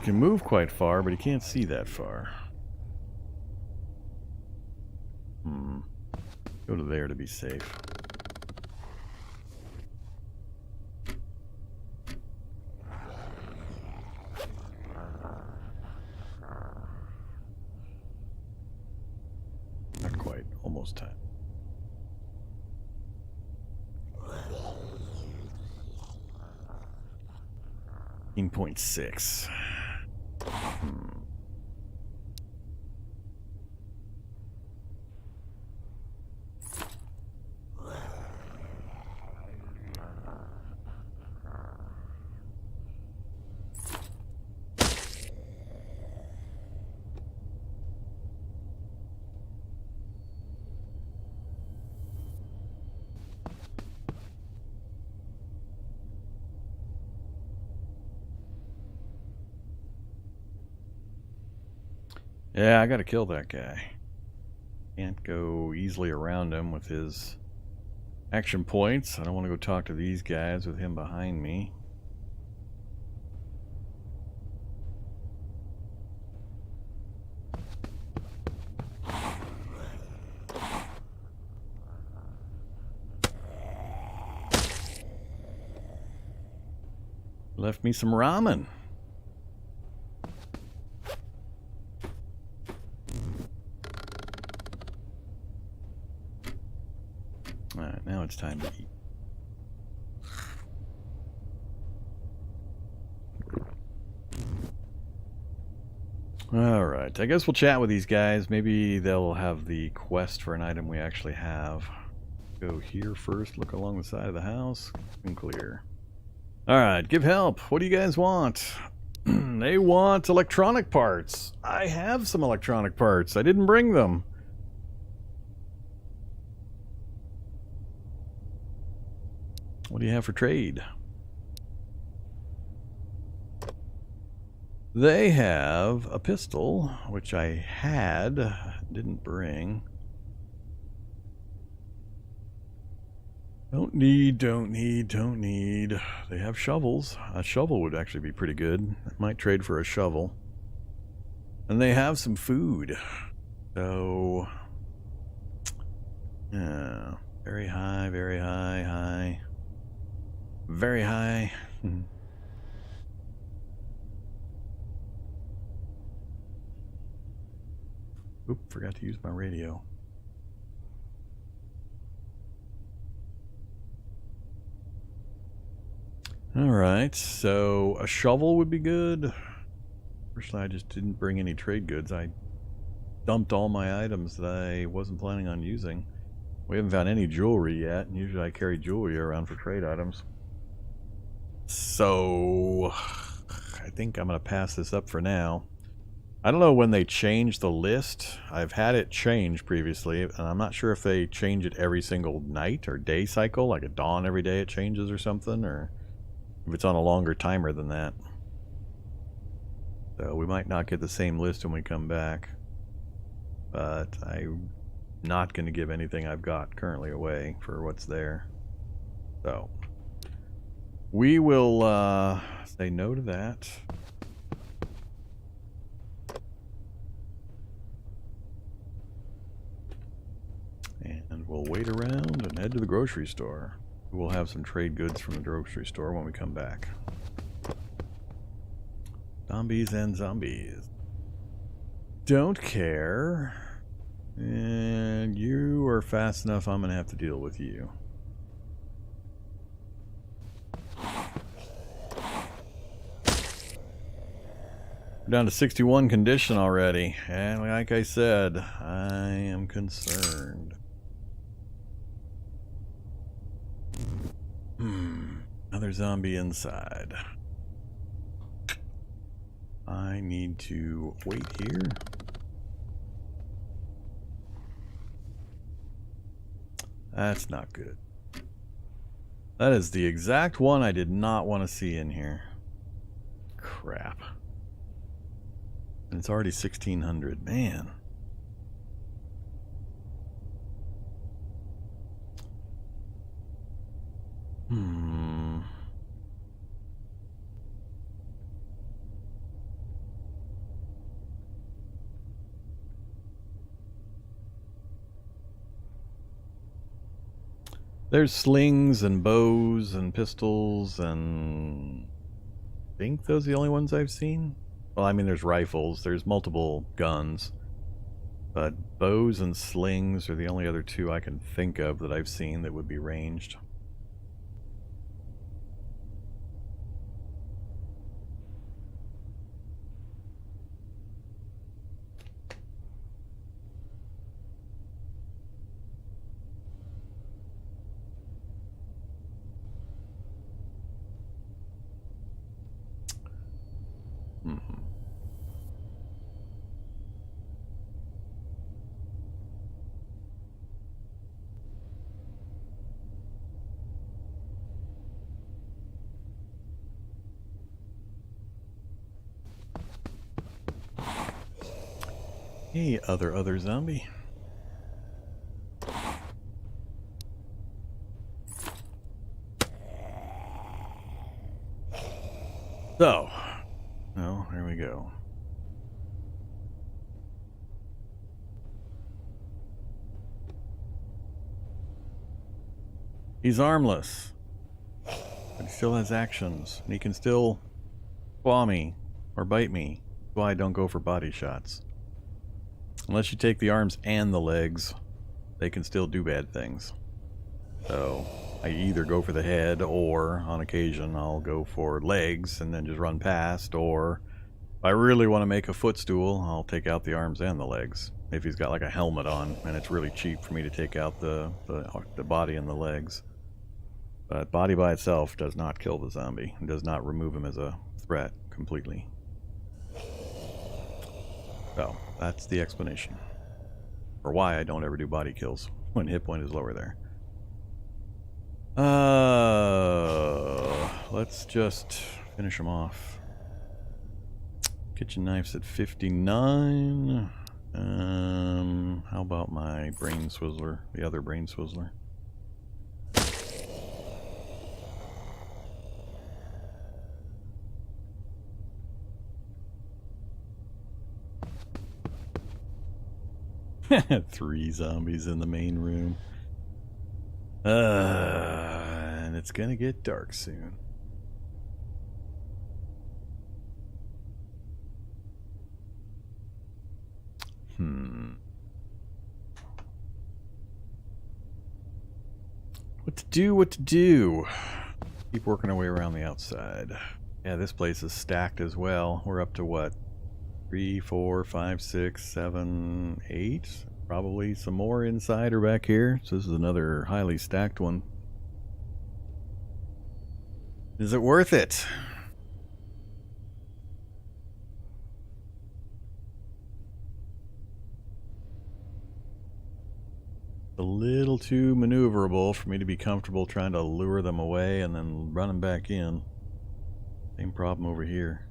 can move quite far, but he can't see that far. Go to there to be safe. Not quite. Almost time. .6. Yeah, I gotta kill that guy. Can't go easily around him with his action points. I don't want to go talk to these guys with him behind me. Left me some ramen. Alright, now it's time to eat. Alright, I guess we'll chat with these guys. Maybe they'll have the quest for an item we actually have. Go here first, look along the side of the house, and clear. Alright, give help. What do you guys want? They want electronic parts. I have some electronic parts. I didn't bring them. What do you have for trade? They have a pistol, which I had, didn't bring. Don't need. They have shovels. A shovel would actually be pretty good. I might trade for a shovel. And they have some food. So, yeah, very high, very high, high. Very high. Oop, forgot to use my radio. Alright, so a shovel would be good. Firstly, I just didn't bring any trade goods. I dumped all my items that I wasn't planning on using. We haven't found any jewelry yet, and usually I carry jewelry around for trade items. So, I think I'm going to pass this up for now. I don't know when they change the list. I've had it change previously, and I'm not sure if they change it every single night or day cycle, like at dawn every day it changes or something, or if it's on a longer timer than that. So we might not get the same list when we come back. But I'm not going to give anything I've got currently away for what's there. So we will say no to that. And we'll wait around and head to the grocery store. We'll have some trade goods from the grocery store when we come back. Zombies and zombies. Don't care. And you are fast enough, I'm going to have to deal with you. We're down to 61 condition already. And like I said, I am concerned. Another zombie inside. I need to wait here. That's not good. That is the exact one I did not want to see in here. Crap. And it's already 1600. Man. There's slings and bows and pistols and... I think those are the only ones I've seen. Well, I mean, there's rifles. There's multiple guns. But bows and slings are the only other two I can think of that I've seen that would be ranged. Hey, other zombie. So, oh, here we go. He's armless, but he still has actions, and he can still claw me or bite me. That's why I don't go for body shots. Unless you take the arms and the legs, they can still do bad things. So I either go for the head, or on occasion I'll go for legs and then just run past, or if I really want to make a footstool, I'll take out the arms and the legs. If he's got like a helmet on, and it's really cheap for me to take out the body and the legs. But body by itself does not kill the zombie. It does not remove him as a threat completely. So that's the explanation for why I don't ever do body kills when hit point is lower there. Let's just finish him off. Kitchen knife's at 59. How about my brain swizzler? The other brain swizzler. Three zombies in the main room. And it's gonna get dark soon. What to do? Keep working our way around the outside. Yeah, this place is stacked as well. We're up to what? 3, 4, 5, 6, 7, 8. Probably some more inside or back here. So this is another highly stacked one. Is it worth it? A little too maneuverable for me to be comfortable trying to lure them away and then run them back in. Same problem over here.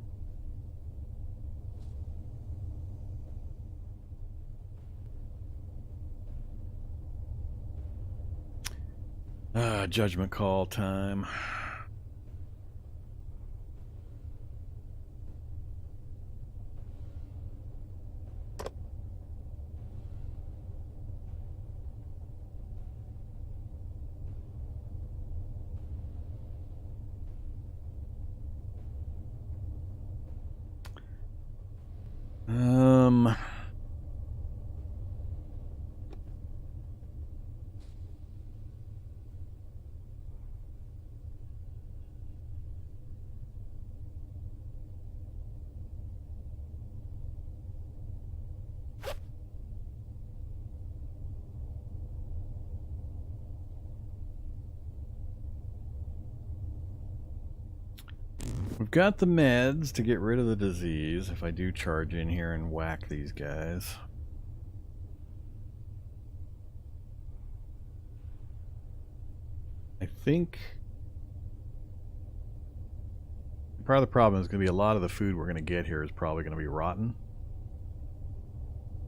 Judgment call time. We've got the meds to get rid of the disease if I do charge in here and whack these guys. I think part of the problem is going to be a lot of the food we're going to get here is probably going to be rotten.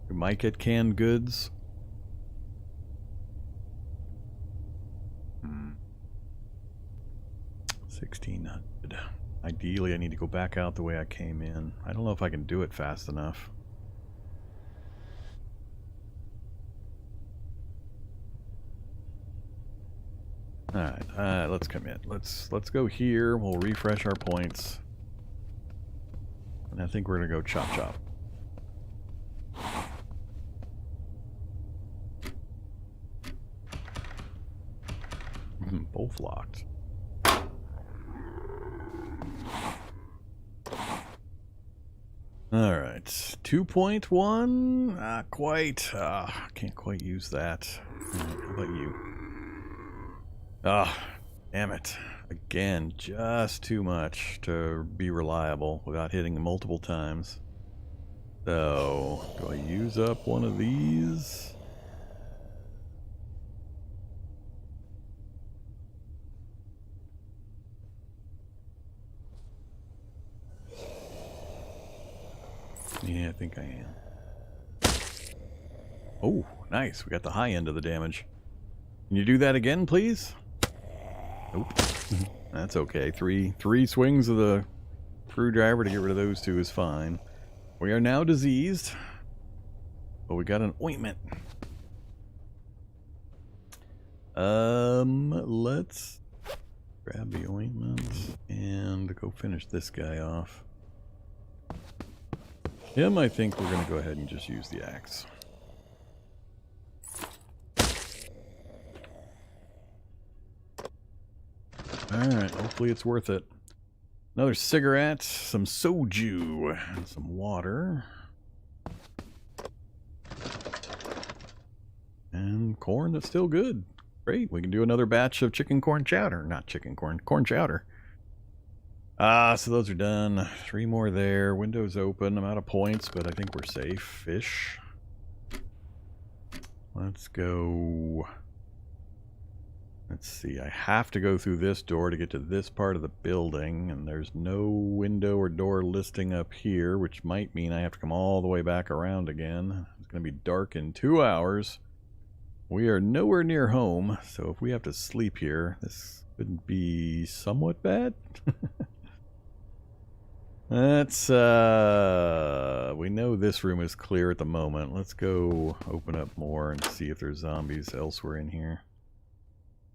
We might get canned goods. 1600. Ideally, I need to go back out the way I came in. I don't know if I can do it fast enough. Alright, let's commit. Let's go here. We'll refresh our points. And I think we're gonna go chop chop. Both locked. Alright, 2.1? Not quite. Can't quite use that. Right, how about you? Damn it. Again, just too much to be reliable without hitting multiple times. So, do I use up one of these? Yeah, I think I am. Oh, nice. We got the high end of the damage. Can you do that again, please? Nope. That's okay. Three swings of the screwdriver to get rid of those two is fine. We are now diseased, but we got an ointment. Let's grab the ointment and go finish this guy off. Him, I think we're going to go ahead and just use the axe. Alright, hopefully it's worth it. Another cigarette, some soju, and some water. And corn that's still good. Great, we can do another batch of chicken corn chowder. Not chicken corn, corn chowder. So those are done. 3 more there. Windows open. I'm out of points, but I think we're safe. Fish. Let's go. Let's see. I have to go through this door to get to this part of the building, and there's no window or door listing up here, which might mean I have to come all the way back around again. It's going to be dark in 2 hours. We are nowhere near home, so if we have to sleep here, this could be somewhat bad. Let's, we know this room is clear at the moment. Let's go open up more and see if there's zombies elsewhere in here.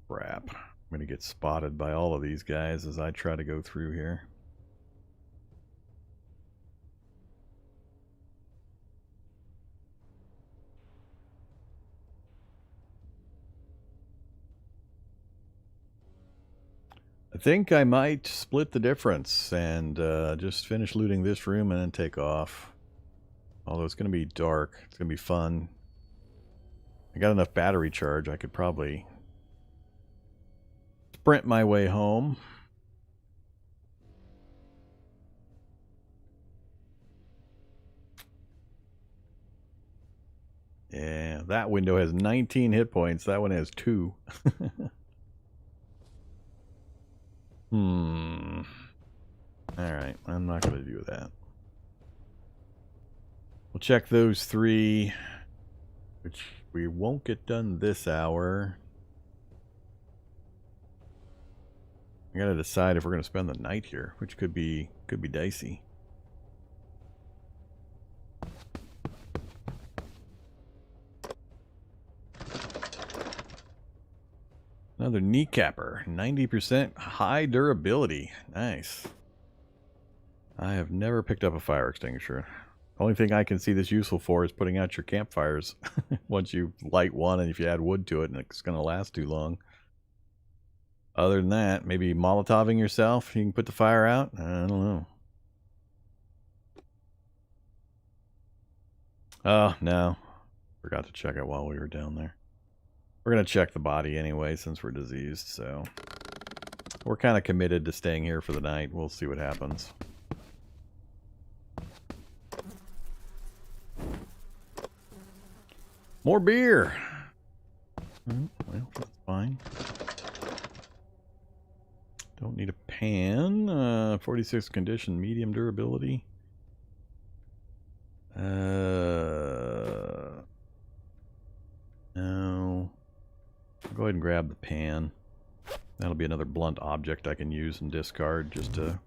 Crap. I'm gonna get spotted by all of these guys as I try to go through here. I think I might split the difference and just finish looting this room and then take off. Although it's going to be dark. It's going to be fun. I got enough battery charge. I could probably sprint my way home. Yeah, that window has 19 hit points. That one has 2. Alright, I'm not going to do that. We'll check those 3, which we won't get done this hour. I got to decide if we're going to spend the night here, which could be dicey. Another kneecapper, 90% high durability. Nice. I have never picked up a fire extinguisher. The only thing I can see this useful for is putting out your campfires. Once you light one and if you add wood to it, and it's going to last too long. Other than that, maybe Molotoving yourself, you can put the fire out? I don't know. Oh, no. Forgot to check it while we were down there. We're going to check the body anyway since we're diseased, so we're kind of committed to staying here for the night. We'll see what happens. More beer! Well, that's fine. Don't need a pan. 46 condition, medium durability. No. I'll go ahead and grab the pan. That'll be another blunt object I can use and discard just to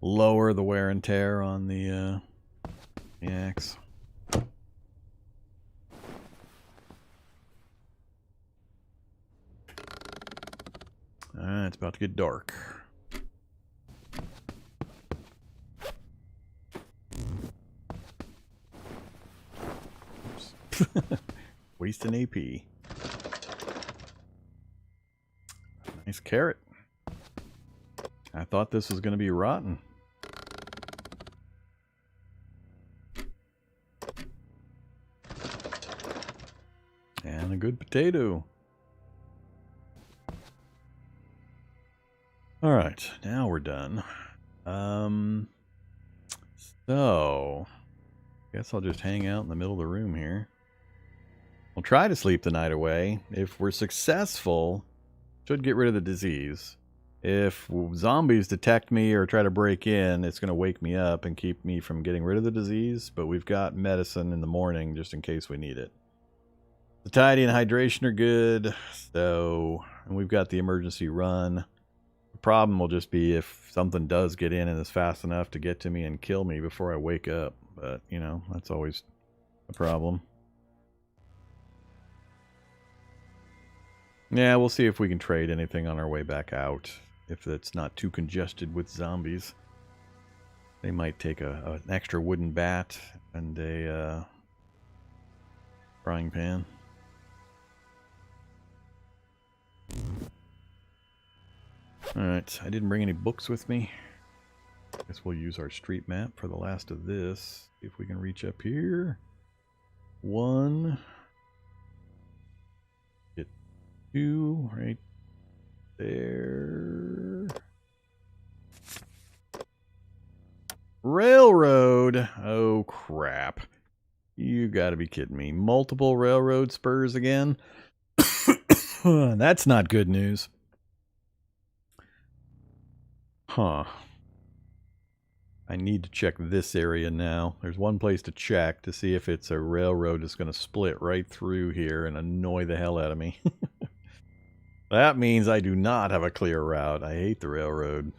lower the wear and tear on the axe. It's about to get dark. Oops. Wasting AP. Nice carrot. I thought this was going to be rotten. And a good potato. Alright, now we're done. So, guess I'll just hang out in the middle of the room here. We'll try to sleep the night away. If we're successful, should get rid of the disease. If zombies detect me or try to break in, it's going to wake me up and keep me from getting rid of the disease, but we've got medicine in the morning just in case we need it. Satiety and hydration are good, so, and we've got the emergency run. The problem will just be if something does get in and is fast enough to get to me and kill me before I wake up, but, you know, that's always a problem. Yeah, we'll see if we can trade anything on our way back out. If it's not too congested with zombies. They might take an extra wooden bat and a frying pan. Alright, I didn't bring any books with me. Guess we'll use our street map for the last of this. See if we can reach up here. 1. Get 2 right there. Railroad. Oh, crap. You gotta be kidding me. Multiple railroad spurs again? That's not good news. Huh. I need to check this area now. There's one place to check to see if it's a railroad that's going to split right through here and annoy the hell out of me. That means I do not have a clear route. I hate the railroad.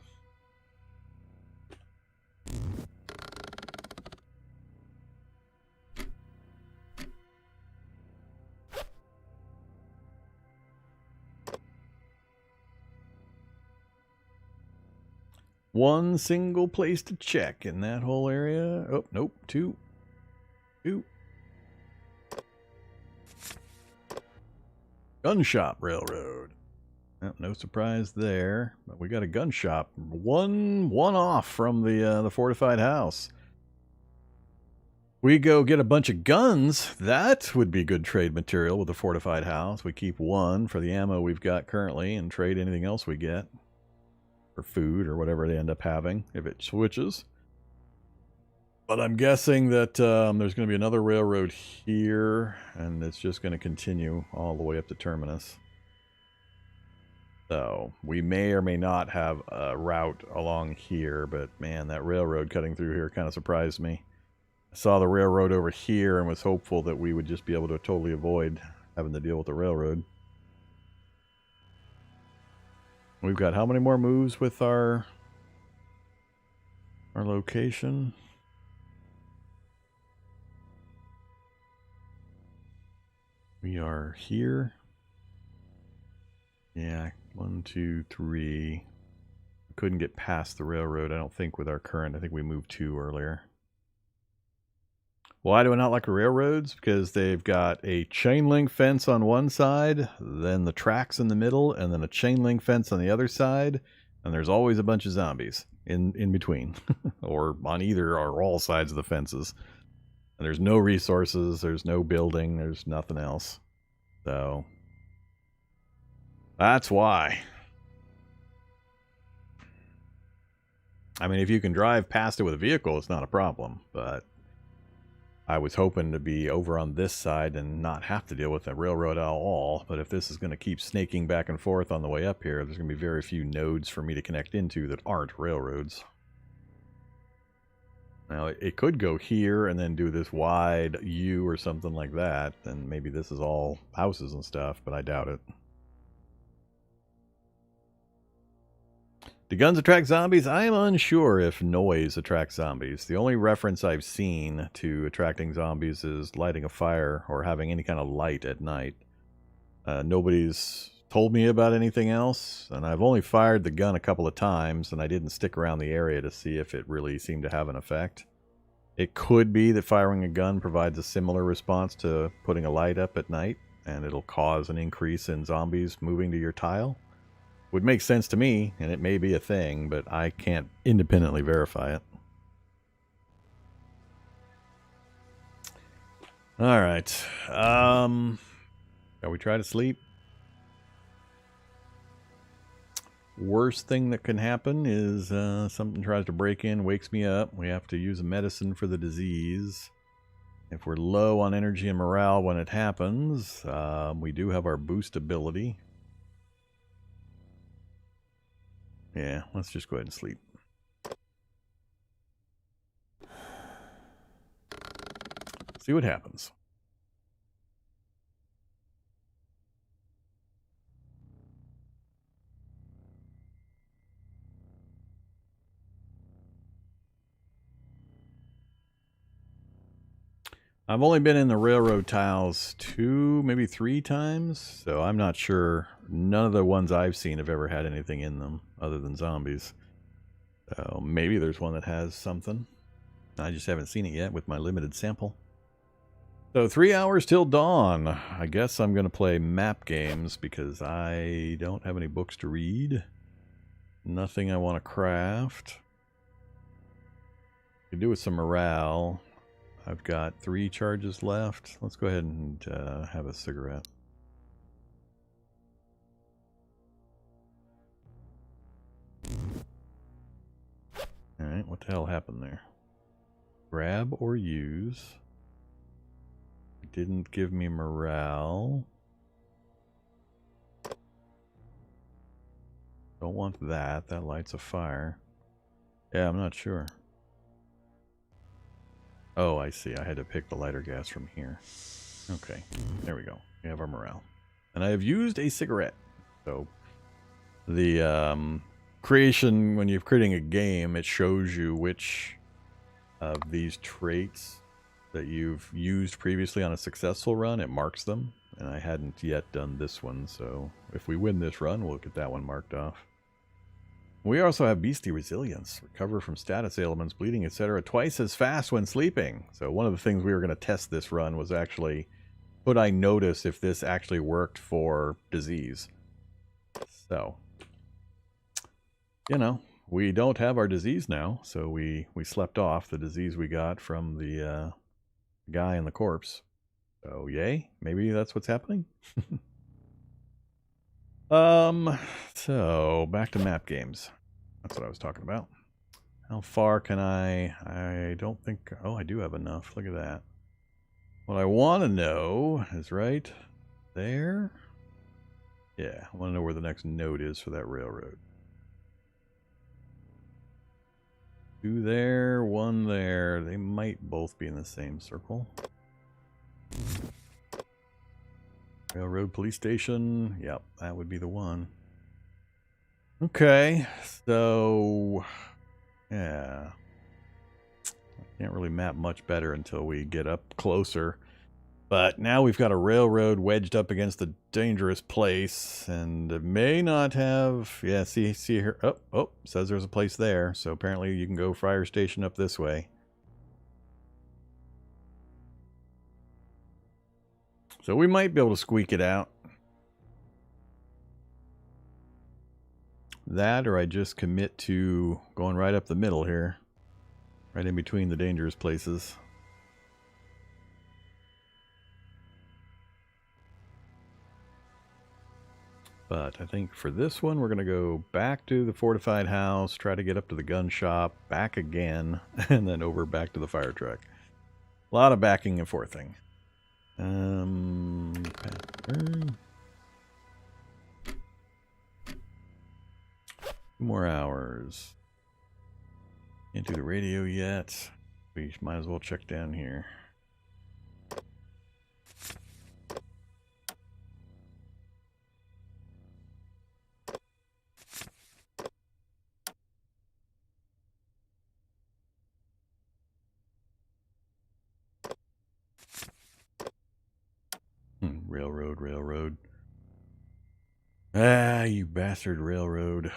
One single place to check in that whole area. Oh, nope. 2. Gun shop railroad. Oh, no surprise there. But we got a gun shop. One off from the fortified house. We go get a bunch of guns. That would be good trade material with the fortified house. We keep 1 for the ammo we've got currently and trade anything else we get. For food or whatever they end up having if it switches. But I'm guessing that there's going to be another railroad here and it's just going to continue all the way up to Terminus. So we may or may not have a route along here, but man, that railroad cutting through here kind of surprised me. I saw the railroad over here and was hopeful that we would just be able to totally avoid having to deal with the railroad. We've got how many more moves with our location? We are here. Yeah, 1, 2, 3. We couldn't get past the railroad, I don't think, with our current. I think we moved 2 earlier. Why do I not like railroads? Because they've got a chain link fence on one side, then the tracks in the middle, and then a chain link fence on the other side, and there's always a bunch of zombies in between, or on either or all sides of the fences. And there's no resources, there's no building, there's nothing else. So that's why. I mean, if you can drive past it with a vehicle, it's not a problem, but I was hoping to be over on this side and not have to deal with the railroad at all. But if this is going to keep snaking back and forth on the way up here, there's going to be very few nodes for me to connect into that aren't railroads. Now, it could go here and then do this wide U or something like that. And maybe this is all houses and stuff, but I doubt it. Do guns attract zombies? I am unsure if noise attracts zombies. The only reference I've seen to attracting zombies is lighting a fire or having any kind of light at night. Nobody's told me about anything else, and I've only fired the gun a couple of times, and I didn't stick around the area to see if it really seemed to have an effect. It could be that firing a gun provides a similar response to putting a light up at night, and it'll cause an increase in zombies moving to your tile. Would make sense to me, and it may be a thing, but I can't independently verify it. All right. Shall we try to sleep? Worst thing that can happen is something tries to break in, wakes me up. We have to use a medicine for the disease. If we're low on energy and morale when it happens, we do have our boost ability. Yeah, let's just go ahead and sleep. See what happens. I've only been in the railroad tiles 2, maybe 3 times, so I'm not sure. None of the ones I've seen have ever had anything in them other than zombies. So maybe there's one that has something. I just haven't seen it yet with my limited sample. So 3 hours till dawn. I guess I'm going to play map games because I don't have any books to read. Nothing I want to craft. Could do with some morale. I've got 3 charges left. Let's go ahead and have a cigarette. Alright, what the hell happened there? Grab or use. Didn't give me morale. Don't want that. That lights a fire. Yeah, I'm not sure. Oh, I see. I had to pick the lighter gas from here. Okay, there we go. We have our morale. And I have used a cigarette. So the creation, when you're creating a game, it shows you which of these traits that you've used previously on a successful run. It marks them. And I hadn't yet done this one, so if we win this run, we'll get that one marked off. We also have Beastie Resilience. Recover from status ailments, bleeding, etc. twice as fast when sleeping. So one of the things we were going to test this run was actually, could I notice if this actually worked for disease? So, you know, we don't have our disease now, so we slept off the disease we got from the guy in the corpse. So, yay. Maybe that's what's happening. So back to map games. That's what I was talking about. How far can I don't think, oh, I do have enough. Look at that. What I want to know is right there. Yeah, I want to know where the next node is for that railroad. 2 there, 1 there. They might both be in the same circle. Railroad police station. Yep, that would be the one. Okay, so yeah. I can't really map much better until we get up closer. But now we've got a railroad wedged up against a dangerous place, and it may not have, yeah, see here. Oh, says there's a place there. So apparently you can go fire station up this way. So we might be able to squeak it out. That, or I just commit to going right up the middle here. Right in between the dangerous places. But I think for this one, we're going to go back to the fortified house, try to get up to the gun shop, back again, and then over back to the fire truck. A lot of backing and forthing. 2 more hours. Can't do the radio yet. We might as well check down here. Railroad. you bastard railroad.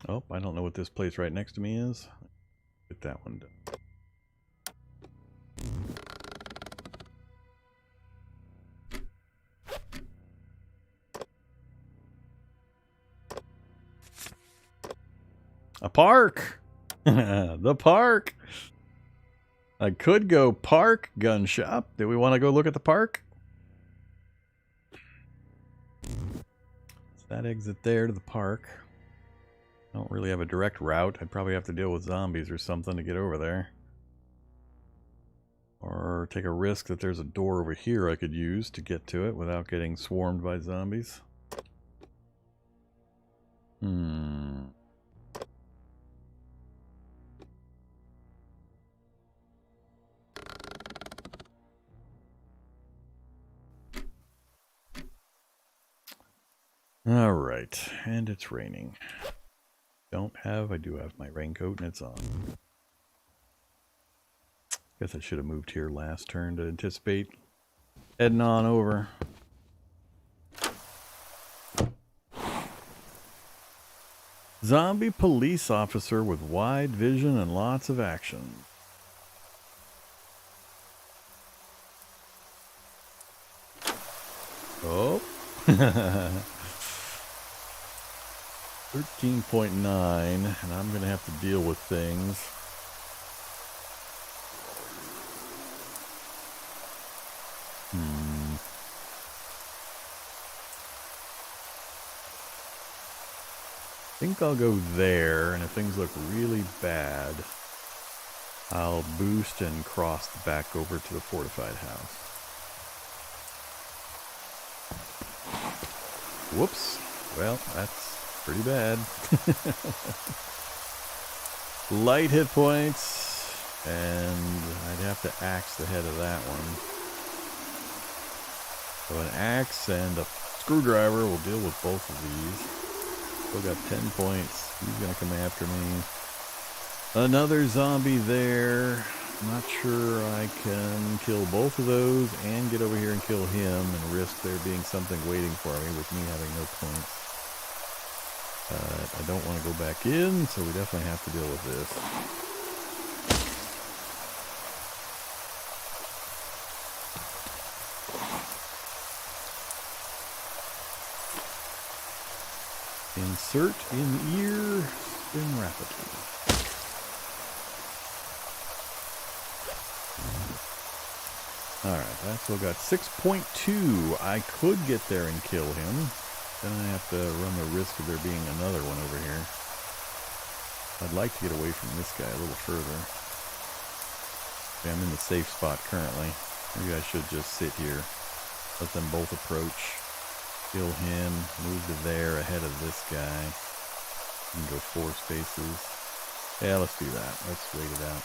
Oh, I don't know what this place right next to me is. Get that one done. A park! The park! I could go park, gun shop. Do we want to go look at the park? It's that exit there to the park. I don't really have a direct route. I'd probably have to deal with zombies or something to get over there. Or take a risk that there's a door over here I could use to get to it without getting swarmed by zombies. Alright, and it's raining. I do have my raincoat and it's on. Guess I should have moved here last turn to anticipate heading on over. Zombie police officer with wide vision and lots of action. Oh. 13.9, and I'm going to have to deal with things. I think I'll go there, and if things look really bad, I'll boost and cross back over to the fortified house. Whoops. Well, that's pretty bad. Light hit points, and I'd have to axe the head of that one. So an axe and a screwdriver will deal with both of these. Still got 10 points. He's gonna come after me. Another zombie there. I'm not sure I can kill both of those and get over here and kill him and risk there being something waiting for me with me having no points. I don't want to go back in, so we definitely have to deal with this. Insert in ear, spin rapidly. Alright, I still got 6.2. I could get there and kill him. Then I have to run the risk of there being another one over here. I'd like to get away from this guy a little further. Okay, I'm in the safe spot currently. Maybe I should just sit here. Let them both approach. Kill him. Move to there ahead of this guy. You can go 4 spaces. Yeah, let's do that. Let's wait it out.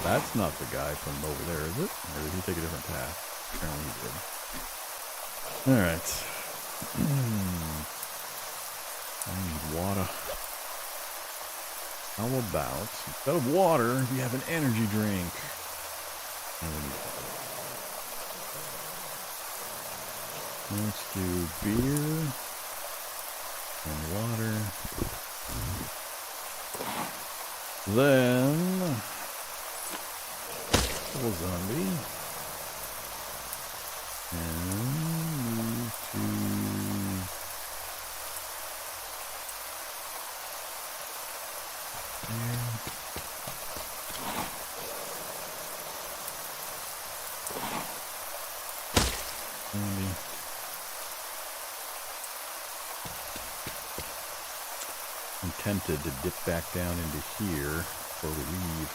That's not the guy from over there, is it? Or did he take a different path? Apparently he did. Alright. I need water. How about, instead of water, we have an energy drink. And we need water. Let's do beer and water. Then double zombie. And move to there. Zombie. I'm tempted to dip back down into here before we leave.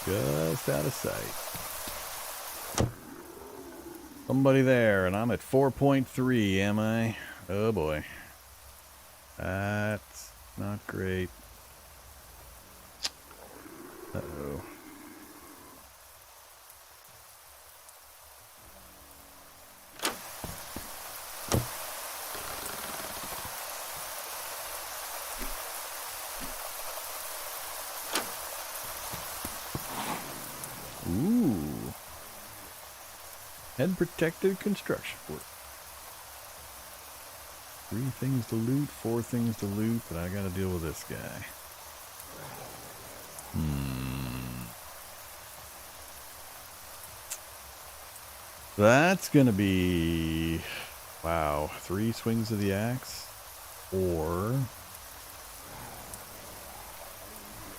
Just out of sight. Somebody there, and I'm at 4.3, am I? Oh boy. That's not great. Uh-oh. Ooh. Head protected construction work. 3 things to loot, 4 things to loot, but I gotta deal with this guy. That's gonna be... Wow, 3 swings of the axe. Or...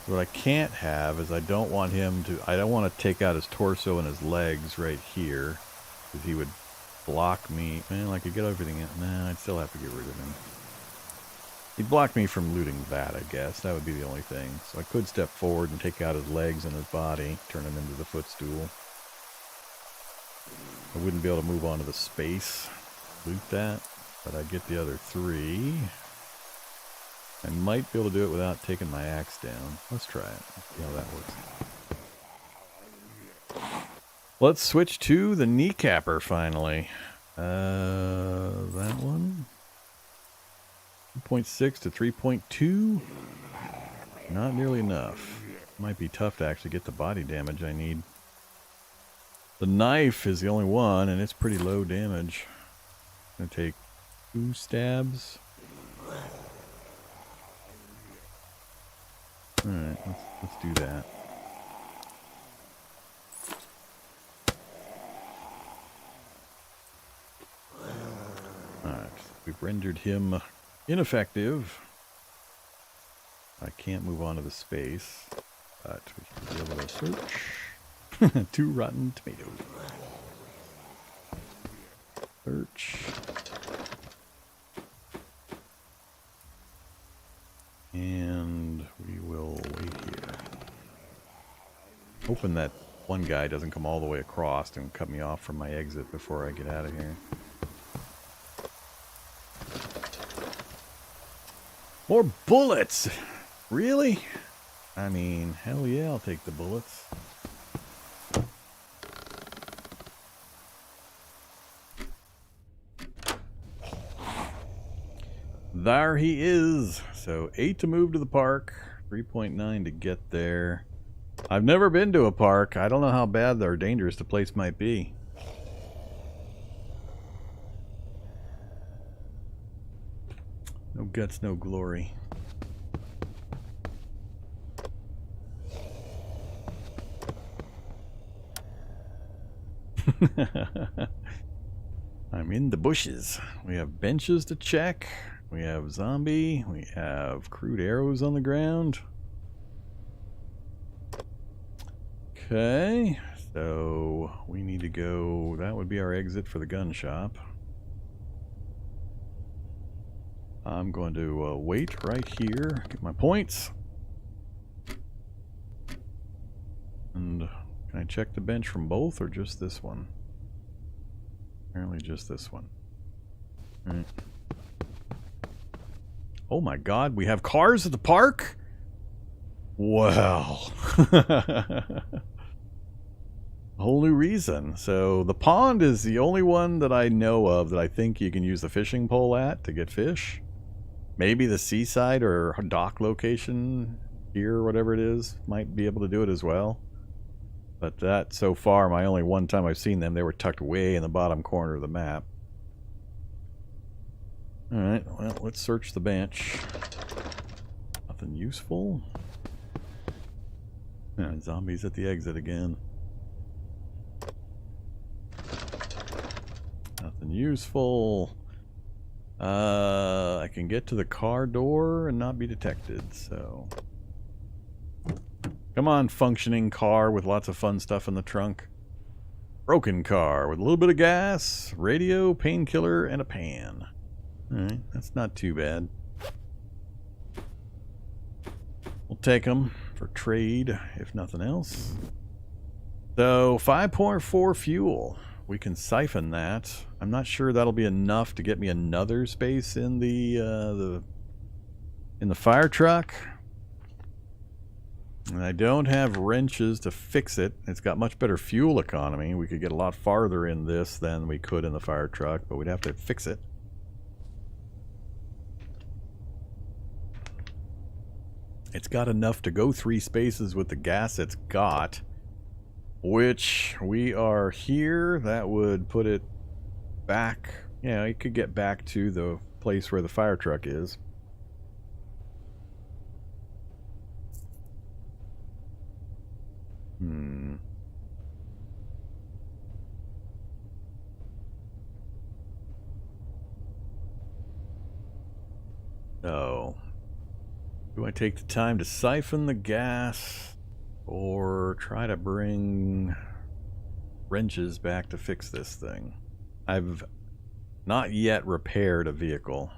What I can't have is I don't want him to... I don't want to take out his torso and his legs right here. Because he would block me. Man, I could get everything in. Nah, I'd still have to get rid of him. He'd block me from looting that, I guess. That would be the only thing. So I could step forward and take out his legs and his body. Turn him into the footstool. I wouldn't be able to move on to the space. Loot that. But I'd get the other 3. I might be able to do it without taking my axe down. Let's try it. See how that works. Let's switch to the kneecapper finally. That one. 2.6 to 3.2. Not nearly enough. Might be tough to actually get the body damage I need. The knife is the only one, and it's pretty low damage. I'm gonna take 2 stabs. Alright, let's do that. Alright, we've rendered him ineffective. I can't move on to the space, but we should be able to search. 2 rotten tomatoes. Search. And we will wait here. Hoping that one guy doesn't come all the way across and cut me off from my exit before I get out of here. More bullets! Really? I mean, hell yeah, I'll take the bullets. There he is. So 8 to move to the park, 3.9 to get there. I've never been to a park. I don't know how bad or dangerous the place might be. No guts, no glory. I'm in the bushes. We have benches to check. We have zombie. We have crude arrows on the ground. Okay, so we need to go. That would be our exit for the gun shop. I'm going to wait right here, get my points. And can I check the bench from both or just this one? Apparently just this one. All right. Oh my god, we have cars at the park? Well. A whole new reason. So the pond is the only one that I know of that I think you can use the fishing pole at to get fish. Maybe the seaside or dock location here, or whatever it is, might be able to do it as well. But that, so far, my only one time I've seen them, they were tucked way in the bottom corner of the map. Alright, well, let's search the bench. Nothing useful. Zombies at the exit again. Nothing useful. I can get to the car door and not be detected, so... Come on, functioning car with lots of fun stuff in the trunk. Broken car with a little bit of gas, radio, painkiller, and a pan. Alright, that's not too bad. We'll take them for trade, if nothing else. So, 5.4 fuel. We can siphon that. I'm not sure that'll be enough to get me another space in the fire truck. And I don't have wrenches to fix it. It's got much better fuel economy. We could get a lot farther in this than we could in the fire truck, but we'd have to fix it. It's got enough to go 3 spaces with the gas it's got. which we are here. That would put it back. Yeah, it could get back to the place where the fire truck is. Oh. Do I take the time to siphon the gas or try to bring wrenches back to fix this thing? I've not yet repaired a vehicle.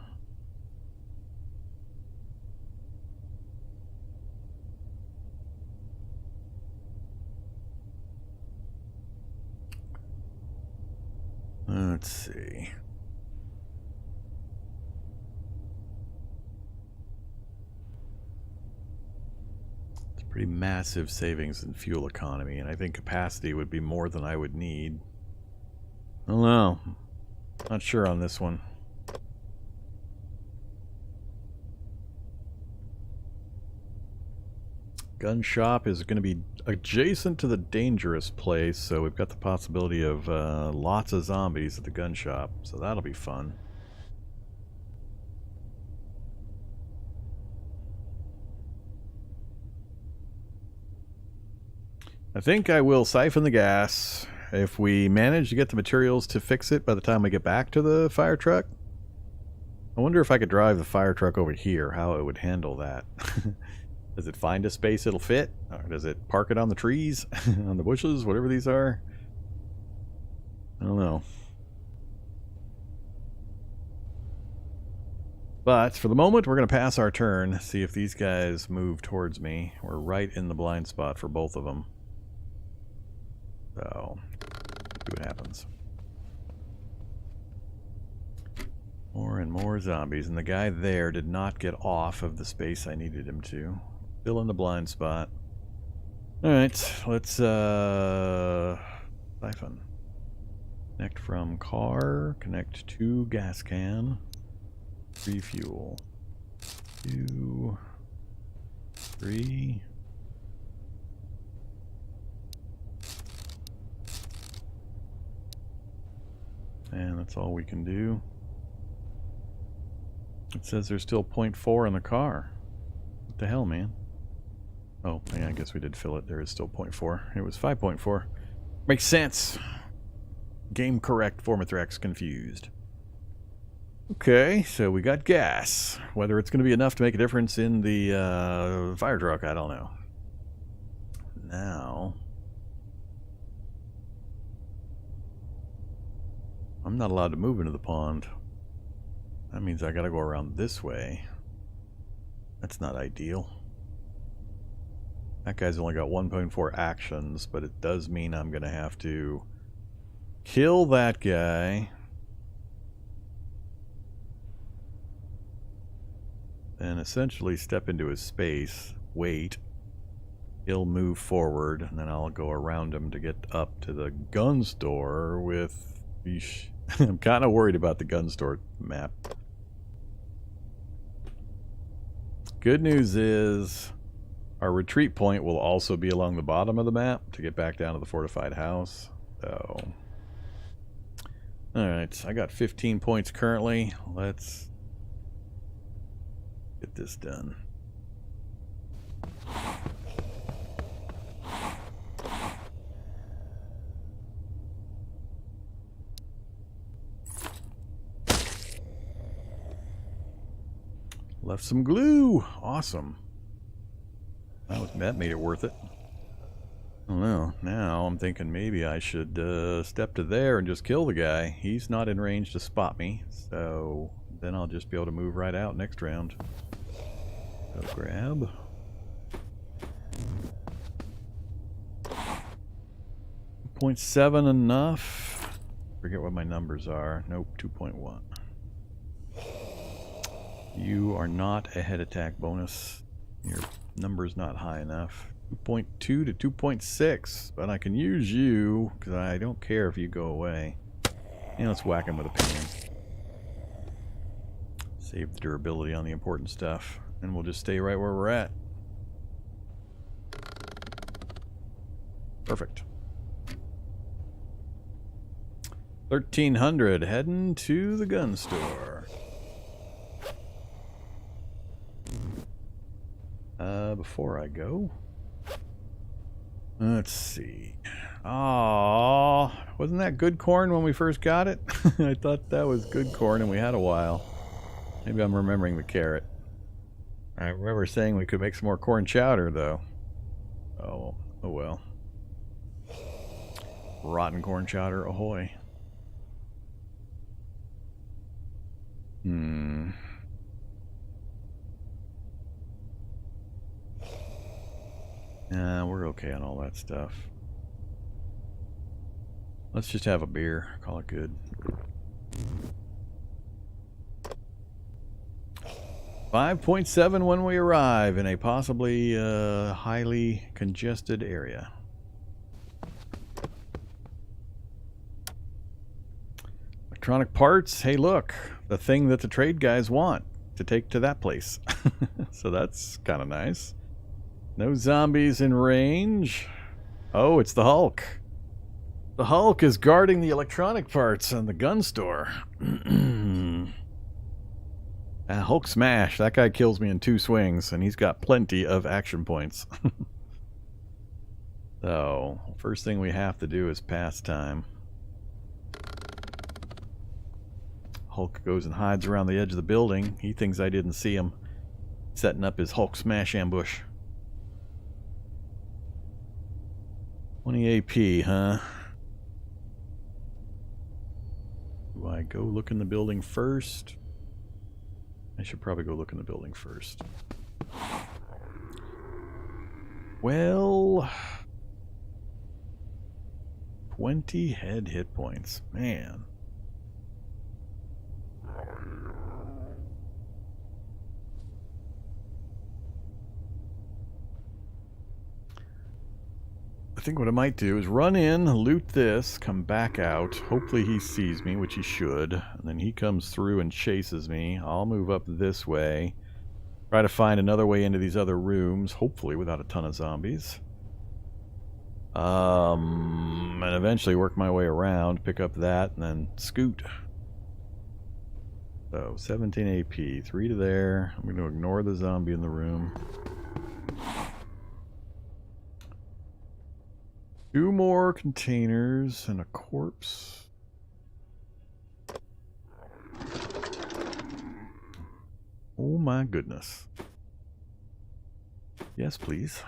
Let's see. It's pretty massive savings in fuel economy, and I think capacity would be more than I would need. I don't know. Not sure on this one. Gun shop is going to be adjacent to the dangerous place, so we've got the possibility of lots of zombies at the gun shop, so that'll be fun. I think I will siphon the gas. If we manage to get the materials to fix it by the time we get back to the fire truck. I wonder if I could drive the fire truck over here, how it would handle that. Does it find a space it'll fit? Or does it park it on the trees? On the bushes? Whatever these are? I don't know. But for the moment, we're going to pass our turn. See if these guys move towards me. We're right in the blind spot for both of them. So, see what happens. More and more zombies. And the guy there did not get off of the space I needed him to. Still in the blind spot. Alright, let's siphon. Connect from car, connect to gas can, refuel. 2, 3. And that's all we can do. It says there's still 0.4 in the car. What the hell, man? Oh, yeah, I guess we did fill it. There is still 0.4. It was 5.4. Makes sense. Game correct, Vormithrax confused. Okay, so we got gas. Whether it's going to be enough to make a difference in the fire truck, I don't know. Now, I'm not allowed to move into the pond. That means I gotta go around this way. That's not ideal. That guy's only got 1.4 actions, but it does mean I'm gonna have to kill that guy. And essentially step into his space, wait. He'll move forward, and then I'll go around him to get up to the gun store with... I'm kind of worried about the gun store map. Good news is our retreat point will also be along the bottom of the map to get back down to the fortified house. So, alright, I got 15 points currently. Let's get this done. Left some glue. Awesome. That made it worth it. I don't know. Now I'm thinking maybe I should step to there and just kill the guy. He's not in range to spot me, so then I'll just be able to move right out next round. So grab. .7 enough. Forget what my numbers are. Nope, 2.1. You are not a head attack bonus. Your number's not high enough. 2.2 to 2.6. But I can use you, because I don't care if you go away. And let's whack him with a pan. Save the durability on the important stuff. And we'll just stay right where we're at. Perfect. 1300, heading to the gun store. Before I go, let's see. Oh, wasn't that good corn when we first got it? I thought that was good corn and we had a while. Maybe I'm remembering the carrot. I remember saying we could make some more corn chowder, though. Oh well. Rotten corn chowder, ahoy. We're okay on all that stuff. Let's just have a beer. Call it good. 5.7 when we arrive in a possibly highly congested area. Electronic parts. Hey, look. The thing that the trade guys want to take to that place. So that's kind of nice. No zombies in range. Oh, it's the Hulk. The Hulk is guarding the electronic parts in the gun store. Hulk smash. That guy kills me in 2 swings, and he's got plenty of action points. So, first thing we have to do is pass time. Hulk goes and hides around the edge of the building. He thinks I didn't see him, setting up his Hulk smash ambush. 20 AP, huh? Do I go look in the building first? I should probably go look in the building first. Well, 20 head hit points. Man. I think what I might do is run in, loot this, come back out. Hopefully he sees me, which he should. And then he comes through and chases me. I'll move up this way. Try to find another way into these other rooms, hopefully without a ton of zombies. And eventually work my way around, pick up that, and then scoot. So, 17 AP, 3 to there. I'm going to ignore the zombie in the room. 2 more containers and a corpse. Oh my goodness. Yes, please.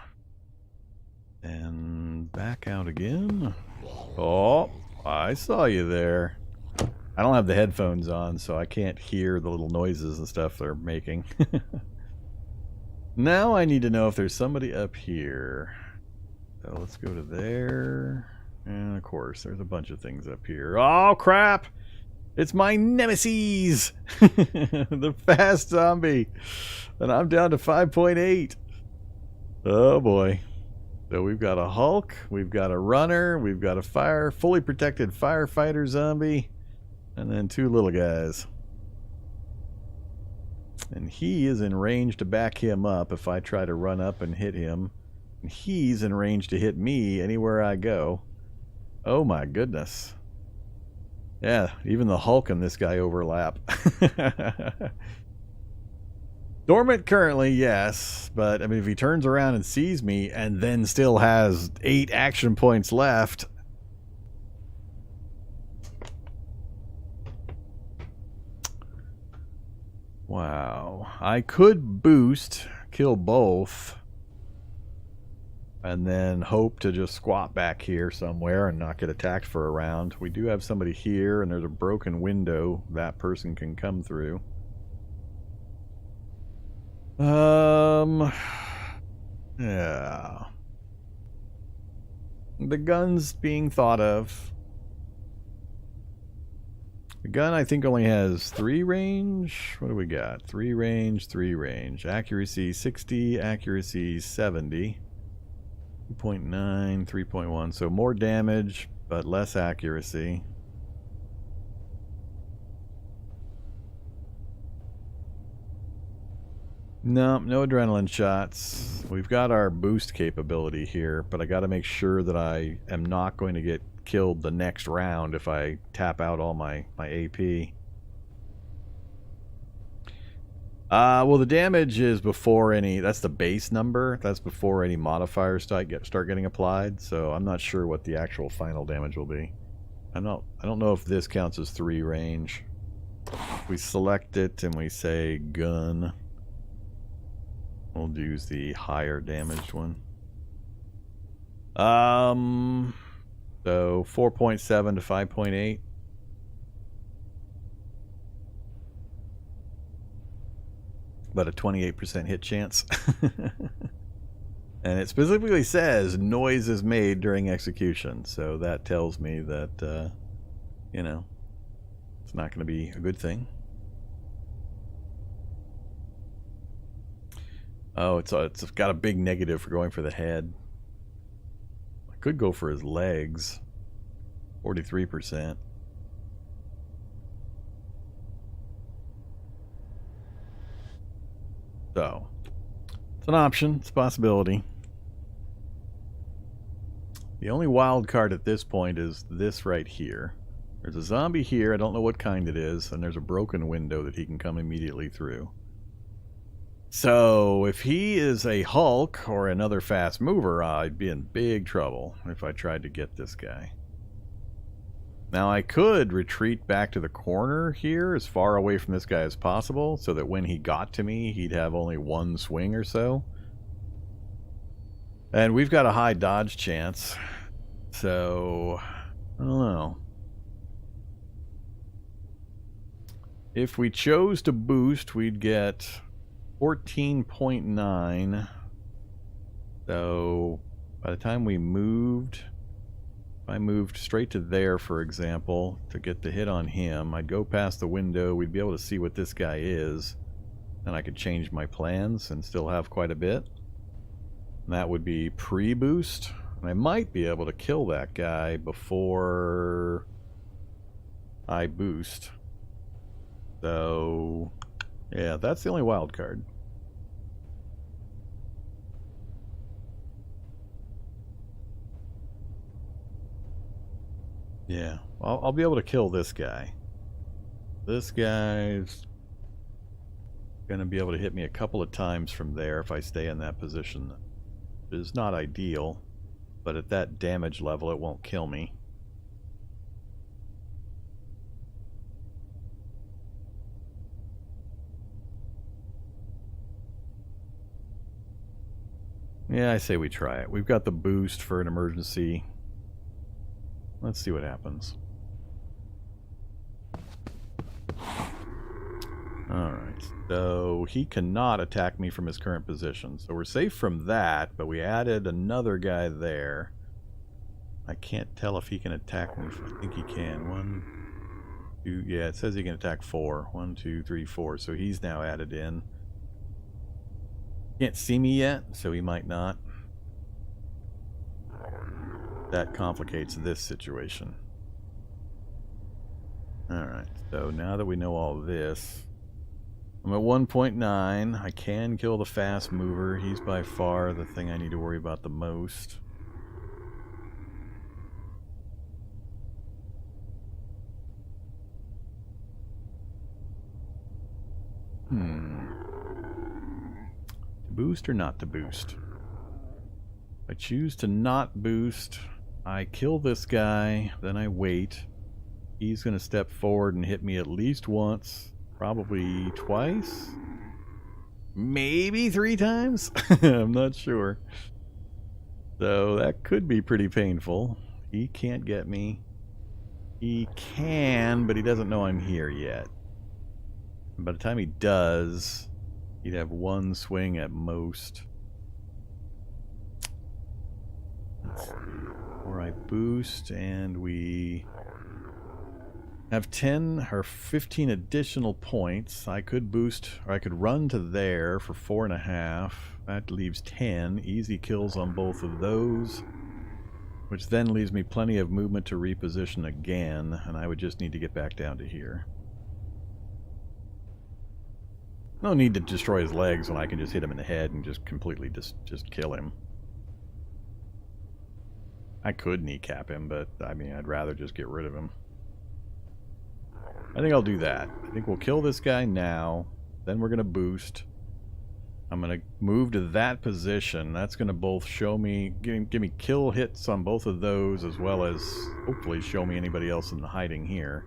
And back out again. Oh, I saw you there. I don't have the headphones on, so I can't hear the little noises and stuff they're making. Now I need to know if there's somebody up here. So let's go to there. And of course, there's a bunch of things up here. Oh, crap! It's my nemesis! The fast zombie! And I'm down to 5.8. Oh, boy. So we've got a Hulk, we've got a runner, we've got a fully protected firefighter zombie, and then 2 little guys. And he is in range to back him up if I try to run up and hit him. And he's in range to hit me anywhere I go. Oh my goodness. Yeah, even the Hulk and this guy overlap. Dormant currently, yes, but I mean, if he turns around and sees me and then still has 8 action points left. Wow. I could boost, kill both, and then hope to just squat back here somewhere and not get attacked for a round. We do have somebody here, and there's a broken window that person can come through. Yeah. The gun's being thought of. The gun, I think, only has 3 range. What do we got? 3 range, 3 range. Accuracy 60, accuracy 70. 2.9, 3.1. So more damage, but less accuracy. No, no adrenaline shots. We've got our boost capability here, but I got to make sure that I am not going to get killed the next round if I tap out all my AP. Well, the damage is before any... That's the base number. That's before any modifiers start getting applied. So I'm not sure what the actual final damage will be. I don't know if this counts as 3 range. If we select it and we say gun, we'll use the higher damaged one. So 4.7 to 5.8. But a 28% hit chance. And it specifically says noise is made during execution. So that tells me that, you know, it's not going to be a good thing. Oh, it's got a big negative for going for the head. I could go for his legs. 43%. So, it's an option. It's a possibility. The only wild card at this point is this right here. There's a zombie here. I don't know what kind it is. And there's a broken window that he can come immediately through. So, if he is a Hulk or another fast mover, I'd be in big trouble if I tried to get this guy. Now, I could retreat back to the corner here as far away from this guy as possible so that when he got to me, he'd have only 1 swing or so. And we've got a high dodge chance. So, I don't know. If we chose to boost, we'd get 14.9. So, by the time we moved... If I moved straight to there, for example, to get the hit on him, I'd go past the window, we'd be able to see what this guy is, and I could change my plans and still have quite a bit. And that would be pre-boost. And I might be able to kill that guy before I boost. So, yeah, that's the only wild card. Yeah, I'll be able to kill this guy. This guy's going to be able to hit me a couple of times from there if I stay in that position. It is not ideal, but at that damage level it won't kill me. Yeah, I say we try it. We've got the boost for an emergency. Let's see what happens. Alright, so he cannot attack me from his current position. So we're safe from that, but we added another guy there. I can't tell if he can attack me. I think he can. 1, 2, yeah, it says he can attack 4. 1, 2, 3, 4. So he's now added in. Can't see me yet, so he might not. That complicates this situation. Alright, so now that we know all this, I'm at 1.9. I can kill the fast mover. He's by far the thing I need to worry about the most. To boost or not to boost? I choose to not boost. I kill this guy, then I wait. He's going to step forward and hit me at least once, probably twice, maybe 3 times. I'm not sure. So that could be pretty painful. He can't get me. He can, but he doesn't know I'm here yet. And by the time he does, he'd have 1 swing at most. Or I boost and we have 10 or 15 additional points. I could boost, or I could run to there for 4.5. That leaves 10. Easy kills on both of those, which then leaves me plenty of movement to reposition again, and I would just need to get back down to here. No need to destroy his legs when I can just hit him in the head and just completely just kill him. I could kneecap him, but I mean, I'd rather just get rid of him. I think I'll do that. I think we'll kill this guy now. Then we're going to boost. I'm going to move to that position. That's going to both show me, give me kill hits on both of those, as well as hopefully show me anybody else in the hiding here.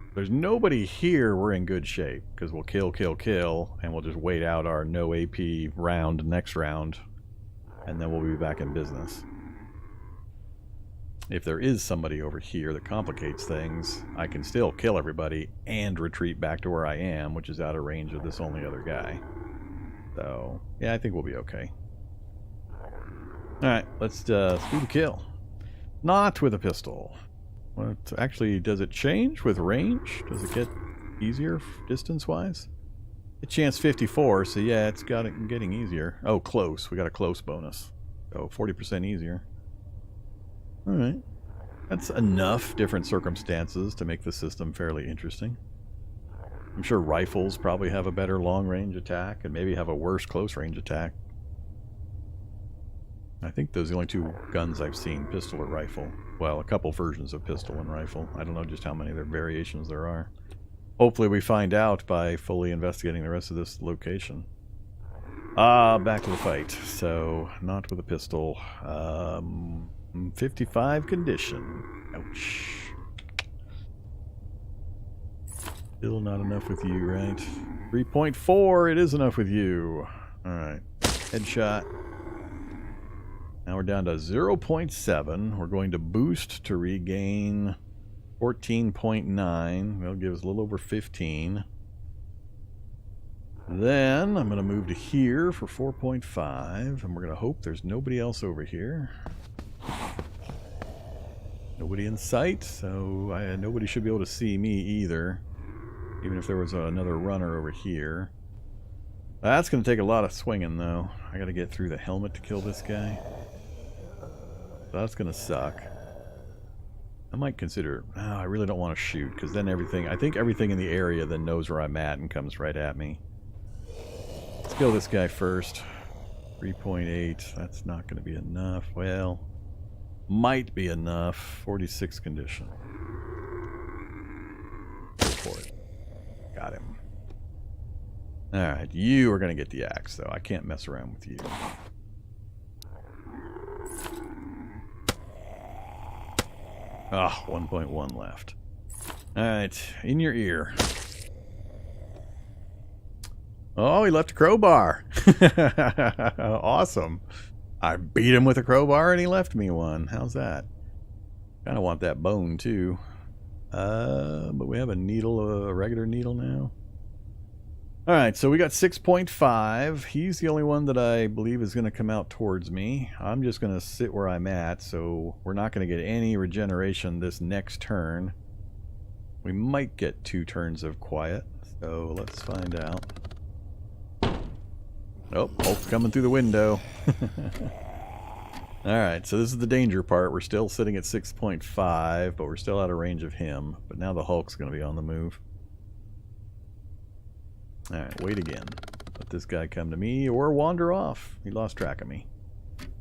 If there's nobody here, we're in good shape, because we'll kill, kill, kill, and we'll just wait out our no AP round next round, and then we'll be back in business. If there is somebody over here that complicates things, I can still kill everybody and retreat back to where I am, which is out of range of this only other guy. So, yeah, I think we'll be okay. Alright, let's do the kill. Not with a pistol. What, actually, does it change with range? Does it get easier distance-wise? Hit chance 54, so yeah, it's got it getting easier. Oh, close. We got a close bonus. So, 40% easier. Alright. That's enough different circumstances to make the system fairly interesting. I'm sure rifles probably have a better long-range attack and maybe have a worse close-range attack. I think those are the only two guns I've seen, pistol or rifle. Well, a couple versions of pistol and rifle. I don't know just how many variations there are. Hopefully we find out by fully investigating the rest of this location. Back to the fight. So, not with a pistol. 55 condition. Ouch. Still not enough with you, right? 3.4, it is enough with you. Alright. Headshot. Now we're down to 0.7. We're going to boost to regain 14.9. That'll give us a little over 15. Then I'm going to move to here for 4.5. And we're going to hope there's nobody else over here. Nobody in sight, so nobody should be able to see me either. Even if there was another runner over here. That's going to take a lot of swinging, though. I got to get through the helmet to kill this guy. That's going to suck. I might consider... Oh, I really don't want to shoot, because then everything... I think everything in the area then knows where I'm at and comes right at me. Let's kill this guy first. 3.8. That's not going to be enough. Well... Might be enough. 46 condition. Go for it. Got him. Alright, you are going to get the axe, though. I can't mess around with you. Ah, 1.1 left. Alright, in your ear. Oh, he left a crowbar. Awesome. I beat him with a crowbar and he left me one. How's that? Kind of want that bone too. But we have a needle, a regular needle now. Alright, so we got 6.5. He's the only one that I believe is going to come out towards me. I'm just going to sit where I'm at, so we're not going to get any regeneration this next turn. We might get 2 turns of quiet, so let's find out. Oh, Hulk's coming through the window. Alright, so this is the danger part. We're still sitting at 6.5, but we're still out of range of him. But now the Hulk's going to be on the move. Alright, wait again. Let this guy come to me or wander off. He lost track of me.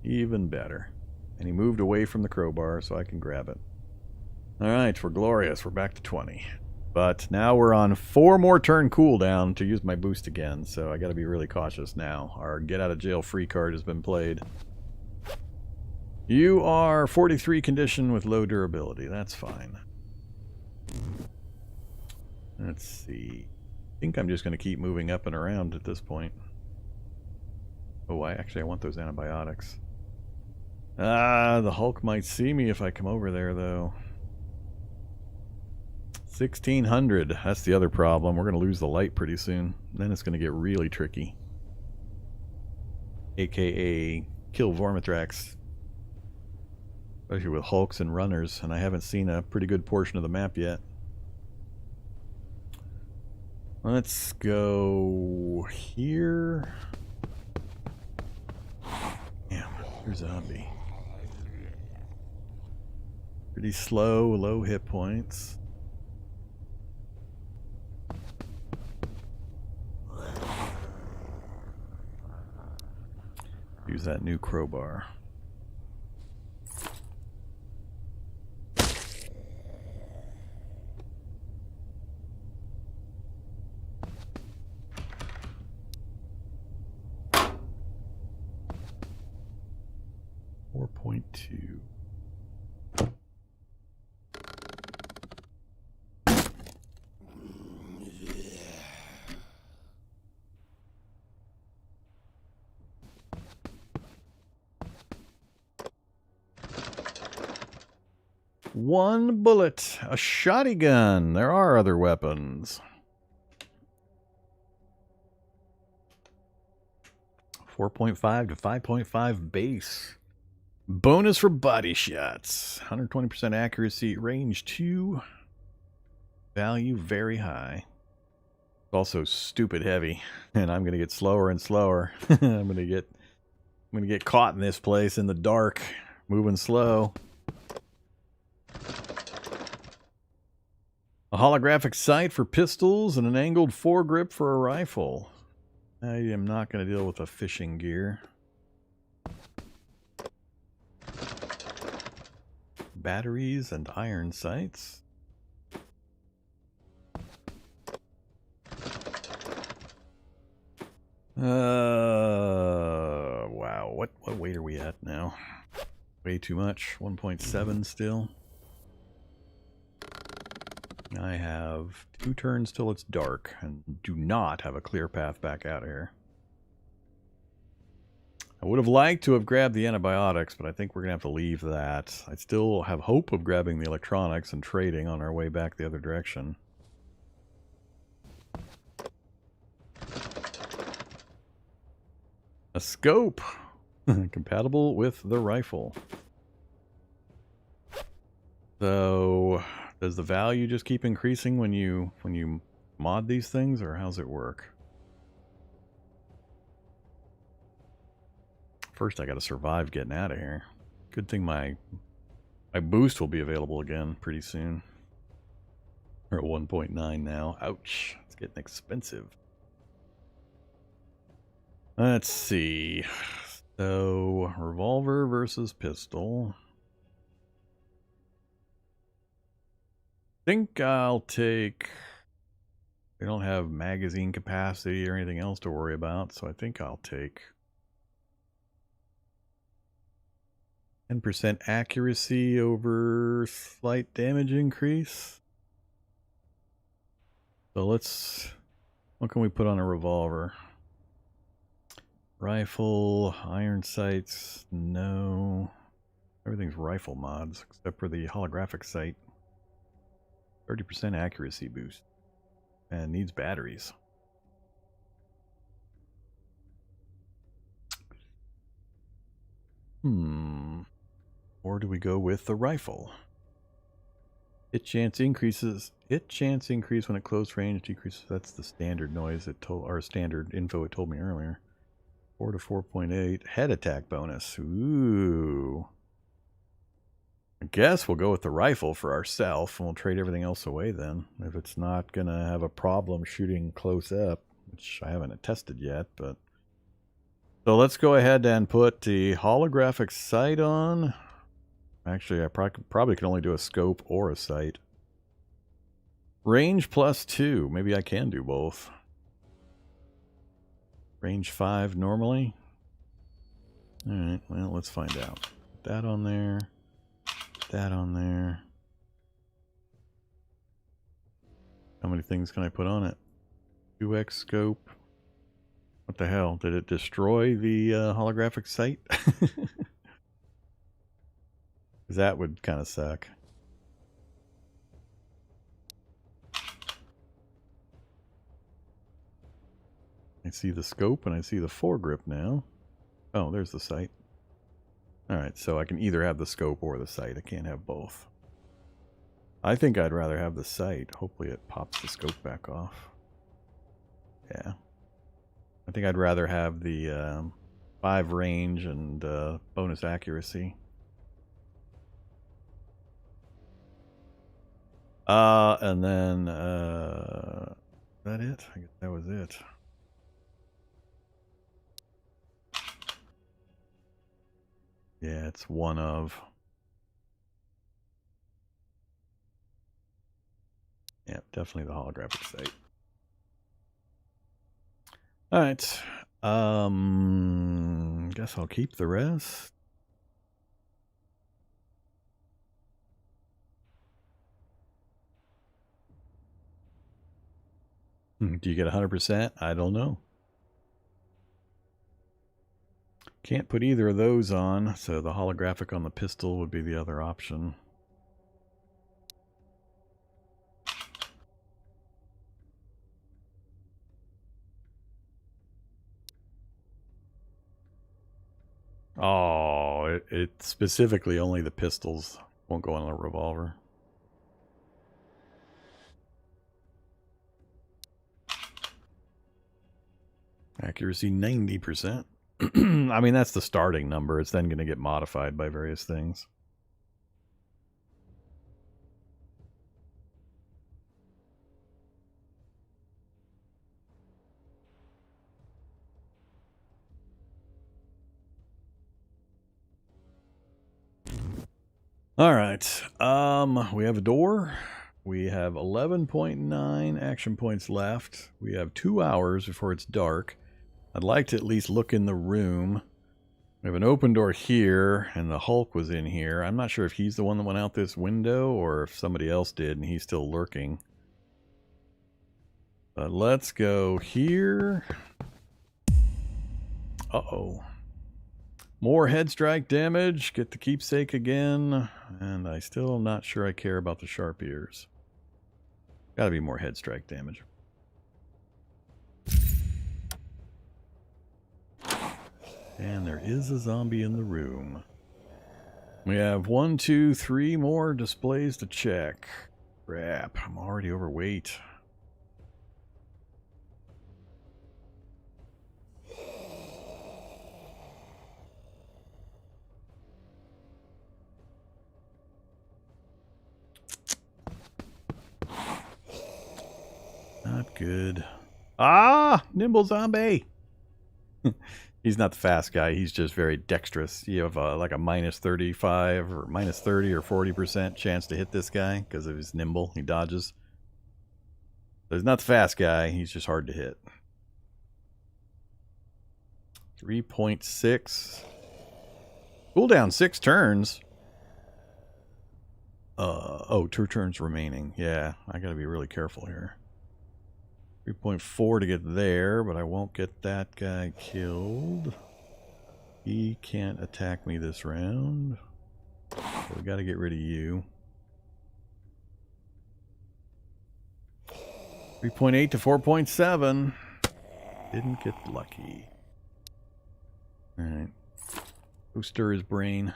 Even better. And he moved away from the crowbar so I can grab it. Alright, we're glorious. We're back to 20. But now we're on 4 more turn cooldown to use my boost again, so I gotta be really cautious now. Our get out of jail free card has been played. You are 43 condition with low durability. That's fine. Let's see. I think I'm just gonna keep moving up and around at this point. Oh, I want those antibiotics. The Hulk might see me if I come over there, though. 1600. That's the other problem. We're going to lose the light pretty soon. Then it's going to get really tricky. AKA kill Vormithrax. Especially with Hulks and runners. And I haven't seen a pretty good portion of the map yet. Let's go here. Damn, there's a zombie. Pretty slow, low hit points. Use that new crowbar. 4.2. One bullet, a shotgun. There are other weapons. 4.5 to 5.5 base. Bonus for body shots. 120% accuracy, range 2. Value very high. Also stupid heavy, and I'm gonna get slower and slower. I'm gonna get caught in this place in the dark, moving slow. A holographic sight for pistols and an angled foregrip for a rifle. I am not going to deal with a fishing gear. Batteries and iron sights. Wow. What weight are we at now? Way too much. 1.7 still. I have 2 turns till it's dark and do not have a clear path back out of here. I would have liked to have grabbed the antibiotics, but I think we're going to have to leave that. I still have hope of grabbing the electronics and trading on our way back the other direction. A scope! Compatible with the rifle. So, does the value just keep increasing when you mod these things, or how's it work? First, I gotta survive getting out of here. Good thing my boost will be available again pretty soon. We're at 1.9 now. Ouch. It's getting expensive. Let's see. So, revolver versus pistol. Think I'll take... They don't have magazine capacity or anything else to worry about, so I think I'll take 10% accuracy over slight damage increase. So let's... What can we put on a revolver? Rifle, iron sights, no. Everything's rifle mods, except for the holographic sight. 30% accuracy boost. And needs batteries. Or do we go with the rifle? Hit chance increases. Hit chance increase when at close range decreases. That's the standard noise it told, or standard info it told me earlier. 4 to 4.8. Head attack bonus. Ooh. I guess we'll go with the rifle for ourselves, and we'll trade everything else away then. If it's not going to have a problem shooting close up, which I haven't tested yet, but... So let's go ahead and put the holographic sight on. Actually, I probably can only do a scope or a sight. Range +2. Maybe I can do both. Range 5 normally. Alright, well, let's find out. Put that on there. That on there. How many things can I put on it? 2x scope. What the hell? Did it destroy the holographic sight? That would kind of suck. I see the scope and I see the foregrip now. Oh, there's the sight. Alright, so I can either have the scope or the sight. I can't have both. I think I'd rather have the sight. Hopefully it pops the scope back off. Yeah. I think I'd rather have the 5 range and bonus accuracy. And then, is that it? I guess that was it. Yeah, it's one of. Yeah, definitely the holographic sight. Alright. Guess I'll keep the rest. Do you get 100%? I don't know. Can't put either of those on, so the holographic on the pistol would be the other option. Oh, it specifically only the pistols won't go on a revolver. Accuracy 90%. I mean, that's the starting number. It's then going to get modified by various things. All right. We have a door. We have 11.9 action points left. We have 2 hours before it's dark. I'd like to at least look in the room. We have an open door here, and the Hulk was in here. I'm not sure if he's the one that went out this window or if somebody else did and he's still lurking. But let's go here. Uh-oh. More head strike damage. Get the keepsake again. And I still am not sure I care about the sharp ears. Gotta be more head strike damage. And there is a zombie in the room. We have 1, 2, 3 more displays to check. Crap, I'm already overweight. Not good. Ah! Nimble zombie! He's not the fast guy. He's just very dexterous. You have like a minus 35 or minus 30 or 40% chance to hit this guy because of his nimble. He dodges. So he's not the fast guy. He's just hard to hit. 3.6. Cooldown 6 turns. Oh, 2 turns remaining. Yeah, I gotta be really careful here. 3.4 to get there, but I won't get that guy killed. He can't attack me this round. So we gotta get rid of you. 3.8 to 4.7. Didn't get lucky. Alright. Go stir his brain.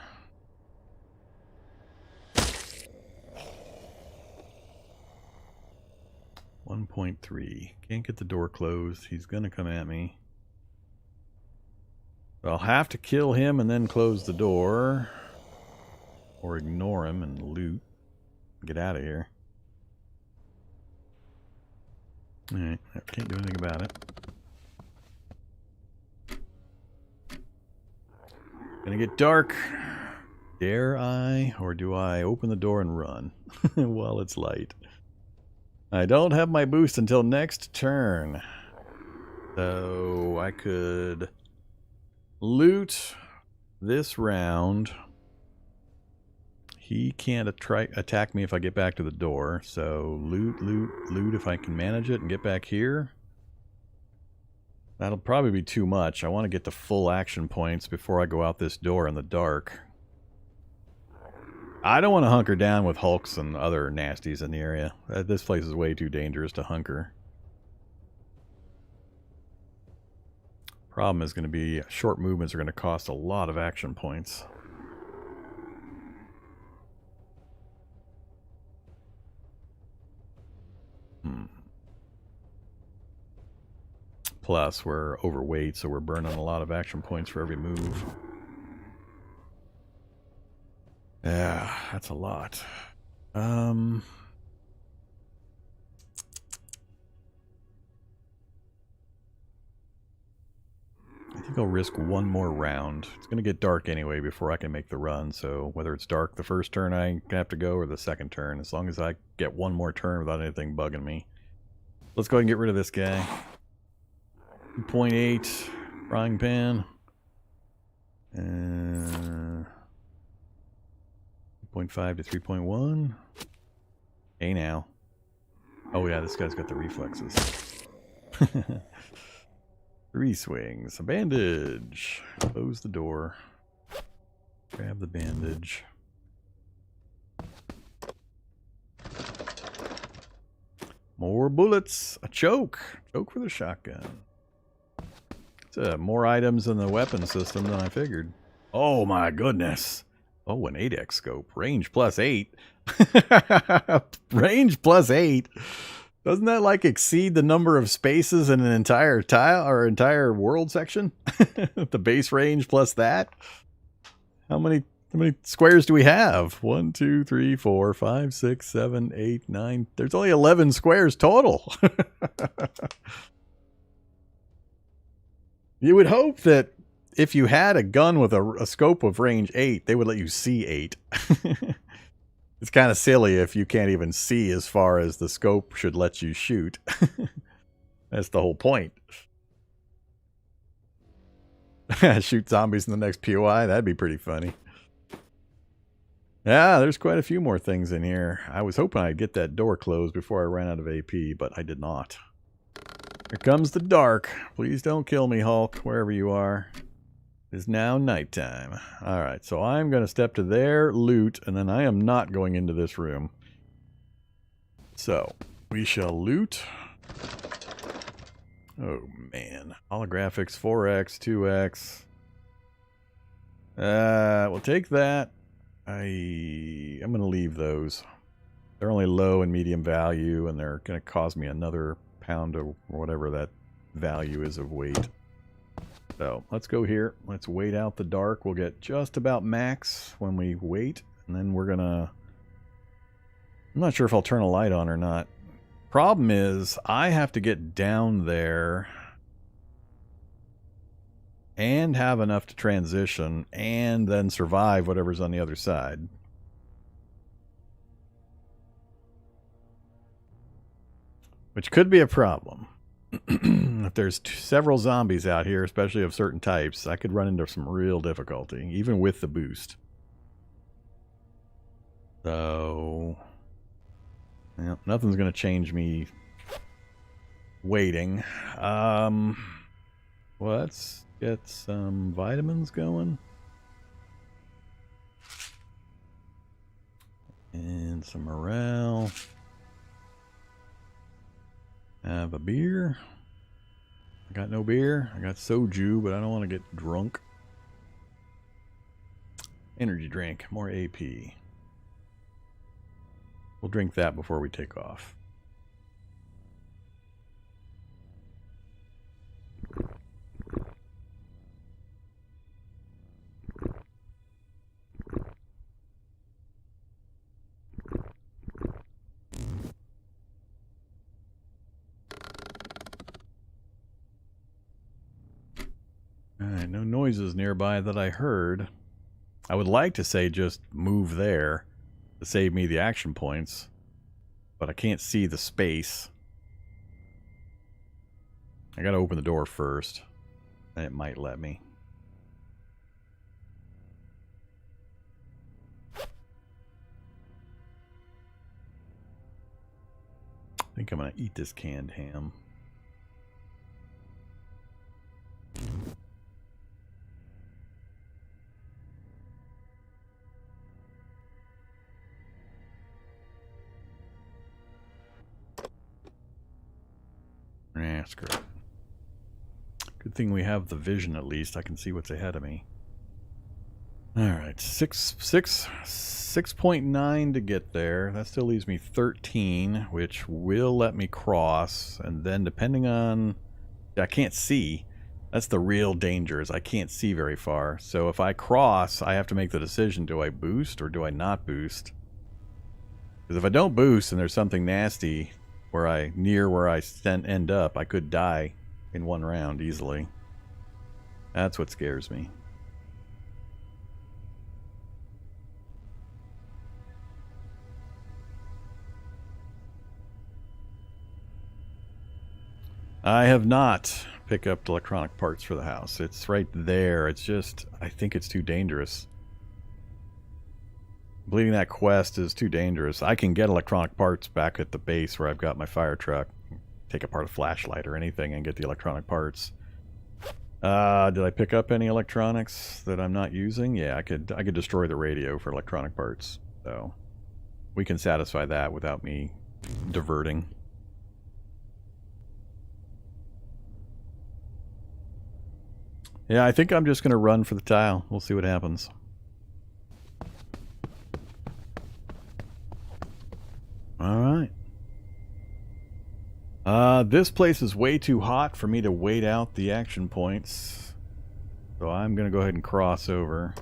.3. Can't get the door closed. He's gonna come at me. I'll have to kill him and then close the door. Or ignore him and loot. Get out of here. Alright, can't do anything about it. Gonna get dark. Dare I? Or do I open the door and run while it's light? I don't have my boost until next turn. So I could loot this round. He can't attack me if I get back to the door. So loot if I can manage it and get back here. That'll probably be too much. I want to get to full action points before I go out this door in the dark. I don't want to hunker down with Hulks and other nasties in the area. This place is way too dangerous to hunker. Problem is going to be short movements are going to cost a lot of action points. Plus, we're overweight, so we're burning a lot of action points for every move. Yeah, that's a lot. I think I'll risk one more round. It's going to get dark anyway before I can make the run, so whether it's dark the first turn I have to go or the second turn, as long as I get one more turn without anything bugging me. Let's go ahead and get rid of this guy. 2.8 frying pan. 2.5 to 3.1. Hey now. Oh yeah, this guy's got the reflexes. 3 swings. A bandage. Close the door. Grab the bandage. More bullets. A choke. Choke for the shotgun. It's more items in the weapon system than I figured. Oh my goodness. Oh, an 8x scope. Range plus 8. Range plus 8. Doesn't that like exceed the number of spaces in an entire tile or entire world section? The base range plus that? How many squares do we have? 1, 2, 3, 4, 5, 6, 7, 8, 9. There's only 11 squares total. You would hope that if you had a gun with a scope of range 8, they would let you see 8. It's kind of silly if you can't even see as far as the scope should let you shoot. That's the whole point. Shoot zombies in the next POI, that'd be pretty funny. Yeah, there's quite a few more things in here. I was hoping I'd get that door closed before I ran out of AP, but I did not. Here comes the dark. Please don't kill me, Hulk, wherever you are. It is now nighttime. Alright, so I'm going to step to their loot, and then I am not going into this room. So, we shall loot. Oh, man. Holographics, 4X, 2X. We'll take that. I'm going to leave those. They're only low and medium value, and they're going to cost me another pound or whatever that value is of weight. So let's go here. Let's wait out the dark. We'll get just about max when we wait, and then we're gonna... I'm not sure if I'll turn a light on or not. Problem is, I have to get down there and have enough to transition and then survive whatever's on the other side. Which could be a problem. If there's several zombies out here, especially of certain types, I could run into some real difficulty, even with the boost. So, yeah, nothing's going to change me waiting. Let's get some vitamins going. And some morale. Have a beer. I got no beer. I got soju, but I don't want to get drunk. Energy drink. More AP. We'll drink that before we take off. Alright, no noises nearby that I heard. I would like to say just move there to save me the action points, but I can't see the space. I gotta open the door first, and it might let me. I think I'm gonna eat this canned ham. Screw it. Good thing we have the vision at least. I can see what's ahead of me. Alright, 6.9 to get there. That still leaves me 13, which will let me cross. And then depending on... I can't see. That's the real danger, is I can't see very far. So if I cross, I have to make the decision, do I boost or do I not boost? Because if I don't boost and there's something nasty... where I end up, I could die in one round easily. That's what scares me. I have not picked up electronic parts for the house. It's right there. It's just, I think it's too dangerous. Completing that quest is too dangerous. I can get electronic parts back at the base where I've got my fire truck. take apart a flashlight or anything and get the electronic parts. Did I pick up any electronics that I'm not using? Yeah, I could destroy the radio for electronic parts. So we can satisfy that without me diverting. Yeah, I think I'm just going to run for the tile. We'll see what happens. Alright. This place is way too hot for me to wait out the action points. So I'm going to go ahead and cross over.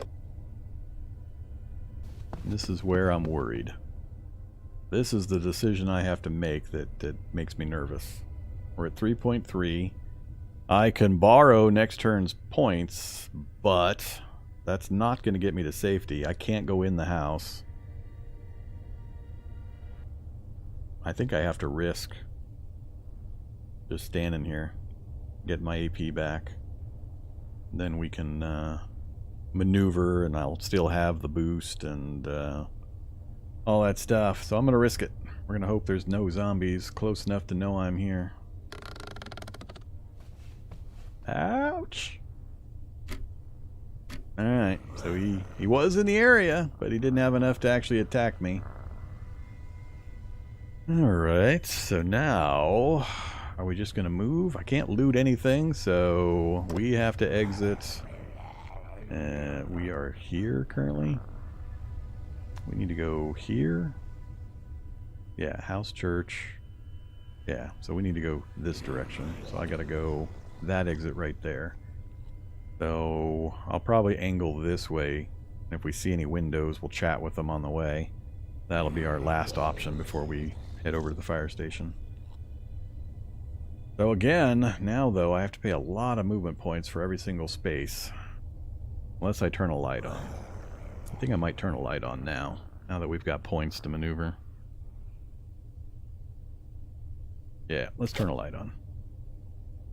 This is where I'm worried. This is the decision I have to make that makes me nervous. We're at 3.3. I can borrow next turn's points, but that's not going to get me to safety. I can't go in the house. I think I have to risk just standing here, get my AP back. Then we can maneuver, and I'll still have the boost and all that stuff. So I'm going to risk it. We're going to hope there's no zombies close enough to know I'm here. Ouch. Alright, so he was in the area, but he didn't have enough to actually attack me. Alright, so now, are we just going to move? I can't loot anything, so we have to exit. We are here currently. We need to go here. Yeah, house, church. Yeah, so we need to go this direction. So I got to go that exit right there. So I'll probably angle this way. If we see any windows, we'll chat with them on the way. That'll be our last option before we head over to the fire station. So again, now though, I have to pay a lot of movement points for every single space. Unless I turn a light on. I think I might turn a light on now that we've got points to maneuver. Yeah, let's turn a light on.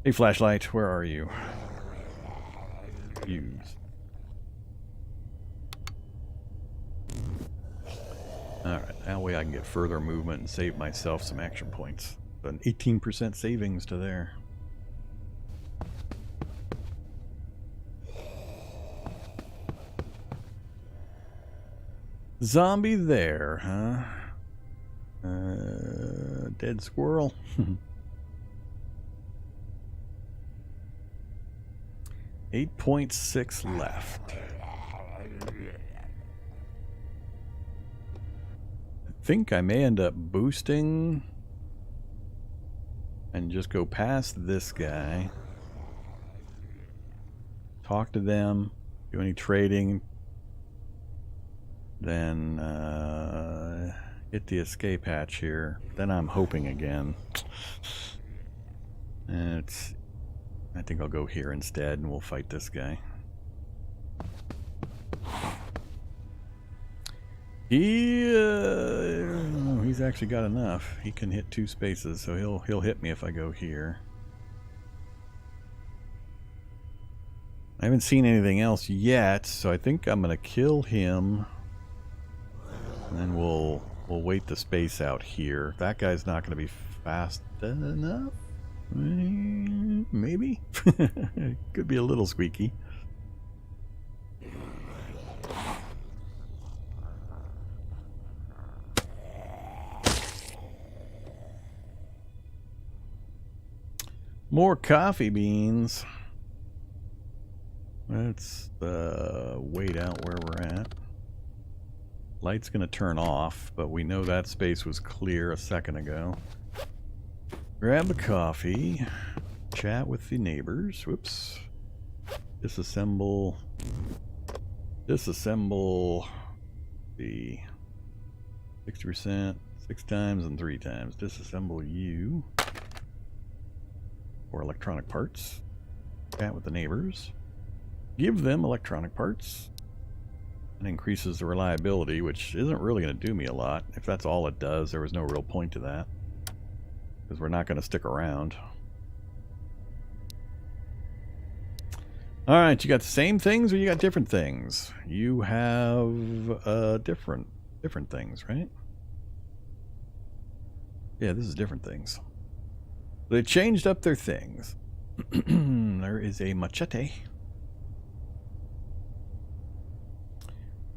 Hey, flashlight, where are you? Use. Alright, that way I can get further movement and save myself some action points. An 18% savings to there. Zombie there, huh? Dead squirrel. 8.6 left. I think I may end up boosting and just go past this guy. Talk to them, do any trading, then hit the escape hatch here. Then I'm hoping again. I think I'll go here instead and we'll fight this guy. He's actually got enough. He can hit 2 spaces, so he'll hit me if I go here. I haven't seen anything else yet, so I think I'm gonna kill him. And then we'll wait the space out here. That guy's not gonna be fast enough. Maybe. Could be a little squeaky. More coffee beans. Let's wait out where we're at. Light's gonna turn off, but we know that space was clear a second ago. Grab a coffee, chat with the neighbors. Whoops. Disassemble the 60%, 6 times and 3 times. Disassemble you for electronic parts. Chat with the neighbors. Give them electronic parts. It increases the reliability, which isn't really going to do me a lot. If that's all it does, there was no real point to that. Because we're not going to stick around. Alright, you got the same things or you got different things? You have different things, right? Yeah, this is different things. They changed up their things. There is a machete.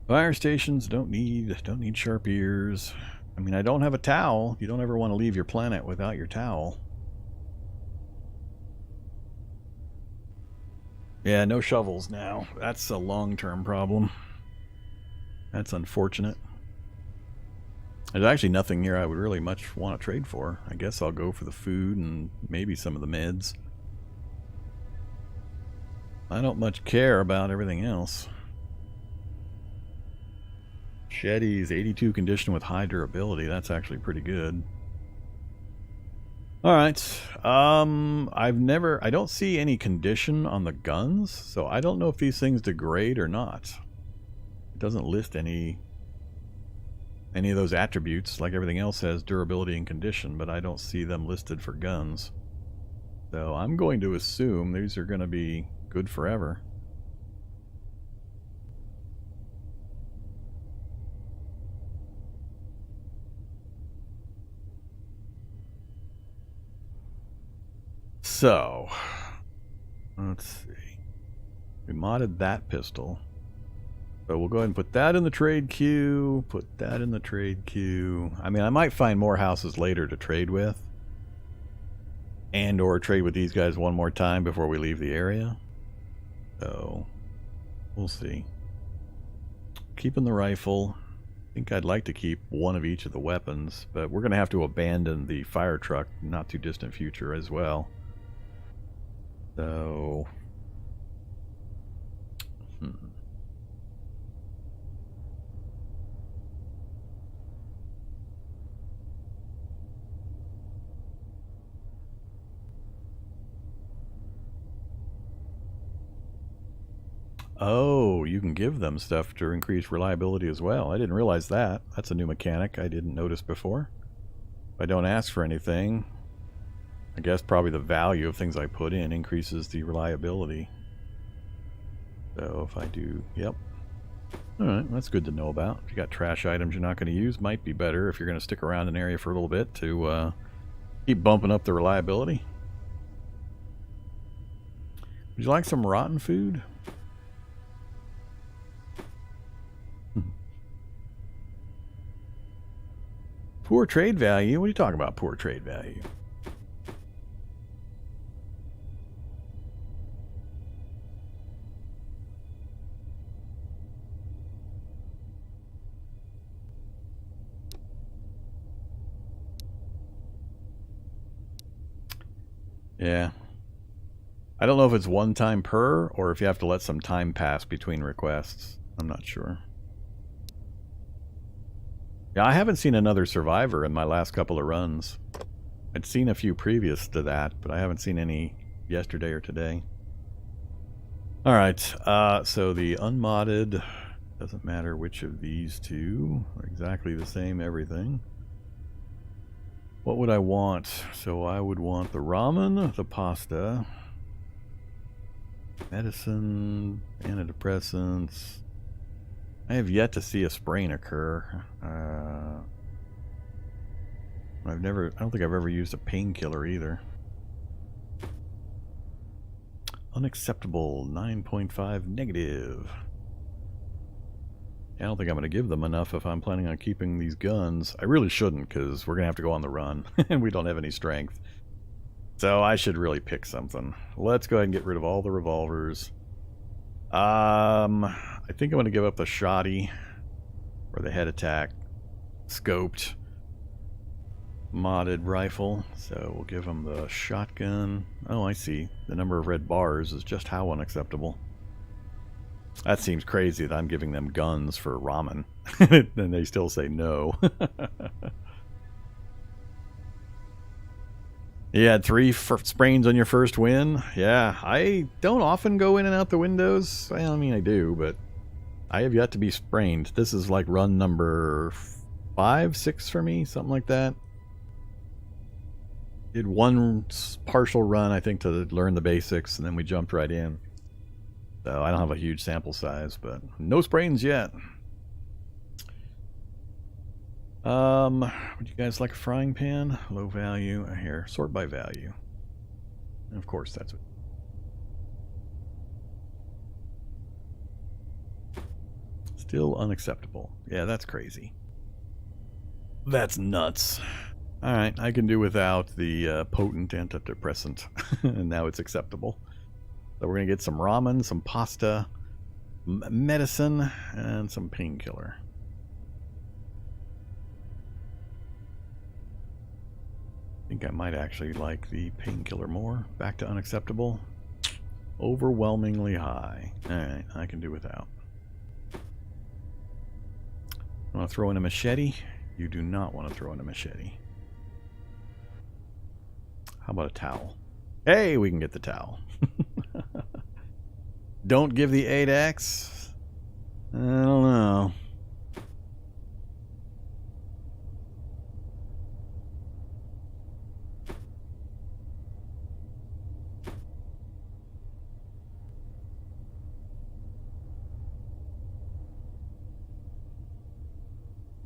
Fire stations don't need sharp ears. I mean, I don't have a towel. You don't ever want to leave your planet without your towel. Yeah, no shovels now. That's a long-term problem. That's unfortunate. There's actually nothing here I would really much want to trade for. I guess I'll go for the food and maybe some of the meds. I don't much care about everything else. Shetty's 82 condition with high durability. That's actually pretty good. Alright. I don't see any condition on the guns, so I don't know if these things degrade or not. It doesn't list any of those attributes. Like everything else has durability and condition, but I don't see them listed for guns. So I'm going to assume these are going to be good forever. So, let's see. We modded that pistol. So we'll go ahead and put that in the trade queue. Put that in the trade queue. I mean, I might find more houses later to trade with. And or trade with these guys one more time before we leave the area. So, we'll see. Keeping the rifle. I think I'd like to keep one of each of the weapons. But we're going to have to abandon the fire truck not too distant future as well. So... Oh, you can give them stuff to increase reliability as well. I didn't realize that. That's a new mechanic I didn't notice before. If I don't ask for anything, I guess probably the value of things I put in increases the reliability. So if I do, yep. Alright, that's good to know about. If you got trash items you're not going to use, might be better if you're going to stick around an area for a little bit to keep bumping up the reliability. Would you like some rotten food? Poor trade value? What are you talking about, poor trade value? Yeah. I don't know if it's one time per, or if you have to let some time pass between requests. I'm not sure. Yeah, I haven't seen another survivor in my last couple of runs. I'd seen a few previous to that, but I haven't seen any yesterday or today. Alright, so the unmodded, doesn't matter which of these two, are exactly the same everything. What would I want? So I would want the ramen, the pasta, medicine, antidepressants. I have yet to see a sprain occur. I don't think I've ever used a painkiller either. Unacceptable, 9.5 negative. I don't think I'm going to give them enough if I'm planning on keeping these guns. I really shouldn't, because we're going to have to go on the run, and we don't have any strength. So I should really pick something. Let's go ahead and get rid of all the revolvers. I think I'm going to give up the shoddy or the head attack scoped modded rifle. So we'll give them the shotgun. Oh, I see. The number of red bars is just how unacceptable. That seems crazy that I'm giving them guns for ramen. And they still say no. You had 3 sprains on your first win? Yeah, I don't often go in and out the windows. Well, I mean, I do, but I have yet to be sprained. This is like run number 5, 6 for me, something like that. Did one partial run, I think, to learn the basics, and then we jumped right in. So I don't have a huge sample size, but no sprains yet. Would you guys like a frying pan? Low value. Here, sort by value. And of course, that's what. Still unacceptable. Yeah, that's crazy. That's nuts. Alright, I can do without the potent antidepressant. And now it's acceptable. So we're going to get some ramen, some pasta, medicine, and some painkiller. I think I might actually like the painkiller more. Back to unacceptable. Overwhelmingly high. Alright, I can do without. Want to throw in a machete? You do not want to throw in a machete. How about a towel? Hey, we can get the towel. Don't give the 8x. I don't know.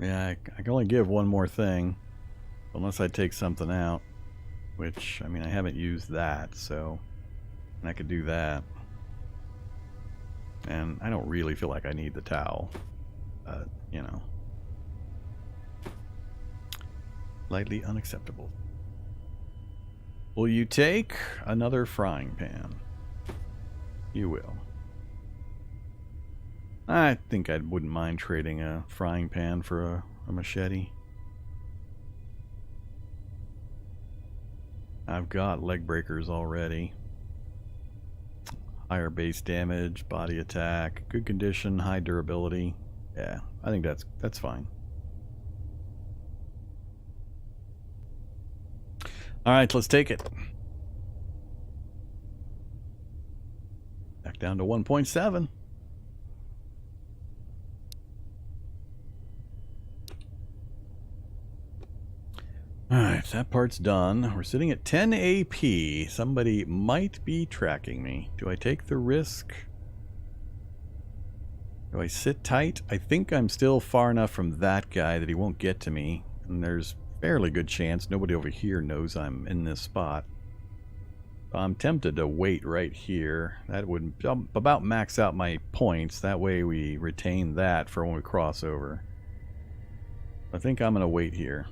Yeah, I can only give one more thing. Unless I take something out. Which, I mean, I haven't used that, so... And I could do that. And I don't really feel like I need the towel. But, you know. Lightly unacceptable. Will you take another frying pan? You will. I think I wouldn't mind trading a frying pan for a machete. I've got leg breakers already. Higher base damage, body attack, good condition, high durability. Yeah, I think that's fine. Alright, let's take it. Back down to 1.7. Alright, that part's done. We're sitting at 10 AP. Somebody might be tracking me. Do I take the risk? Do I sit tight? I think I'm still far enough from that guy that he won't get to me. And there's fairly good chance nobody over here knows I'm in this spot. I'm tempted to wait right here. That would about max out my points. That way we retain that for when we cross over. I think I'm going to wait here.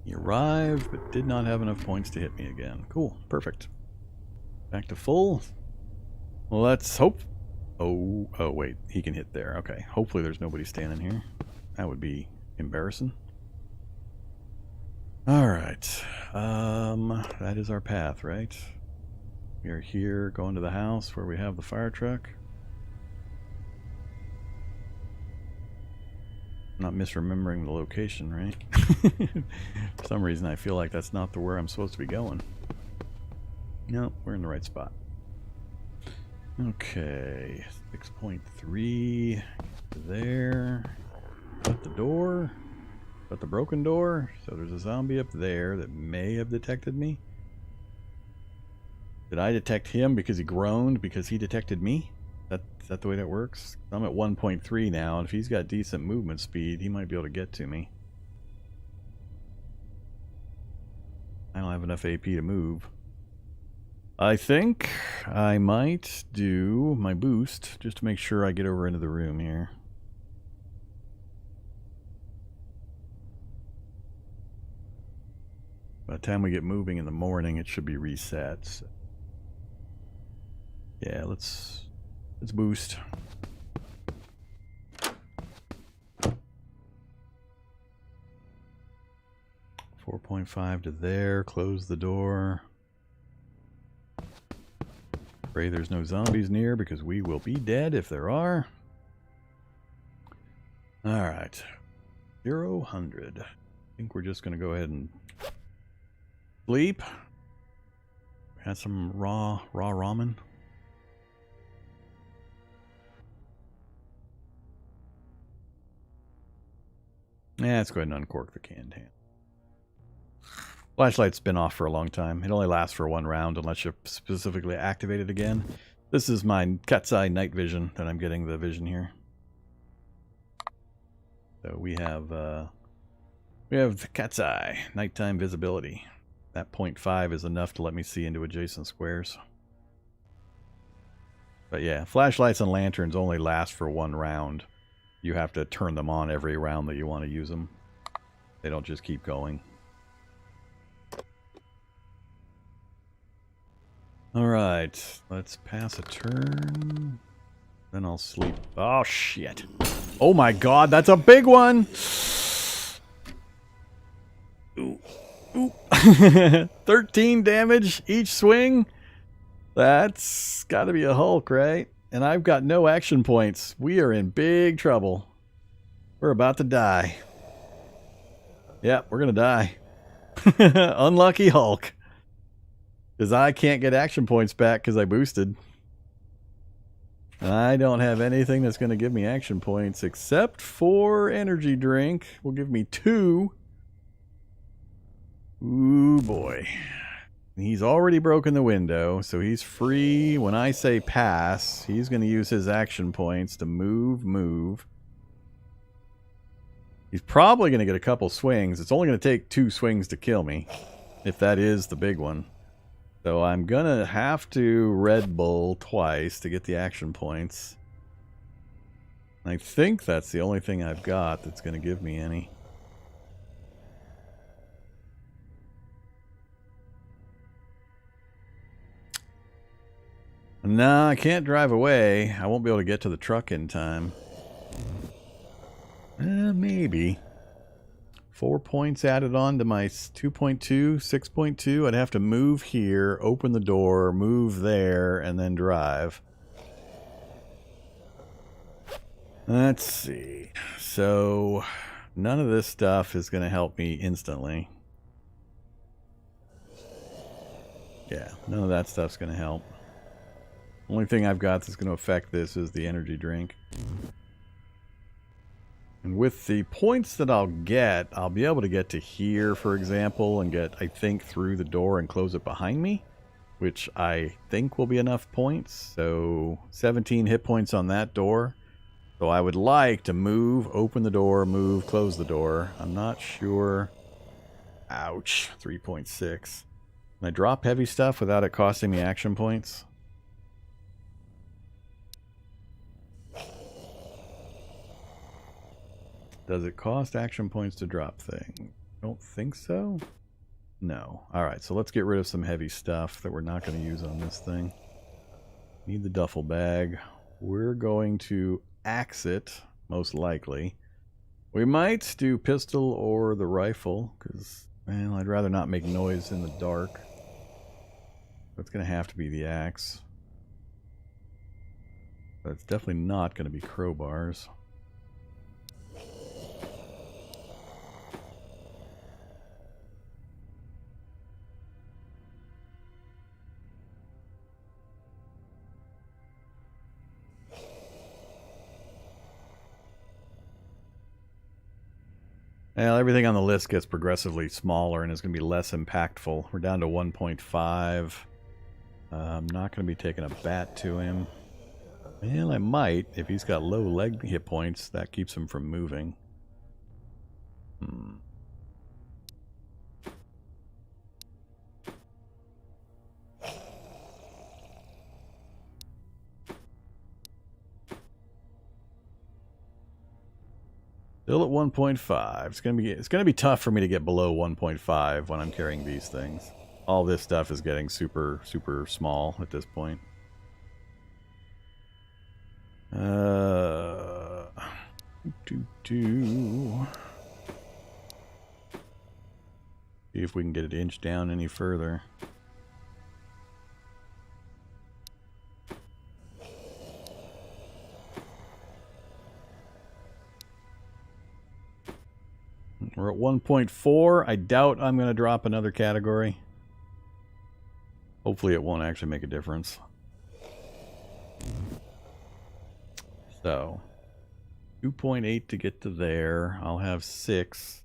He arrived, but did not have enough points to hit me again. Cool. Perfect. Back to full. Well, let's hope... Oh, wait. He can hit there. Okay. Hopefully there's nobody standing here. That would be embarrassing. Alright. That is our path, right? We are here going to the house where we have the fire truck. Not misremembering the location, right? For some reason I feel like that's not where I'm supposed to be going. No, we're in the right spot. Okay, 6.3 there. Shut the door. Shut the broken door. So there's a zombie up there that may have detected me. Did I detect him because he groaned because he detected me? Is that the way that works? I'm at 1.3 now, and if he's got decent movement speed, he might be able to get to me. I don't have enough AP to move. I think I might do my boost just to make sure I get over into the room here. By the time we get moving in the morning, it should be reset. So. Yeah, let's boost. .5 to there. Close the door. Pray there's no zombies near because we will be dead if there are. Alright. 0-100. I think we're just going to go ahead and sleep. Had some raw ramen. Yeah, let's go ahead and uncork the canned ham. Flashlight's been off for a long time. It only lasts for one round unless you specifically activate it again. This is my cat's eye night vision that I'm getting the vision here. So we have the cat's eye, nighttime visibility. That 0.5 is enough to let me see into adjacent squares. But yeah, flashlights and lanterns only last for one round. You have to turn them on every round that you want to use them. They don't just keep going. Alright, let's pass a turn. Then I'll sleep. Oh, shit. Oh my god, that's a big one! Ooh. Ooh. 13 damage each swing? That's gotta be a Hulk, right? And I've got no action points. We are in big trouble. We're about to die. Yep, we're gonna die. Unlucky Hulk. Because I can't get action points back because I boosted. I don't have anything that's going to give me action points except for energy drink. Will give me 2. Ooh, boy. He's already broken the window, so he's free. When I say pass, he's going to use his action points to move. He's probably going to get a couple swings. It's only going to take 2 swings to kill me, if that is the big one. So I'm going to have to Red Bull twice to get the action points. I think that's the only thing I've got that's going to give me any. No, I can't drive away. I won't be able to get to the truck in time. Maybe. 4 points added on to my 2.2, 6.2. I'd have to move here, open the door, move there, and then drive. Let's see. So, none of this stuff is going to help me instantly. Yeah, none of that stuff's going to help. Only thing I've got that's going to affect this is the energy drink. And with the points that I'll be able to get to here, for example, and get, I think, through the door and close it behind me, which I think will be enough points. So 17 hit points on that door. So I would like to move, open the door, move, close the door. I'm not sure. Ouch. 3.6. Can I drop heavy stuff without it costing me action points? Does it cost action points to drop thing? Don't think so. No. Alright, so let's get rid of some heavy stuff that we're not going to use on this thing. Need the duffel bag. We're going to axe it, most likely. We might do pistol or the rifle, because, well, I'd rather not make noise in the dark. It's going to have to be the axe. But it's definitely not going to be crowbars. Well, everything on the list gets progressively smaller and is going to be less impactful. We're down to 1.5. I'm not going to be taking a bat to him. Well, I might. If he's got low leg hit points, that keeps him from moving. Still at 1.5. It's gonna be tough for me to get below 1.5 when I'm carrying these things. All this stuff is getting super small at this point. See if we can get it inched down any further. We're at 1.4. I doubt I'm going to drop another category. Hopefully it won't actually make a difference. So, 2.8 to get to there. I'll have 6.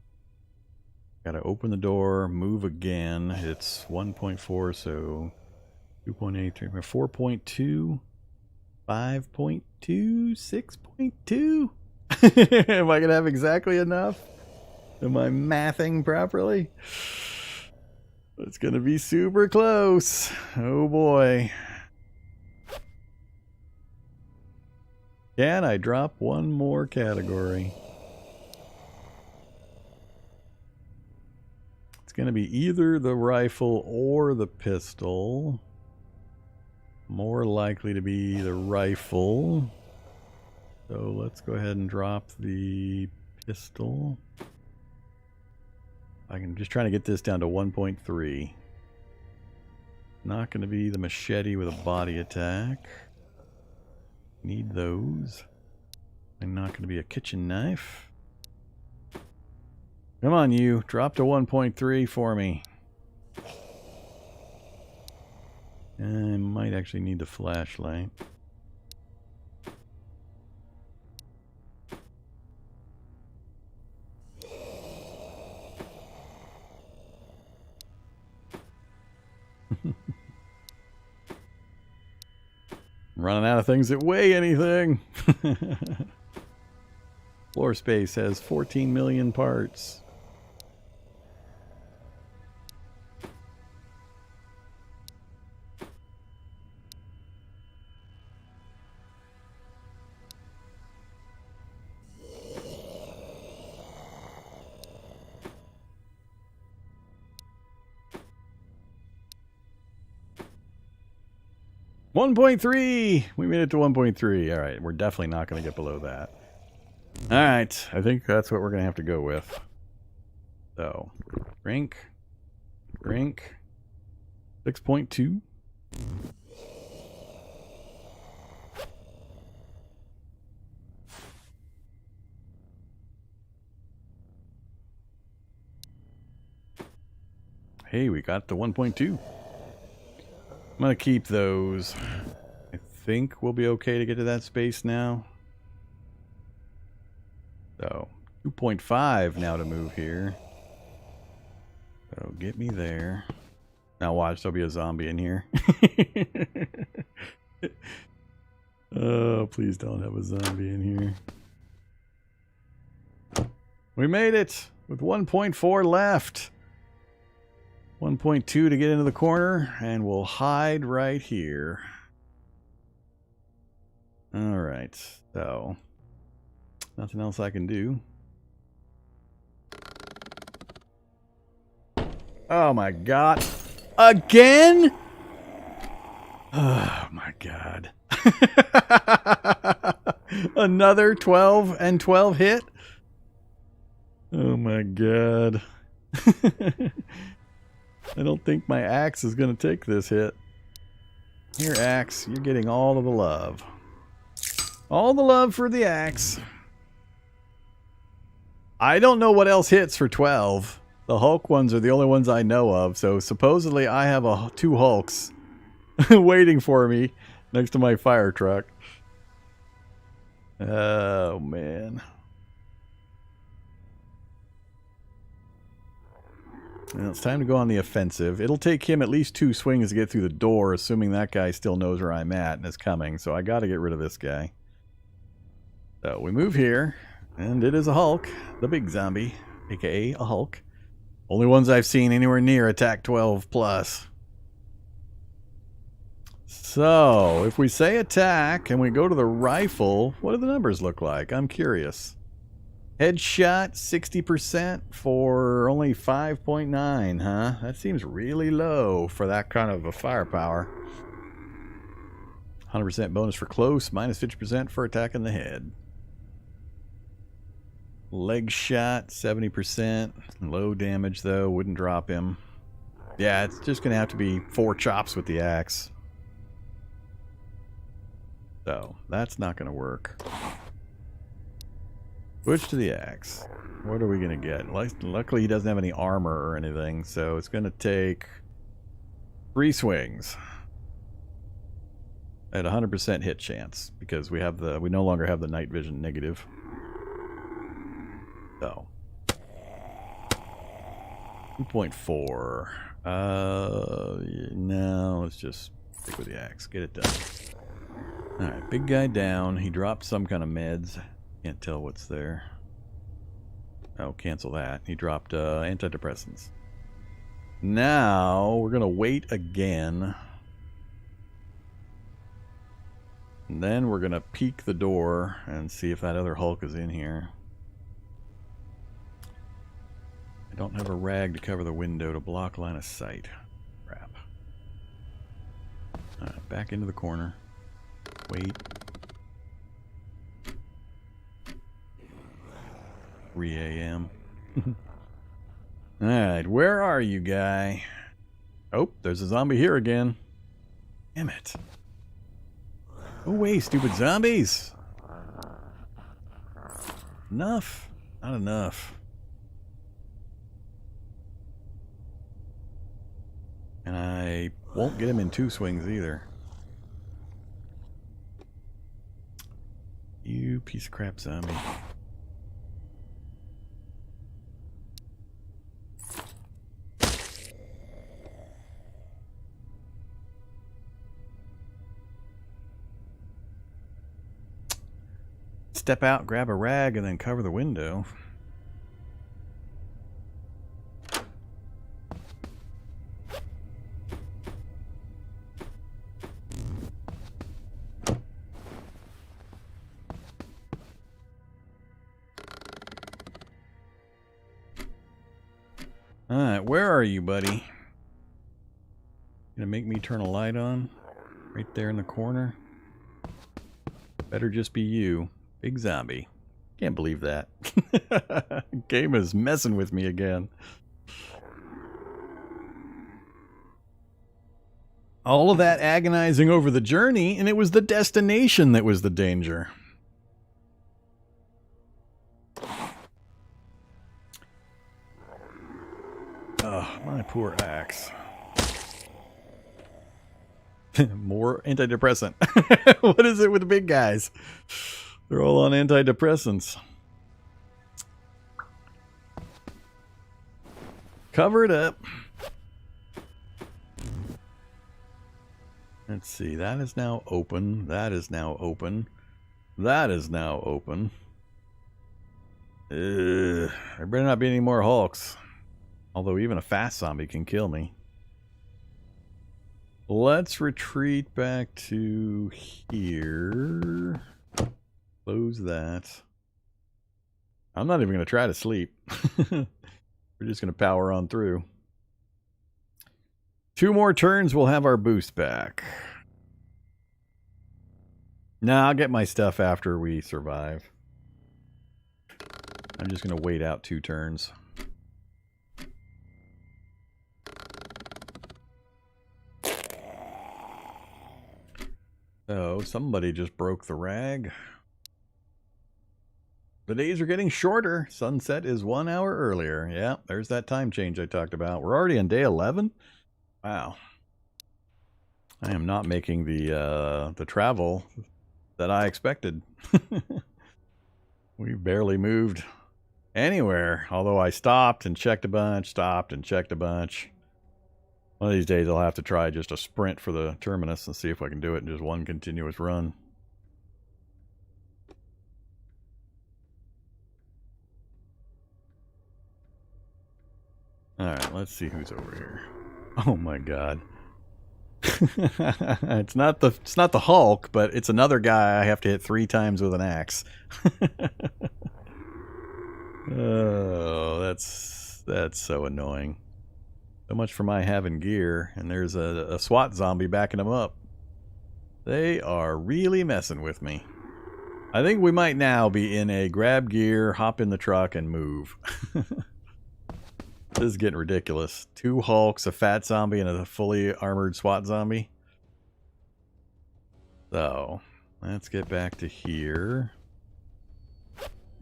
Got to open the door, move again. It's 1.4, so 2.8, 4.2. 5.2, 6.2. Am I going to have exactly enough? Am I mathing properly? It's going to be super close. Oh boy. Can I drop one more category? It's going to be either the rifle or the pistol. More likely to be the rifle. So let's go ahead and drop the pistol. I'm just trying to get this down to 1.3. Not going to be the machete with a body attack. Need those. And not going to be a kitchen knife. Come on, you. Drop to 1.3 for me. I might actually need the flashlight. Running out of things that weigh anything. Floor space has 14 million parts. $1.3. We made it to 1.3. All right, we're definitely not going to get below that. All right, I think that's what we're going to have to go with. So, drink, 6.2. Hey, we got to 1.2. I'm going to keep those. I think we'll be okay to get to that space now. So, 2.5 now to move here. So, get me there. Now watch, there'll be a zombie in here. Oh, please don't have a zombie in here. We made it with 1.4 left. 1.2 to get into the corner, and we'll hide right here. Alright, so nothing else I can do. Oh my god. Again? Oh my god. Another 12 and 12 hit? Oh my god. I don't think my axe is going to take this hit. Here, axe, you're getting all of the love. All the love for the axe. I don't know what else hits for 12. The Hulk ones are the only ones I know of, so supposedly I have two Hulks waiting for me next to my fire truck. Oh, man. Well, it's time to go on the offensive. It'll take him at least 2 swings to get through the door, assuming that guy still knows where I'm at and is coming. So I got to get rid of this guy. So we move here, and it is a Hulk, the big zombie, aka a Hulk. Only ones I've seen anywhere near attack 12 plus. So if we say attack and we go to the rifle, what do the numbers look like? I'm curious. Headshot 60% for only 5.9, huh? That seems really low for that kind of a firepower. 100% bonus for close, minus 50% for attack in the head. Leg shot 70%. Low damage though, wouldn't drop him. Yeah, it's just gonna have to be 4 chops with the axe. So, that's not gonna work. Switch to the axe. What are we going to get? Luckily, he doesn't have any armor or anything, so it's going to take 3 swings at 100% hit chance because we no longer have the night vision negative. So 2.4. No, let's just stick with the axe. Get it done. Alright, big guy down. He dropped some kind of meds. Can't tell what's there. Oh, cancel that. He dropped antidepressants. Now, we're going to wait again. And then we're going to peek the door and see if that other Hulk is in here. I don't have a rag to cover the window to block line of sight. Crap. Alright, back into the corner. Wait. 3 a.m. Alright, where are you, guy? Oh, there's a zombie here again. Damn it. Go away, stupid zombies! Enough. Not enough. And I won't get him in 2 swings either. You piece of crap zombie. Step out, grab a rag, and then cover the window. Alright, where are you, buddy? Gonna make me turn a light on? Right there in the corner? Better just be you. Big zombie. Can't believe that. Game is messing with me again. All of that agonizing over the journey, and it was the destination that was the danger. Oh, my poor axe. More antidepressant. What is it with the big guys? They're all on antidepressants. Cover it up. Let's see. That is now open. That is now open. That is now open. There better not be any more Hulks. Although even a fast zombie can kill me. Let's retreat back to here. Close that. I'm not even going to try to sleep. We're just going to power on through. 2 more turns, we'll have our boost back. Nah, I'll get my stuff after we survive. I'm just going to wait out 2 turns. Oh, somebody just broke the rag. The days are getting shorter. Sunset is 1 hour earlier. Yeah, there's that time change I talked about. We're already on day 11? Wow. I am not making the travel that I expected. We barely moved anywhere. Although I stopped and checked a bunch, stopped and checked a bunch. One of these days I'll have to try just a sprint for the Terminus and see if I can do it in just one continuous run. Alright, let's see who's over here. Oh my god. It's not the Hulk, but it's another guy I have to hit 3 times with an axe. Oh, that's so annoying. So much for my having gear, and there's a SWAT zombie backing him up. They are really messing with me. I think we might now be in a grab gear, hop in the truck, and move. This is getting ridiculous. 2 Hulks, a fat zombie, and a fully armored SWAT zombie. So, let's get back to here.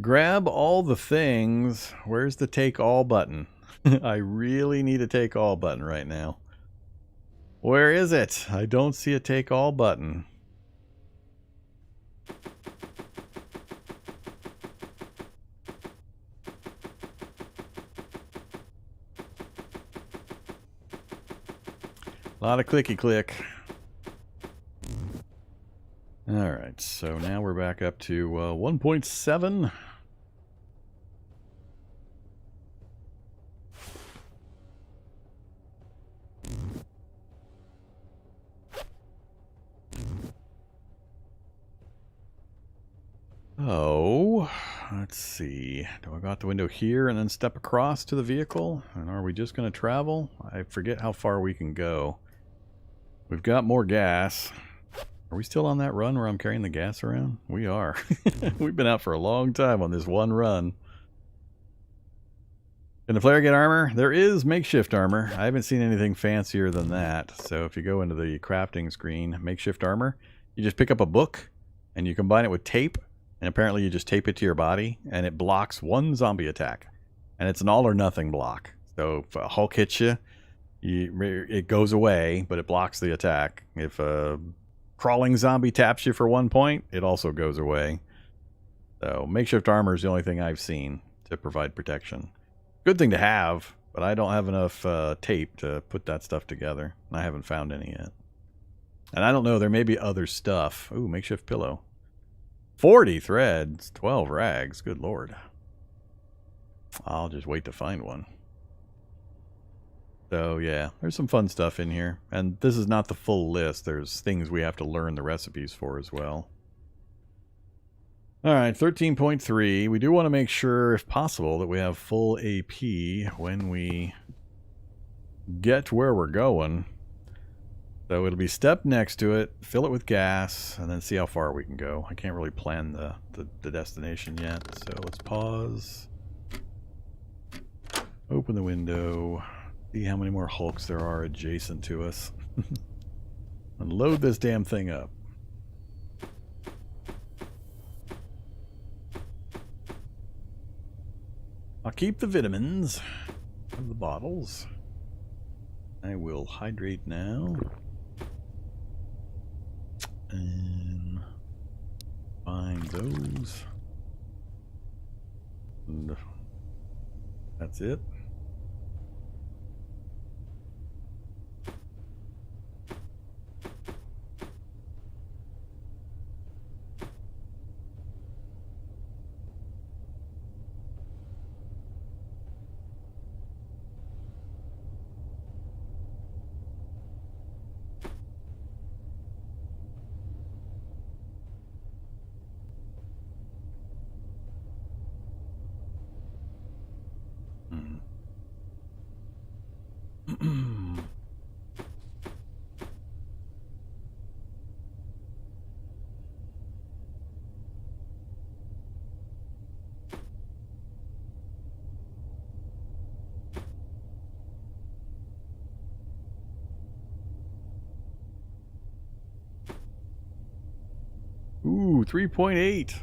Grab all the things. Where's the take all button? I really need a take all button right now. Where is it? I don't see a take all button. A lot of clicky click. Alright, so now we're back up to 1.7. Oh, let's see. Do I go out the window here and then step across to the vehicle? And are we just going to travel? I forget how far we can go. We've got more gas. Are we still on that run where I'm carrying the gas around? We are. We've been out for a long time on this one run. Can the player get armor? There is makeshift armor. I haven't seen anything fancier than that. So if you go into the crafting screen, makeshift armor, you just pick up a book and you combine it with tape. And apparently you just tape it to your body, and it blocks one zombie attack. And it's an all or nothing block. So if a Hulk hits you, it goes away, but it blocks the attack. If a crawling zombie taps you for 1 point, it also goes away. So makeshift armor is the only thing I've seen to provide protection. Good thing to have, but I don't have enough tape to put that stuff together. I haven't found any yet. And I don't know, there may be other stuff. Ooh, makeshift pillow. 40 threads, 12 rags, good lord. I'll just wait to find one. So yeah, there's some fun stuff in here. And this is not the full list. There's things we have to learn the recipes for as well. Alright, 13.3. We do want to make sure, if possible, that we have full AP when we get where we're going. So it'll be step next to it, fill it with gas, and then see how far we can go. I can't really plan the destination yet, so let's pause. Open the window. See how many more Hulks there are adjacent to us. And load this damn thing up. I'll keep the vitamins and the bottles. I will hydrate now. And find those. And that's it. Ooh, 3.8. I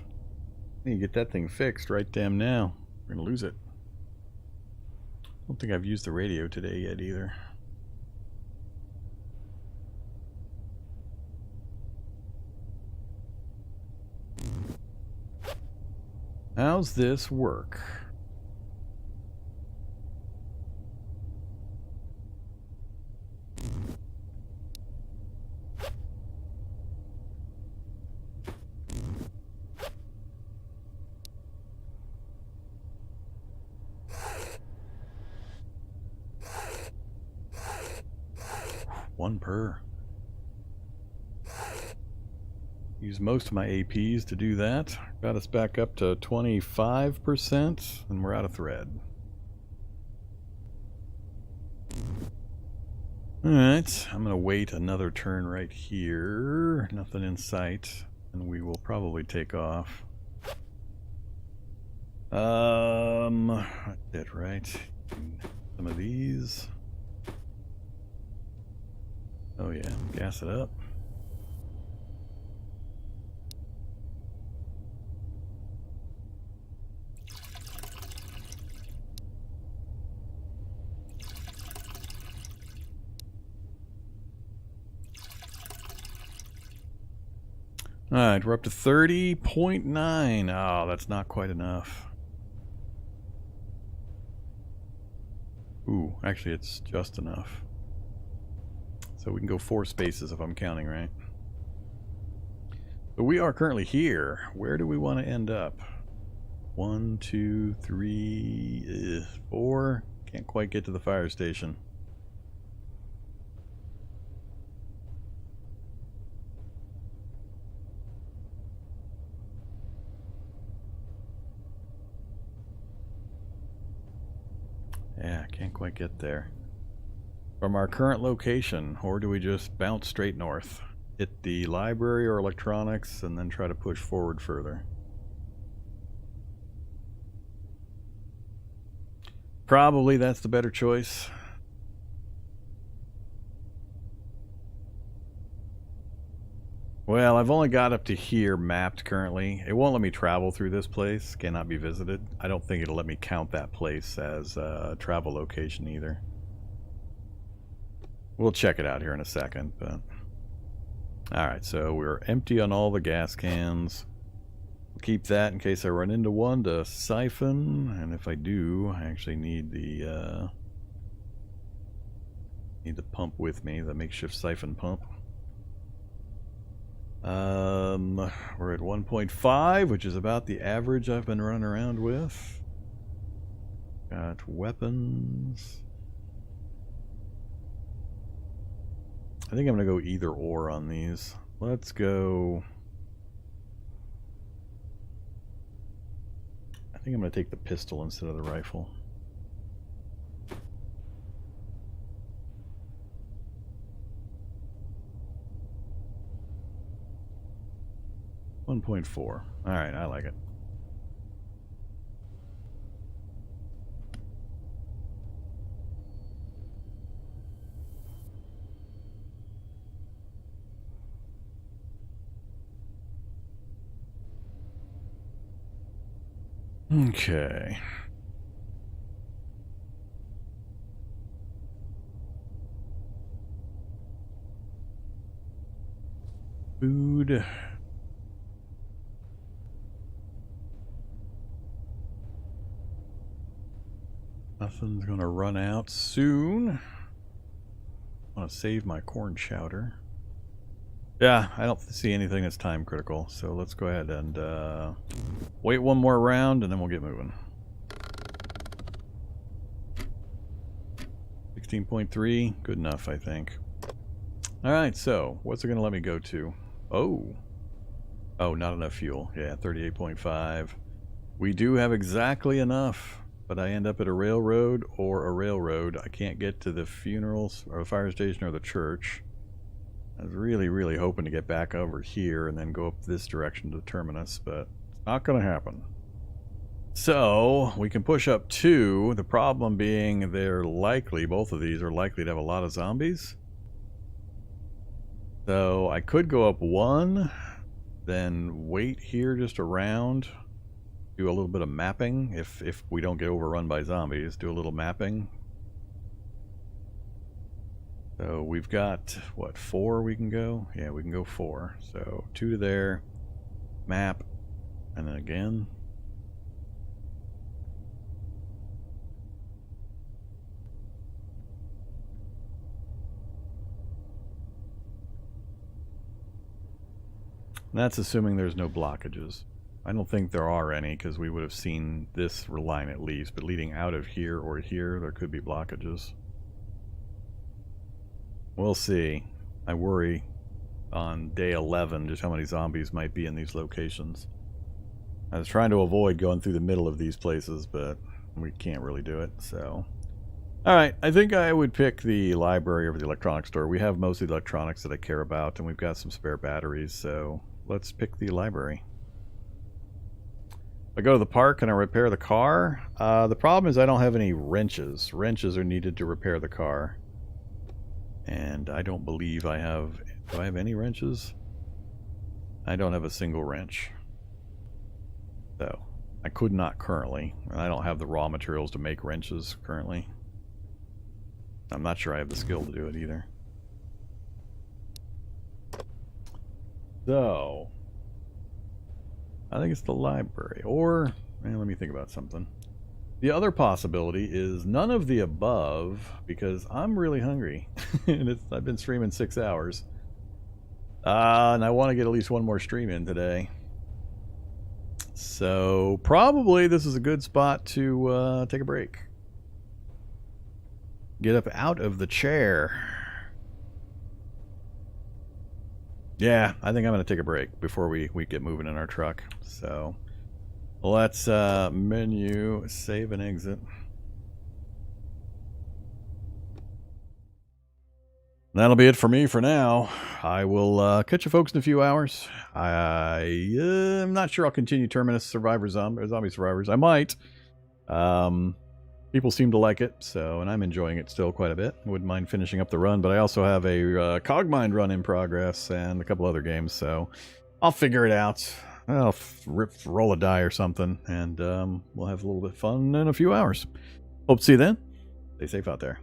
need to get that thing fixed right damn now. We're gonna lose it. I don't think I've used the radio today yet either. How's this work? One per. Use most of my APs to do that. Got us back up to 25%, and we're out of thread. Alright, I'm going to wait another turn right here. Nothing in sight, and we will probably take off. That's it, right? Some of these. Oh yeah, gas it up. Alright, we're up to 30.9. Oh, that's not quite enough. Ooh, actually it's just enough. So we can go 4 spaces if I'm counting right. So we are currently here. Where do we want to end up? 1, 2, 3, 4. Can't quite get to the fire station. Yeah, can't quite get there. From our current location, or do we just bounce straight north? Hit the library or electronics and then try to push forward further. Probably that's the better choice. Well, I've only got up to here mapped currently. It won't let me travel through this place. Cannot be visited. I don't think it'll let me count that place as a travel location either. We'll check it out here in a second, but... Alright, so we're empty on all the gas cans. We'll keep that in case I run into one to siphon, and if I do, I actually need the pump with me, the makeshift siphon pump. We're at 1.5, which is about the average I've been running around with. Got weapons. I think I'm going to go either or on these. Let's go... I think I'm going to take the pistol instead of the rifle. $1.4. Alright, I like it. Okay. Food. Nothing's gonna run out soon. I want to save my corn chowder. Yeah, I don't see anything that's time critical, so let's go ahead and wait one more round and then we'll get moving. 16.3, good enough, I think. Alright, so what's it going to let me go to? Oh, not enough fuel. Yeah, 38.5. We do have exactly enough, but I end up at a railroad or a railroad. I can't get to the funerals or the fire station or the church. I was really hoping to get back over here and then go up this direction to the Terminus, but it's not going to happen. So, we can push up 2. The problem being they're likely, both of these are likely to have a lot of zombies. So, I could go up 1, then wait here just around, do a little bit of mapping if we don't get overrun by zombies, do a little mapping. So we've got, what, 4 we can go? Yeah, we can go 4. So 2 to there, map, and then again. And that's assuming there's no blockages. I don't think there are any because we would have seen this line at least, but leading out of here or here, there could be blockages. We'll see. I worry on day 11 just how many zombies might be in these locations. I was trying to avoid going through the middle of these places, but we can't really do it, so... Alright, I think I would pick the library over the electronics store. We have most of the electronics that I care about, and we've got some spare batteries, so let's pick the library. I go to the park and I repair the car. The problem is I don't have any wrenches. Wrenches are needed to repair the car. And I don't believe I have... Do I have any wrenches? I don't have a single wrench. So, I could not currently. And I don't have the raw materials to make wrenches currently. I'm not sure I have the skill to do it either. So... I think it's the library. Or... let me think about something. The other possibility is none of the above, because I'm really hungry. And I've been streaming 6 hours. And I want to get at least one more stream in today. So probably this is a good spot to take a break. Get up out of the chair. Yeah, I think I'm going to take a break before we get moving in our truck. So let's menu, save and exit. That'll be it for me for now. I will catch you folks in a few hours. I'm not sure I'll continue Terminus Zombie Survivors. I might. People seem to like it, so, and I'm enjoying it still quite a bit. I wouldn't mind finishing up the run, but I also have a Cogmind run in progress and a couple other games, so I'll figure it out. I'll roll a die or something, and we'll have a little bit of fun in a few hours. Hope to see you then. Stay safe out there.